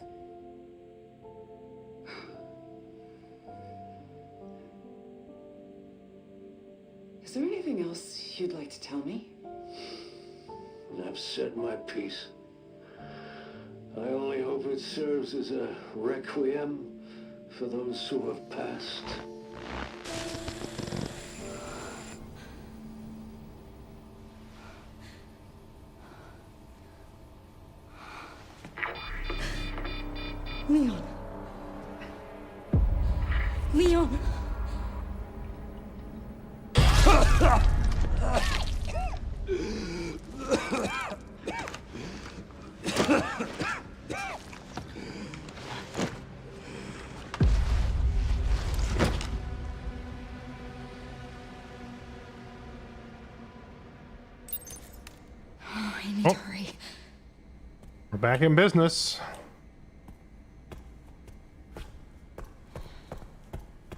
Is there anything else you'd like to tell me? I've said my piece. I only hope it serves as a requiem for those who have passed. Leon. Leon. I need to hurry. We're back in business.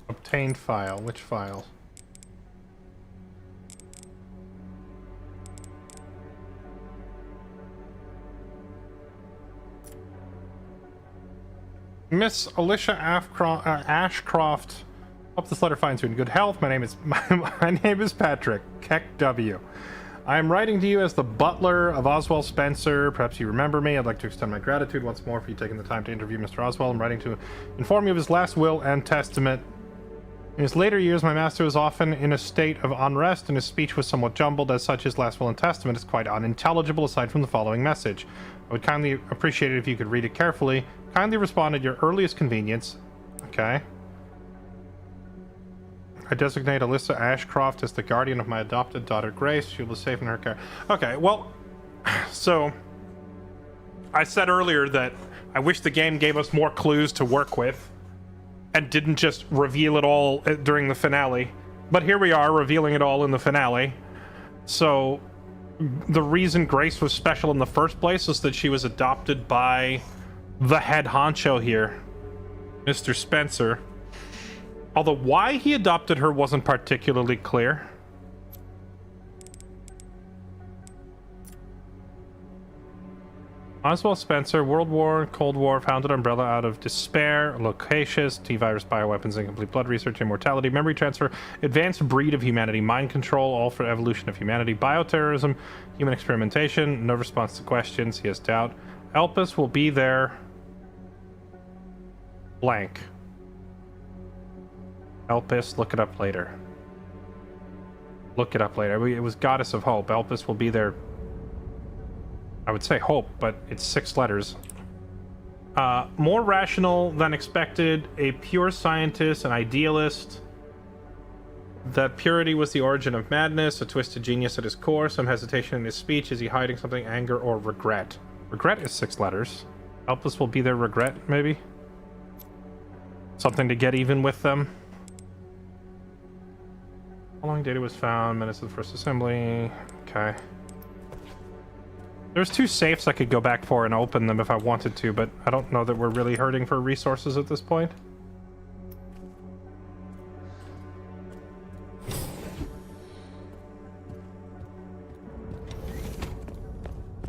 Obtained file. Which file? Miss Alicia Ashcroft. Hope this letter finds you in good health. My name is Patrick, Keck W. I am writing to you as the butler of Oswald Spencer. Perhaps you remember me. I'd like to extend my gratitude once more for you taking the time to interview Mr. Oswald. I'm writing to inform you of his last will and testament. In his later years, my master was often in a state of unrest, and his speech was somewhat jumbled. As such, his last will and testament is quite unintelligible, aside from the following message. I would kindly appreciate it if you could read it carefully. Kindly respond at your earliest convenience. Okay. I designate Alyssa Ashcroft as the guardian of my adopted daughter, Grace. She will be safe in her care. Okay, well, so I said earlier that I wish the game gave us more clues to work with and didn't just reveal it all during the finale. But here we are, revealing it all in the finale. So the reason Grace was special in the first place is that she was adopted by the head honcho here, Mr. Spencer. Although why he adopted her wasn't particularly clear. Oswald Spencer, World War, Cold War, founded Umbrella out of despair, loquacious, T-virus, bioweapons, incomplete blood research, immortality, memory transfer, advanced breed of humanity, mind control, all for evolution of humanity, bioterrorism, human experimentation, no response to questions, he has doubt. Elpis will be there. Blank. Elpis, look it up later. Look it up later. It was Goddess of Hope. Elpis will be there. I would say hope, but it's 6 letters. More rational than expected, a pure scientist, an idealist. That purity was the origin of madness, a twisted genius at his core, some hesitation in his speech. Is he hiding something? Anger or regret? Regret is 6 letters. Elpis will be their regret, maybe? Something to get even with them. Following data was found, minutes of the first assembly. Okay. There's 2 safes I could go back for and open them if I wanted to, but I don't know that we're really hurting for resources at this point.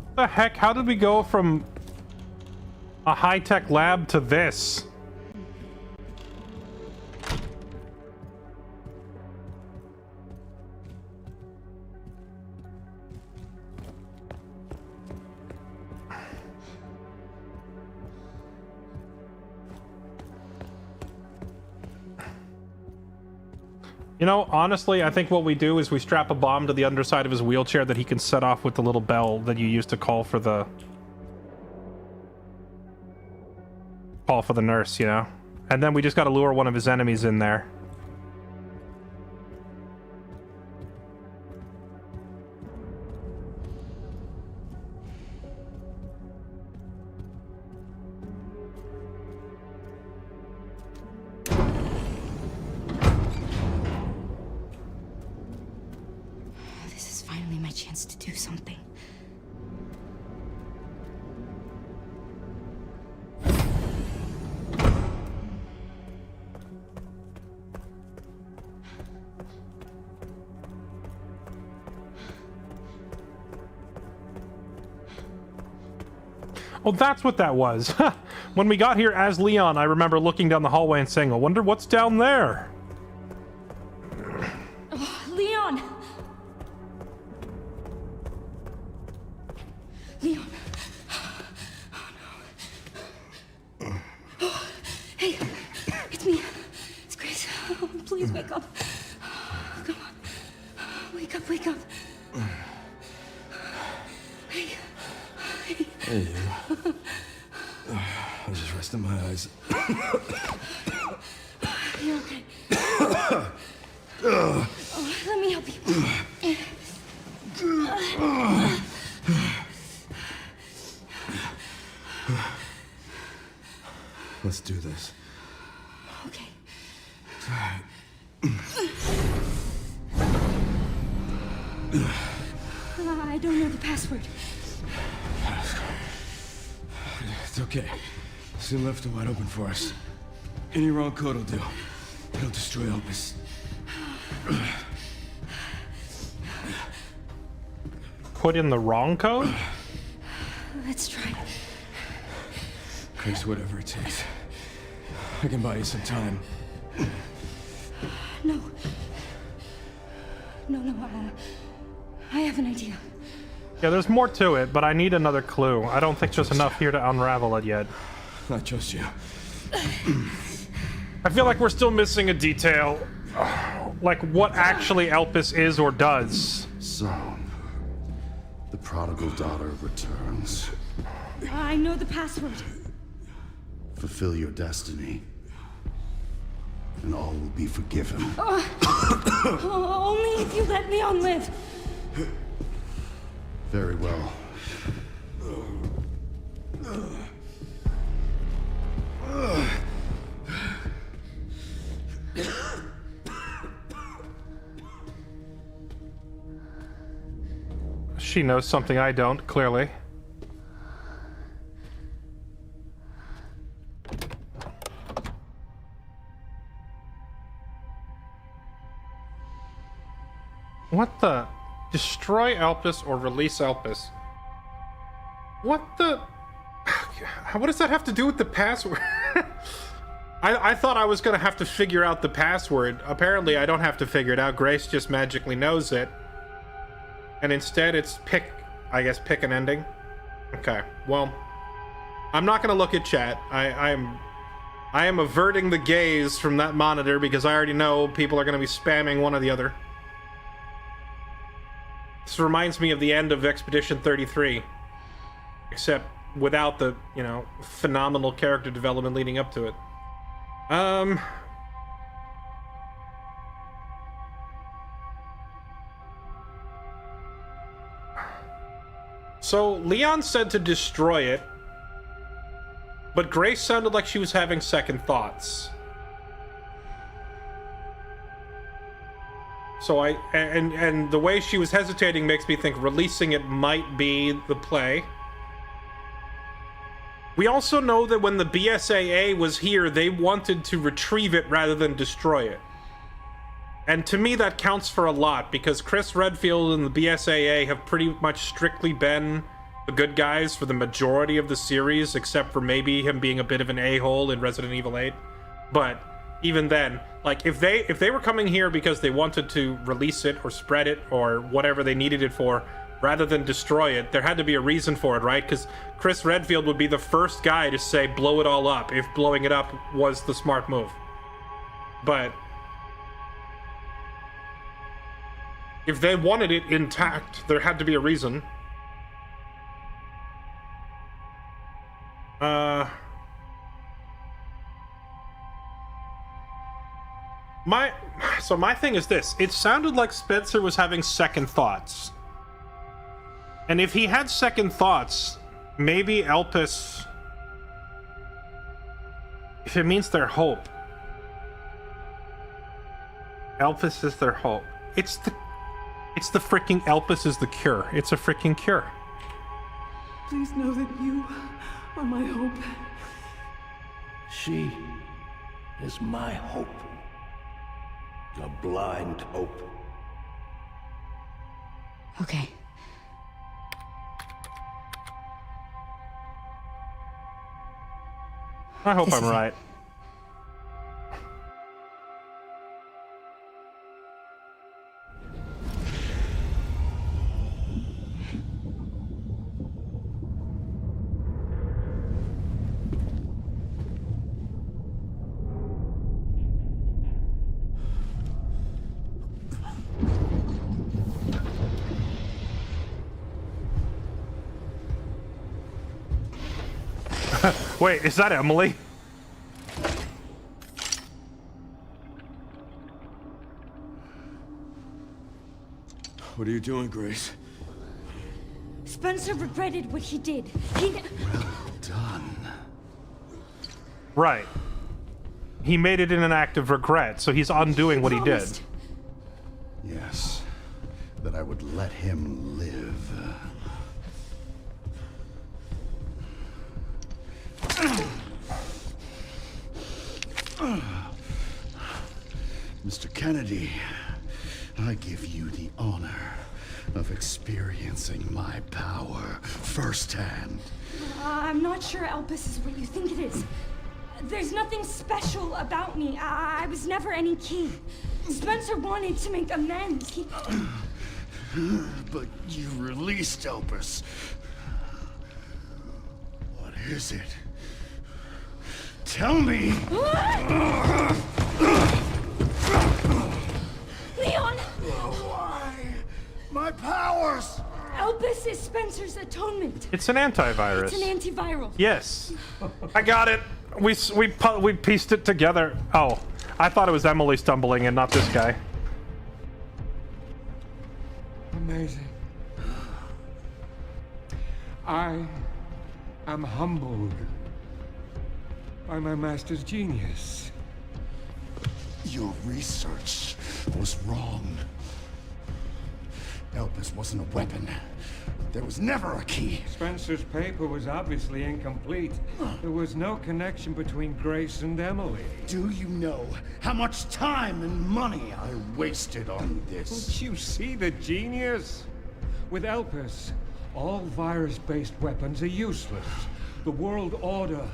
What the heck? How did we go from a high-tech lab to this? You know, honestly, I think what we do is we strap a bomb to the underside of his wheelchair that he can set off with the little bell that you use to call for the nurse, you know? And then we just gotta lure one of his enemies in there. Chance to do something. Oh, that's what that was. When we got here as Leon, I remember looking down the hallway and saying, I wonder what's down there. Oh, Leon! Leon. Oh no. Oh, hey, it's me. It's Grace. Oh, please wake up. Come on. Wake up, wake up. Hey. Hey, you. I was just resting my eyes. You're okay. Oh, let me help you. Let's do this. Okay. I don't know the password. It's okay. Soon left it wide open for us. Any wrong code will do. It'll destroy Elpis. Put in the wrong code? Let's try. Grace, whatever it takes. I can buy you some time. No. I have an idea. Yeah, there's more to it, but I need another clue. I don't think there's enough here to unravel it yet. I trust you. I feel like we're still missing a detail. Like what actually Elpis is or does. So, the prodigal daughter returns. I know the password. Fulfill your destiny, and all will be forgiven. Only if you let Leon live. Very well. She knows something I don't, clearly. What the? Destroy Elpis or release Elpis? What the? What does that have to do with the password? I thought I was gonna have to figure out the password. Apparently I don't have to figure it out. Grace just magically knows it. And instead it's pick an ending. Okay, well, I'm not gonna look at chat. I am averting the gaze from that monitor because I already know people are gonna be spamming one or the other. This reminds me of the end of Expedition 33. Except without the, you know, phenomenal character development leading up to it. So, Leon said to destroy it, but Grace sounded like she was having second thoughts. So and the way she was hesitating makes me think releasing it might be the play. We also know that when the BSAA was here, they wanted to retrieve it rather than destroy it. And to me, that counts for a lot, because Chris Redfield and the BSAA have pretty much strictly been the good guys for the majority of the series, except for maybe him being a bit of an a-hole in Resident Evil 8. But even then, like, if they were coming here because they wanted to release it or spread it or whatever they needed it for, rather than destroy it, there had to be a reason for it, right? Because Chris Redfield would be the first guy to say blow it all up if blowing it up was the smart move. But if they wanted it intact, there had to be a reason. My thing is this. It sounded like Spencer was having second thoughts. And if he had second thoughts, maybe Elpis, if it means their hope. Elpis is their hope. It's the freaking Elpis is the cure. It's a freaking cure. Please know that you are my hope. She is my hope. A blind hope. Okay. I hope I'm right. Wait, is that Emily? What are you doing, Grace? Spencer regretted what he did. Well done. Right. He made it in an act of regret, so he's undoing what he did. Yes. That I would let him live. Mr. Kennedy, I give you the honor of experiencing my power firsthand. I'm not sure Elpis is what you think it is. There's nothing special about me. I was never any key. Spencer wanted to make amends. But you released Elpis. What is it? Tell me! Leon! Why? My powers! Elpis is Spencer's atonement. It's an antivirus. It's an antiviral. Yes. I got it. We pieced it together. Oh, I thought it was Emily stumbling and not this guy. Amazing. I am humbled by my master's genius. Your research was wrong. Elpis wasn't a weapon, There was never a key. Spencer's paper was obviously incomplete. There was no connection between Grace and Emily. Do you know how much time and money I wasted on this? Don't you see the genius? With Elpis, all virus-based weapons are useless. The world order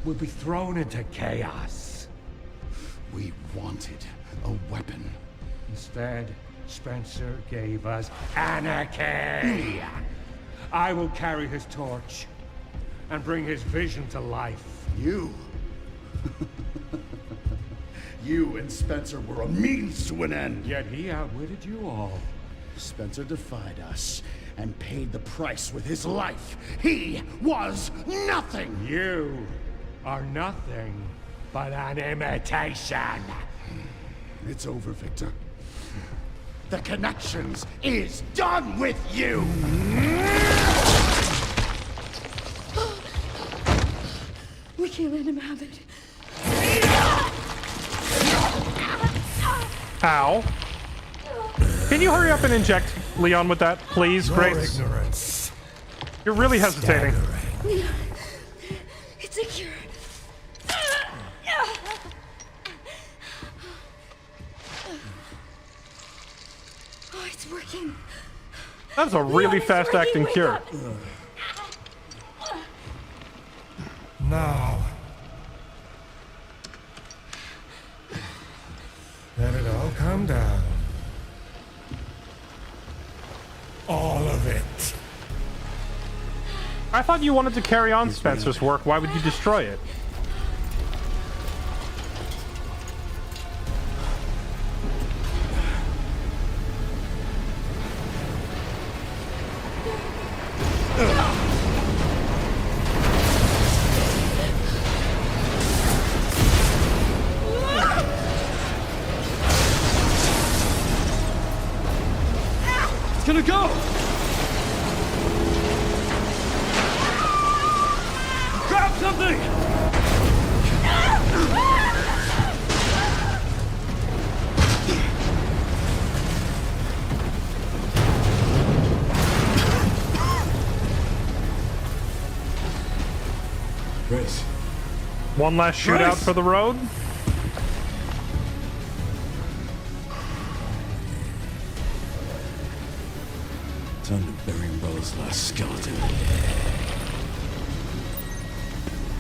will be thrown into chaos. We wanted a weapon. Instead, Spencer gave us anarchy. I will carry his torch and bring his vision to life. You? You and Spencer were a means to an end. Yet he outwitted you all. Spencer defied us and paid the price with his life. He was nothing. You are nothing but an imitation. It's over, Victor. The Connections is done with you! We can't let him have it. Ow. Can you hurry up and inject Leon with that, please, Grace? Ignorance. You're really hesitating. Leon, it's a cure. Oh, it's working. That's a really fast-acting cure. Now. Let it all come down. All of it. I thought you wanted to carry on Spencer's work. Why would you destroy it? It's gonna go! Grab something! Grace. One last shootout Grace! for the road. Time to bury Umbrella's last skeleton.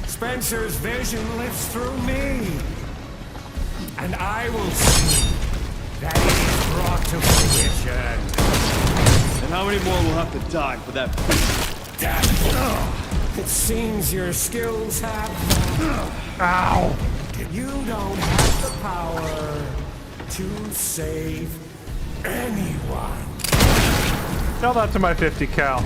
Spencer's vision lives through me. And I will see that it is brought to fruition. And how many more will have to die for that? It seems your skills have... Ow! You don't have the power to save anyone. Tell that to my 50 cal.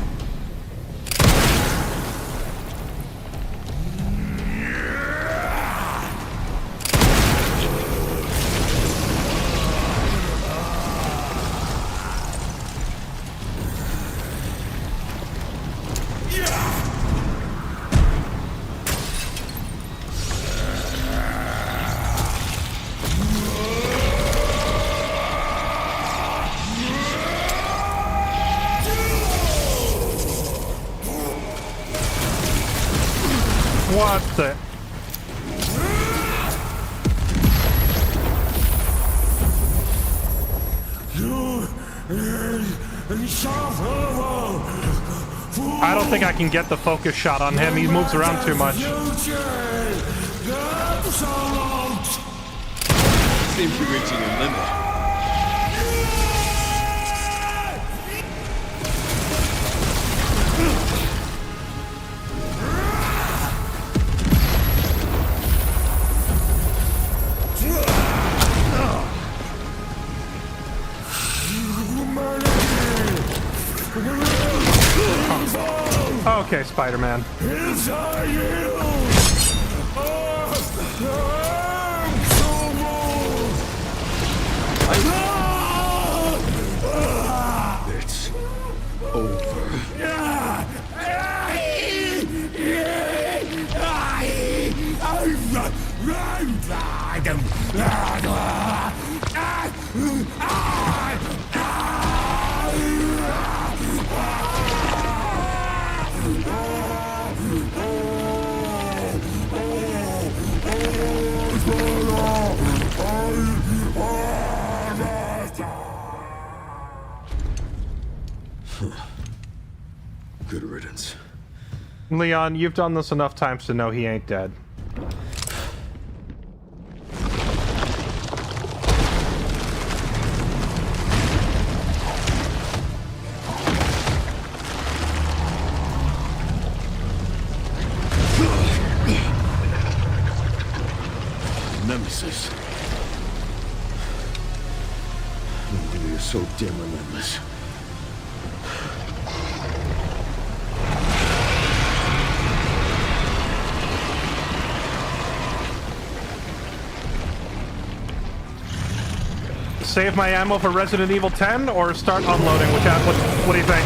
What the? I don't think I can get the focus shot on him. He moves around too much. Seems to be reaching a limit. Okay, Spider-Man. It's over. Leon, you've done this enough times to know he ain't dead. Nemesis. You're so damn relentless. Save my ammo for Resident Evil 10 or start unloading? What do you think?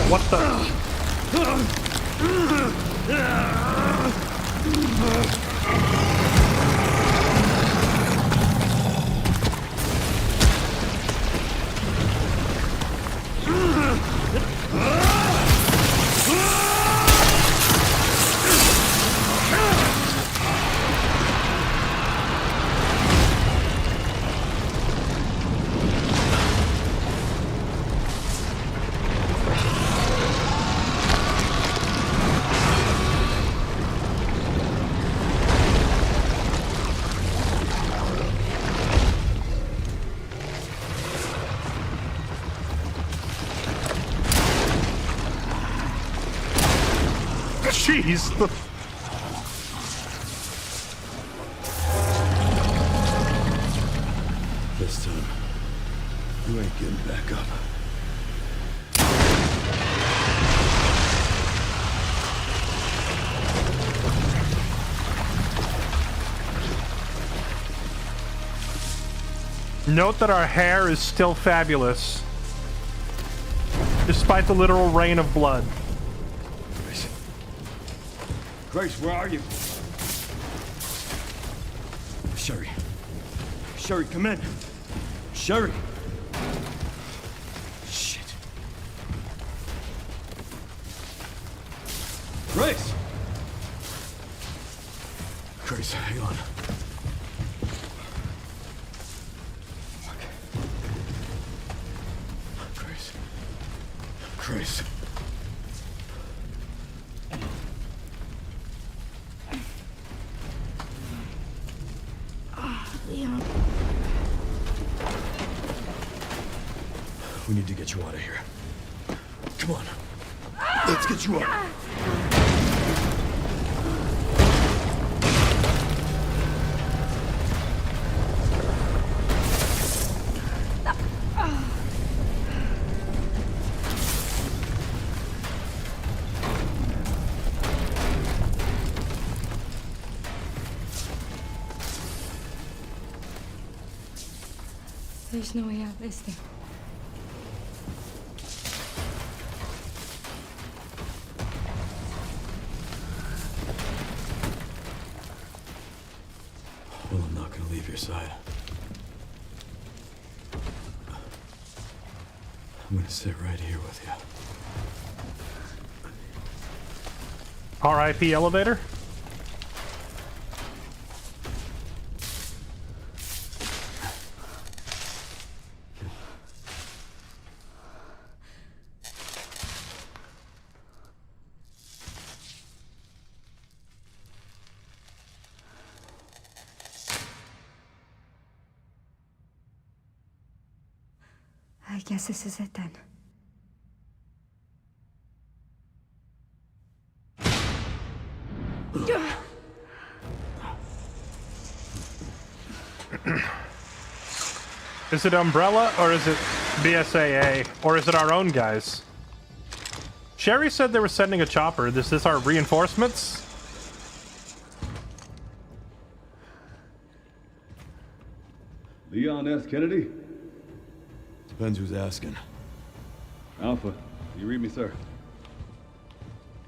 What the? Jeez. This time, you ain't getting back up. Note that our hair is still fabulous, despite the literal rain of blood. Grace, where are you? Sherry. Sherry, come in. Sherry. Shit. Grace! Grace, hang on. Fuck. Grace. Grace. Leon. We need to get you out of here. Come on. Let's get you out. There's no way out, is there? I'm gonna sit right here with you. R.I.P. elevator? I guess this is it then. Is it Umbrella or is it BSAA or is it our own guys? Sherry said they were sending a chopper. Is this our reinforcements? Leon S. Kennedy? Depends who's asking. Alpha, you read me, sir?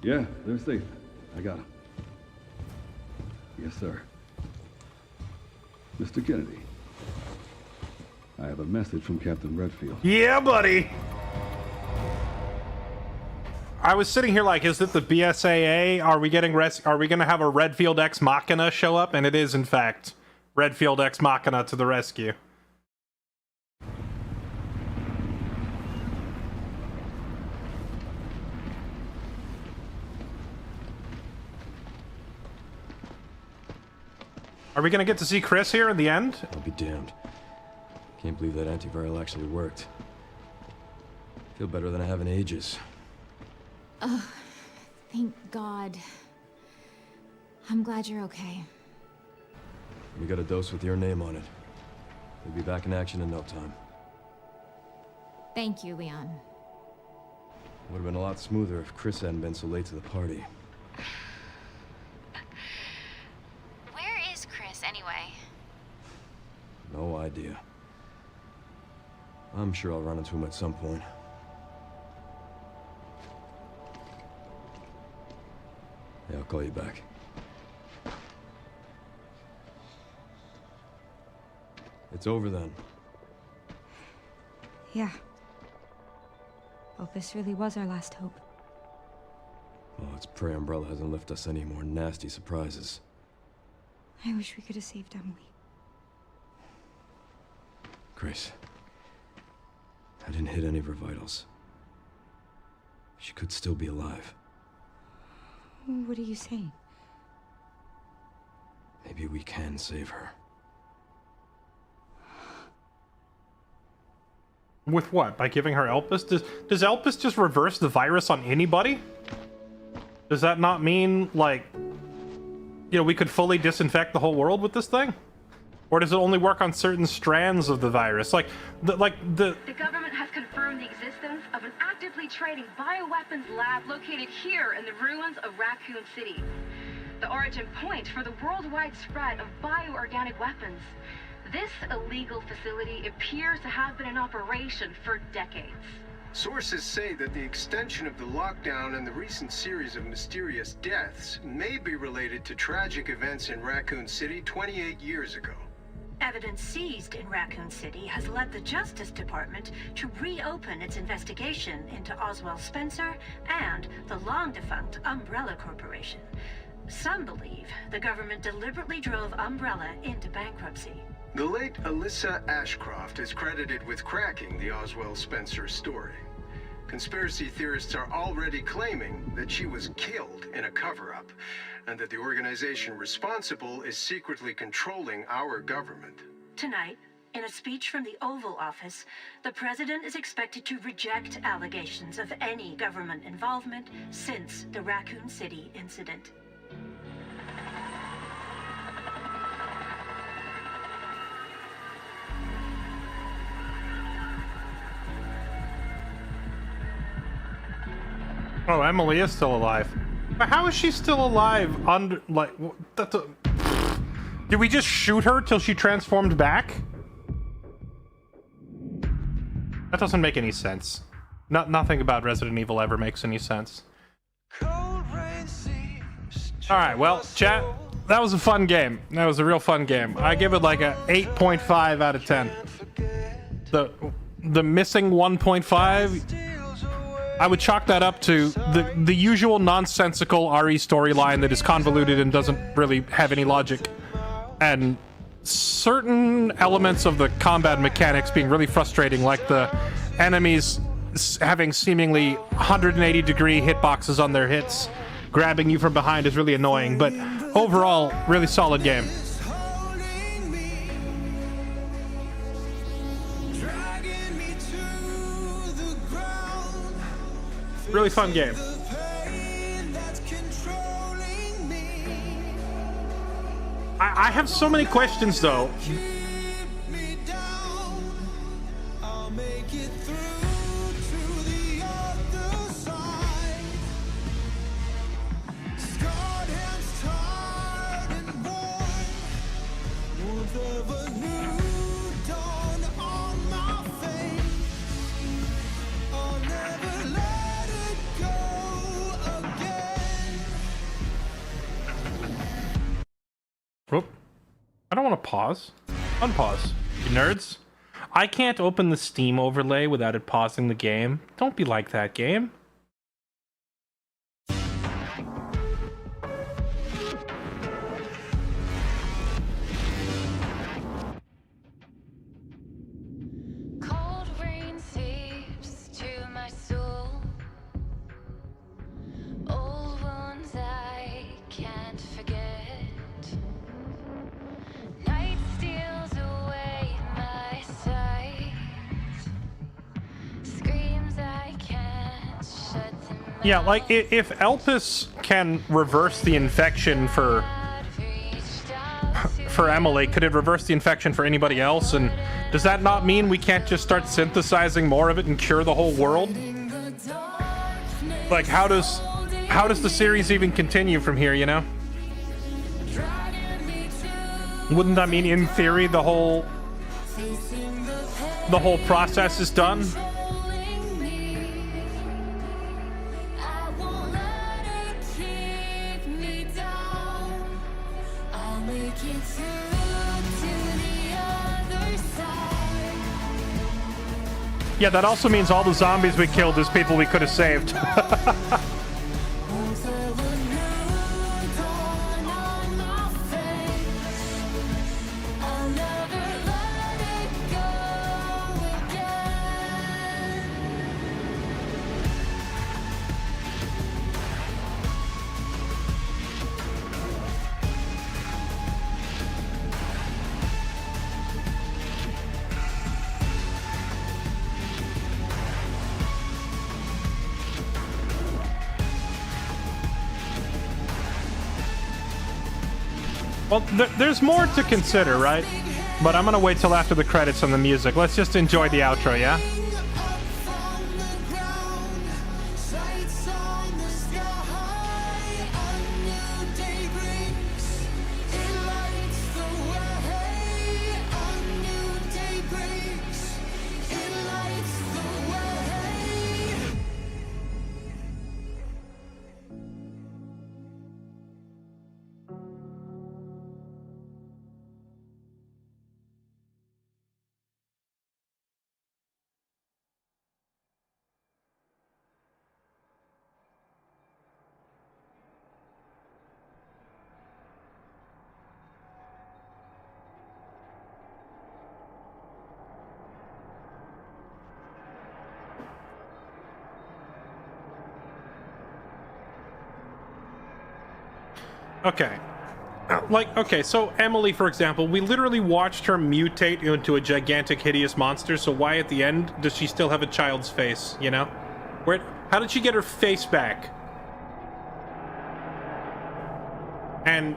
Yeah, they're safe. I got them. Yes, sir. Mr. Kennedy, I have a message from Captain Redfield. Yeah, buddy. I was sitting here like, is it the BSAA? Are we getting Are we gonna have a Redfield Ex Machina show up? And it is, in fact, Redfield Ex Machina to the rescue. Are we gonna get to see Chris here in the end? I'll be damned. Can't believe that antiviral actually worked. Feel better than I have in ages. Oh, thank God. I'm glad you're okay. We got a dose with your name on it. We'll be back in action in no time. Thank you, Leon. Would have been a lot smoother if Chris hadn't been so late to the party. Where is Chris, anyway? No idea. I'm sure I'll run into him at some point. Yeah, I'll call you back. It's over then. Yeah. Well, this really was our last hope. Oh, let's pray Umbrella hasn't left us any more nasty surprises. I wish we could have saved Emily. Grace. I didn't hit any of her vitals. She could still be alive. What are you saying? Maybe we can save her. With what? By giving her Elpis? Does Elpis just reverse the virus on anybody? Does that not mean, like, you know, we could fully disinfect the whole world with this thing? Or does it only work on certain strands of the virus? The government has confirmed the existence of an actively trading bioweapons lab located here in the ruins of Raccoon City. The origin point for the worldwide spread of bioorganic weapons. This illegal facility appears to have been in operation for decades. Sources say that the extension of the lockdown and the recent series of mysterious deaths may be related to tragic events in Raccoon City 28 years ago. Evidence seized in Raccoon City has led the Justice Department to reopen its investigation into Oswald Spencer and the long-defunct Umbrella Corporation. Some believe the government deliberately drove Umbrella into bankruptcy. The late Alyssa Ashcroft is credited with cracking the Oswald Spencer story. Conspiracy theorists are already claiming that she was killed in a cover-up, and that the organization responsible is secretly controlling our government. Tonight, in a speech from the Oval Office, the president is expected to reject allegations of any government involvement since the Raccoon City incident. Oh, Emily is still alive. But how is she still alive under, like, did we just shoot her till she transformed back? That doesn't make any sense. Nothing about Resident Evil ever makes any sense. Alright, well, chat, that was a fun game. That was a real fun game. I give it like a 8.5 out of 10. So, the missing 1.5, I would chalk that up to the usual nonsensical RE storyline that is convoluted and doesn't really have any logic, and certain elements of the combat mechanics being really frustrating, like the enemies having seemingly 180-degree hitboxes on their hits. Grabbing you from behind is really annoying, but overall, really solid game. Really fun game. I have so many questions, though. Whoop. I don't want to pause. Unpause, you nerds. I can't open the Steam overlay without it pausing the game. Don't be like that, game. Cold rain seeps to my soul. Old wounds I can't forget. Night steals away my sight. Screams I can't shut them out. Yeah, like, if Elpis can reverse the infection for Emily, could it reverse the infection for anybody else? And does that not mean we can't just start synthesizing more of it and cure the whole world? Like, how does the series even continue from here, you know? Wouldn't that mean, in theory, the whole process is done? Yeah, that also means all the zombies we killed is people we could have saved. Well, there's more to consider, right? But I'm gonna wait till after the credits on the music. Let's just enjoy the outro, yeah? Okay. Okay, so Emily, for example, we literally watched her mutate into a gigantic, hideous monster, so why at the end does she still have a child's face, you know? How did she get her face back? And,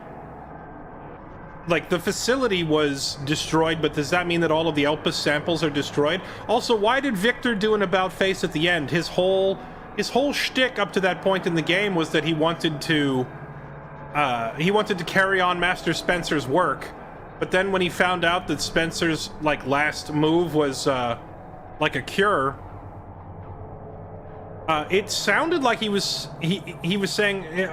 like, the facility was destroyed, but does that mean that all of the Elpis samples are destroyed? Also, why did Victor do an about-face at the end? His whole shtick up to that point in the game was that he wanted to carry on Master Spencer's work, but then when he found out that Spencer's, like, last move was, like a cure, it sounded like he was saying,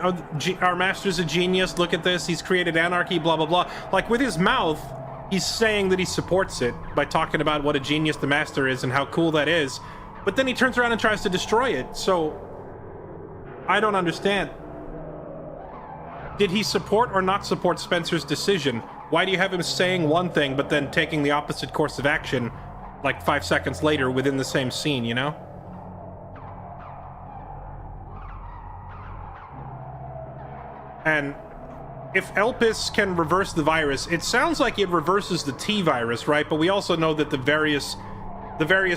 our master's a genius, look at this, he's created anarchy, blah, blah, blah. Like, with his mouth, he's saying that he supports it by talking about what a genius the Master is and how cool that is, but then he turns around and tries to destroy it. So I don't understand. Did he support or not support Spencer's decision? Why do you have him saying one thing but then taking the opposite course of action like 5 seconds later within the same scene, you know? And if Elpis can reverse the virus, it sounds like it reverses the T virus, right? But we also know that the various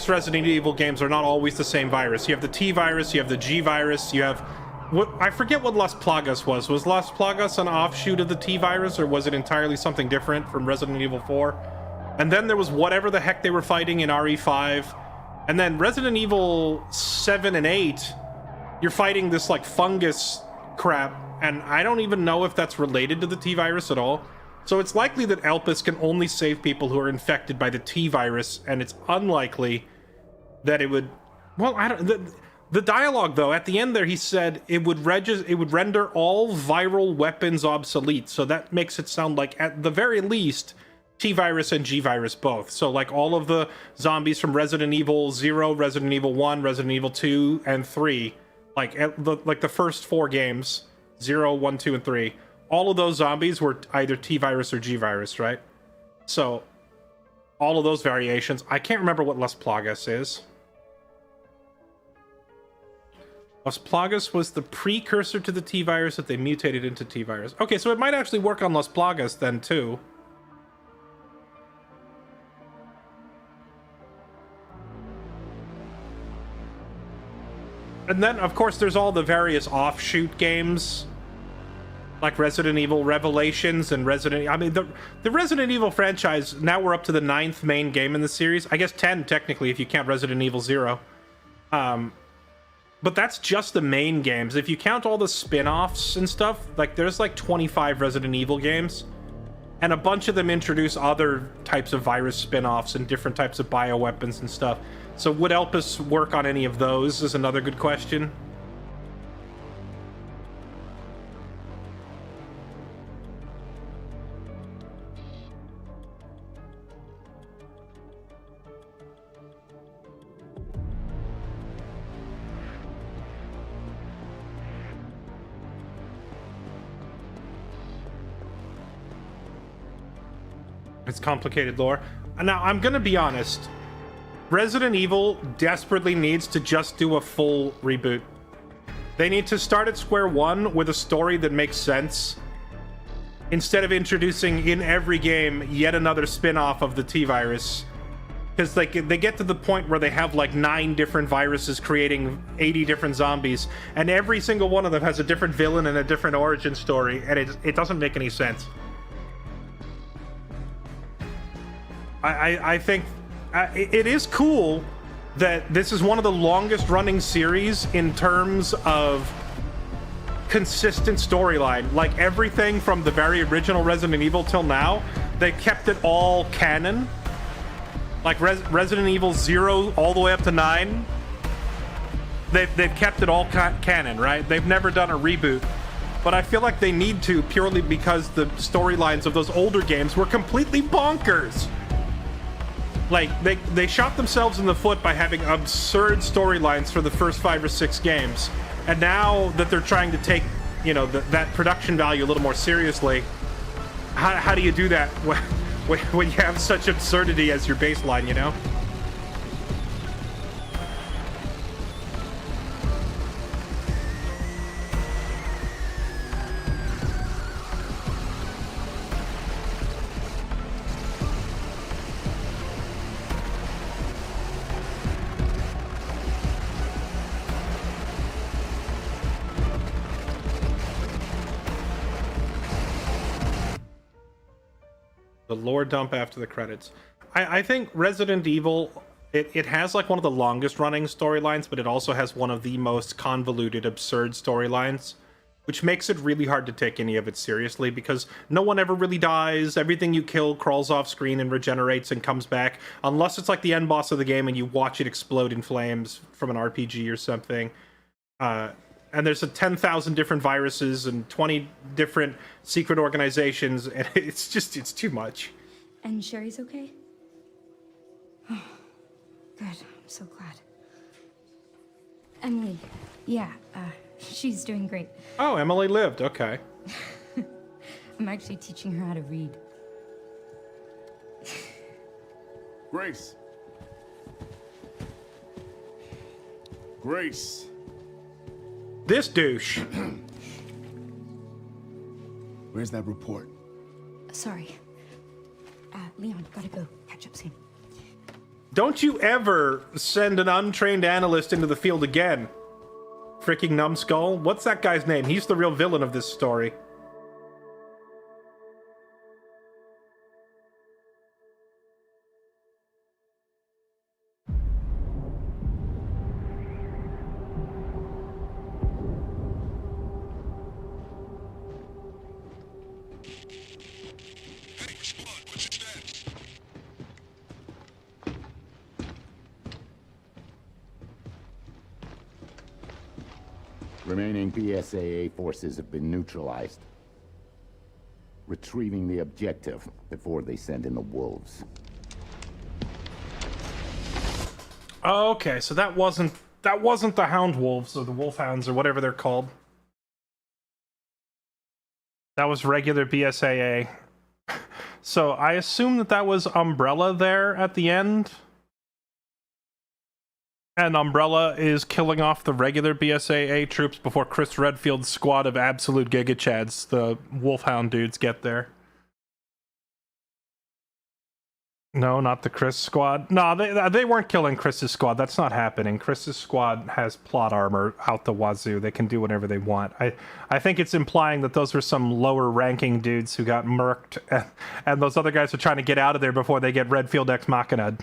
Resident Evil games are not always the same virus. You have the T virus, you have the G virus, you have... what, I forget what Las Plagas was. Was Las Plagas an offshoot of the T virus, or was it entirely something different from Resident Evil 4? And then there was whatever the heck they were fighting in RE5. And then Resident Evil 7 and 8, you're fighting this, like, fungus crap, and I don't even know if that's related to the T virus at all. So it's likely that Elpis can only save people who are infected by the T virus, and it's unlikely that it would... Well, I don't... The dialogue, though, at the end there, he said it would render all viral weapons obsolete. So that makes it sound like, at the very least, T-Virus and G-Virus both. So, like, all of the zombies from Resident Evil 0, Resident Evil 1, Resident Evil 2, and 3, like the first 4 games, 0, 1, 2, and 3, all of those zombies were either T-Virus or G-Virus, right? So, all of those variations. I can't remember what Las Plagas is. Las Plagas was the precursor to the T-Virus that they mutated into T-Virus. Okay, so it might actually work on Las Plagas then, too. And then, of course, there's all the various offshoot games, like Resident Evil Revelations and Resident... I mean, the Resident Evil franchise, now we're up to the 9th main game in the series. I guess 10, technically, if you count Resident Evil 0. But that's just the main games. If you count all the spin-offs and stuff, like, there's like 25 Resident Evil games. And a bunch of them introduce other types of virus spin-offs and different types of bioweapons and stuff. So would Elpis work on any of those is another good question. It's complicated lore. Now, I'm gonna be honest. Resident Evil desperately needs to just do a full reboot. They need to start at square one with a story that makes sense, instead of introducing in every game yet another spin-off of the T-Virus. Because they get to the point where they have like 9 different viruses creating 80 different zombies, and every single one of them has a different villain and a different origin story, and it doesn't make any sense. I think it is cool that this is one of the longest running series in terms of consistent storyline. Like, everything from the very original Resident Evil till now, they kept it all canon. Like Resident Evil 0 all the way up to 9, they've kept it all canon, right? They've never done a reboot. But I feel like they need to, purely because the storylines of those older games were completely bonkers. Like, they shot themselves in the foot by having absurd storylines for the first 5 or 6 games. And now that they're trying to take, you know, that production value a little more seriously, how do you do that when you have such absurdity as your baseline, you know? The lore dump after the credits. I think Resident Evil, it has like one of the longest running storylines, but it also has one of the most convoluted, absurd storylines, which makes it really hard to take any of it seriously, because no one ever really dies. Everything you kill crawls off screen and regenerates and comes back, unless it's like the end boss of the game and you watch it explode in flames from an RPG or something. And there's 10,000 different viruses and 20 different secret organizations, and it's too much. And Sherry's okay? Oh, good. I'm so glad. Emily, yeah, she's doing great. Oh, Emily lived. Okay. I'm actually teaching her how to read. Grace. Grace. This douche. Where's that report? Sorry. Leon, gotta go. Catch up soon. Don't you ever send an untrained analyst into the field again. Freaking numbskull. What's that guy's name? He's the real villain of this story. Remaining BSAA forces have been neutralized. Retrieving the objective before they send in the wolves. Okay, so that wasn't the Hound Wolves or the Wolfhounds or whatever they're called. That was regular BSAA. So I assume that was Umbrella there at the end. And Umbrella is killing off the regular BSAA troops before Chris Redfield's squad of absolute gigachads, the Wolfhound dudes, get there. No, not the Chris squad. No, they weren't killing Chris's squad. That's not happening. Chris's squad has plot armor out the wazoo. They can do whatever they want. I think it's implying that those were some lower ranking dudes who got murked, and those other guys are trying to get out of there before they get Redfield Ex Machina'd.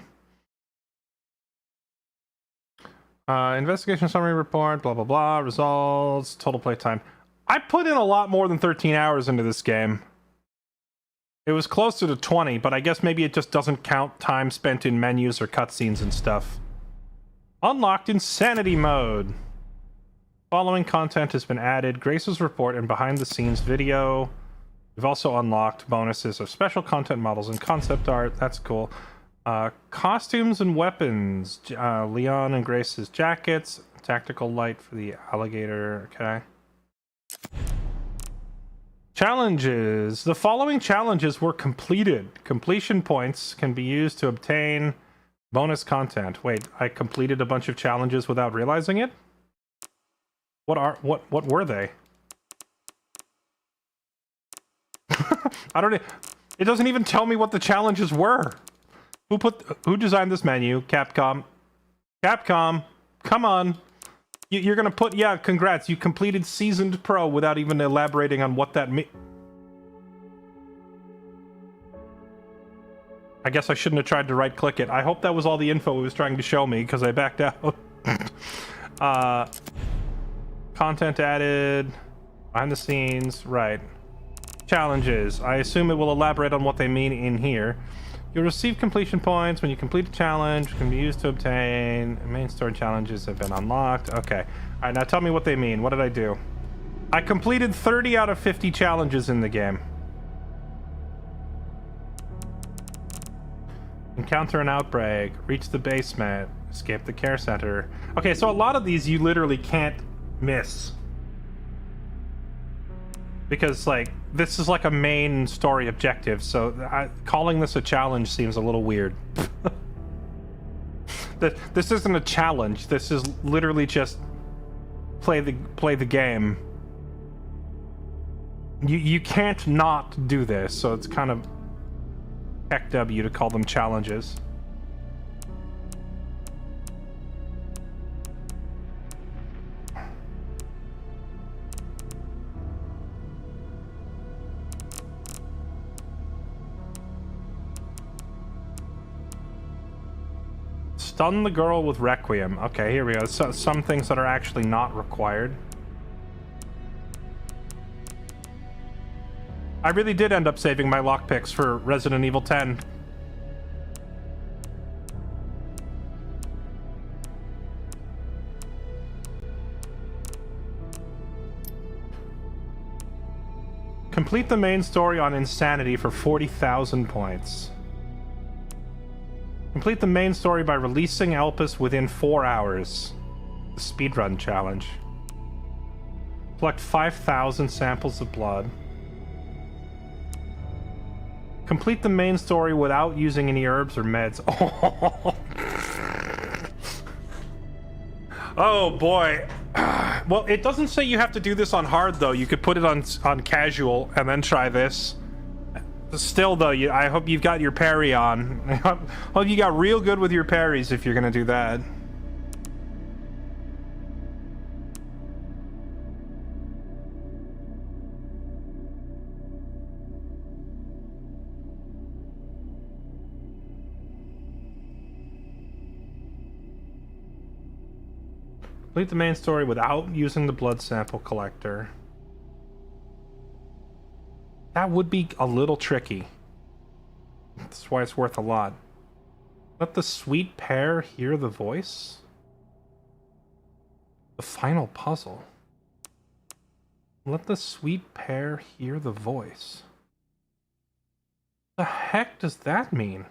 Investigation summary report, blah, blah, blah, results, total playtime. I put in a lot more than 13 hours into this game. It was closer to 20, but I guess maybe it just doesn't count time spent in menus or cutscenes and stuff. Unlocked Insanity mode. Following content has been added. Grace's report and behind-the-scenes video. We've also unlocked bonuses of special content models and concept art. That's cool. Costumes and weapons. Leon and Grace's jackets. Tactical light for the alligator. Okay. Challenges. The following challenges were completed. Completion points can be used to obtain bonus content. Wait, I completed a bunch of challenges without realizing it? What were they? I don't. It doesn't even tell me what the challenges were. Who designed this menu? Capcom. Capcom, come on. You're gonna put, yeah, congrats. You completed Seasoned Pro without even elaborating on what that means. I guess I shouldn't have tried to right-click it. I hope that was all the info it was trying to show me, because I backed out. Content added. Behind the scenes. Right. Challenges. I assume it will elaborate on what they mean in here. You'll receive completion points when you complete a challenge. Can be used to obtain. Main story challenges have been unlocked. Okay. Alright, now tell me what they mean. What did I do? I completed 30 out of 50 challenges in the game. Encounter an outbreak. Reach the basement. Escape the care center. Okay, so a lot of these you literally can't miss. Because, like, this is like a main story objective, so calling this a challenge seems a little weird. This isn't a challenge. This is literally just play the game. You can't not do this, so it's kind of heck W to call them challenges. Stun the girl with Requiem. Okay, here we go. So, some things that are actually not required. I really did end up saving my lockpicks for Resident Evil 10. Complete the main story on Insanity for 40,000 points. Complete the main story by releasing Elpis within 4 hours. The speedrun challenge. Collect 5,000 samples of blood. Complete the main story without using any herbs or meds. Oh boy. Well, it doesn't say you have to do this on hard though. You could put it on casual and then try this. Still though, I hope you've got your parry on. I hope you got real good with your parries if you're gonna do that. Complete the main story without using the blood sample collector. That would be a little tricky. That's why it's worth a lot. Let the sweet pear hear the voice? The final puzzle. Let the sweet pear hear the voice. The heck does that mean?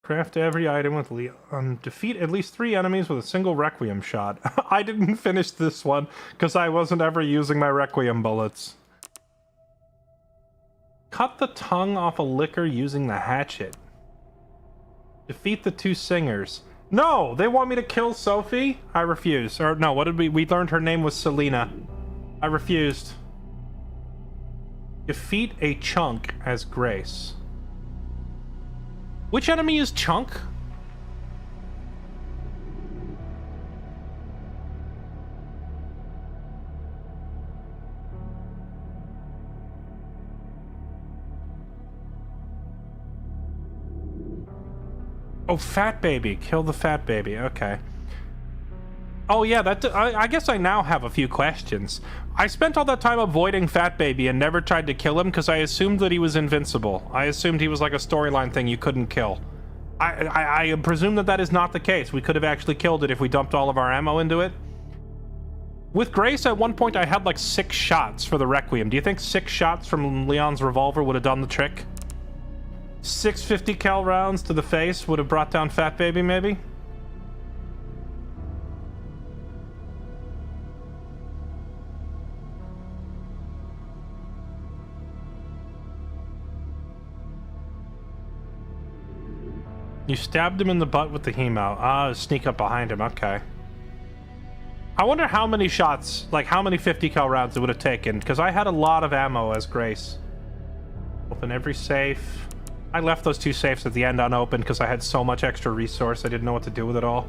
Craft every item with Leon. Defeat at least 3 enemies with a single Requiem shot. I didn't finish this one because I wasn't ever using my Requiem bullets. Cut the tongue off a liquor using the hatchet. Defeat the 2 singers. No! They want me to kill Sophie? I refuse. Or no, what did we learned her name was Selena. I refused. Defeat a chunk as Grace. Which enemy is Chunk? Oh, Fat Baby. Kill the Fat Baby. Okay. Oh yeah, I guess I now have a few questions. I spent all that time avoiding Fat Baby and never tried to kill him because I assumed that he was invincible. I assumed he was like a storyline thing you couldn't kill. I presume that is not the case. We could have actually killed it if we dumped all of our ammo into it. With Grace, at one point I had like 6 shots for the Requiem. Do you think 6 shots from Leon's revolver would have done the trick? 6 50 cal rounds to the face would have brought down Fat Baby, maybe? You stabbed him in the butt with the hemo. Ah, sneak up behind him. Okay. I wonder how many shots, like how many 50 cal rounds it would have taken, because I had a lot of ammo as Grace. Open every safe. I left those 2 safes at the end unopened because I had so much extra resource I didn't know what to do with it all.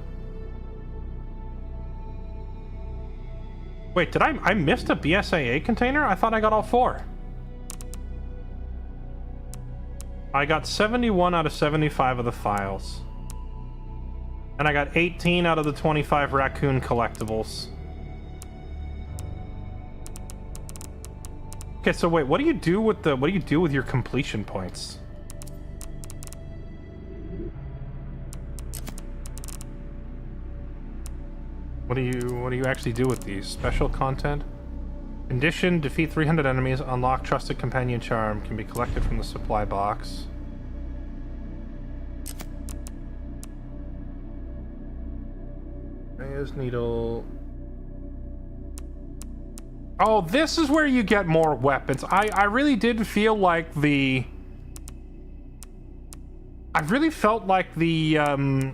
Wait, did I missed a BSAA container? I thought I got all 4. I got 71 out of 75 of the files. And I got 18 out of the 25 raccoon collectibles. Okay, so wait, what do you do with your completion points? What do you actually do with these? Special content? Condition, defeat 300 enemies, unlock Trusted Companion Charm, can be collected from the supply box. Reyes Needle. Oh, this is where you get more weapons. I really did feel like I really felt like the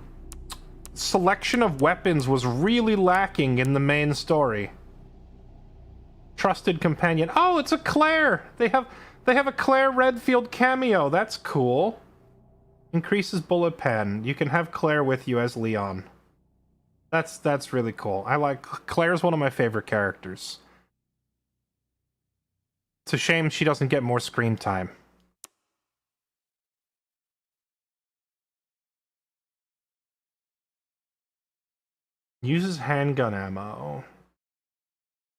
selection of weapons was really lacking in the main story. Trusted Companion. Oh, it's a Claire. They have a Claire Redfield cameo. That's cool. Increases bullet pen. You can have Claire with you as Leon. That's really cool. I like Claire's one of my favorite characters. It's a shame she doesn't get more screen time. Uses handgun ammo.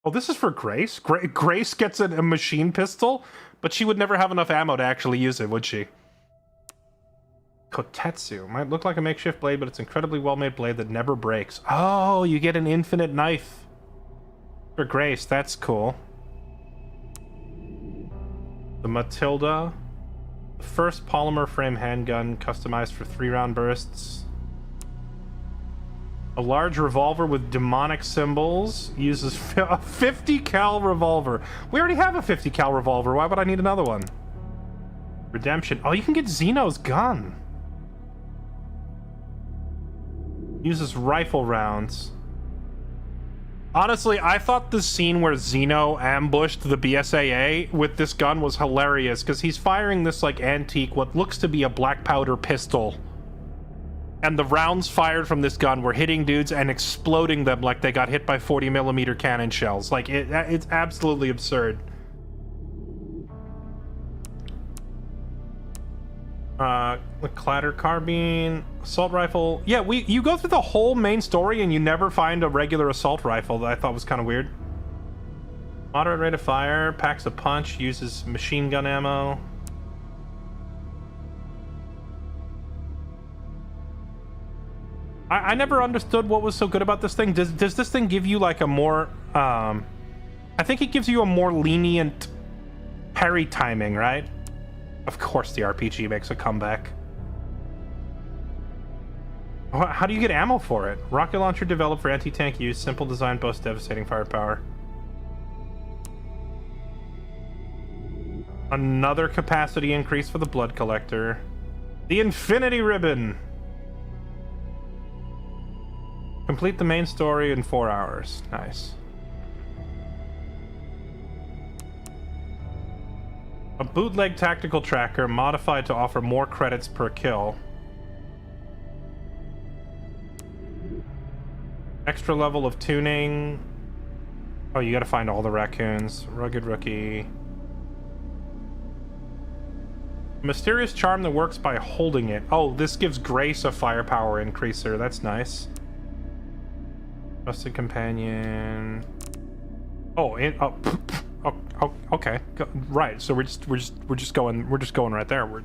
Oh, this is for Grace? Grace gets a machine pistol, but she would never have enough ammo to actually use it, would she? Kotetsu. Might look like a makeshift blade, but it's an incredibly well-made blade that never breaks. Oh, you get an infinite knife. For Grace, that's cool. The Matilda. The first polymer frame handgun customized for 3-round bursts. A large revolver with demonic symbols. Uses a 50 cal revolver. We already have a 50 cal revolver. Why would I need another one? Redemption. Oh, you can get Xeno's gun. Uses rifle rounds. Honestly, I thought the scene where Xeno ambushed the BSAA with this gun was hilarious, because he's firing this, like, antique, what looks to be a black powder pistol. And the rounds fired from this gun were hitting dudes and exploding them like they got hit by 40mm cannon shells. Like, it's absolutely absurd. The clatter carbine, assault rifle. Yeah, you go through the whole main story and you never find a regular assault rifle that I thought was kind of weird. Moderate rate of fire, packs a punch, uses machine gun ammo. I never understood what was so good about this thing. Does this thing give you like a more I think it gives you a more lenient parry timing, right? Of course the RPG makes a comeback. How do you get ammo for it? Rocket launcher developed for anti-tank use. Simple design, boasts devastating firepower. Another capacity increase for the blood collector. The Infinity Ribbon. Complete the main story in 4 hours. Nice. A bootleg tactical tracker modified to offer more credits per kill. Extra level of tuning. Oh, you gotta find all the raccoons. Rugged rookie. Mysterious charm that works by holding it. Oh, this gives Grace a firepower increaser. That's nice. Trusted companion. Oh, okay. Right. So we're just going right there. We're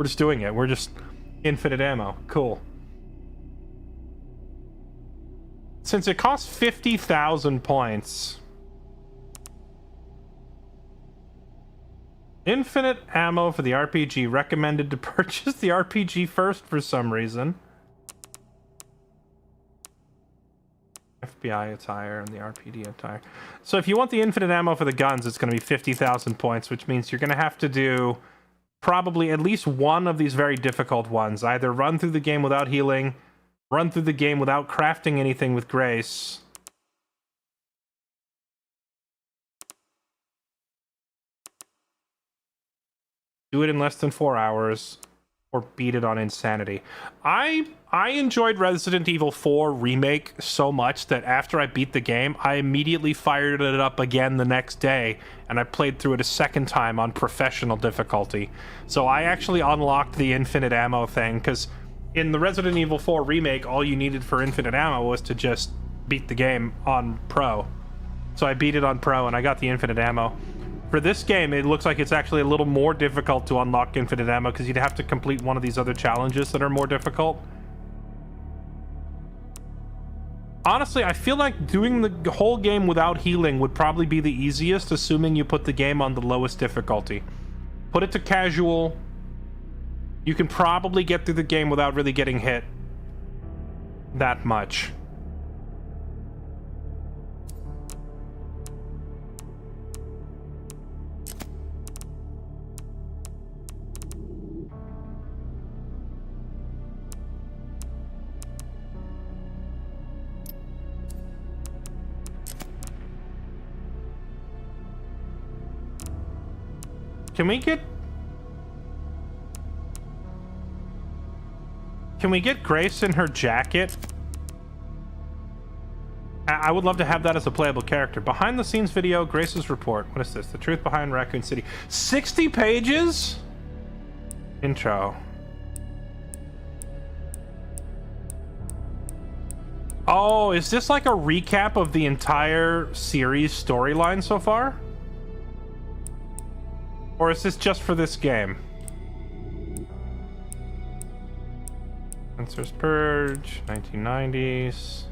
just doing it. We're just infinite ammo. Cool. Since it costs 50,000 points, infinite ammo for the RPG. Recommended to purchase the RPG first for some reason. FBI attire and the RPD attire. So if you want the infinite ammo for the guns, it's going to be 50,000 points, which means you're going to have to do probably at least one of these very difficult ones. Either run through the game without healing, run through the game without crafting anything with Grace, do it in less than 4 hours, or beat it on insanity. I enjoyed Resident Evil 4 Remake so much that after I beat the game, I immediately fired it up again the next day, and I played through it a second time on professional difficulty. So I actually unlocked the infinite ammo thing, because in the Resident Evil 4 Remake, all you needed for infinite ammo was to just beat the game on Pro. So I beat it on Pro, and I got the infinite ammo. For this game, it looks like it's actually a little more difficult to unlock infinite ammo, because you'd have to complete one of these other challenges that are more difficult. Honestly, I feel like doing the whole game without healing would probably be the easiest, assuming you put the game on the lowest difficulty. Put it to casual. You can probably get through the game without really getting hit that much. Can we get Grace in her jacket? I would love to have that as a playable character. Behind the scenes video, Grace's report. What is this? The truth behind Raccoon City. 60 pages? Intro. Oh, is this like a recap of the entire series storyline so far? Or is this just for this game? Spencer's Purge, 1990s.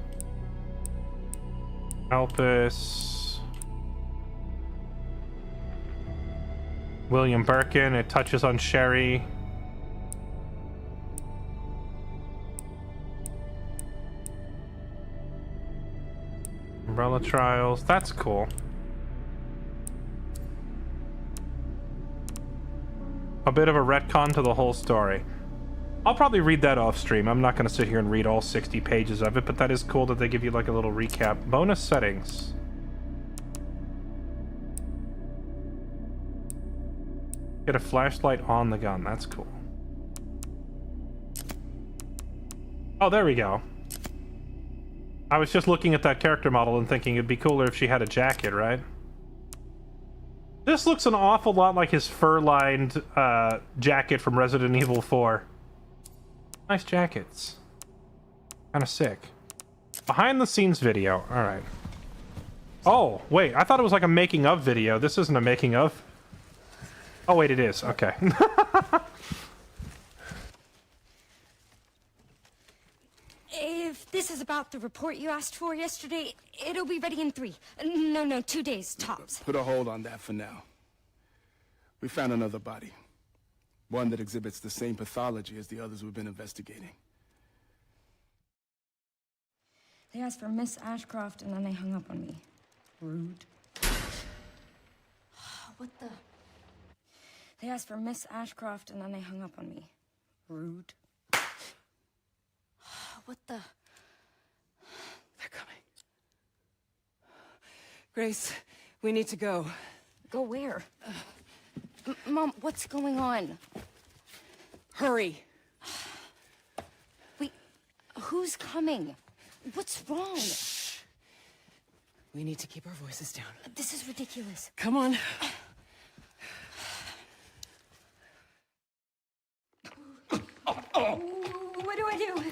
Elpis. William Birkin. It touches on Sherry. Umbrella Trials. That's cool. A bit of a retcon to the whole story. I'll probably read that off stream. I'm not going to sit here and read all 60 pages of it, but that is cool that they give you like a little recap. Bonus settings. Get a flashlight on the gun. That's cool. Oh, there we go. I was just looking at that character model and thinking it'd be cooler if she had a jacket, right? This looks an awful lot like his fur-lined jacket from Resident Evil 4. Nice jackets. Kind of sick. Behind the scenes video. Alright. Oh, wait. I thought it was like a making of video. This isn't a making of. Oh, wait, it is. Okay. If this is about the report you asked for yesterday, it'll be ready in 3. No, 2 days, tops. Put a hold on that for now. We found another body. One that exhibits the same pathology as the others we've been investigating. They asked for Miss Ashcroft, and then they hung up on me. Rude. What the? They asked for Miss Ashcroft, and then they hung up on me. Rude. What the? They're coming. Grace, we need to go. Go where? Mom, what's going on? Hurry. Wait, who's coming? What's wrong? Shh. We need to keep our voices down. This is ridiculous. Come on. What do I do?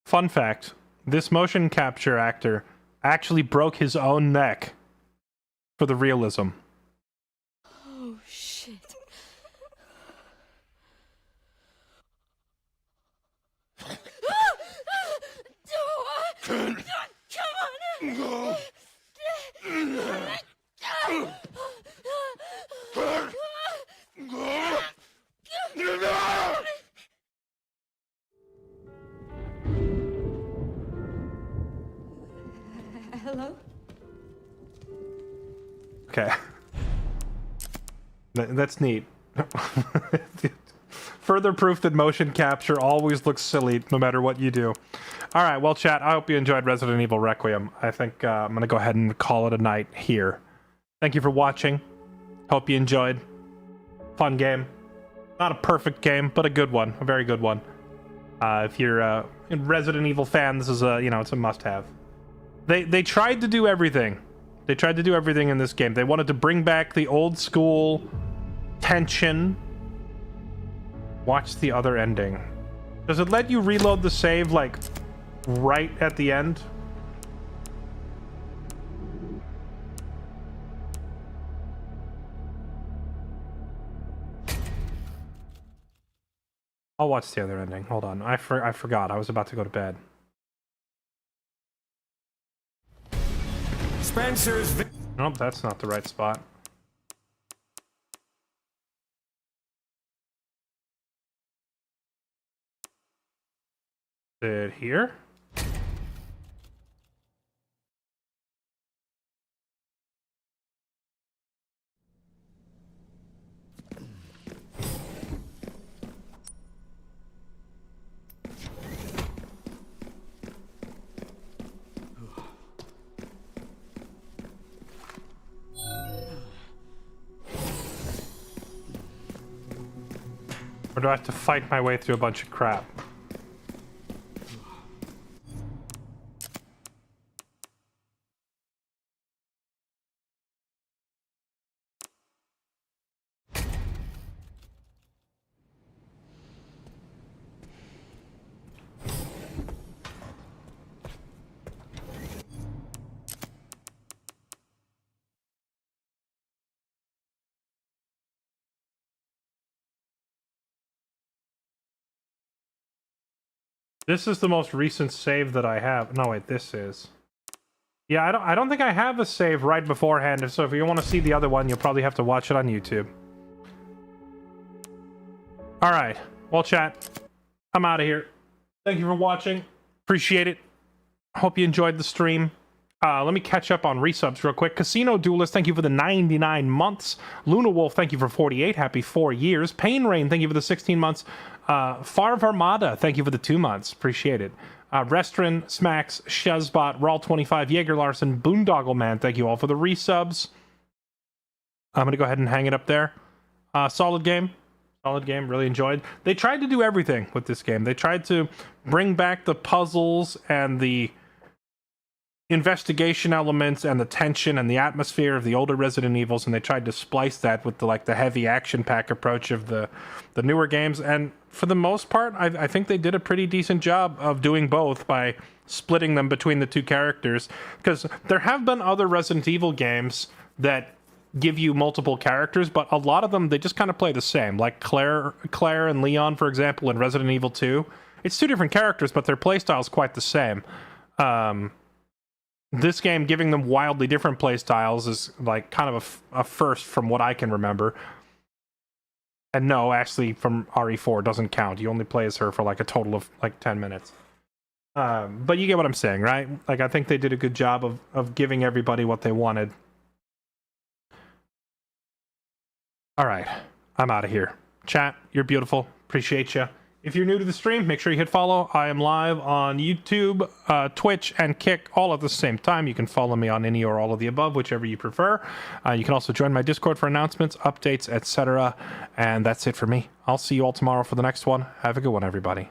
Fun fact, this motion capture actor actually broke his own neck for the realism. Oh, shit. Come on! Hello? Okay. That's neat. Further proof that motion capture always looks silly no matter what you do. Alright, well chat, I hope you enjoyed Resident Evil Requiem. I think I'm gonna go ahead and call it a night here. Thank you for watching. Hope you enjoyed. Fun game. Not a perfect game, but a good one. A very good one. If you're a Resident Evil fan, this is a, it's a must-have. They tried to do everything. They tried to do everything in this game. They wanted to bring back the old school tension. Watch the other ending. Does it let you reload the save, like, right at the end? I'll watch the other ending. Hold on. I forgot. I was about to go to bed. Spencer's... Nope, that's not the right spot. Is it here? Or do I have to fight my way through a bunch of crap? This is the most recent save that I have. No, wait, this is. Yeah, I don't think I have a save right beforehand, so if you want to see the other one, you'll probably have to watch it on YouTube. Alright, well, chat, I'm out of here. Thank you for watching. Appreciate it. Hope you enjoyed the stream. Let me catch up on resubs real quick. Casino Duelist, thank you for the 99 months. Luna Wolf, thank you for 48. Happy 4 years. Pain Rain, thank you for the 16 months. Farv Armada, thank you for the 2 months. Appreciate it. Restrin, Smacks, Shezbot, Rawl25, Jaeger Larson, Boondoggle Man, thank you all for the resubs. I'm going to go ahead and hang it up there. Solid game. Solid game. Really enjoyed. They tried to do everything with this game. They tried to bring back the puzzles and the investigation elements and the tension and the atmosphere of the older Resident Evils, and they tried to splice that with the heavy action pack approach of the newer games. And for the most part, I think they did a pretty decent job of doing both by splitting them between the two characters, because there have been other Resident Evil games that give you multiple characters, but a lot of them, they just kind of play the same, like Claire and Leon, for example, in Resident Evil 2. It's 2 different characters, but their playstyle is quite the same. This game giving them wildly different playstyles is like kind of a first from what I can remember. And no, actually, from RE4 doesn't count. You only play as her for like a total of like 10 minutes. But you get what I'm saying, right? Like, I think they did a good job of giving everybody what they wanted. All right, I'm out of here. Chat, you're beautiful. Appreciate you. If you're new to the stream, make sure you hit follow. I am live on YouTube, Twitch, and Kick all at the same time. You can follow me on any or all of the above, whichever you prefer. You can also join my Discord for announcements, updates, etc. And that's it for me. I'll see you all tomorrow for the next one. Have a good one, everybody.